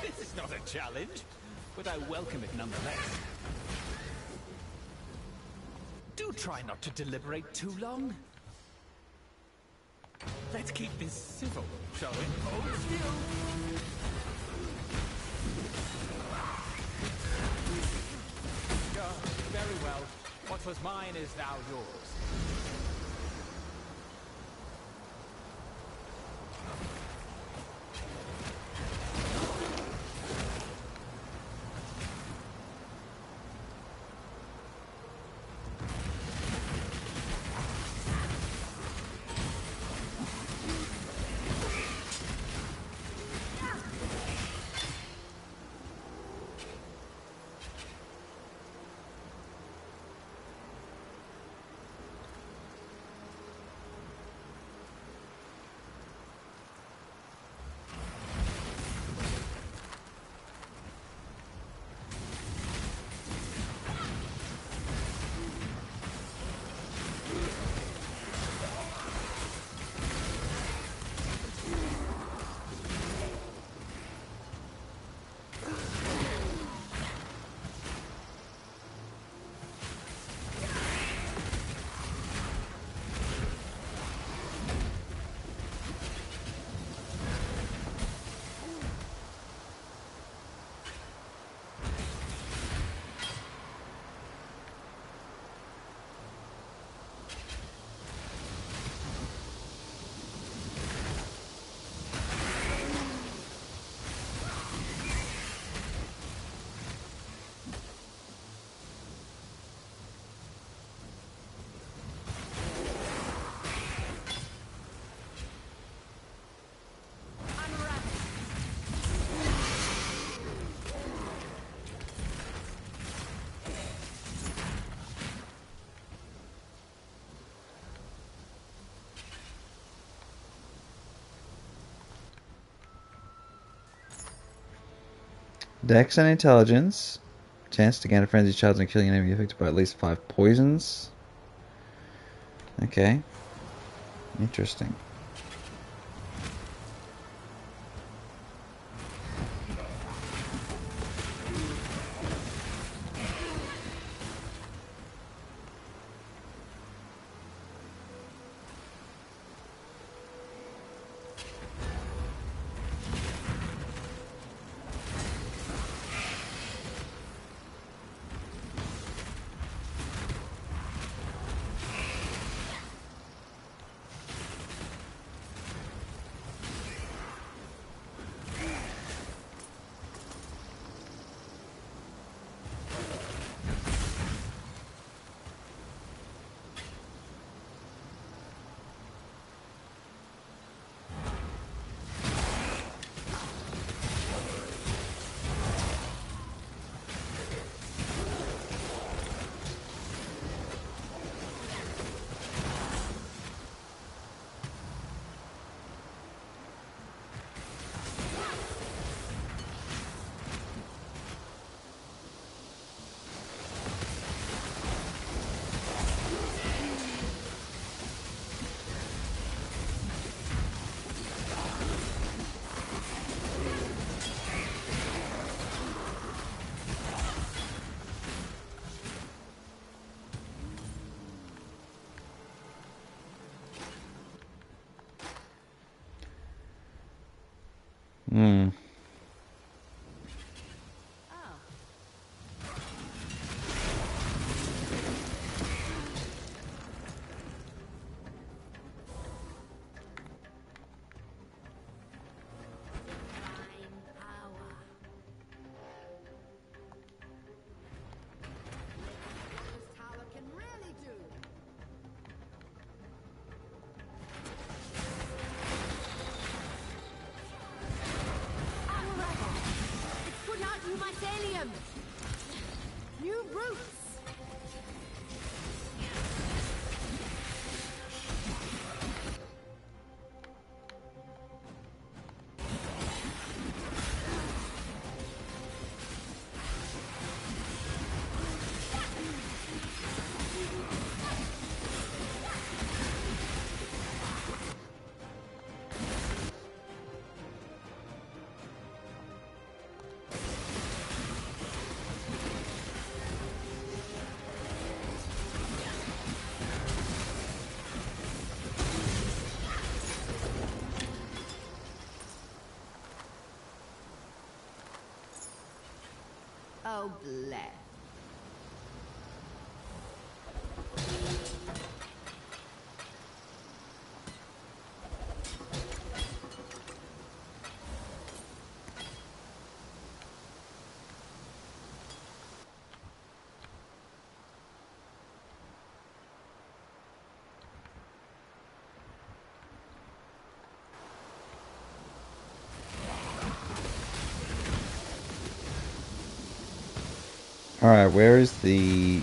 This is not a challenge, but I welcome it nonetheless. Do try not to deliberate too long. Let's keep this civil, shall we? Hold still. Very well. What was mine is now yours. Dex and intelligence. Chance to gain a frenzy charge and killing an enemy affected by at least 5 poisons. Okay. Interesting. Hmm. New roots! Oh, bless. Alright, where is the...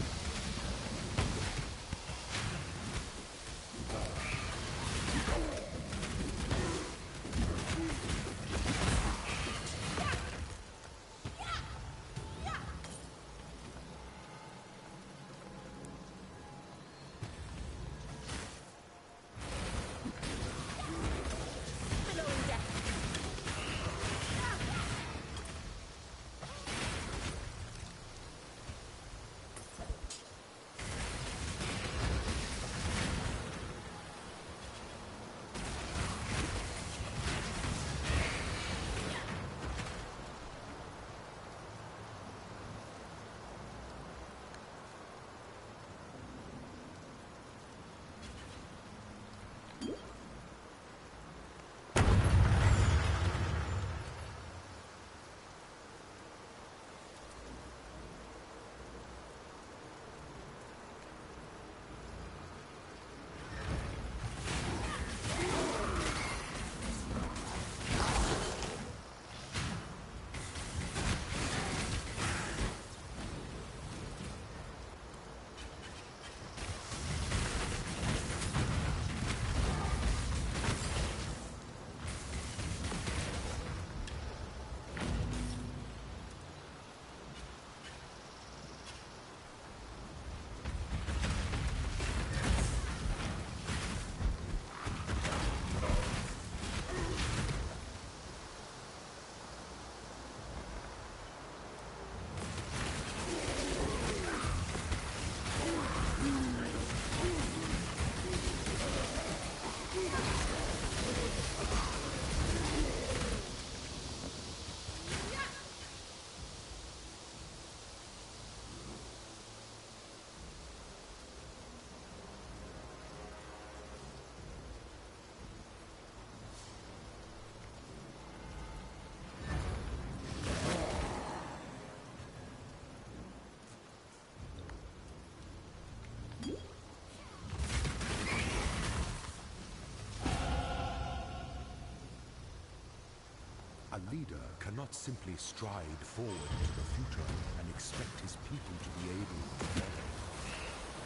A leader cannot simply stride forward to the future and expect his people to be able to follow.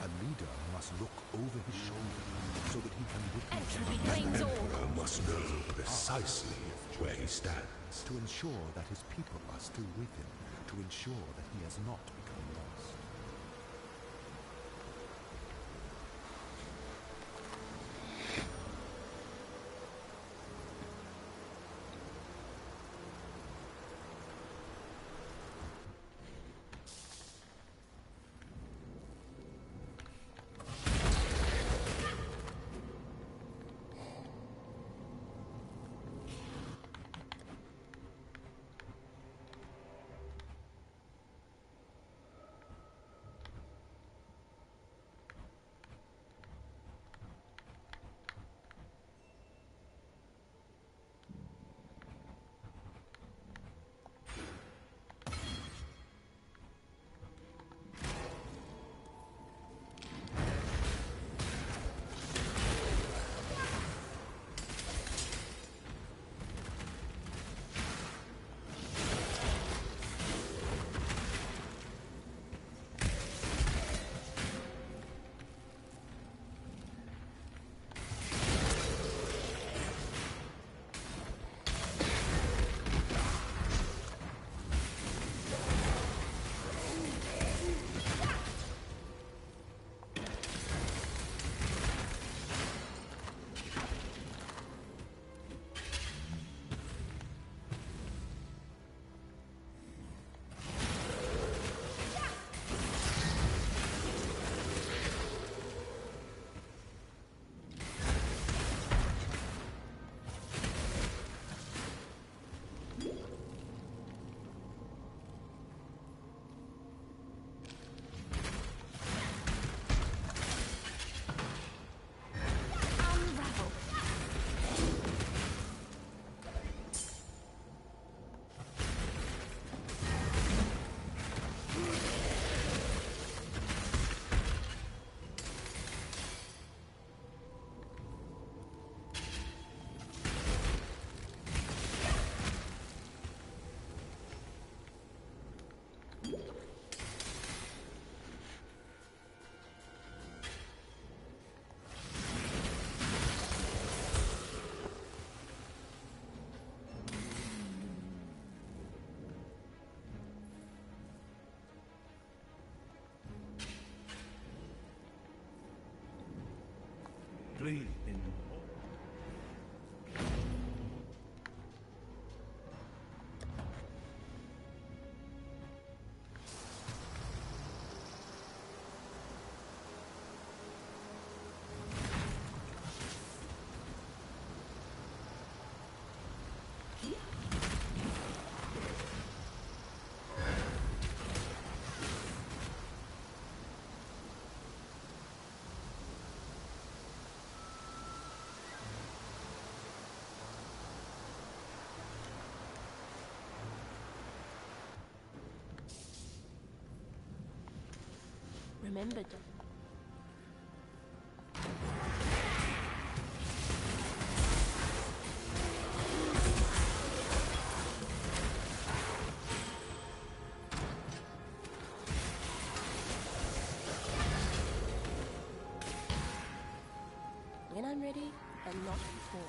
A leader must look over his shoulder so that he can witness. An emperor must know precisely where he stands to ensure that his people are still with him, to ensure that he has not become lost. Please, in Remember, Doc. When I'm ready, and not before.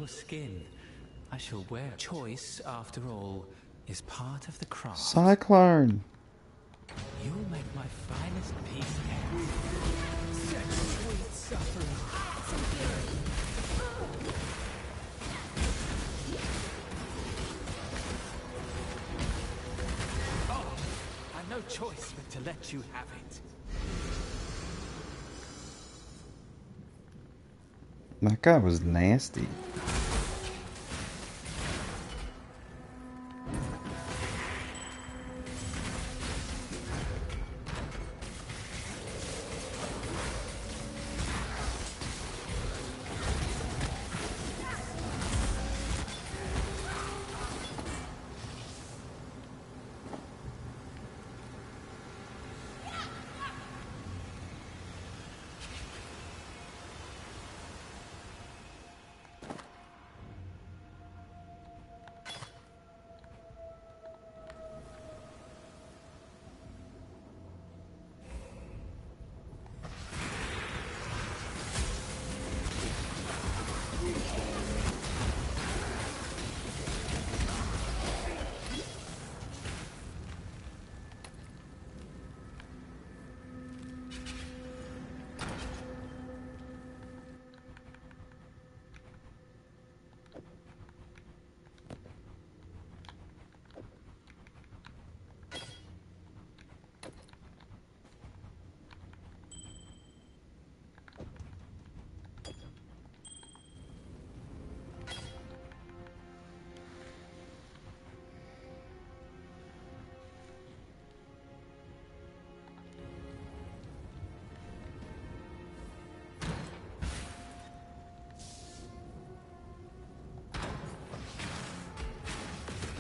your skin. I shall wear. Choice, after all, is part of the craft. Cyclone. You'll make my finest piece yet. Such sweet suffering. Oh, I've no choice but to let you have it. That guy was nasty.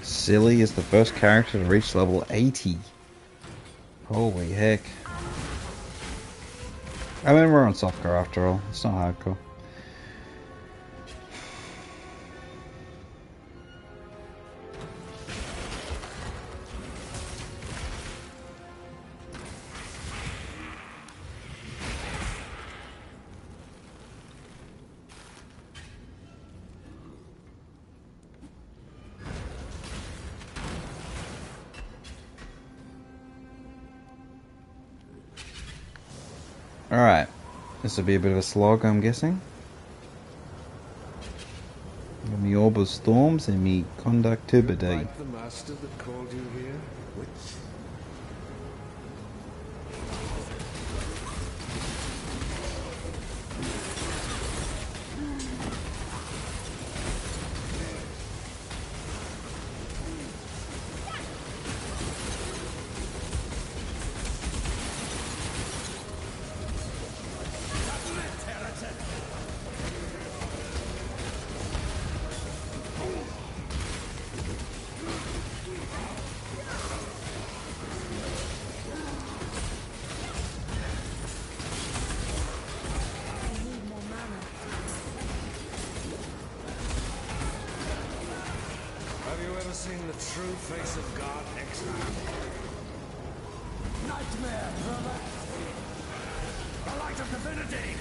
Silly is the first character to reach level 80. Holy heck. I mean, we're on softcore after all. It's not hardcore. Alright, this will be a bit of a slog, I'm guessing. Me orb of storms and me conductivity. Like the master that called you here, witch? Have you ever seen the true face of God exiled? Nightmare, brother! The light of divinity!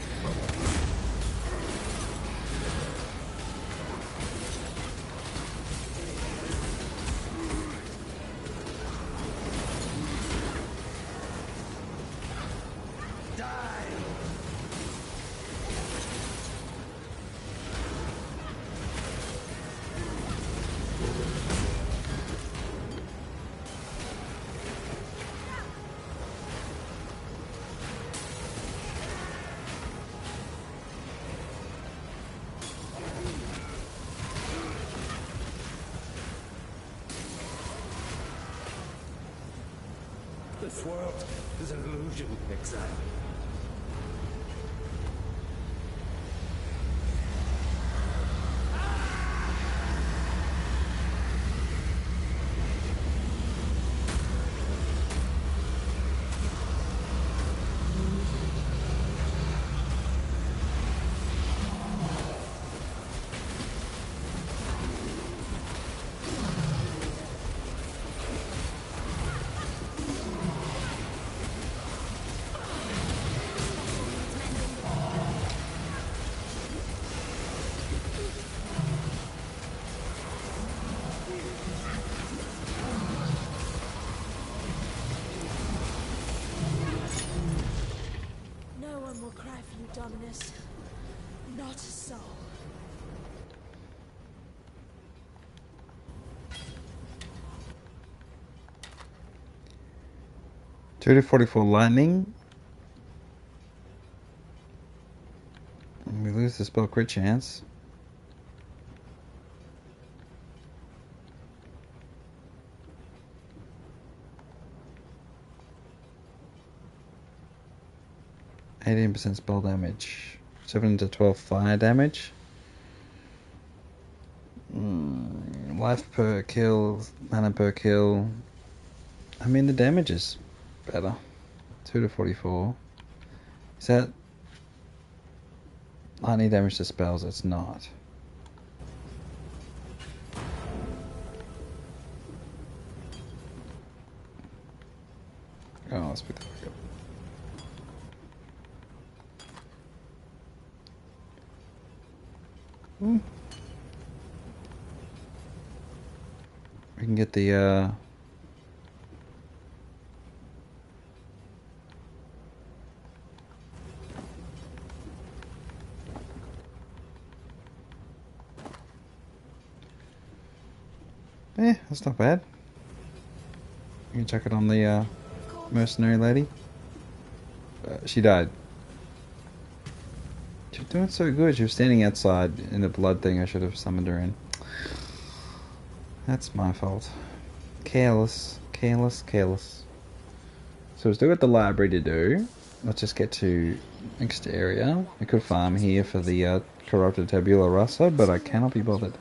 This world is an illusion, exile. Dominus. Not a soul. Two to 44 lightning. And we lose the spell crit chance. %, spell damage. 7 to 12 fire damage. Life per kill, mana per kill. I mean, the damage is better. 2 to 44. Is that lightning damage to spells? It's not. Oh, let's pick that back up. We can get the yeah, that's not bad. You can check it on the mercenary lady. She died. She was doing so good. She was standing outside in the blood thing. I should have summoned her in. That's my fault. Careless. So we've still got the library to do. Let's just get to next area. I could farm here for the corrupted tabula rasa, but I cannot be bothered.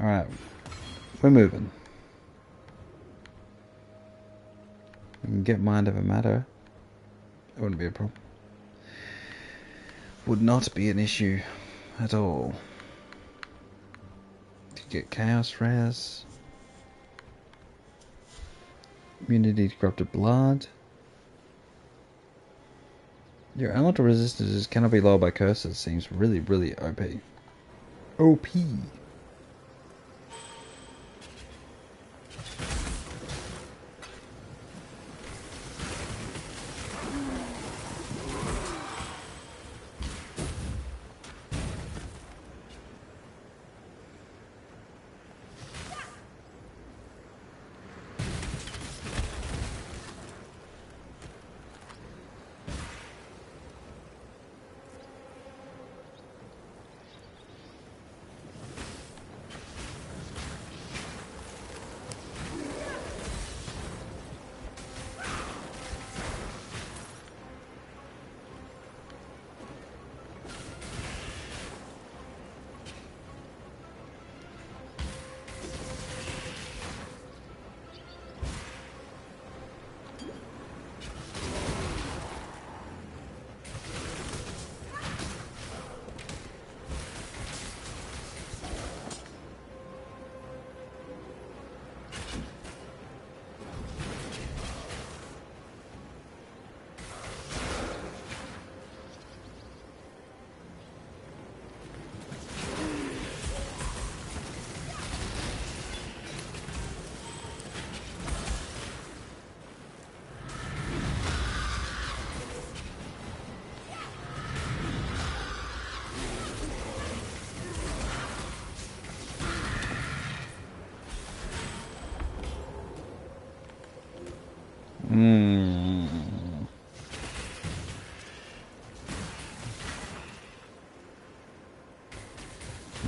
Alright, we're moving. We can get Mind of a Matter. It wouldn't be a problem. Would not be an issue at all. To get Chaos Raz. Immunity to Corrupted Blood. Your elemental resistances cannot be lowered by curses. Seems really, really OP. OP.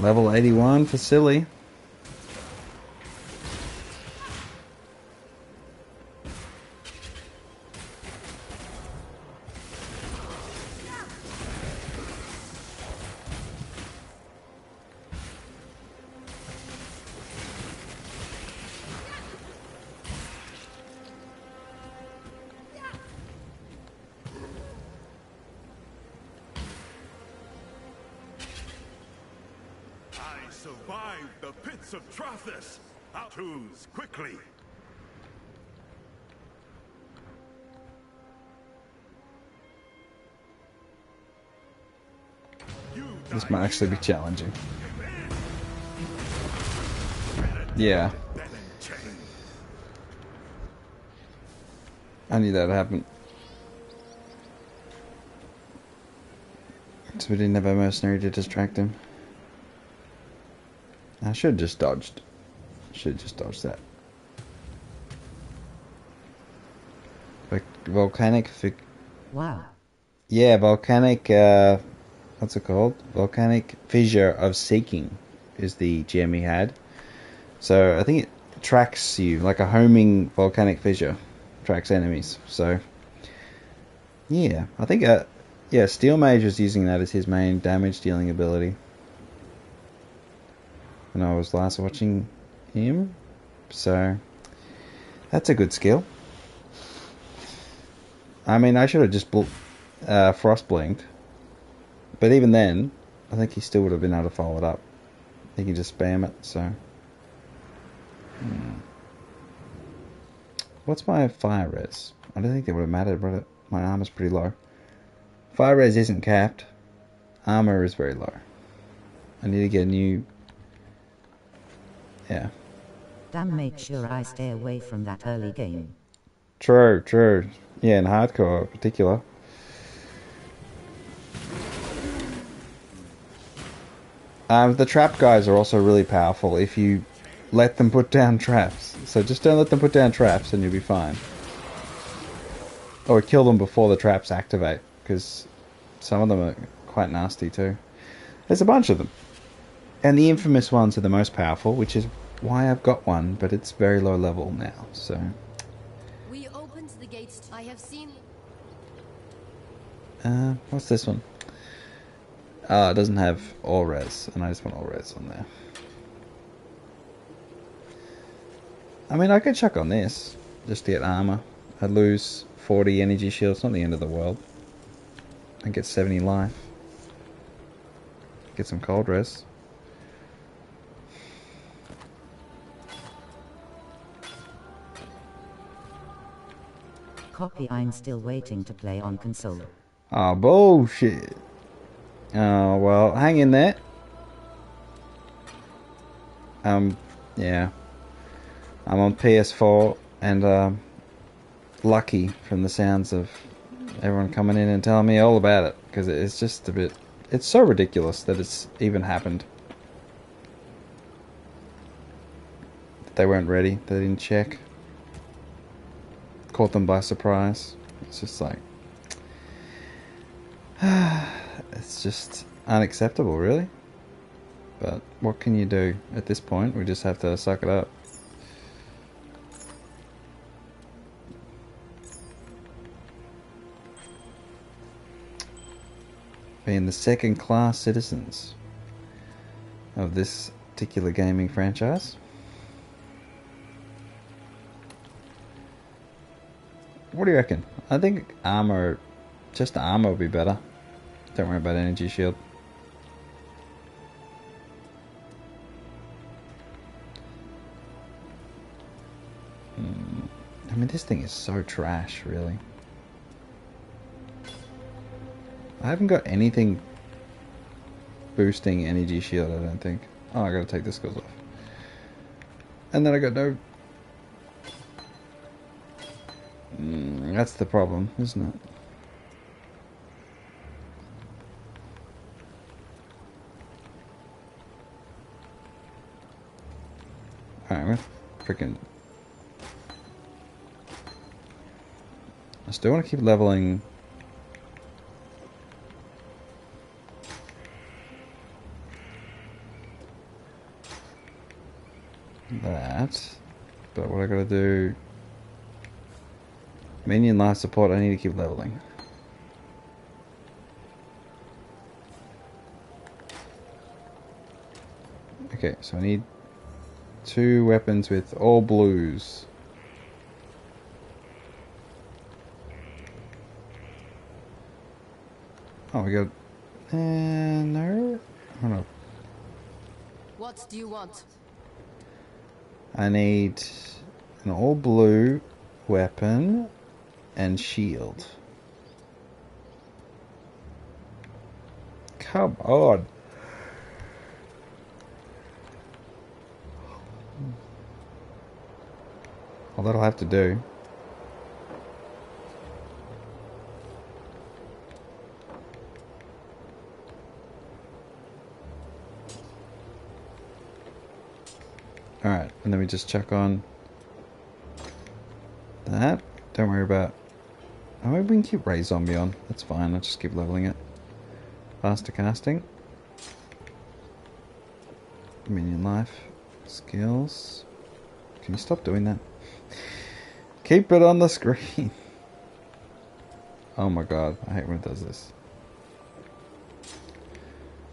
Level 81 for Silly. Survive the pits of Trathus! Out, choose quickly! This might actually be challenging. Yeah. I knew that would happen. So we didn't have a mercenary to distract him. I should have just dodged. Should have just dodged that. Volcanic Wow. Yeah, volcanic, what's it called? Volcanic Fissure of Seeking is the gem he had. So I think it tracks you, like a homing volcanic fissure. Tracks enemies. So, yeah, I think, yeah, Steel Mage was using that as his main damage dealing ability when I was last watching him. So, that's a good skill. I mean, I should have just Frost Blinked. But even then, I think he still would have been able to follow it up. He can just spam it, so... What's my fire res? I don't think that would have mattered, but my armor's pretty low. Fire res isn't capped. Armor is very low. I need to get a new... Yeah. Damn, make sure I stay away from that early game. True, true. Yeah, in hardcore in particular. The trap guys are also really powerful if you let them put down traps. So just don't let them put down traps and you'll be fine. Or kill them before the traps activate, because some of them are quite nasty too. There's a bunch of them. And the infamous ones are the most powerful, which is why I've got one, but it's very low level now, so... We opened the gates. I have seen... What's this one? Oh, it doesn't have all res, and I just want all res on there. I mean, I could chuck on this, just to get armor. I'd lose 40 energy shields, not the end of the world. I'd get 70 life. Get some cold res. Copy, I'm still waiting to play on console. Oh, bullshit. Oh, well, hang in there. Yeah. I'm on PS4, and, lucky from the sounds of everyone coming in and telling me all about it, because it's just a bit... It's so ridiculous that it's even happened. They weren't ready. They didn't check. Caught them by surprise. It's just like... it's just unacceptable, really. But what can you do at this point? We just have to suck it up. Being the second-class citizens of this particular gaming franchise. What do you reckon? I think armor, just armor would be better. Don't worry about energy shield. I mean, this thing is so trash, really. I haven't got anything boosting energy shield, I don't think. Oh, I gotta take the skills off. And then I got no... that's the problem, isn't it? Alright, we're freaking... I still want to keep leveling... that, but what I gotta do, minion life support, I need to keep leveling. Okay, so I need 2 weapons with all blues. Oh, we got, no, hold on. What do you want? I need an all blue weapon and shield. Come on. Well, that'll have to do. Alright, and then we just check on that. Don't worry about... Oh, maybe we can keep Ray Zombie on. That's fine, I'll just keep leveling it. Faster casting. Minion life. Skills. Can you stop doing that? Keep it on the screen. Oh my god, I hate when it does this.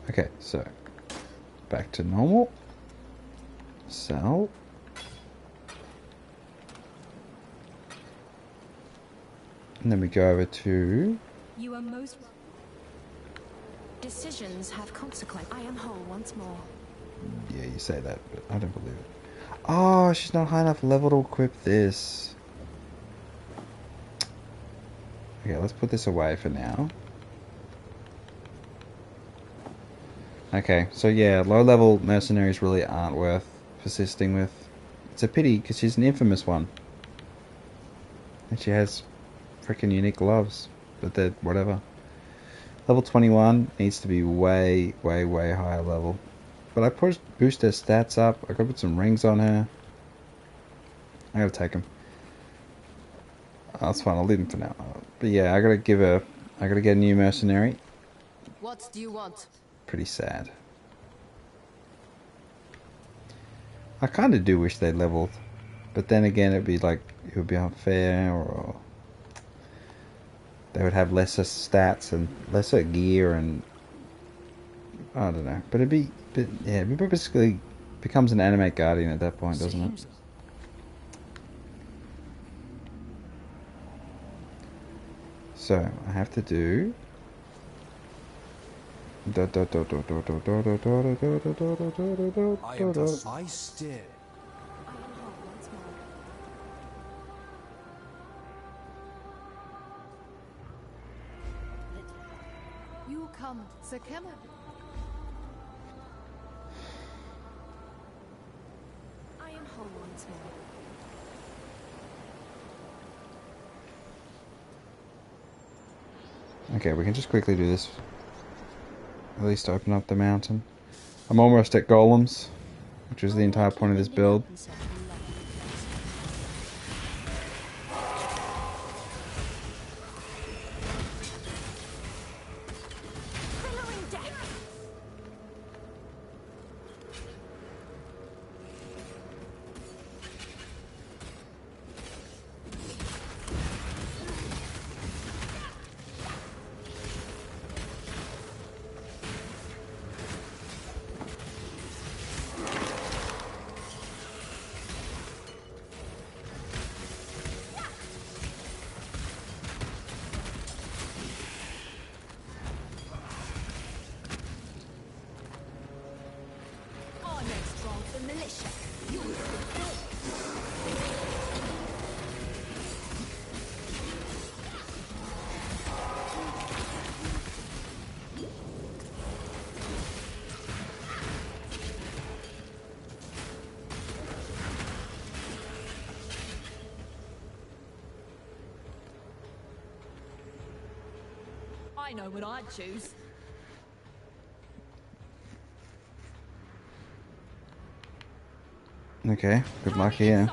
Okay, so back to normal. Sell. And then we go over to... You are most... Decisions have consequences. I am whole once more. Yeah, you say that, but I don't believe it. Oh, she's not high enough level to equip this. Okay, let's put this away for now. Okay, so yeah, low level mercenaries really aren't worth persisting with. It's a pity, because she's an infamous one. And she has freaking unique gloves. But they're whatever. Level 21 needs to be way, way, way higher level. But I boost her stats up. I gotta put some rings on her. I gotta take them. Oh, that's fine, I'll leave them for now. But yeah, I gotta get a new mercenary. What do you want? Pretty sad. I kind of do wish they leveled, but then again, it would be unfair, or they would have lesser stats and lesser gear, and I don't know. But it basically becomes an animate guardian at that point, doesn't it? So I have to do. I steer. You come, Sakema. I am whole once more. Okay, we can just quickly do this. At least open up the mountain. I'm almost at golems, which is the entire point of this build. I know what I'd choose. Okay, good luck here.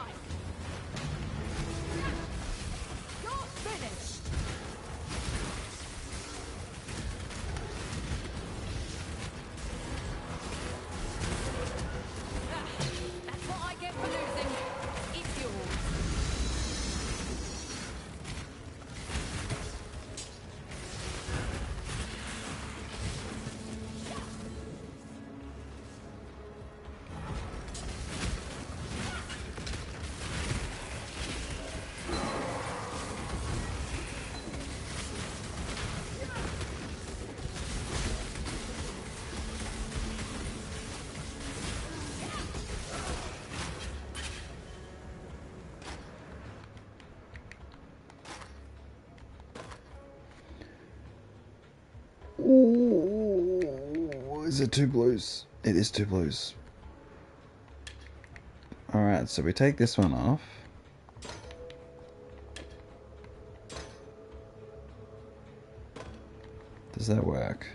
That's what I get for losing. It's yours. is it 2 blues? It is 2 blues. Alright, so we take this one off. Does that work?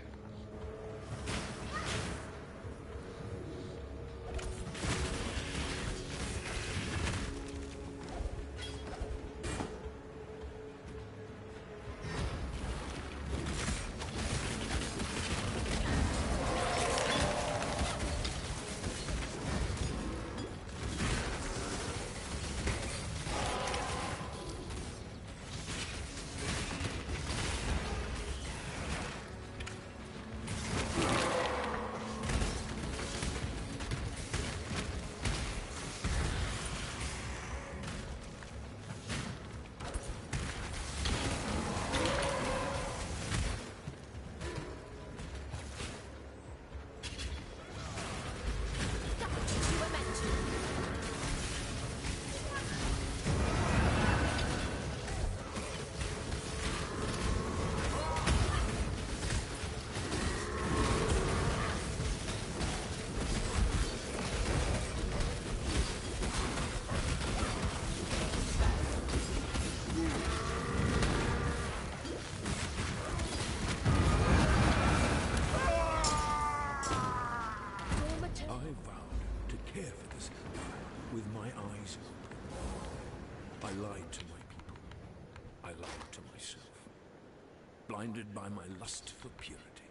Blinded by my lust for purity,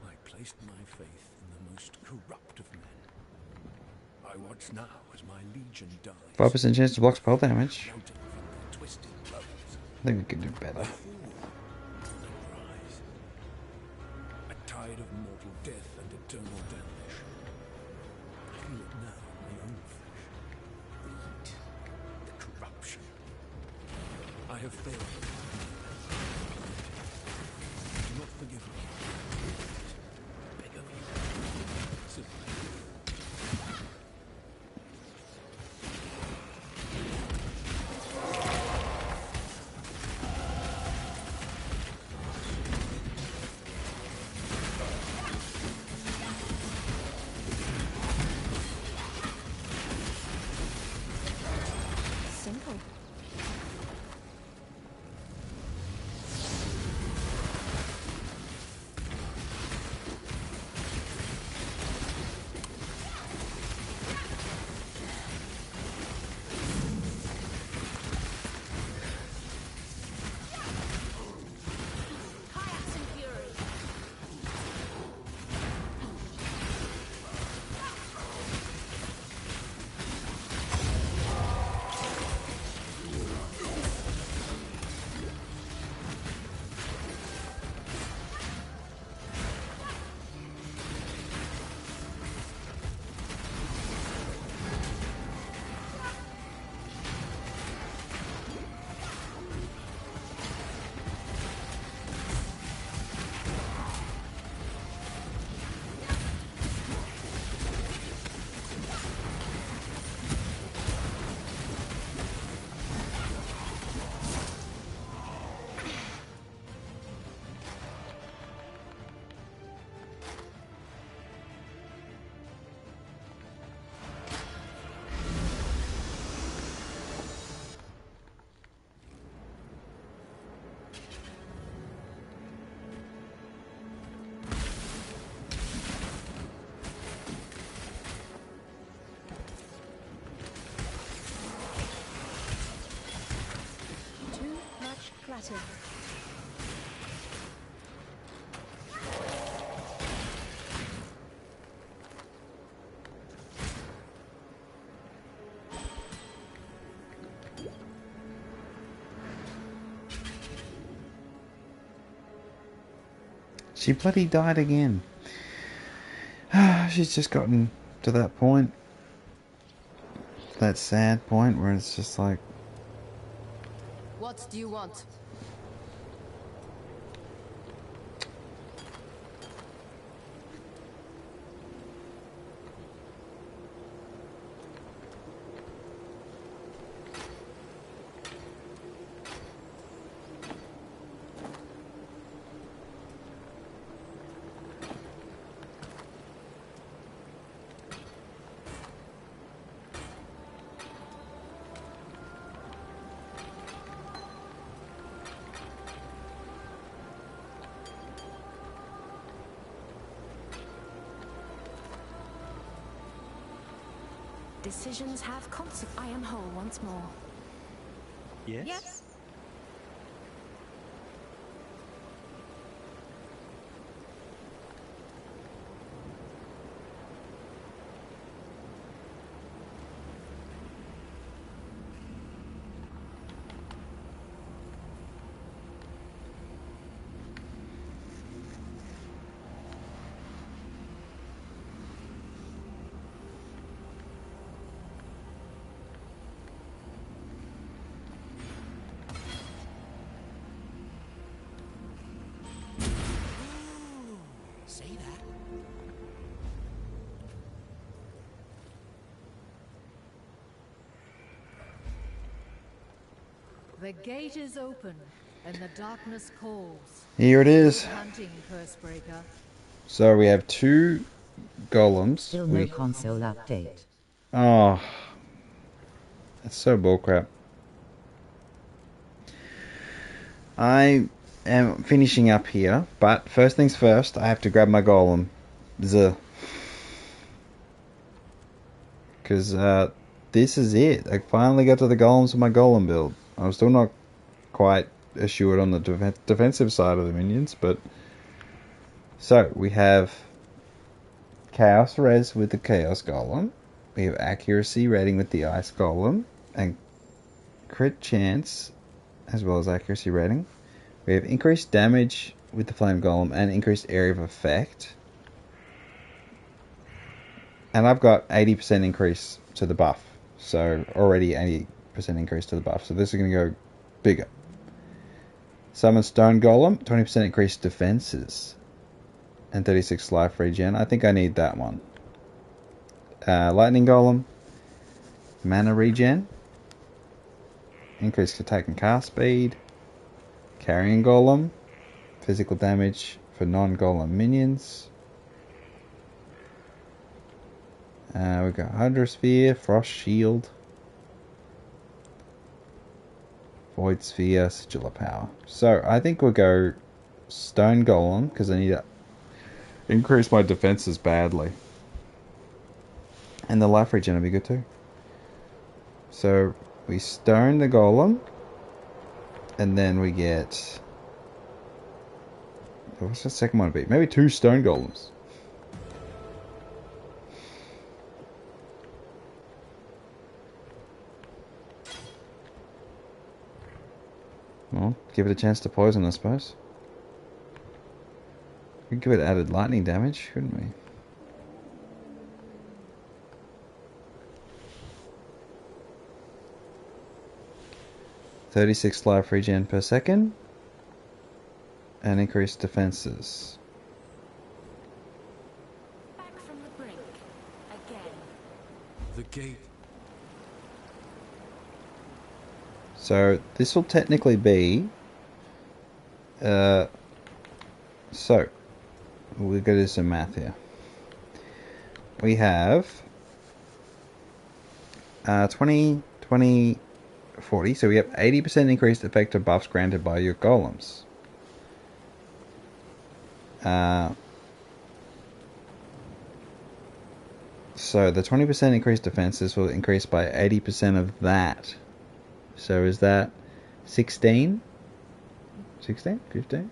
I placed my faith in the most corrupt of men. I watch now as my legion dies. 5% chance to block spell damage. I think we could do better. A tide of mortal death and eternal damnation. I feel it now in my own flesh. The heat, the corruption. I have failed. Do not forgive me. Beg of you. Simply. Simple. Clatter. She bloody died again. She's just gotten to that point. That sad point where it's just like... What do you want? Decisions have consequences. I am whole once more. Yes? Say that. The gate is open, and the darkness calls. Here it is. Good hunting, Cursebreaker. So we have 2 golems. Still no console update. Oh, that's so bullcrap. I am finishing up here, but first things first, I have to grab my golem. Because this is it. I finally got to the golems with my golem build. I'm still not quite assured on the defensive side of the minions, but... So, we have Chaos Res with the Chaos Golem. We have Accuracy rating with the Ice Golem. And Crit Chance, as well as Accuracy rating. We have increased damage with the Flame Golem and increased area of effect. And I've got 80% increase to the buff. So, already 80% increase to the buff. So, this is going to go bigger. Summon Stone Golem, 20% increased defenses. And 36 life regen. I think I need that one. Lightning Golem. Mana regen. Increased attack and cast speed. Carrion Golem. Physical damage for non-golem minions. We've got Hydrosphere, Frost Shield. Void Sphere, Sigil of Power. So, I think we'll go Stone Golem, because I need to increase my defenses badly. And the life regen will be good too. So, we Stone the Golem. And then we get... What's the second one be? Maybe 2 Stone Golems. Well, give it a chance to poison, I suppose. We could give it added lightning damage, couldn't we? $36 life regen per second. And increased defenses. Back from the brink. Again. The gate. So, this will technically be... so, we're going to do some math here. We have... 20, 20, 40. So we have 80% increased effective buffs granted by your golems. So the 20% increased defenses will increase by 80% of that. So is that 16? 16? 15?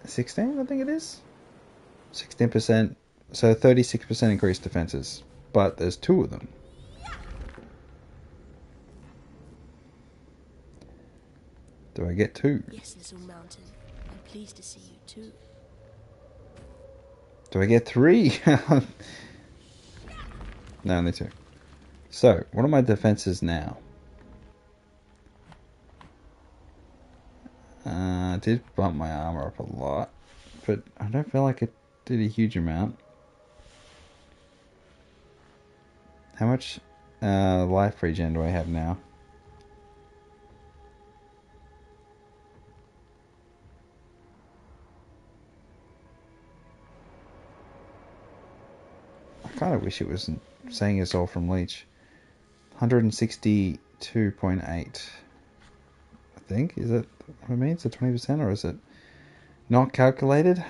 16, I think it is. 16%. So 36% increased defenses. But there's 2 of them. Do I get 2? Yes, little mountain. I'm pleased to see you too. Do I get 3? No, only 2. So, what are my defenses now? I did bump my armor up a lot, but I don't feel like it did a huge amount. How much life regen do I have now? I kind of wish it was saying it's all from Leech. 162.8. I think. Is that what it means? The 20%, or is it not calculated?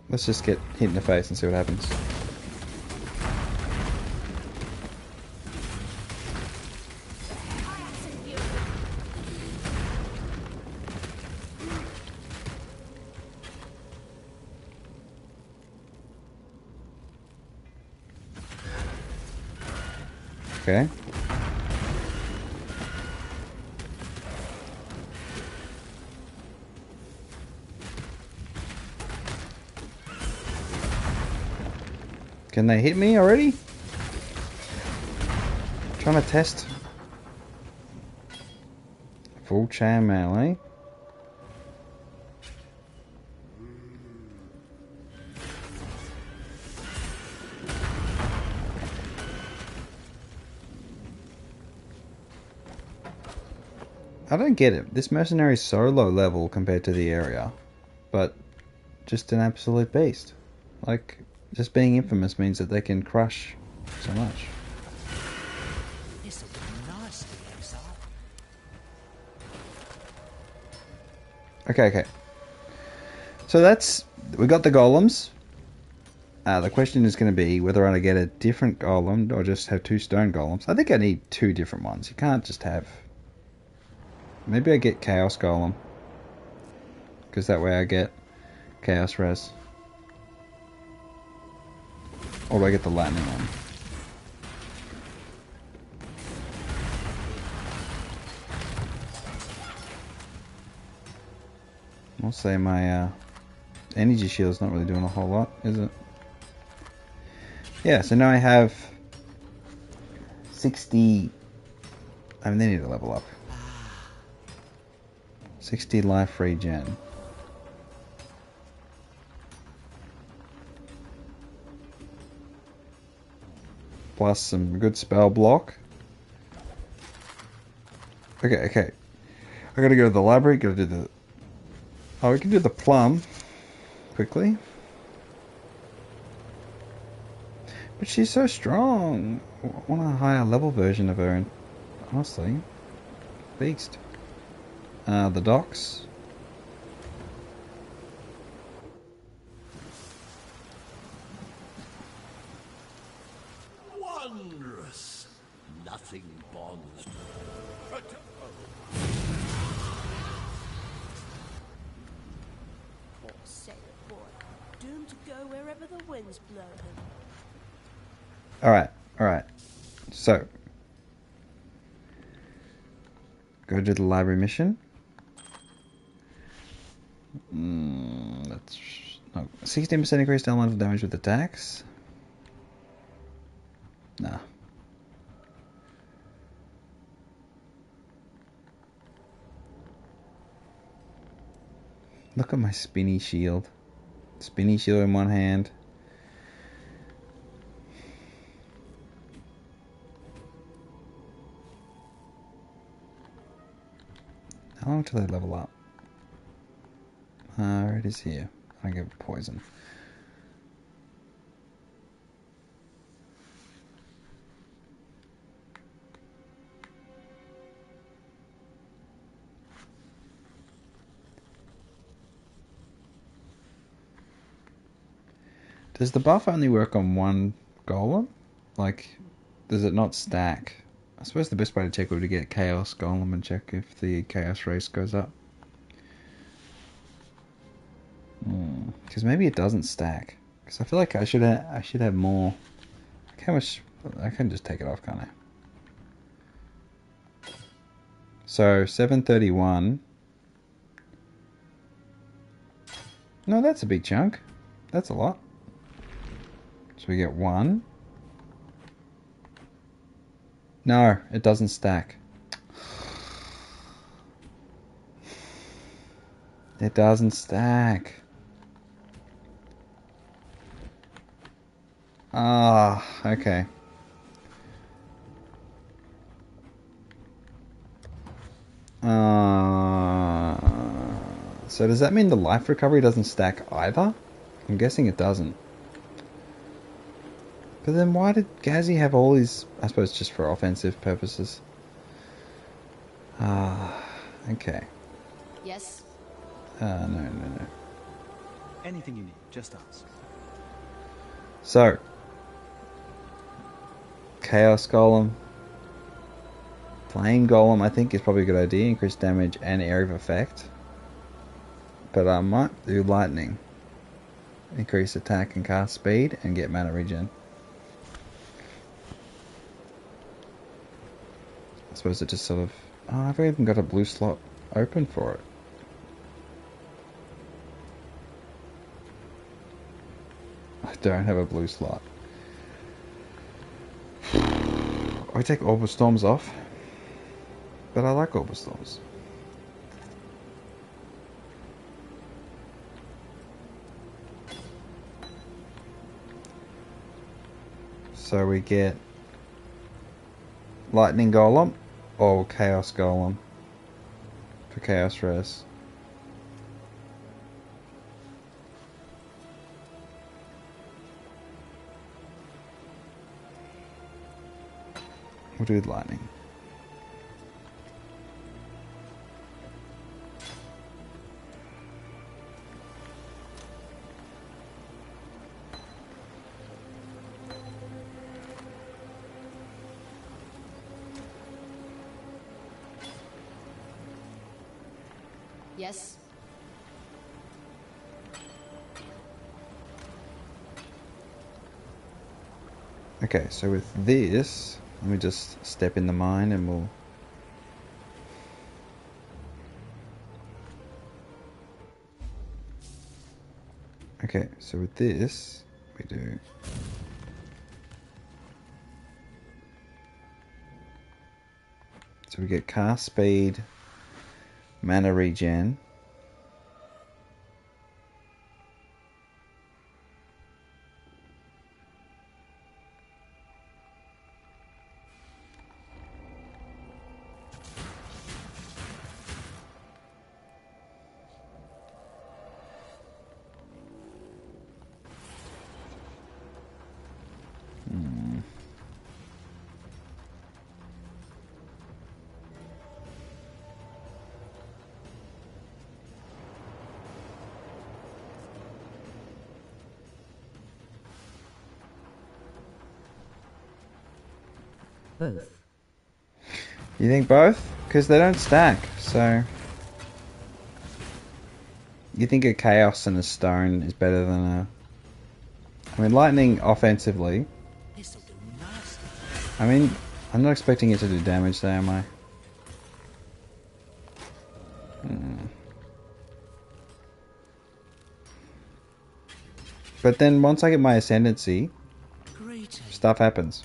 Let's just get hit in the face and see what happens. Okay. Can they hit me already? Trying to test. Full chain melee. I don't get it. This mercenary is so low level compared to the area, but just an absolute beast. Like, just being infamous means that they can crush so much. This'll be nasty, Exile. Okay. So we got the golems. The question is going to be whether I get a different golem or just have 2 stone golems. I think I need 2 different ones. You can't just have... Maybe I get Chaos Golem. Because that way I get Chaos Res. Or do I get the lightning one? I'll say my energy shield's not really doing a whole lot, is it? Yeah, so now I have 60... I mean, they need to level up. 60 life regen. Plus some good spell block. Okay. I gotta go to the library, gotta do the... Oh, we can do the plum quickly. But she's so strong. I want a higher level version of her, and honestly, beast. The docks. Wondrous. Nothing bonds. Poor sailor boy, doomed to go wherever the winds blow him. Alright. So, go to the library mission. That's no 16% increased elemental damage with attacks. Nah. Look at my spinny shield. Spinny shield in one hand. How long till they level up? It is here. I give it poison. Does the buff only work on one golem? Like, does it not stack? I suppose the best way to check would be to get Chaos Golem and check if the Chaos race goes up. Because maybe it doesn't stack. Because I feel like I should have more. Like how much? I can just take it off, can't I? So 731. No, that's a big chunk. That's a lot. So we get 1. No, it doesn't stack. It doesn't stack. Ah, okay. So does that mean the life recovery doesn't stack either? I'm guessing it doesn't. But then why did Gazzy have all these... I suppose just for offensive purposes. Okay. Yes? No. Anything you need, just ask. So, Chaos Golem. Flame Golem, I think, is probably a good idea. Increase damage and area of effect. But I might do Lightning. Increase attack and cast speed and get mana regen. I suppose it just sort of... Oh, I've even got a blue slot open for it. I don't have a blue slot. I take Orbital Storms off. But I like Orbital Storms. So we get Lightning Golem or Chaos Golem for Chaos Res. We'll do Lightning. Yes. Okay, so with this, let me just step in the mine and we'll... Okay, so with this, we do... So we get cast speed, mana regen, Both. You think both? Because they don't stack, so... You think a Chaos and a Stone is better than a... I mean, Lightning offensively... I mean, I'm not expecting it to do damage there, am I? But then once I get my Ascendancy, stuff happens.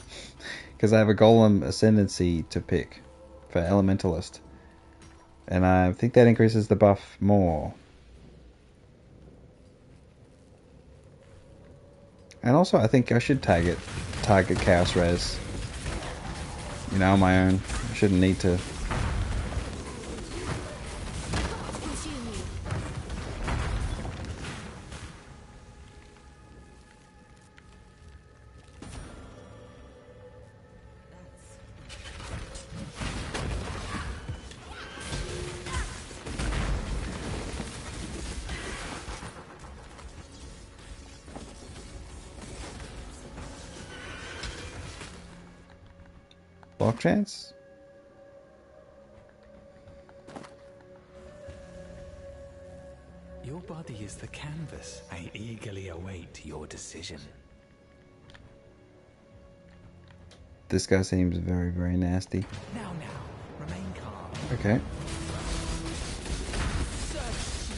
Because I have a Golem Ascendancy to pick for Elementalist. And I think that increases the buff more. And also I think I should target Chaos Res. You know, on my own. I shouldn't need to. Block chance? Your body is the canvas. I eagerly await your decision. This guy seems very, very nasty. Now, remain calm. Okay. Such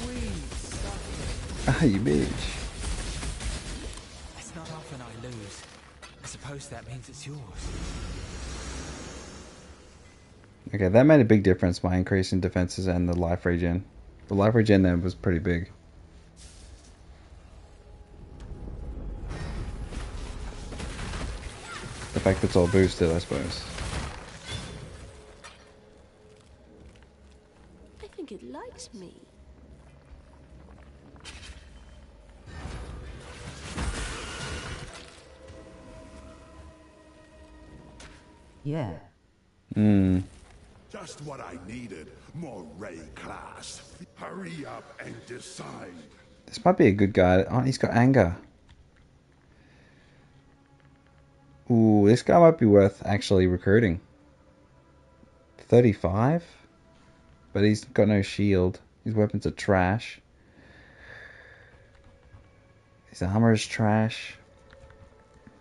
sweet suffering. Ah, you bitch. It's not often I lose. I suppose that means it's yours. Okay, that made a big difference by increasing defenses and the life regen. The life regen there was pretty big. The fact that it's all boosted, I suppose. I think it likes me. Yeah. Just what I needed. More Ray class. Hurry up and decide. This might be a good guy. Oh, he's got anger. Ooh, this guy might be worth actually recruiting. 35? But he's got no shield. His weapons are trash. His armor is trash.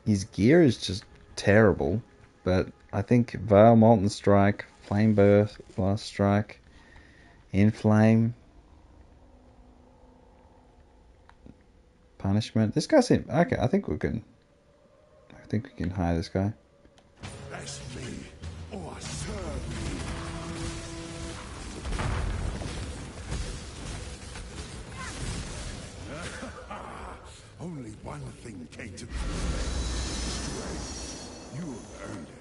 His gear is just terrible. But I think Veil, Molten Strike, Flame Burst, Blast Strike, Inflame, Punishment. This guy's in. Okay, I think we can hire this guy. Bless me or serve me. Only one thing came to me. Strength. You have earned it.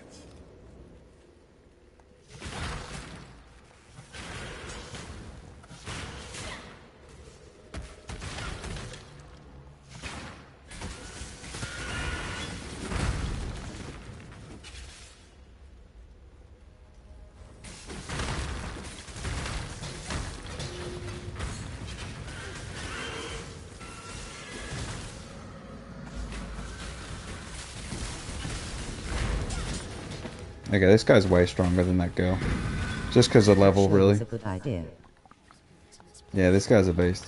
Okay, this guy's way stronger than that girl. Just because of level, really. That's a good idea. Yeah, this guy's a beast.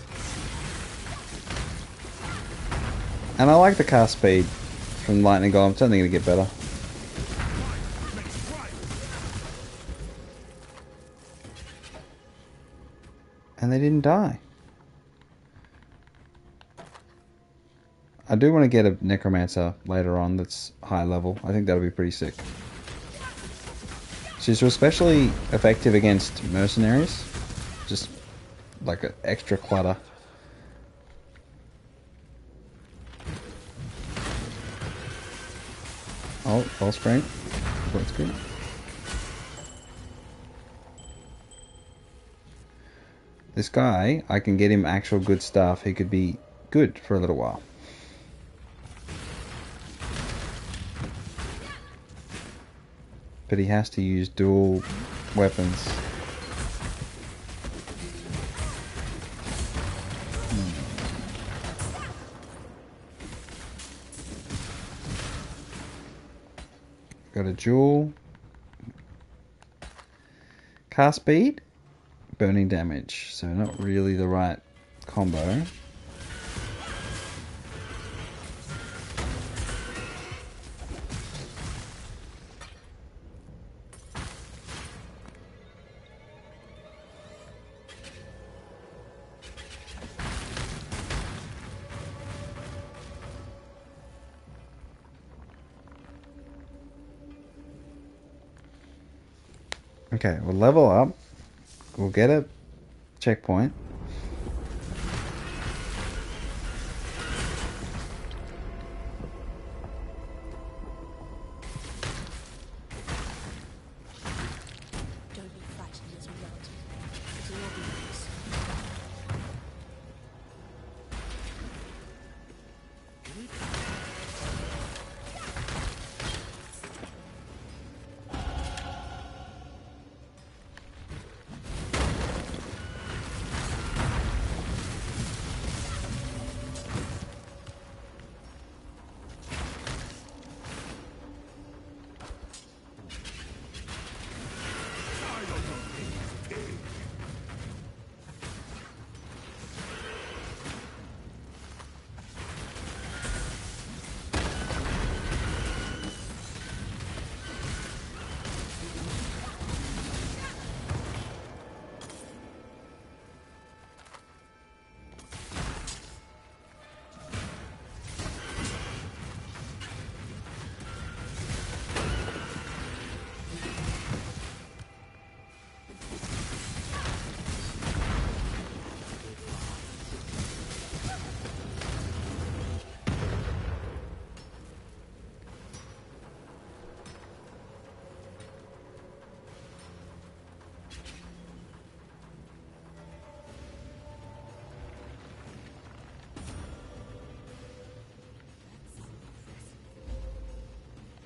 And I like the cast speed from Lightning Golem. It's only going to get better. And they didn't die. I do want to get a Necromancer later on that's high level. I think that'll be pretty sick. She's especially effective against mercenaries. Just like an extra clutter. Oh, full screen. Full screen. This guy, I can get him actual good stuff. He could be good for a little while. But he has to use dual weapons. Got a dual. Cast speed, burning damage. So not really the right combo. Okay, we'll level up. We'll get a checkpoint. Don't be frightened, little relative. It'll all be nice.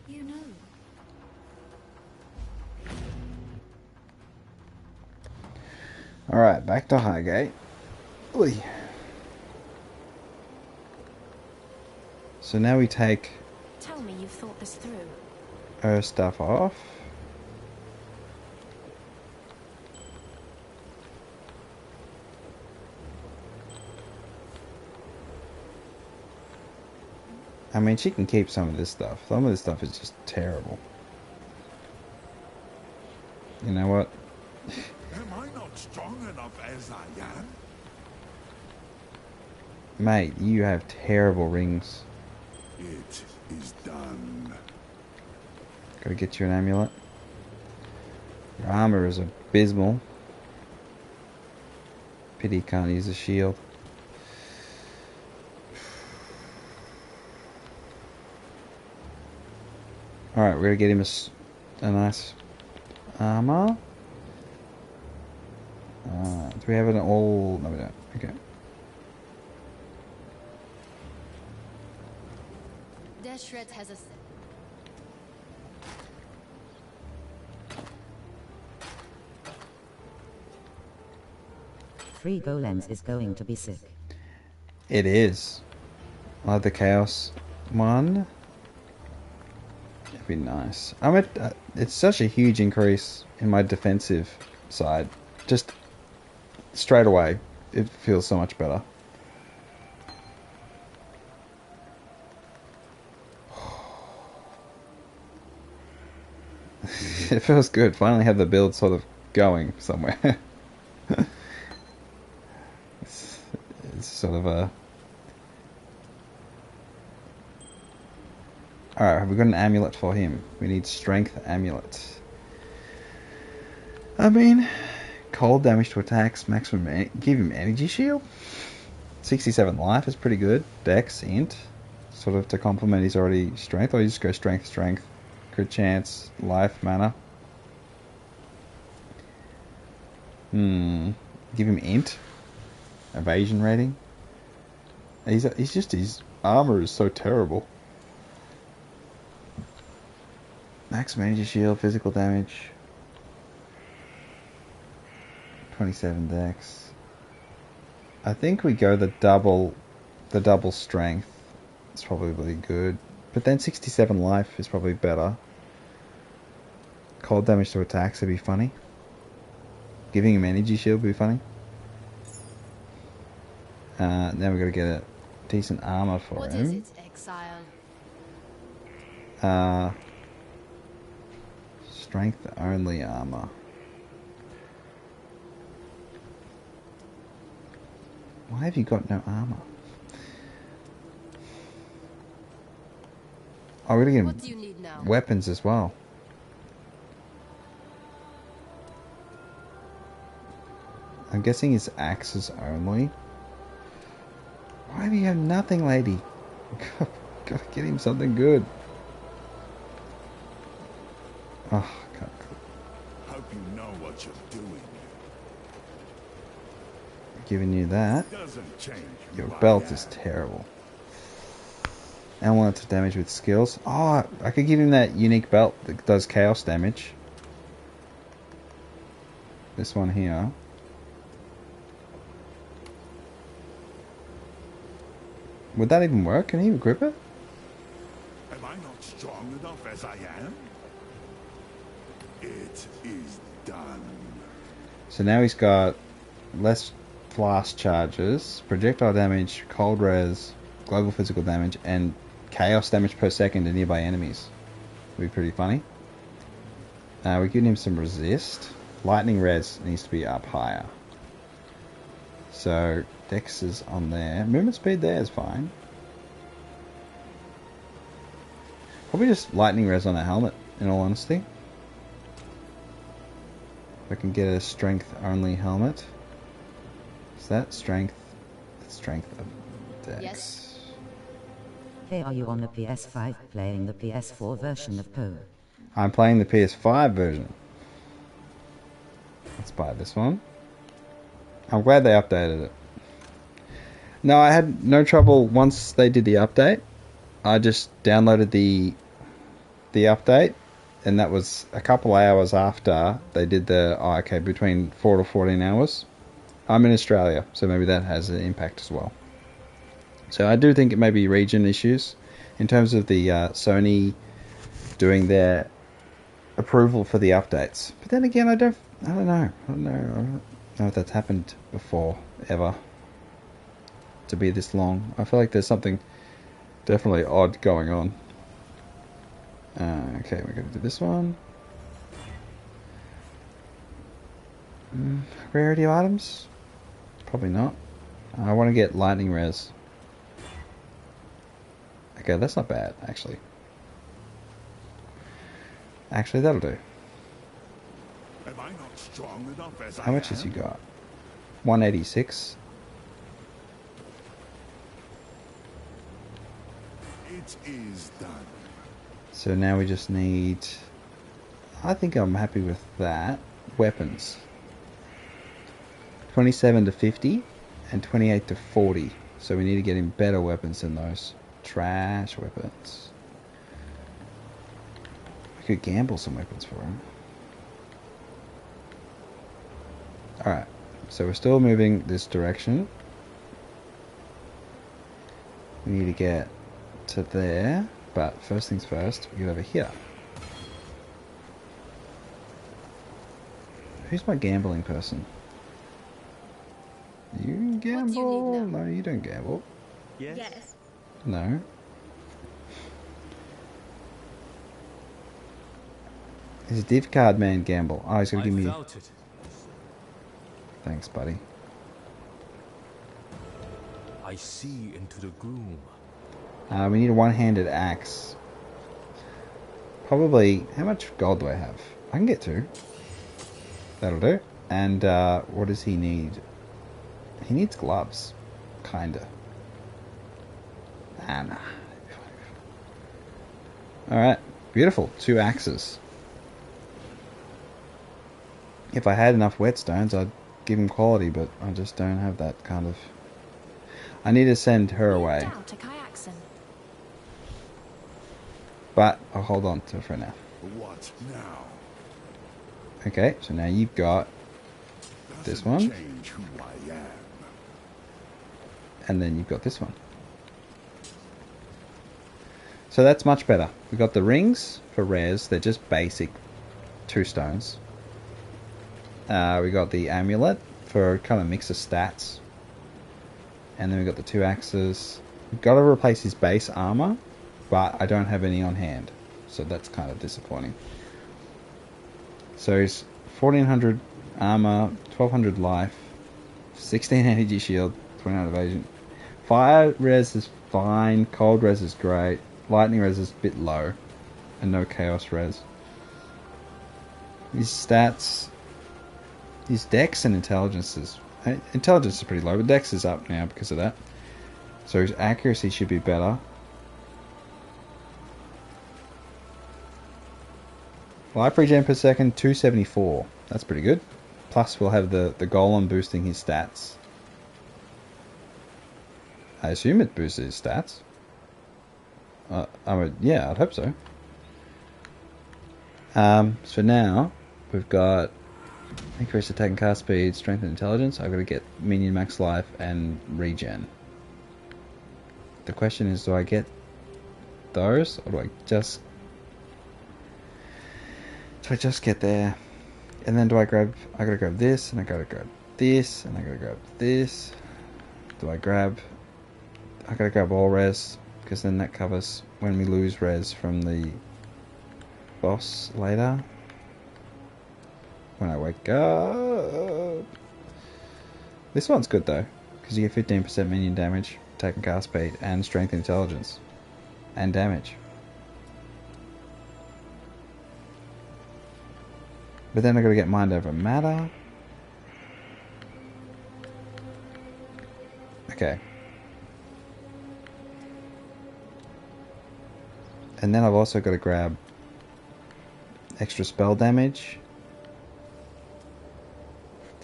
You know. Alright, back to Highgate. Oy. So now we take Tell me you've thought this through. her stuff off. I mean, she can keep some of this stuff. Some of this stuff is just terrible. You know what? Am I not strong enough as I am? Mate, you have terrible rings. It is done. Gotta get you an amulet. Your armor is abysmal. Pity you can't use a shield. Alright, we're gonna get him a nice armor. Do we have it all? No, we don't. Okay. Deshret has a... 3 golems is going to be sick. It is. I'll have the chaos one. It'd be nice. It's such a huge increase in my defensive side. Just straight away, it feels so much better. It feels good. Finally have the build sort of going somewhere. It's sort of a... Alright, have we got an amulet for him? We need strength amulet. I mean, cold damage to attacks, maximum... give him energy shield? 67 life is pretty good. Dex, int. Sort of to complement his already strength. Or you just go strength, strength. Crit chance, life, mana. Give him int. Evasion rating. He's just... his armor is so terrible. Max energy shield, physical damage. 27 dex. I think we go the double strength. It's probably good. But then 67 life is probably better. Cold damage to attacks would be funny. Giving him energy shield would be funny. Now we've got to get a decent armor for him. What is it, exile? Strength only armor. Why have you got no armor? Oh, we're gonna get him weapons as well. I'm guessing it's axes only. Why do you have nothing, lady? Gotta get him something good. Oh, God. Hope you know what you're doing. Giving you that. Doesn't change. Your belt is terrible. Amulet to damage with skills. Oh, I could give him that unique belt that does chaos damage. This one here. Would that even work? Can he equip it? Am I not strong enough as I am? It is done. So now he's got less blast charges, projectile damage, cold res, global physical damage, and chaos damage per second to nearby enemies. Would be pretty funny. We're giving him some resist. Lightning res needs to be up higher. So dex is on there. Movement speed there is fine. Probably just lightning res on a helmet, in all honesty. If I can get a strength only helmet. Is that strength? Strength of dex. Yes. Hey, are you on the PS5 playing the PS4 version of PoE? I'm playing the PS5 version. Let's buy this one. I'm glad they updated it. No, I had no trouble once they did the update. I just downloaded the update, and that was a couple hours after they did the between 4 to 14 hours. I'm in Australia, so maybe that has an impact as well. So I do think it may be region issues, in terms of the Sony doing their approval for the updates. But then again, I don't know if that's happened before ever to be this long. I feel like there's something definitely odd going on. Okay, we're going to do this one. Rarity of items? Probably not. I want to get lightning res. Okay, that's not bad, actually. Actually, that'll do. Am I not strong enough as How much has you got? 186. It is done. So now we just need... I think I'm happy with that. Weapons. 27 to 50 and 28 to 40. So we need to get him better weapons than those trash weapons. We could gamble some weapons for him. Alright, so we're still moving this direction. We need to get to there, but first things first, we get over here. Who's my gambling person? You gamble? No, you don't gamble. Yes. No. Is div card man gamble? Oh, he's gonna give me... Felt it. Thanks, buddy. I see into the gloom. We need a one-handed axe. Probably... How much gold do I have? I can get 2. That'll do. And what does he need? He needs gloves. Kinda. Nah. Alright. Beautiful. 2 axes. If I had enough whetstones, I'd give him quality, but I just don't have that kind of... I need to send her away. But I'll hold on to it for now. What now? Okay, so now you've got this one. Change who I am. And then you've got this one. So that's much better. We've got the rings for rares. They're just basic 2 stones. We got the amulet for kind of mix of stats. And then we got the 2 axes. We've got to replace his base armor, but I don't have any on hand. So that's kind of disappointing. So he's 1400 armor, 1200 life, 16 energy shield, 29 evasion. Fire res is fine, cold res is great, lightning res is a bit low, and no chaos res. His stats, his dex and intelligence is pretty low, but dex is up now because of that. So his accuracy should be better. Life regen per second, 274. That's pretty good. Plus we'll have the golem boosting his stats. I assume it boosts his stats. Yeah, I'd hope so. So now we've got increased attack and cast speed, strength and intelligence. I've got to get minion max life and regen. The question is, do I get those, or do I just get there? And then I gotta grab this, and I gotta grab this, and I gotta grab this. I gotta grab all res, because then that covers when we lose res from the boss later. When I wake up. This one's good though, because you get 15% minion damage, attack and cast speed, and strength and intelligence. And damage. But then I gotta get mind over matter. Okay. And then I've also got to grab extra spell damage.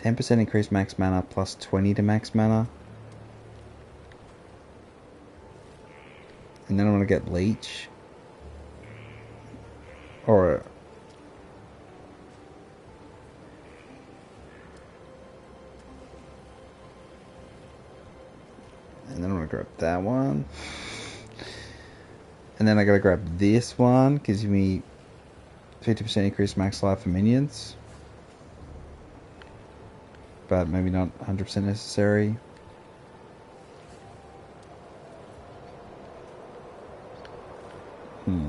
10% increased max mana plus 20 to max mana. And then I want to get leech. Or... and then I'm going to grab that one. And then I gotta grab this one, gives me 50% increased max life for minions. But maybe not 100% necessary. And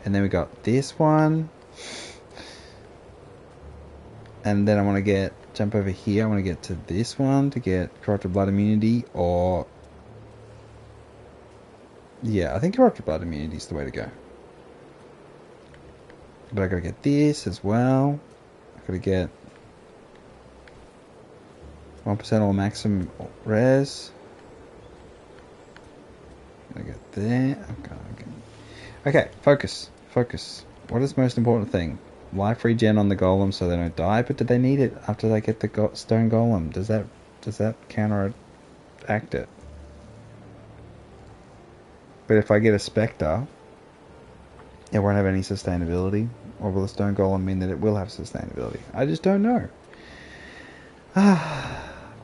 then we got this one. And then I want to jump over here. I want to get to this one to get corrupted blood immunity, or yeah, I think corrupted blood immunity is the way to go. But I gotta get this as well. I gotta get 1% or maximum res. I get there. Okay, focus. What is the most important thing? Life regen on the golem so they don't die, but do they need it after they get the stone golem? Does that counteract it? But if I get a spectre, it won't have any sustainability, or will the stone golem mean that it will have sustainability? I just don't know.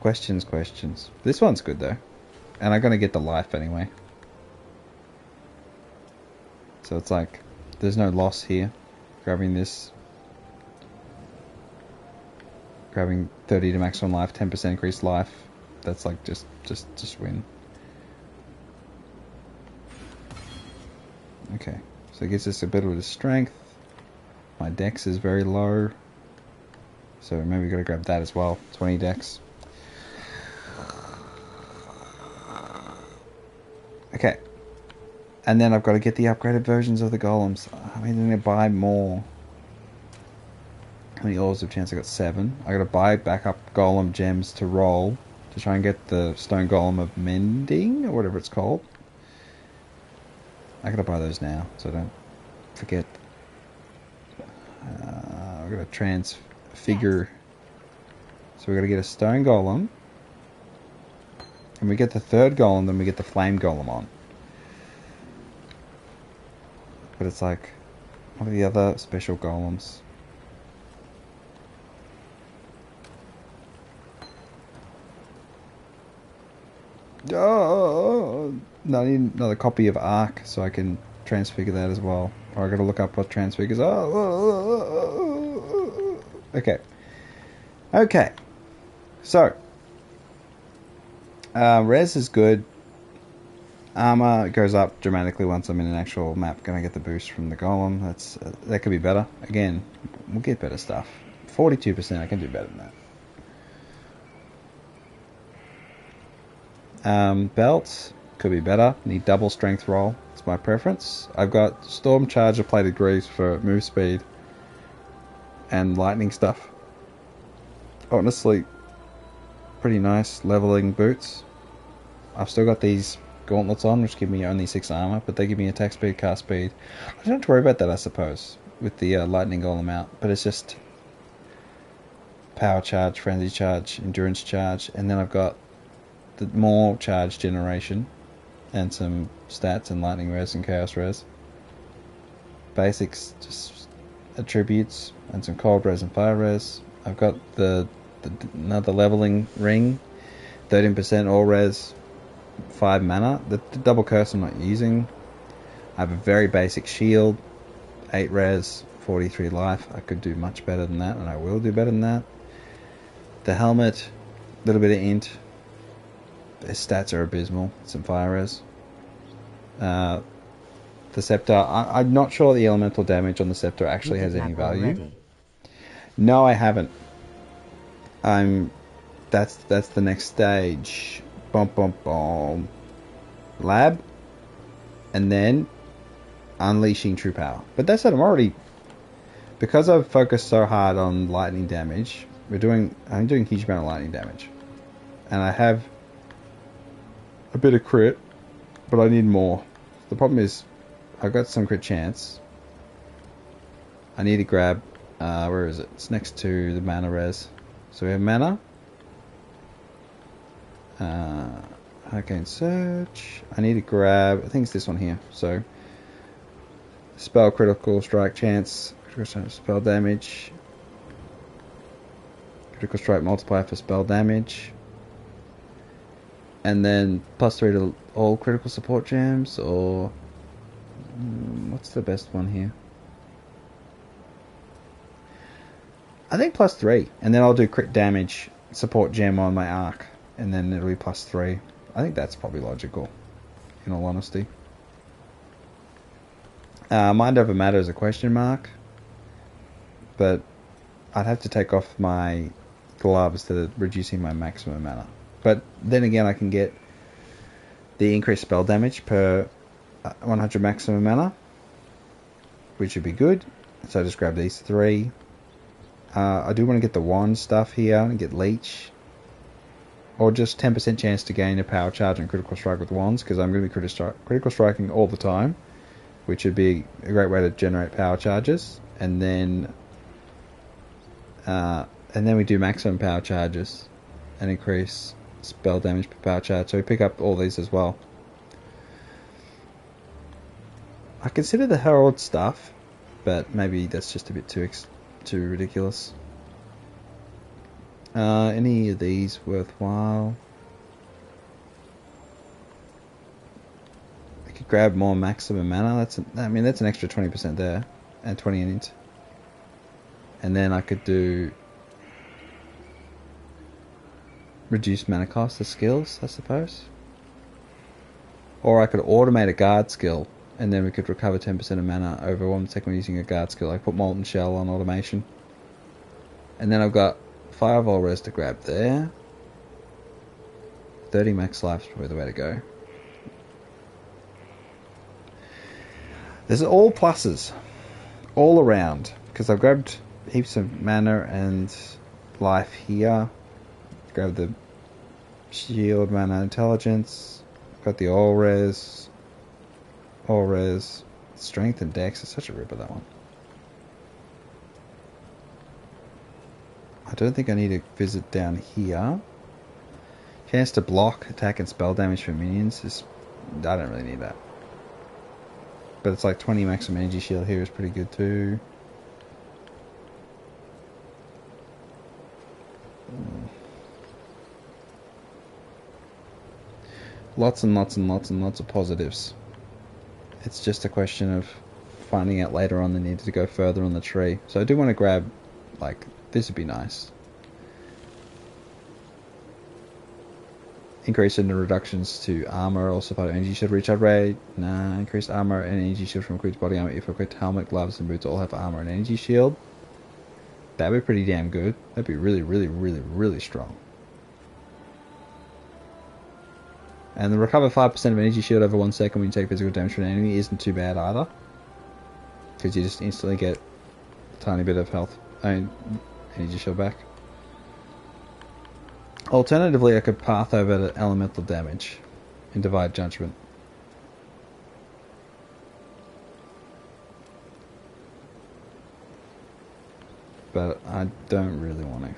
Questions. This one's good though, and I'm gonna get the life anyway. So it's like there's no loss here. Grabbing this. Grabbing 30 to maximum life, 10% increased life. That's like just win. Okay, so it gives us a bit of the strength. My dex is very low, so maybe we gotta grab that as well. 20 dex. Okay, and then I've got to get the upgraded versions of the golems. I mean, I'm gonna buy more. How many ores of chance? I got 7. I gotta buy backup golem gems to roll to try and get the stone golem of mending, or whatever it's called. I gotta buy those now, so I don't forget. I gotta transfigure. So we gotta get a stone golem. And we get the third golem, then we get the flame golem on. But it's like, what are the other special golems? Oh, no, I need another copy of Arc so I can transfigure that as well. Or I gotta look up what transfigures are. Okay. So, res is good. Armor goes up dramatically once I'm in an actual map. Gonna get the boost from the golem. That could be better. Again, we'll get better stuff. 42%. I can do better than that. Belts could be better. Need double strength roll. It's my preference. I've got storm charger plated greaves for move speed and lightning stuff. Honestly, pretty nice leveling boots. I've still got these gauntlets on, which give me only 6 armor, but they give me attack speed, cast speed. I don't have to worry about that, I suppose, with the lightning golem out. But it's just power charge, frenzy charge, endurance charge, and then I've got the more charge generation and some stats and lightning res and chaos res. Basics, just attributes and some cold res and fire res. I've got another leveling ring, 13% all res, 5 mana. The double curse I'm not using. I have a very basic shield, 8 res, 43 life. I could do much better than that, and I will do better than that. The helmet, a little bit of int. Their stats are abysmal. Some fire res. The scepter, I'm not sure the elemental damage on the scepter actually has any value. Already? No, I haven't. That's the next stage. Boom. Lab, and then unleashing true power. But that's it. I'm already, because I've focused so hard on lightning damage. I'm doing a huge amount of lightning damage, and I have a bit of crit, but I need more. The problem is, I've got some crit chance. I need to grab, where is it? It's next to the mana res. So we have mana. Hurricane Search. I need to grab, I think it's this one here. So, spell critical strike chance, critical spell damage, critical strike multiplier for spell damage. and then +3 to all critical support gems, or what's the best one here? I think +3, and then I'll do crit damage support gem on my arc, and then it'll be +3. I think that's probably logical, in all honesty. Mind over matter is a question mark, but I'd have to take off my gloves to reducing my maximum mana. But then again, I can get the increased spell damage per 100 maximum mana, which would be good. So I just grab these 3. I do want to get the wand stuff here and get leech, or just 10% chance to gain a power charge and critical strike with wands, because I'm going to be critical striking all the time, which would be a great way to generate power charges. And then we do maximum power charges and increase spell damage per power charge. So we pick up all these as well. I consider the herald stuff, but maybe that's just a bit too ridiculous. Any of these worthwhile? I could grab more maximum mana. That's an extra 20% there, and 20 in it. And then I could do reduced mana cost of skills, I suppose. Or I could automate a guard skill, and then we could recover 10% of mana over 1 second using a guard skill. I put Molten Shell on automation. And then I've got Fireball Res to grab there. 30 max life is probably the way to go. There's all pluses all around, because I've grabbed heaps of mana and life here. Grab the shield, mana, intelligence. Got the all res, strength and dex. It's such a ripper, that one. I don't think I need to visit down here. Chance to block, attack, and spell damage for minions is... I don't really need that. But it's like 20 maximum energy shield here is pretty good too. Lots and lots and lots and lots of positives. It's just a question of finding out later on the need to go further on the tree. So I do want to grab, like, this would be nice. Increase in the reductions to armor, also part of energy shield recharge rate. Nah, increased armor and energy shield from equipped body armor if equipped helmet, gloves, and boots all have armor and energy shield. That'd be pretty damn good. That'd be really, really, really, really strong. And the recover 5% of energy shield over 1 second when you take physical damage from an enemy isn't too bad either, because you just instantly get a tiny bit of health, energy shield back. Alternatively, I could path over to elemental damage in Divide Judgment. But I don't really want to.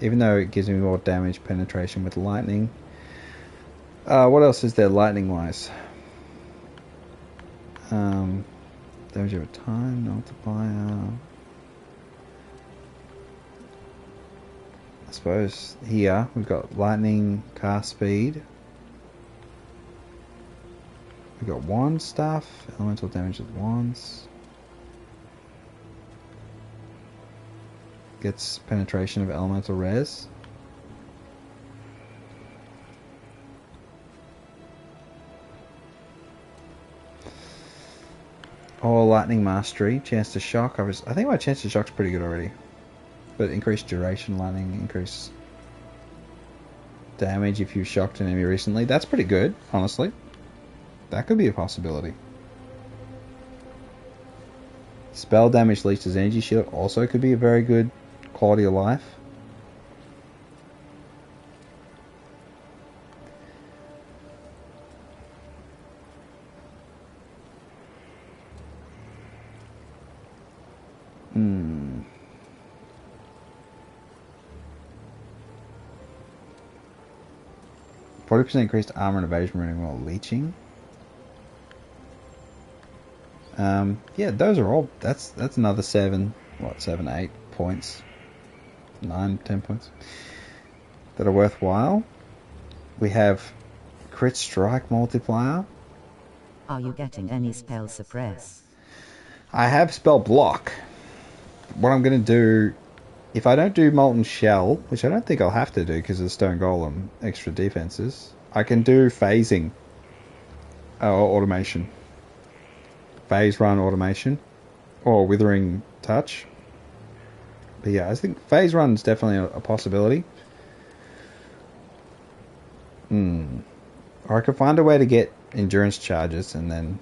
Even though it gives me more damage penetration with lightning. What else is there lightning wise? Damage over time, multiplier. I suppose here we've got lightning cast speed. We've got wand stuff, elemental damage with wands. Gets penetration of elemental res. Or lightning mastery, chance to shock. I think my chance to shock's pretty good already. But increased duration lightning, increase damage if you shocked an enemy recently. That's pretty good, honestly. That could be a possibility. Spell damage leeches energy shield also could be a very good quality of life. Hmm. 40% increased armor and evasion running while leeching. Yeah, those are all. That's another 7, 8 points, 9, 10 points that are worthwhile. We have crit strike multiplier. Are you getting any spell suppress? I have spell block. What I'm going to do, if I don't do Molten Shell, which I don't think I'll have to do because of the Stone Golem extra defenses, I can do phasing or automation. Phase run automation or Withering Touch. But yeah, I think phase run is definitely a possibility. Or I could find a way to get endurance charges and then,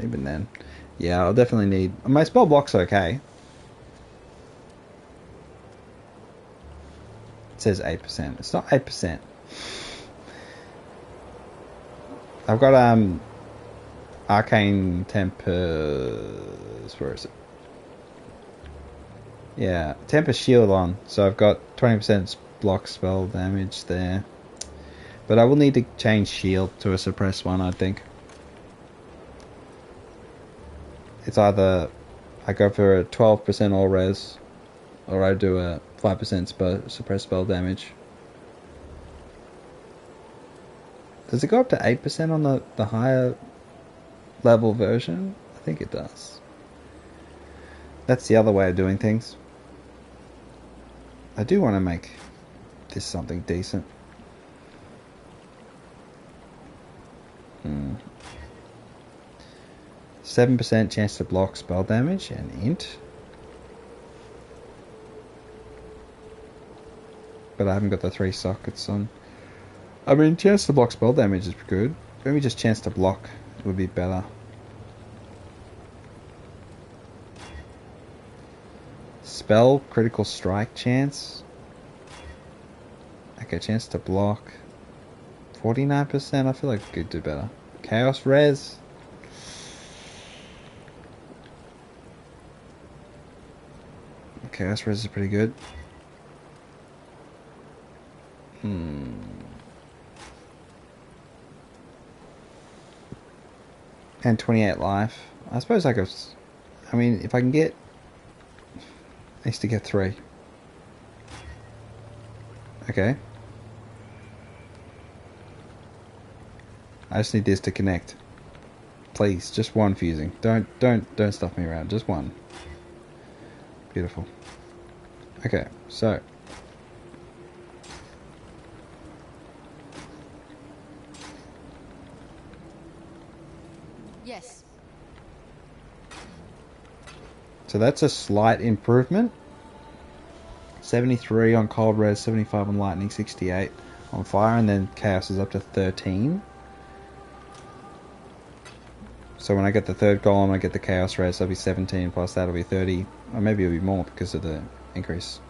even then, yeah, I'll definitely need, my spell block's okay. It says 8%. It's not 8%. I've got Arcane Tempest. Where is it? Yeah, Tempest Shield on. So I've got 20% block spell damage there. But I will need to change Shield to a suppressed one, I think. It's either I go for a 12% all res, or I do a 5% suppressed spell damage. Does it go up to 8% on the higher level version? I think it does. That's the other way of doing things. I do want to make this something decent. 7% chance to block spell damage and int. But I haven't got the 3 sockets on. I mean, chance to block spell damage is good. Maybe just chance to block would be better. Spell critical strike chance. Okay, chance to block. 49%. I feel like we could do better. Chaos res. Chaos res is pretty good. And 28 life. I suppose I could. I mean, if I can get. I used to get 3. Okay. I just need this to connect. Please, just one fusing. Don't stuff me around. Just one. Beautiful. Okay, so. Yes. So that's a slight improvement. 73 on cold res, 75 on lightning, 68 on fire, and then chaos is up to 13. So when I get the third golem, I get the chaos res, that'll be 17, plus that'll be 30. Or maybe it'll be more because of the increase.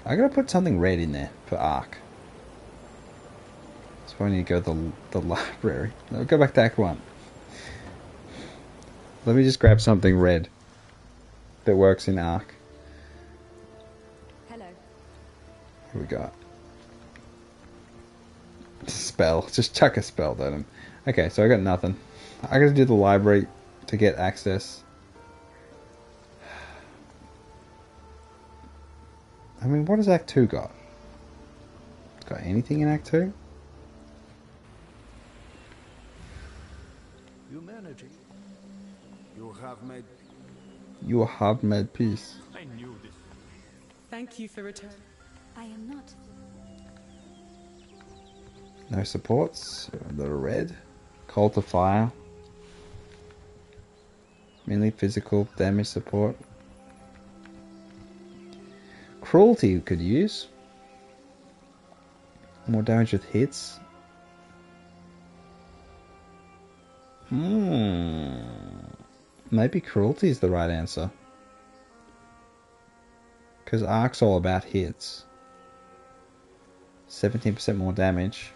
I gotta put something red in there for arc. So I need to go to the library. I'll go back to Act 1. Let me just grab something red that works in arc. Hello. Here we go. Spell. Just chuck a spell at him. Okay, so I got nothing. I gotta do the library to get access. I mean, what does Act 2 got? Got anything in Act 2? Humanity. You have made peace. I knew this. Thank you for return. I am not. No supports. That are red. Cold to fire. Mainly physical damage support. Cruelty we could use. More damage with hits. Maybe cruelty is the right answer. Because arc's all about hits. 17% more damage.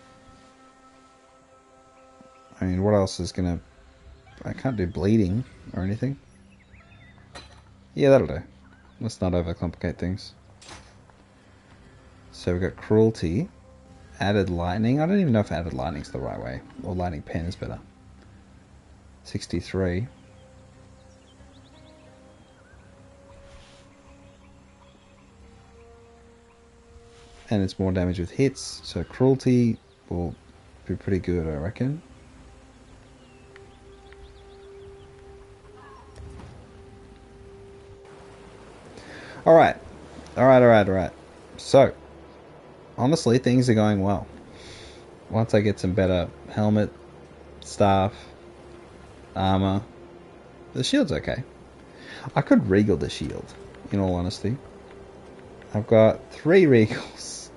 I mean, what else is gonna... I can't do bleeding or anything. Yeah, that'll do. Let's not overcomplicate things. So we've got cruelty. Added lightning. I don't even know if added lightning's the right way. Or lightning pen is better. 63. and it's more damage with hits, so cruelty will be pretty good, I reckon. Alright. So, honestly, things are going well. Once I get some better helmet, staff, armor, the shield's okay. I could regal the shield, in all honesty. I've got 3 regals.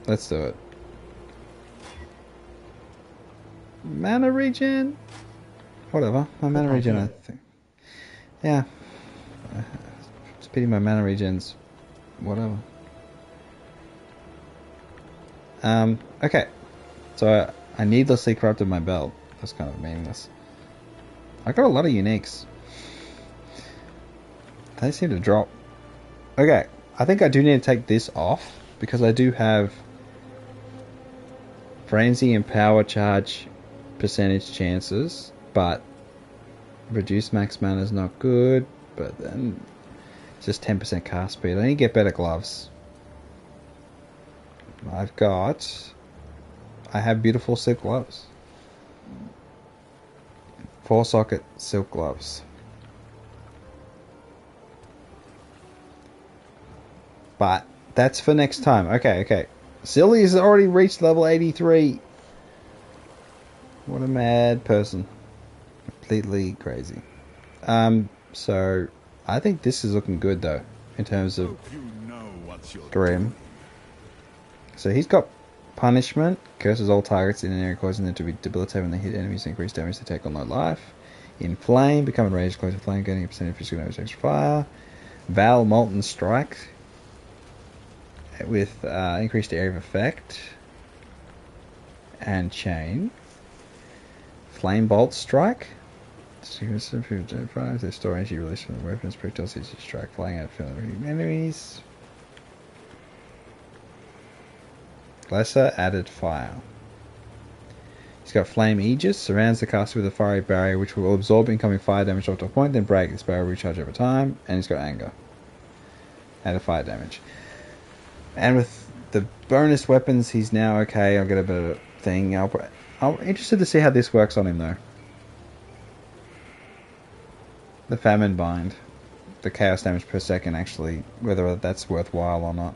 Let's do it. Mana regen? Whatever. My mana regen, I think. Yeah. It's pity my mana regen's whatever. Okay. So I needlessly corrupted my belt. That's kind of meaningless. I got a lot of uniques. They seem to drop. Okay. I think I do need to take this off because I do have frenzy and power charge percentage chances, but reduced max mana is not good, but then it's just 10% cast speed. I need to get better gloves. I have beautiful silk gloves. 4-socket silk gloves. But that's for next time. Okay. Silly has already reached level 83. What a mad person. Completely crazy. So I think this is looking good though, in terms of Grim. So he's got punishment, curses all targets in an area, causing them to be debilitated when they hit enemies, increase damage they take on low life. Inflame, become enraged, close to flame, getting a percentage of physical damage extra fire. Val Molten Strike with increased area of effect and chain. Flame Bolt Strike. They store energy released from the weapons, projectiles, easy to strike, flying out of enemies. Lesser added fire. He's got Flame Aegis, surrounds the caster with a fiery barrier which will absorb incoming fire damage up to a point, then break. This barrier will recharge over time, and he's got Anger. Added fire damage. And with the bonus weapons, he's now okay. I'll get a better thing. I'm interested to see how this works on him though. The Famine Bind. The chaos damage per second, actually, whether that's worthwhile or not.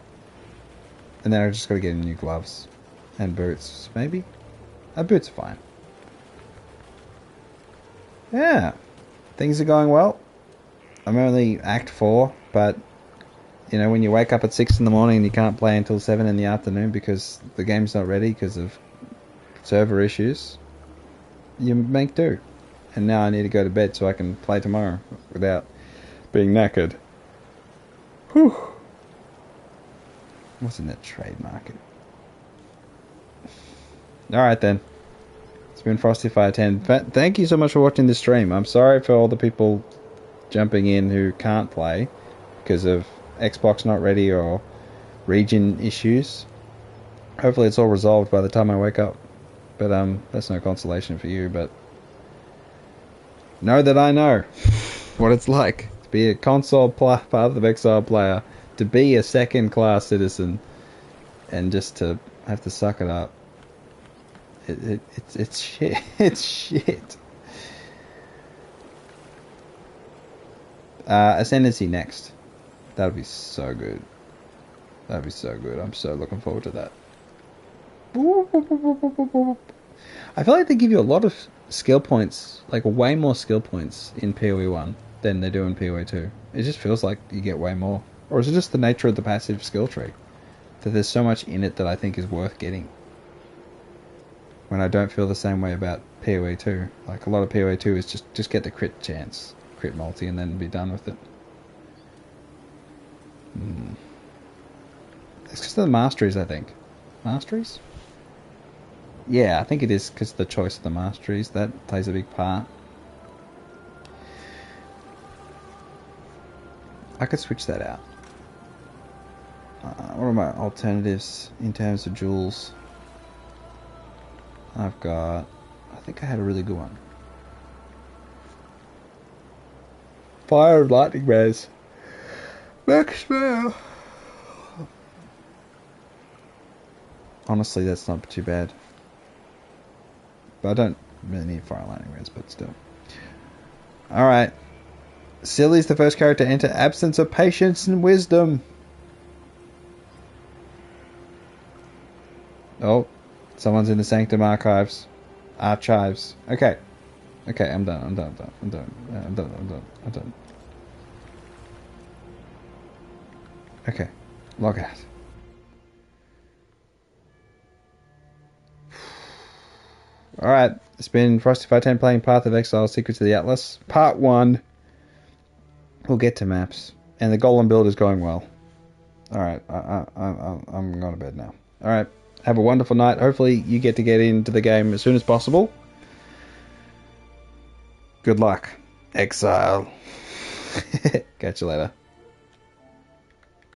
And then I just got to get him new gloves. And boots, maybe? Boots are fine. Yeah. Things are going well. I'm only Act 4, but you know, when you wake up at 6 in the morning and you can't play until 7 in the afternoon because the game's not ready because of server issues, you make do. And now I need to go to bed so I can play tomorrow without being knackered. Whew. What's in that trade market? Alright then. It's been FrostyFire10. Thank you so much for watching this stream. I'm sorry for all the people jumping in who can't play because of Xbox not ready or region issues. Hopefully it's all resolved by the time I wake up. But that's no consolation for you, but know that I know what it's like to be a console Path of Exile player, to be a second-class citizen, and just to have to suck it up. It's shit. It's shit. Ascendancy next. That would be so good. That would be so good. I'm so looking forward to that. I feel like they give you a lot of skill points, like way more skill points in PoE 1 than they do in PoE 2. It just feels like you get way more. Or is it just the nature of the passive skill tree? That there's so much in it that I think is worth getting. When I don't feel the same way about PoE 2. Like a lot of PoE 2 is just get the crit chance, crit multi, and then be done with it. It's because of the masteries, I think. Masteries? Yeah, I think it is because of the choice of the masteries. That plays a big part. I could switch that out. What are my alternatives in terms of jewels? I think I had a really good one. Fire and lightning res. Max Mail. Honestly, that's not too bad. But I don't really need fire lightning res, but still. Alright. Silly's the first character to enter Absence of Patience and Wisdom. Oh, someone's in the Sanctum Archives. Archives. Okay. Okay, I'm done. I'm done. Okay. Log out. Alright, it's been FrostyFire10 playing Path of Exile, Secrets of the Atlas. Part 1. We'll get to maps. And the Golem build is going well. Alright, I'm going to bed now. Alright, have a wonderful night. Hopefully you get into the game as soon as possible. Good luck. Exile. Catch you later.